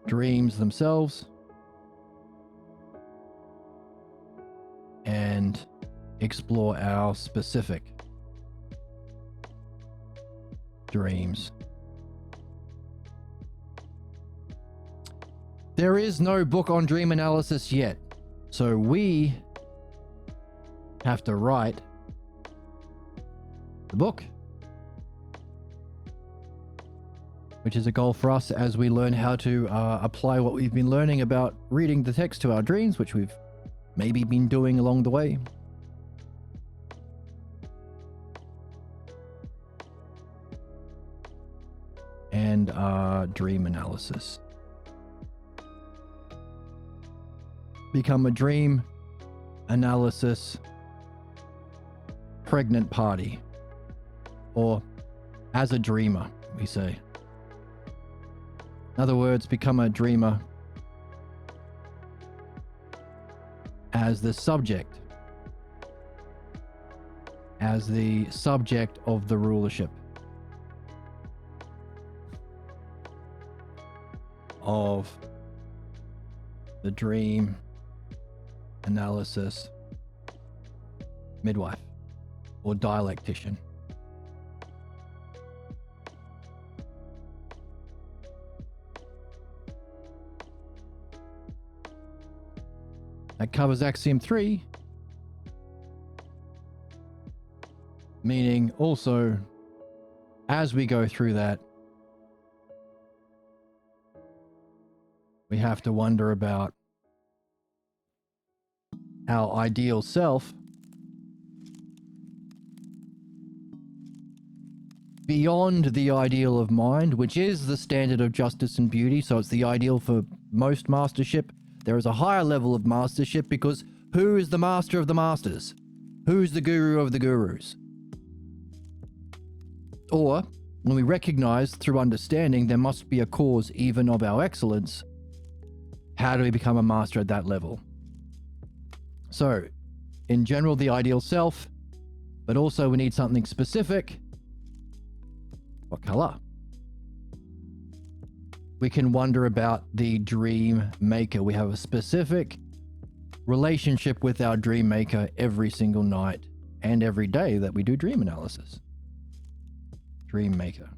dreams themselves, and explore our specific dreams. There is no book on dream analysis yet, so we have to write the book, which is a goal for us as we learn how to apply what we've been learning about reading the text to our dreams, which we've maybe been doing along the way. And dream analysis. Become a dream analysis pregnant party. Or as a dreamer, we say. In other words, become a dreamer as the subject. As the subject of the rulership of the dream analysis midwife or dialectician. That covers Axiom 3, meaning also as we go through that, we have to wonder about our ideal self beyond the ideal of mind, which is the standard of justice and beauty. So it's the ideal for most mastership. There is a higher level of mastership because who is the master of the masters? Who's the guru of the gurus? Or when we recognize through understanding there must be a cause even of our excellence, how do we become a master at that level? So, in general, the ideal self, but also we need something specific. What color? We can wonder about the dream maker. We have a specific relationship with our dream maker every single night and every day that we do dream analysis. Dream maker.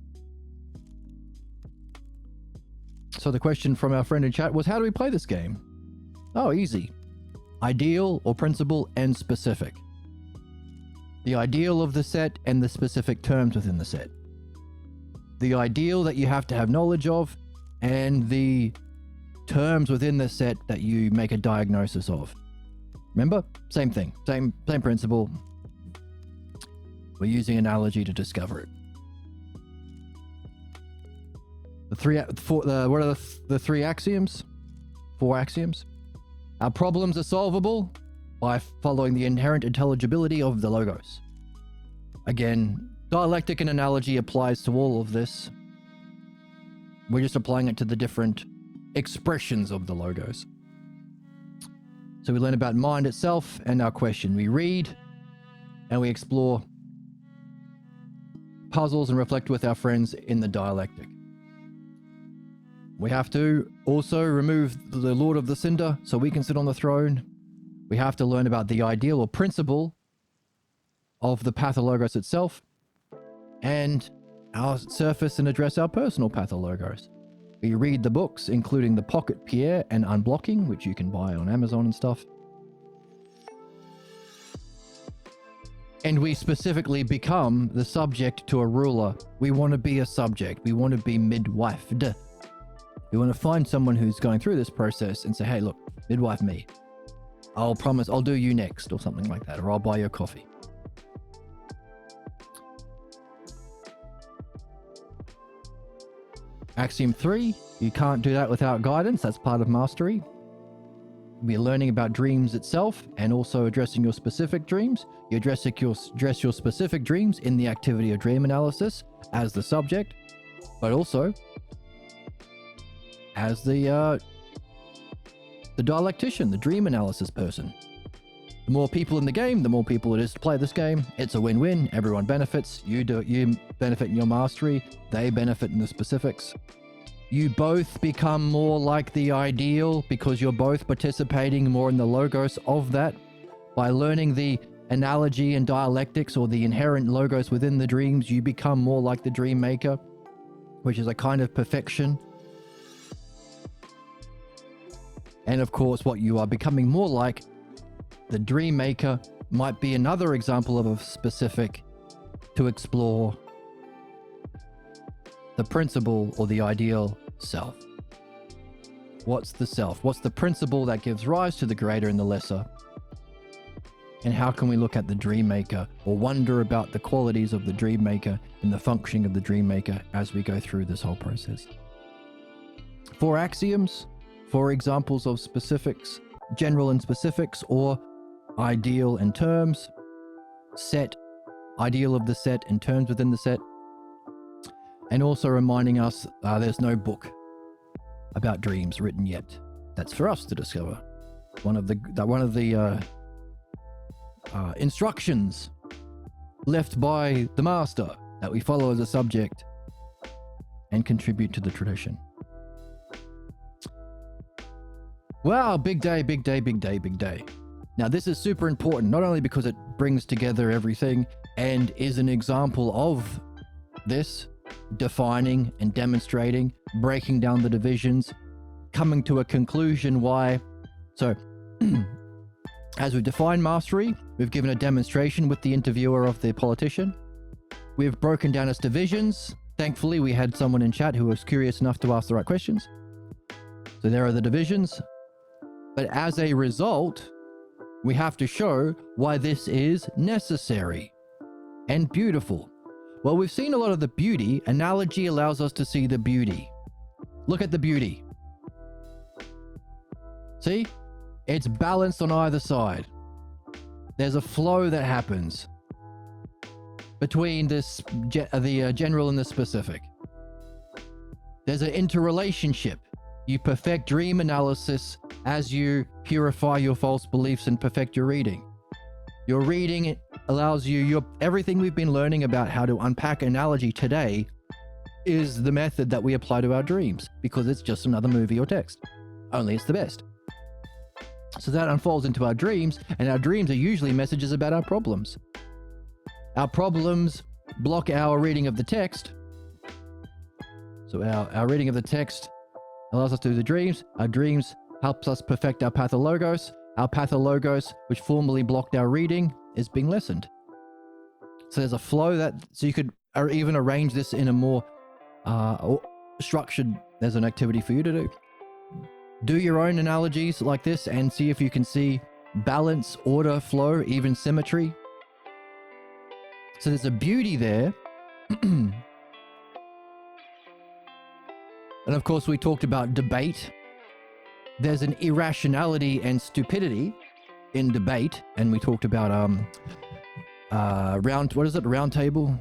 So the question from our friend in chat was, how do we play this game? Oh, easy. Ideal or principle and specific. The ideal of the set and the specific terms within the set. The ideal that you have to have knowledge of and the terms within the set that you make a diagnosis of. Remember? Same thing. Same principle. We're using analogy to discover it. What are the three axioms? 4 axioms. Our problems are solvable by following the inherent intelligibility of the logos. Again, dialectic and analogy applies to all of this. We're just applying it to the different expressions of the logos. So we learn about mind itself and our question. We read and we explore puzzles and reflect with our friends in the dialectic. We have to also remove the Lord of the Cinder so we can sit on the throne. We have to learn about the ideal or principle of the pathologos itself and our surface and address our personal pathologos. We read the books, including the Pocket Pierre and Unblocking, which you can buy on Amazon and stuff. And we specifically become the subject to a ruler. We want to be a subject. We want to be midwifed. You want to find someone who's going through this process and say, hey, look, midwife me. I'll promise I'll do you next, or something like that, or I'll buy you a coffee. Axiom 3, you can't do that without guidance. That's part of mastery. We're learning about dreams itself and also addressing your specific dreams. You address your specific dreams in the activity of dream analysis as the subject, but also as the dialectician, the dream analysis person. The more people in the game, the more people it is to play this game. It's a win-win. Everyone benefits. You benefit in your mastery. They benefit in the specifics. You both become more like the ideal because you're both participating more in the logos of that. By learning the analogy and dialectics, or the inherent logos within the dreams, you become more like the dream maker, which is a kind of perfection. And of course, what you are becoming more like, the dream maker, might be another example of a specific to explore the principle or the ideal self. What's the self? What's the principle that gives rise to the greater and the lesser? And how can we look at the dream maker, or wonder about the qualities of the dream maker and the functioning of the dream maker as we go through this whole process? 4 axioms, 4 examples of specifics, general and specifics, or ideal and terms, set, ideal of the set and terms within the set, and also reminding us there's no book about dreams written yet. That's for us to discover. One of the instructions left by the master that we follow as a subject and contribute to the tradition. Wow, big day, big day, big day, big day. Now, this is super important, not only because it brings together everything and is an example of this, defining and demonstrating, breaking down the divisions, coming to a conclusion why. So, as we've defined mastery, we've given a demonstration with the interviewer of the politician. We've broken down its divisions. Thankfully, we had someone in chat who was curious enough to ask the right questions. So there are the divisions. But as a result, we have to show why this is necessary and beautiful. Well, we've seen a lot of the beauty. Analogy allows us to see the beauty. Look at the beauty. See? It's balanced on either side. There's a flow that happens between the general and the specific. There's an interrelationship. You perfect dream analysis as you purify your false beliefs and perfect your reading. Your reading allows you, everything we've been learning about how to unpack analogy today is the method that we apply to our dreams, because it's just another movie or text. Only it's the best. So that unfolds into our dreams, and our dreams are usually messages about our problems. Our problems block our reading of the text. So our reading of the text allows us to do the dreams. Our dreams helps us perfect our pathologos. Our pathologos, which formerly blocked our reading, is being lessened. So there's a flow so you could even arrange this in a more structured, there's an activity for you to do. Do your own analogies like this and see if you can see balance, order, flow, even symmetry. So there's a beauty there. And of course, we talked about debate. There's an irrationality and stupidity in debate, and we talked about round table?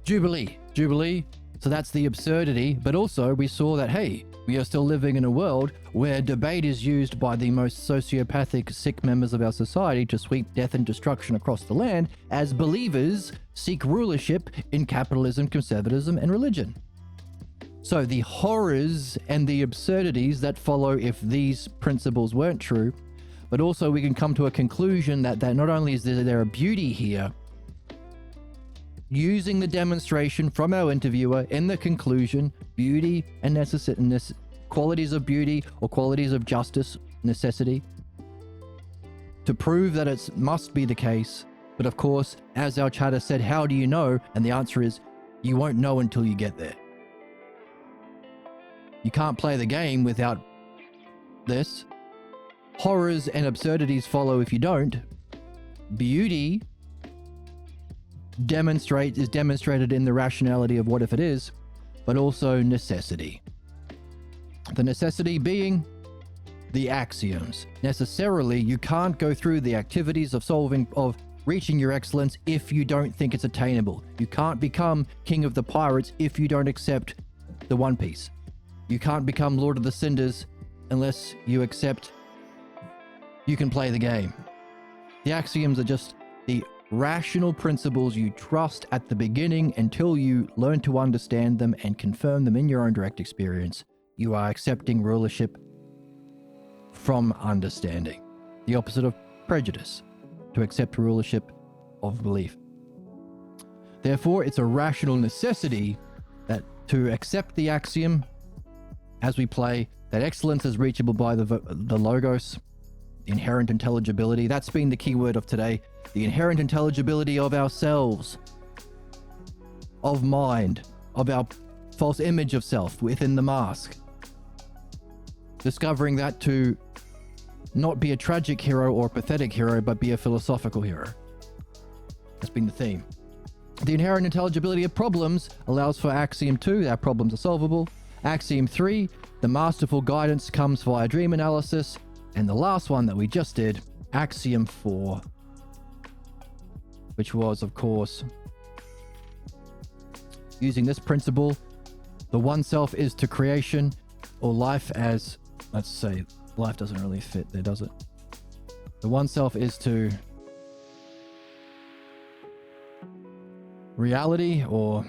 Jubilee. So that's the absurdity, but also we saw that, hey, we are still living in a world where debate is used by the most sociopathic, sick members of our society to sweep death and destruction across the land as believers seek rulership in capitalism, conservatism, and religion. So the horrors and the absurdities that follow if these principles weren't true, but also we can come to a conclusion that not only is there a beauty here, using the demonstration from our interviewer in the conclusion, beauty and necessity, qualities of beauty or qualities of justice, necessity, to prove that it must be the case. But of course, as our chatter said, how do you know? And the answer is, you won't know until you get there. You can't play the game without this. Horrors and absurdities follow if you don't. Beauty is demonstrated in the rationality of what if it is, but also necessity. The necessity being the axioms. Necessarily, you can't go through the activities of reaching your excellence if you don't think it's attainable. You can't become King of the Pirates if you don't accept the One Piece. You can't become Lord of the Cinders unless you accept you can play the game. The axioms are just the rational principles you trust at the beginning until you learn to understand them and confirm them in your own direct experience. You are accepting rulership from understanding. The opposite of prejudice, to accept rulership of belief. Therefore, it's a rational necessity that to accept the axiom as we play, that excellence is reachable by the logos, inherent intelligibility. That's been the key word of today. The inherent intelligibility of ourselves, of mind, of our false image of self within the mask. Discovering that to not be a tragic hero or a pathetic hero, but be a philosophical hero. That's been the theme. The inherent intelligibility of problems allows for Axiom 2, our problems are solvable. Axiom 3, the masterful guidance comes via dream analysis. And the last one that we just did, Axiom 4, which was, of course, using this principle, the one self is to creation, or life as, let's say, life doesn't really fit there, does it? The one self is to reality, or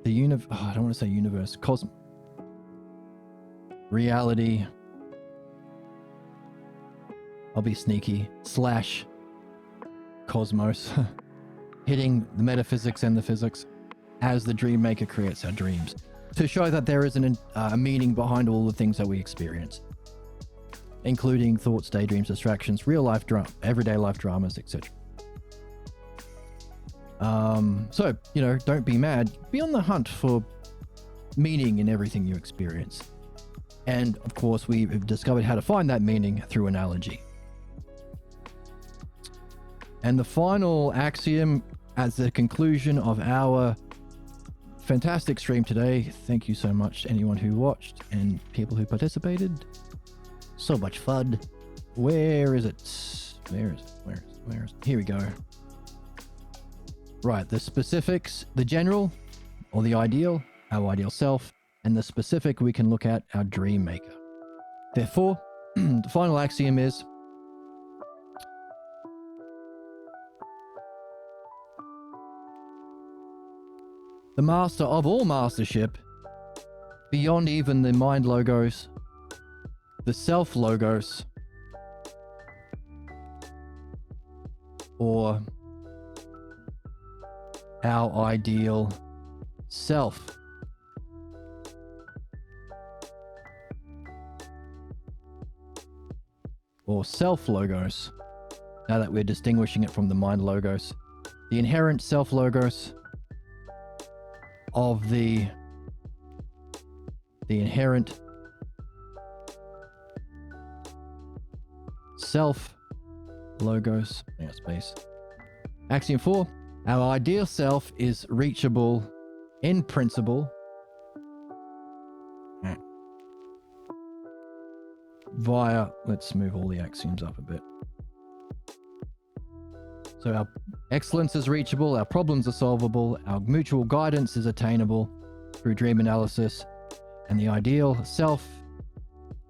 the I don't want to say universe, reality. I'll be sneaky, / cosmos, hitting the metaphysics and the physics as the dream maker creates our dreams, to show that there is a meaning behind all the things that we experience, including thoughts, daydreams, distractions, real life drama, everyday life dramas, etc. So, don't be mad. Be on the hunt for meaning in everything you experience. And of course, we've discovered how to find that meaning through analogy. And the final axiom as the conclusion of our fantastic stream today. Thank you so much to anyone who watched and people who participated. So much fun. Where is it? Where is it? Here we go. Right, the specifics, the general or the ideal, our ideal self, and the specific we can look at our dream maker. Therefore, the final axiom is the master of all mastership, beyond even the mind logos, the self logos, or our ideal self. Or self logos, now that we're distinguishing it from the mind logos. The inherent self logos of the inherent self logos. Space. Axiom 4. Our ideal self is reachable in principle via, let's move all the axioms up a bit. So our excellence is reachable, our problems are solvable, our mutual guidance is attainable through dream analysis, and the ideal self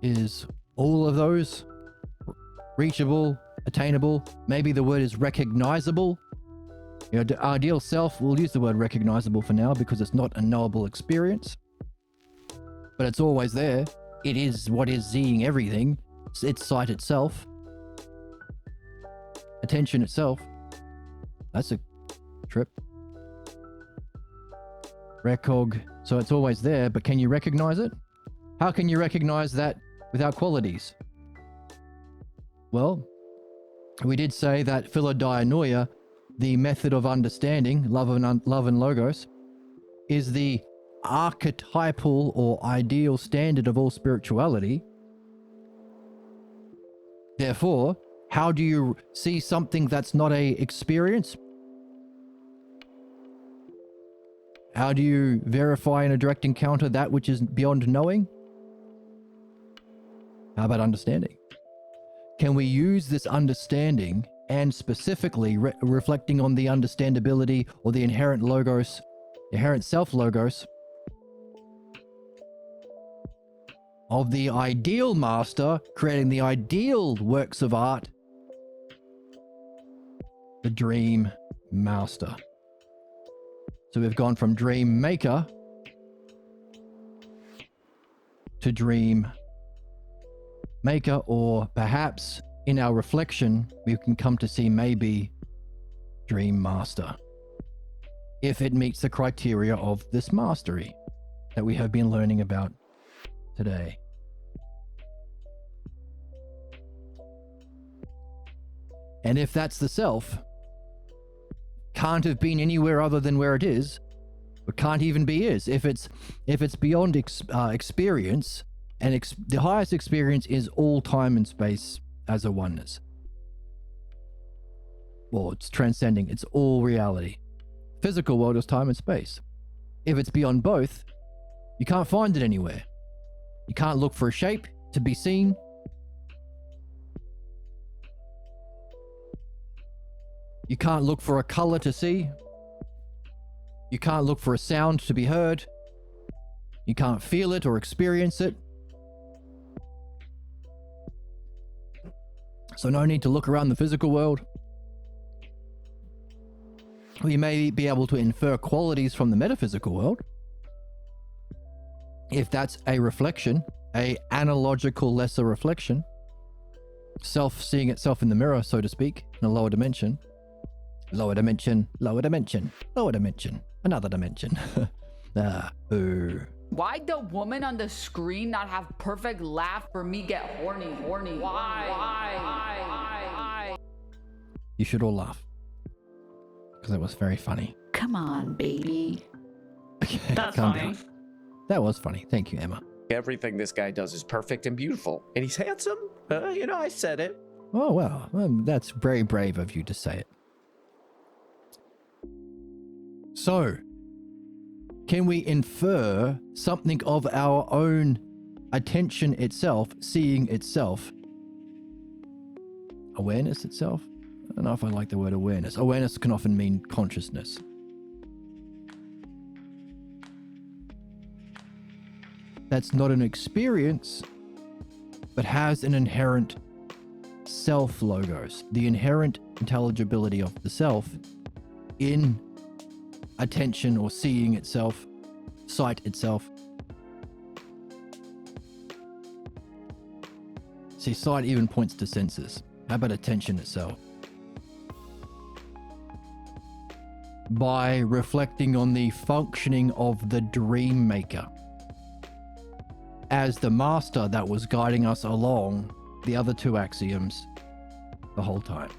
is all of those: reachable, attainable, maybe the word is recognizable. The ideal self, we'll use the word recognizable for now because it's not a knowable experience, but it's always there. It is what is seeing everything. It's sight itself. Attention itself. That's a trip. Recog. So it's always there, but can you recognize it? How can you recognize that without qualities? Well, We did say that philodianoia, the method of understanding, love and logos, is the archetypal or ideal standard of all spirituality. Therefore, how do you see something that's not a experience? How do you verify in a direct encounter that which is beyond knowing? How about understanding? Can we use this understanding and specifically reflecting on the understandability or the inherent logos, inherent self-logos of the ideal master creating the ideal works of art, the dream master? So we've gone from dream maker to dream maker, or perhaps in our reflection, we can come to see maybe dream master, if it meets the criteria of this mastery that we have been learning about today. And if that's the self, can't have been anywhere other than where it is, or can't even be is. If it's beyond experience, and the highest experience is all time and space as a oneness. Well, it's transcending. It's all reality. Physical world is time and space. If it's beyond both, you can't find it anywhere. You can't look for a shape to be seen. You can't look for a color to see. You can't look for a sound to be heard. You can't feel it or experience it. So no need to look around the physical world. We may be able to infer qualities from the metaphysical world, if that's a reflection, a analogical lesser reflection, self seeing itself in the mirror, so to speak, in a lower dimension. Lower dimension, lower dimension, lower dimension, another dimension. Why'd the woman on the screen not have perfect laugh for me get horny? Why? You should all laugh, because it was very funny. Come on, baby. Okay, That's calm funny. down. That was funny. Thank you, Emma. Everything this guy does is perfect and beautiful. And he's handsome. I said it. Oh, wow. That's very brave of you to say it. So, can we infer something of our own attention itself, seeing itself, awareness itself? I don't know if I like the word awareness. Awareness can often mean consciousness. That's not an experience, but has an inherent self-logos, the inherent intelligibility of the self in attention or seeing itself, sight itself. See, sight even points to senses. How about attention itself? By reflecting on the functioning of the dream maker as the master that was guiding us along the other two axioms the whole time.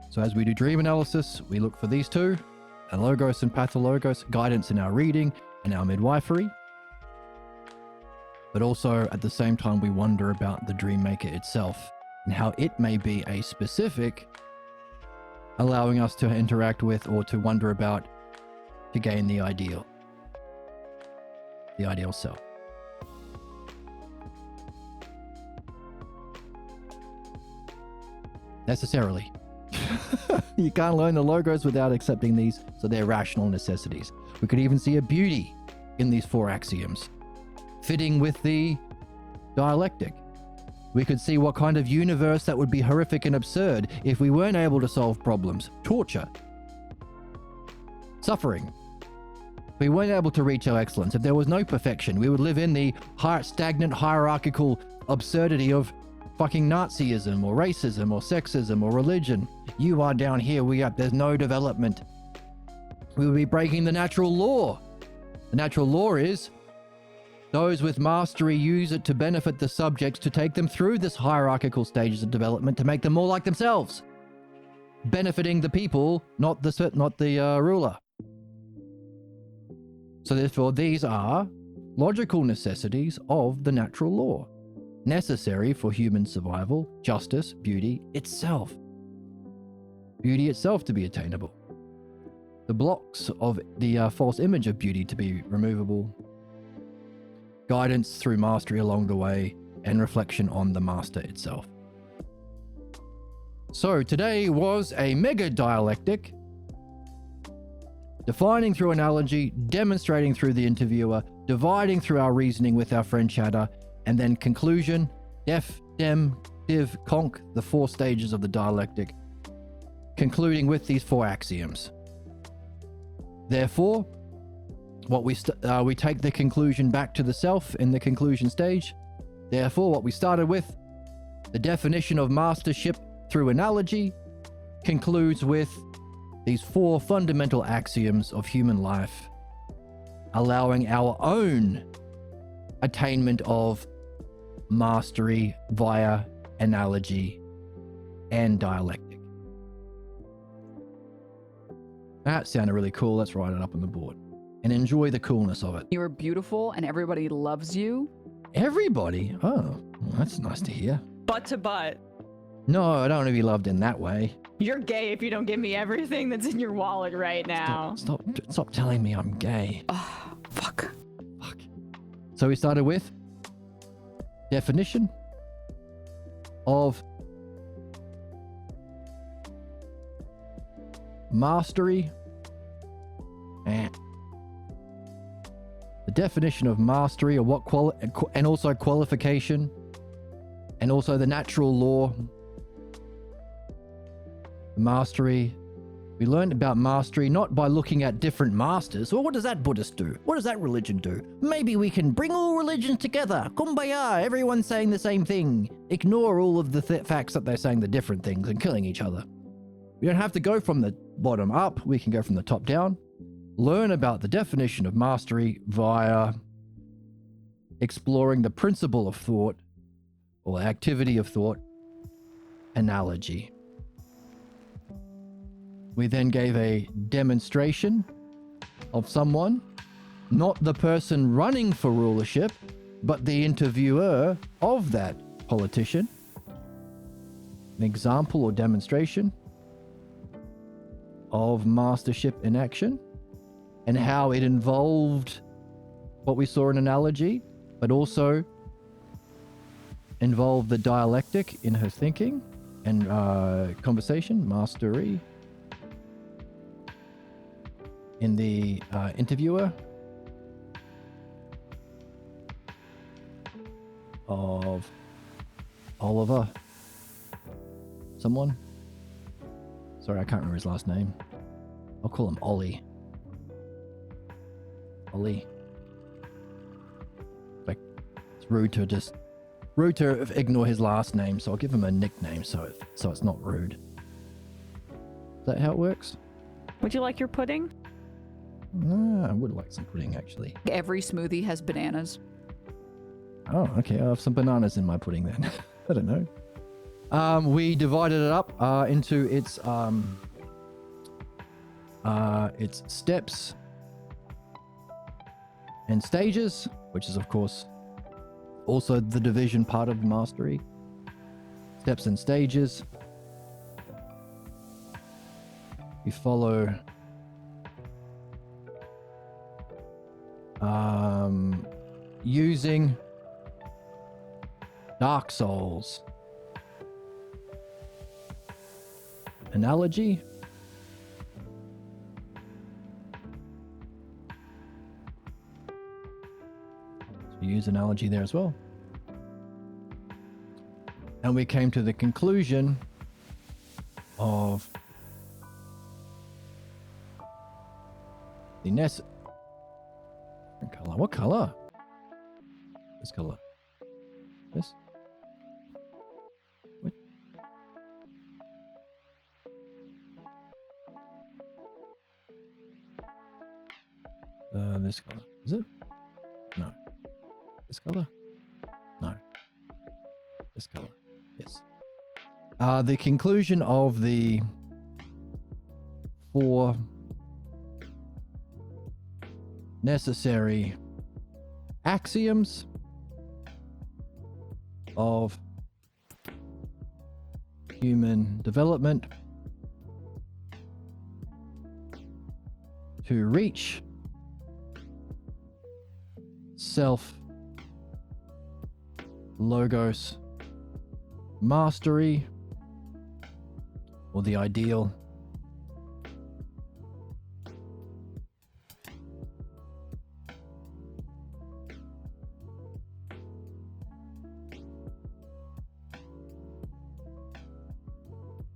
So as we do dream analysis, we look for these two, analogos and pathologos, guidance in our reading and our midwifery. But also at the same time, we wonder about the dream maker itself and how it may be a specific, allowing us to interact with or to wonder about to gain the ideal self. Necessarily. You can't learn the logos without accepting these, so they're rational necessities. We could even see a beauty in these four axioms, fitting with the dialectic. We could see what kind of universe that would be horrific and absurd if we weren't able to solve problems, torture, suffering. If we weren't able to reach our excellence, if there was no perfection, we would live in the stagnant hierarchical absurdity of fucking Nazism or racism or sexism or religion. You are down here, we up. There's no development. We would be breaking the natural law. The natural law is Those with mastery use it to benefit the subjects, to take them through this hierarchical stages of development, to make them more like themselves, benefiting the people, not the ruler. So therefore, these are logical necessities of the natural law, necessary for human survival, justice, beauty itself. Beauty itself to be attainable. The blocks of the false image of beauty to be removable. Guidance through mastery along the way, and reflection on the master itself. So today was a mega dialectic, defining through analogy, demonstrating through the interviewer, dividing through our reasoning with our friend Chatter, and then conclusion, def, dem, div, conc, the 4 stages of the dialectic, concluding with these 4 axioms. Therefore, what we take the conclusion back to the self in the conclusion stage. Therefore, what we started with, the definition of mastership through analogy, concludes with these 4 fundamental axioms of human life, allowing our own attainment of mastery via analogy and dialectic. That sounded really cool. Let's write it up on the board and enjoy the coolness of it. You're beautiful and everybody loves you. Everybody? Oh, well, that's nice to hear. Butt to butt. No, I don't want to be loved in that way. You're gay if you don't give me everything that's in your wallet right now. Stop telling me I'm gay. Oh, fuck. Fuck. So we started with definition of mastery. The definition of mastery, or what and also qualification, and also the natural law. Mastery. We learned about mastery not by looking at different masters. Well, what does that Buddhist do? What does that religion do? Maybe we can bring all religions together. Kumbaya, everyone's saying the same thing. Ignore all of the facts that they're saying the different things and killing each other. We don't have to go from the bottom up. We can go from the top down. Learn about the definition of mastery via exploring the principle of thought, or activity of thought, analogy. We then gave a demonstration of someone, not the person running for rulership, but the interviewer of that politician. An example or demonstration of mastership in action, and how it involved what we saw in analogy, but also involved the dialectic in her thinking and conversation, mastery in the interviewer of Oliver. Someone? Sorry, I can't remember his last name. I'll call him Ollie. Ollie. Like, it's rude to ignore his last name, so I'll give him a nickname so it's not rude. Is that how it works? Would you like your pudding? I would like some pudding, actually. Every smoothie has bananas. Oh, okay. I'll have some bananas in my pudding then. I don't know. We divided it up into its steps and stages, which is of course also the division part of mastery. Steps and stages. We follow using Dark Souls analogy. So we use analogy there as well. And we came to the conclusion of the color. What color? This color. This? What? This color. Is it? No. This color? No. This color. Yes. The conclusion of the 4 necessary axioms of human development to reach self logos mastery, or the ideal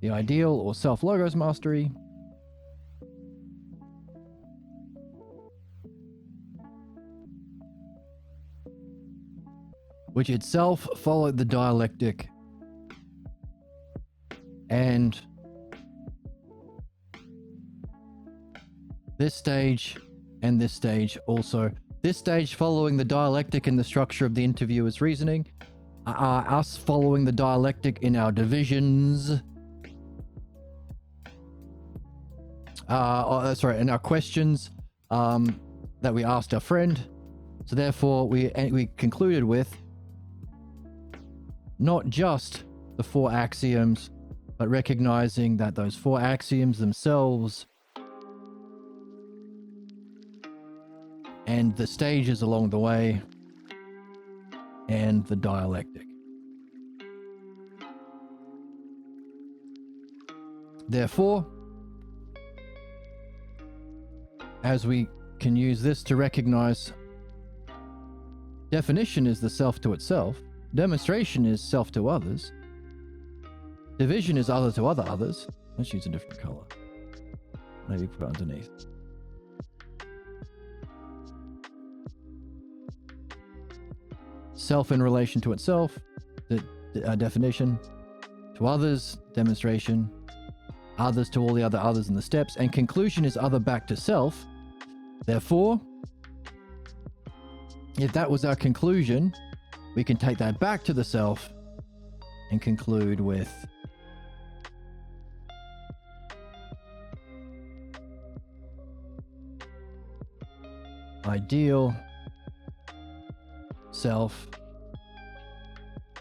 or self logos mastery which itself followed the dialectic and this stage and this stage also. This stage following the dialectic and the structure of the interviewer's reasoning, us following the dialectic in our divisions, in our questions that we asked our friend. So therefore we concluded with not just the 4 axioms, but recognizing that those 4 axioms themselves and the stages along the way and the dialectic. Therefore, as we can use this to recognize, definition is the self to itself, demonstration is self to others, division is other to other others. Let's use a different color. Maybe put it underneath. Self in relation to itself, the definition, to others, demonstration, others to all the other others in the steps, and conclusion is other back to self. Therefore, if that was our conclusion, we can take that back to the self and conclude with ideal self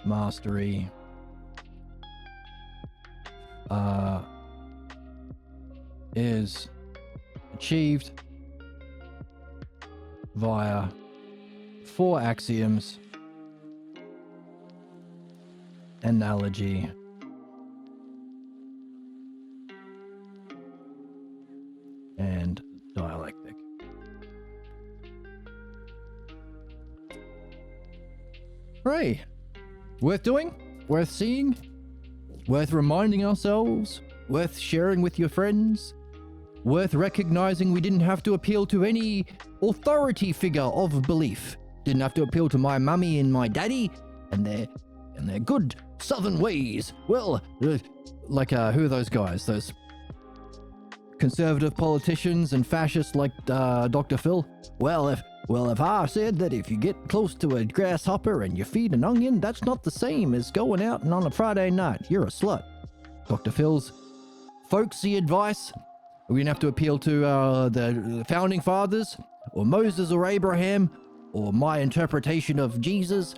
mastery is achieved via 4 axioms, analogy, and dialectic. Hooray! Worth doing, worth seeing, worth reminding ourselves, worth sharing with your friends, worth recognizing we didn't have to appeal to any authority figure of belief. Didn't have to appeal to my mummy and my daddy and their good southern ways. Well, like who are those guys? Those conservative politicians and fascists like Dr. Phil? Well, if I said that if you get close to a grasshopper and you feed an onion, that's not the same as going out and on a Friday night. You're a slut. Dr. Phil's folksy advice. We didn't have to appeal to the founding fathers, or Moses or Abraham, or my interpretation of Jesus.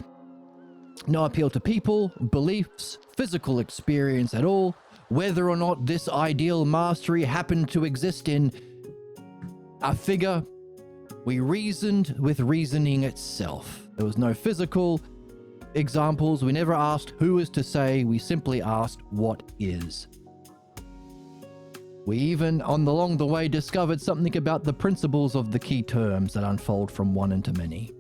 No appeal to people, beliefs, physical experience at all, whether or not this ideal mastery happened to exist in a figure. We reasoned with reasoning itself. There was no physical examples. We never asked who is to say. We simply asked what is. We even, along the way, discovered something about the principles of the key terms that unfold from one into many.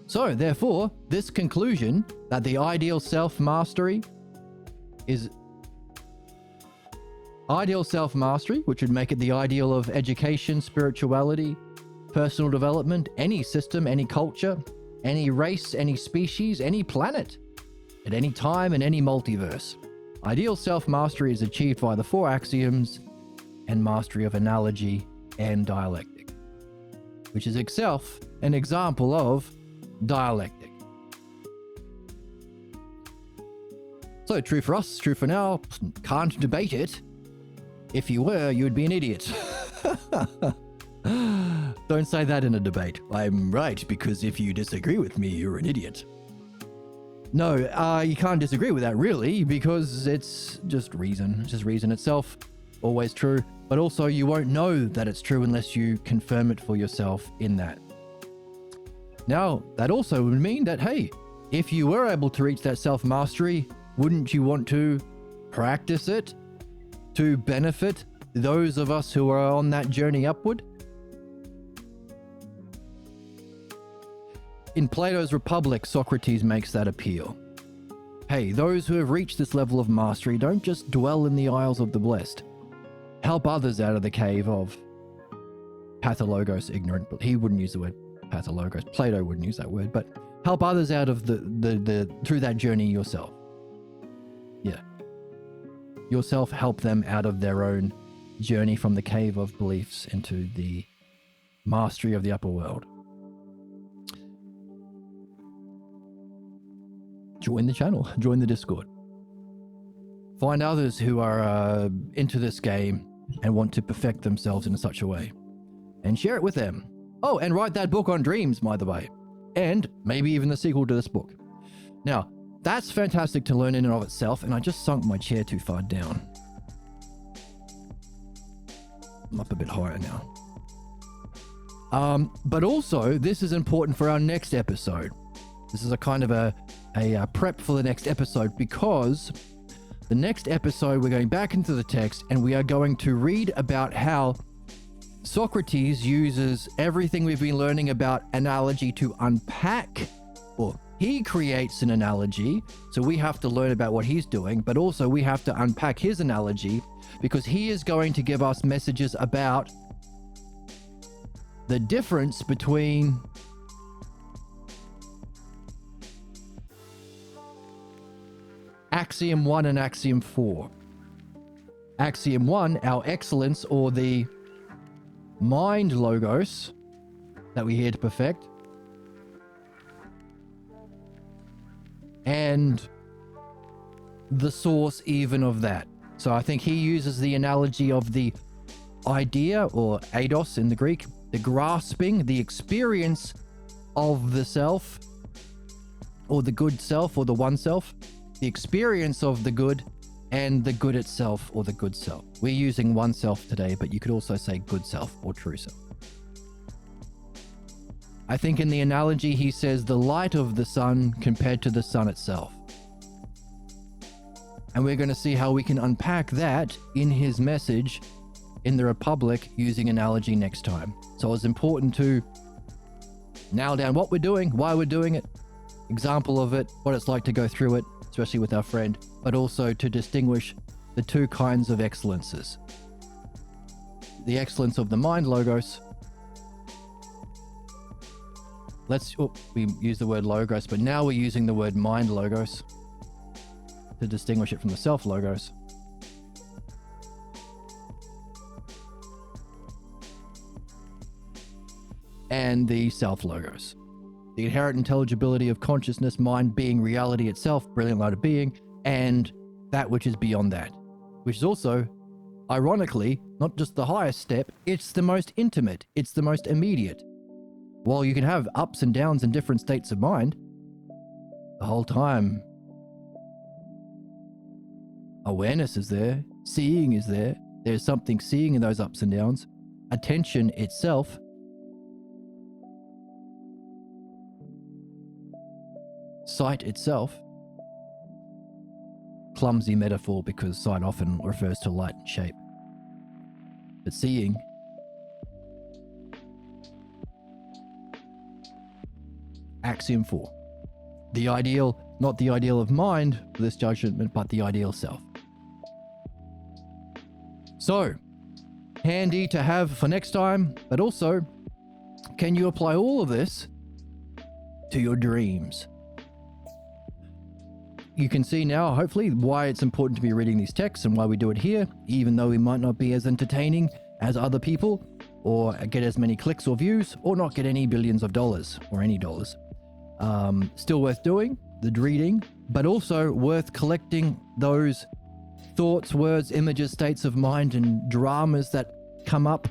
So, therefore, this conclusion that the ideal self-mastery is ideal self-mastery, which would make it the ideal of education, spirituality, personal development, any system, any culture, any race, any species, any planet, at any time in any multiverse. Ideal self-mastery is achieved by the 4 axioms and mastery of analogy and dialectic, which is itself an example of dialectic. So true for us, true for now, can't debate it. If you were, you'd be an idiot. Don't say that in a debate. I'm right because if you disagree with me, you're an idiot. No, you can't disagree with that really because it's just reason. It's just reason itself. Always true. But also you won't know that it's true unless you confirm it for yourself in that. Now, that also would mean that, hey, if you were able to reach that self-mastery, wouldn't you want to practice it to benefit those of us who are on that journey upward? In Plato's Republic, Socrates makes that appeal. Hey, those who have reached this level of mastery don't just dwell in the Isles of the Blessed. Help others out of the cave of pathologos, ignorant, but he wouldn't use the word pathologos. Plato wouldn't use that word, but help others out of the through that journey yourself. Yeah. Yourself help them out of their own journey from the cave of beliefs into the mastery of the upper world. Join the channel, join the Discord. Find others who are into this game and want to perfect themselves in such a way. And share it with them. Oh, and write that book on dreams, by the way. And maybe even the sequel to this book. Now, that's fantastic to learn in and of itself, and I just sunk my chair too far down. I'm up a bit higher now. But also, this is important for our next episode. This is a kind of a prep for the next episode, because the next episode we're going back into the text and we are going to read about how Socrates uses everything we've been learning about analogy to unpack, or he creates an analogy, so we have to learn about what he's doing, but also we have to unpack his analogy because he is going to give us messages about the difference between Axiom 1 and Axiom 4. Axiom 1, our excellence, or the mind logos that we're here to perfect. And the source even of that. So I think he uses the analogy of the idea, or eidos in the Greek, the grasping, the experience of the self, or the good self, or the one self. The experience of the good and the good itself, or the good self. We're using one self today, but you could also say good self or true self. I think in the analogy he says the light of the sun compared to the sun itself. And we're going to see how we can unpack that in his message in the Republic using analogy next time. So it's important to nail down what we're doing, why we're doing it, example of it, what it's like to go through it, especially with our friend, but also to distinguish the two kinds of excellences. The excellence of the mind logos. We use the word logos, but now we're using the word mind logos to distinguish it from the self logos. And the self logos. The inherent intelligibility of consciousness, mind being reality itself, brilliant light of being, and that which is beyond that, which is also, ironically, not just the highest step, it's the most intimate, it's the most immediate. While you can have ups and downs in different states of mind, the whole time, awareness is there, seeing is there, there's something seeing in those ups and downs, attention itself, sight itself. Clumsy metaphor because sight often refers to light and shape. But seeing, Axiom 4. The ideal, not the ideal of mind for this judgment, but the ideal self. So, handy to have for next time, but also, can you apply all of this to your dreams? You can see now, hopefully, why it's important to be reading these texts and why we do it here, even though we might not be as entertaining as other people, or get as many clicks or views, or not get any billions of dollars, or any dollars. Still worth doing, the reading, but also worth collecting those thoughts, words, images, states of mind, and dramas that come up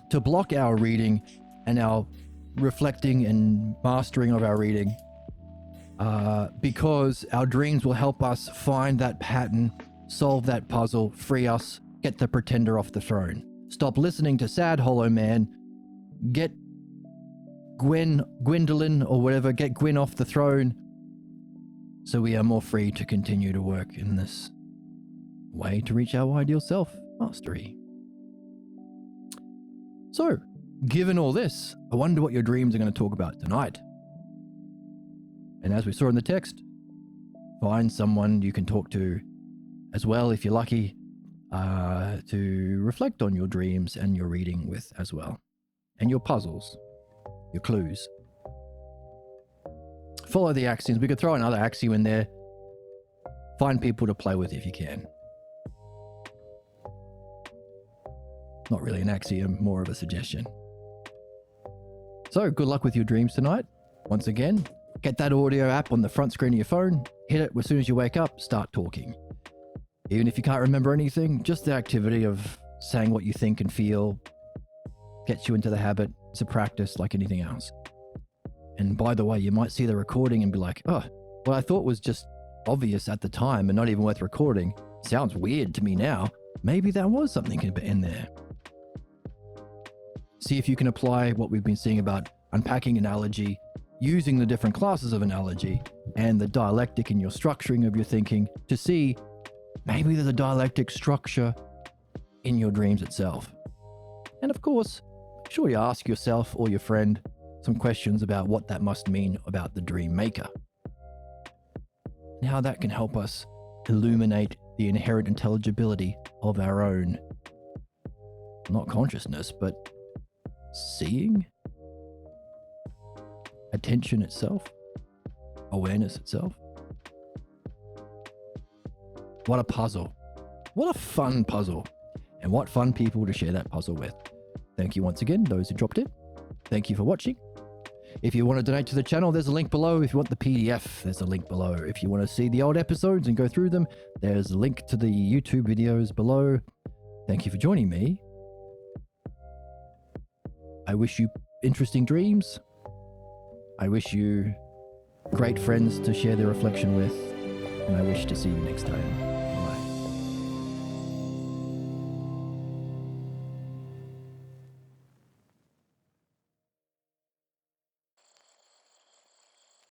to block our reading and our reflecting and mastering of our reading. Because our dreams will help us find that pattern, solve that puzzle, free us, get the pretender off the throne. Stop listening to Sad Hollow Man, get Gwendolyn or whatever, get Gwyn off the throne, so we are more free to continue to work in this way to reach our ideal self mastery. So, given all this, I wonder what your dreams are going to talk about tonight. And as we saw in the text, find someone you can talk to as well, if you're lucky, to reflect on your dreams and your reading with as well. And your puzzles, your clues. Follow the axioms. We could throw another axiom in there. Find people to play with if you can. Not really an axiom, more of a suggestion. So, good luck with your dreams tonight. Once again, get that audio app on the front screen of your phone, hit it as soon as you wake up, start talking. Even if you can't remember anything, just the activity of saying what you think and feel gets you into the habit. It's a practice like anything else. And by the way, you might see the recording and be like, oh, what I thought was just obvious at the time and not even worth recording sounds weird to me now. Maybe there was something in there. See if you can apply what we've been seeing about unpacking analogy, using the different classes of analogy, and the dialectic in your structuring of your thinking to see maybe there's a dialectic structure in your dreams itself. And of course, make sure you ask yourself or your friend some questions about what that must mean about the dream maker. And how that can help us illuminate the inherent intelligibility of our own, not consciousness, but seeing, attention itself, awareness itself. What a puzzle. What a fun puzzle. And what fun people to share that puzzle with. Thank you once again, those who dropped in. Thank you for watching. If you want to donate to the channel, there's a link below. If you want the PDF, there's a link below. If you want to see the old episodes and go through them, there's a link to the YouTube videos below. Thank you for joining me. I wish you interesting dreams. I wish you great friends to share their reflection with. And I wish to see you next time.